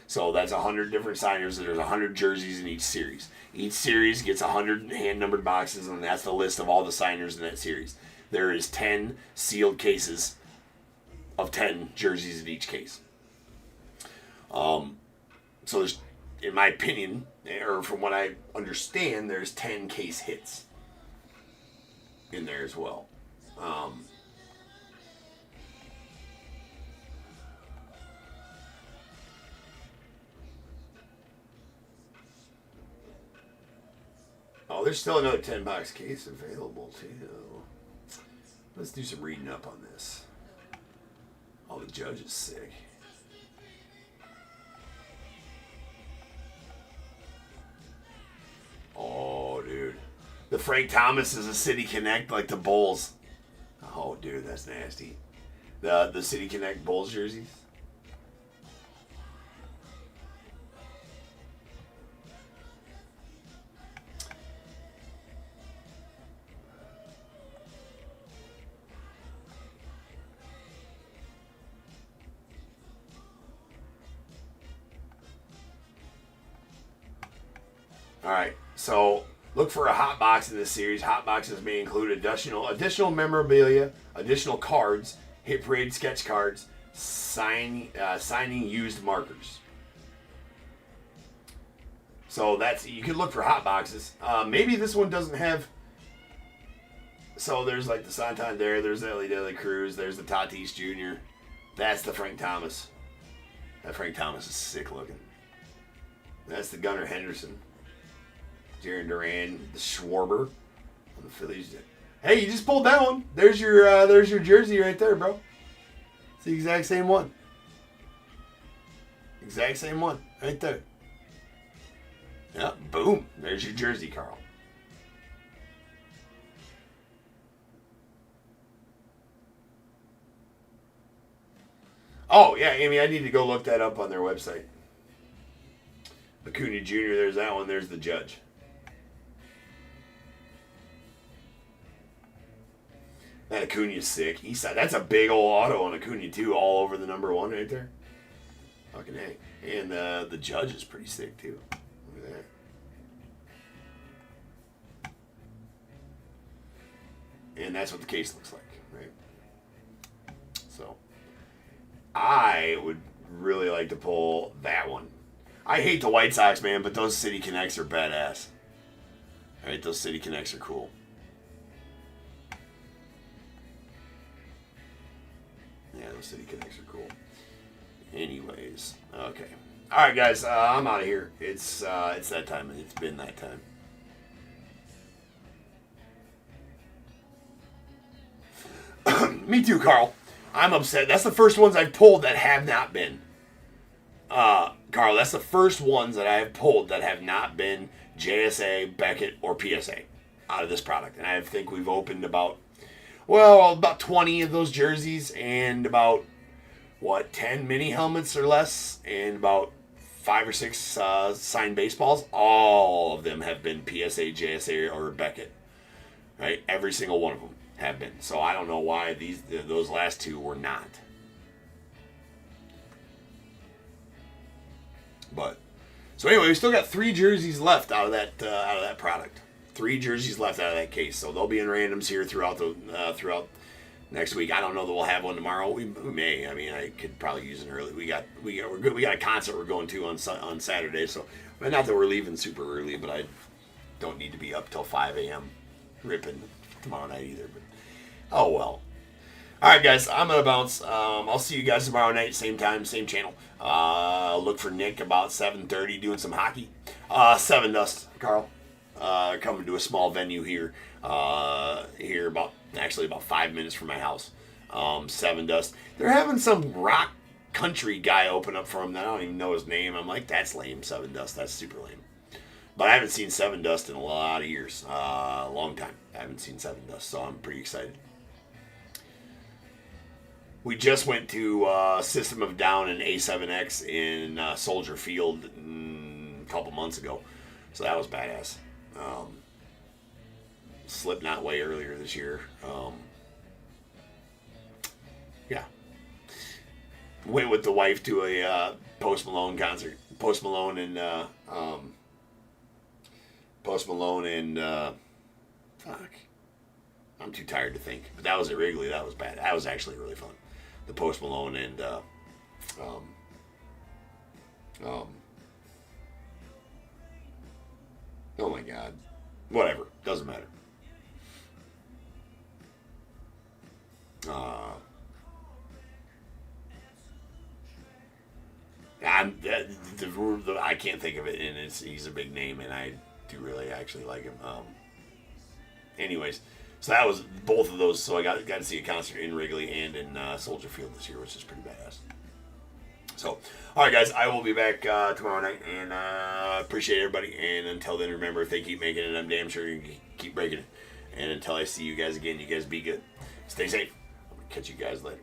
So that's 100 different signers. There's 100 jerseys in each series. Each series gets 100 hand-numbered boxes, and that's the list of all the signers in that series. There is 10 sealed cases of 10 jerseys in each case. So there's, in my opinion, or from what I understand, there's 10 case hits in there as well. Oh, there's still another 10-box case available, too. Let's do some reading up on this. Oh, the judge is sick. Oh, dude. The Frank Thomas is a City Connect like the Bulls. Oh, dude, that's nasty. The City Connect Bulls jerseys. All right, so look for a hot box in this series. Hot boxes may include additional memorabilia, additional cards, hit parade sketch cards, signing used markers. So you can look for hot boxes. Maybe this one doesn't have. So there's like the Santander, there's the Ellie De La Cruz, there's the Tatis Jr. That's the Frank Thomas. That Frank Thomas is sick looking. That's the Gunnar Henderson. Jaron Duran, the Schwarber on the Phillies. Hey, you just pulled that one. There's your jersey right there, bro. It's the exact same one. Exact same one right there. Yeah, boom. There's your jersey, Carl. Oh, yeah, Amy, I need to go look that up on their website. Acuna Jr., there's that one. There's the judge. That Acuna's sick. That's a big old auto on Acuna, too, all over the number 1 right there. Fucking A. And the judge is pretty sick, too. Look at that. And that's what the case looks like, right? So, I would really like to pull that one. I hate the White Sox, man, but those City Connects are badass. All right, those City Connects are cool. Yeah, those City Connects are cool. Anyways, okay. All right, guys, I'm out of here. It's that time. It's been that time. Me too, Carl. I'm upset. That's the first ones I've pulled that have not been. Carl, that's the first ones that I have pulled that have not been JSA, Beckett, or PSA out of this product. And I think we've opened about 20 of those jerseys and about, 10 mini helmets or less and about 5 or 6 signed baseballs. All of them have been PSA, JSA, or Beckett. Right? Every single one of them have been. So I don't know why those last 2 were not. But so anyway, we still got 3 jerseys left out of that product. 3 jerseys left out of that case. So they'll be in randoms here throughout next week. I don't know that we'll have one tomorrow. We may. I mean, I could probably use an early. We got a concert we're going to on Saturday. So not that we're leaving super early, but I don't need to be up till 5 a.m. ripping tomorrow night either. But oh well. All right, guys, I'm going to bounce. I'll see you guys tomorrow night, same time, same channel. Look for Nick about 7:30 doing some hockey. 7 Dust, Carl. Coming to a small venue here about 5 minutes from my house. 7 Dust. They're having some rock country guy open up for them that I don't even know his name. I'm like, that's lame, 7 Dust. That's super lame. But I haven't seen Seven Dust in a lot of years. A long time. I haven't seen Seven Dust, so I'm pretty excited. We just went to System of Down and A7X in Soldier Field a couple months ago. So that was badass. Slipknot way earlier this year. Yeah. Went with the wife to a Post Malone concert. Post Malone and fuck. I'm too tired to think. But that was at Wrigley. That was bad. That was actually really fun. The Post Malone and oh my god. Whatever. Doesn't matter. I can't think of it, and he's a big name, and I do really actually like him. Anyways, so that was both of those. So I got to see a concert in Wrigley and in Soldier Field this year, which is pretty badass. So, all right, guys, I will be back tomorrow night, and appreciate everybody. And until then, remember, if they keep making it, I'm damn sure you can keep breaking it. And until I see you guys again, you guys be good. Stay safe. I'm gonna catch you guys later.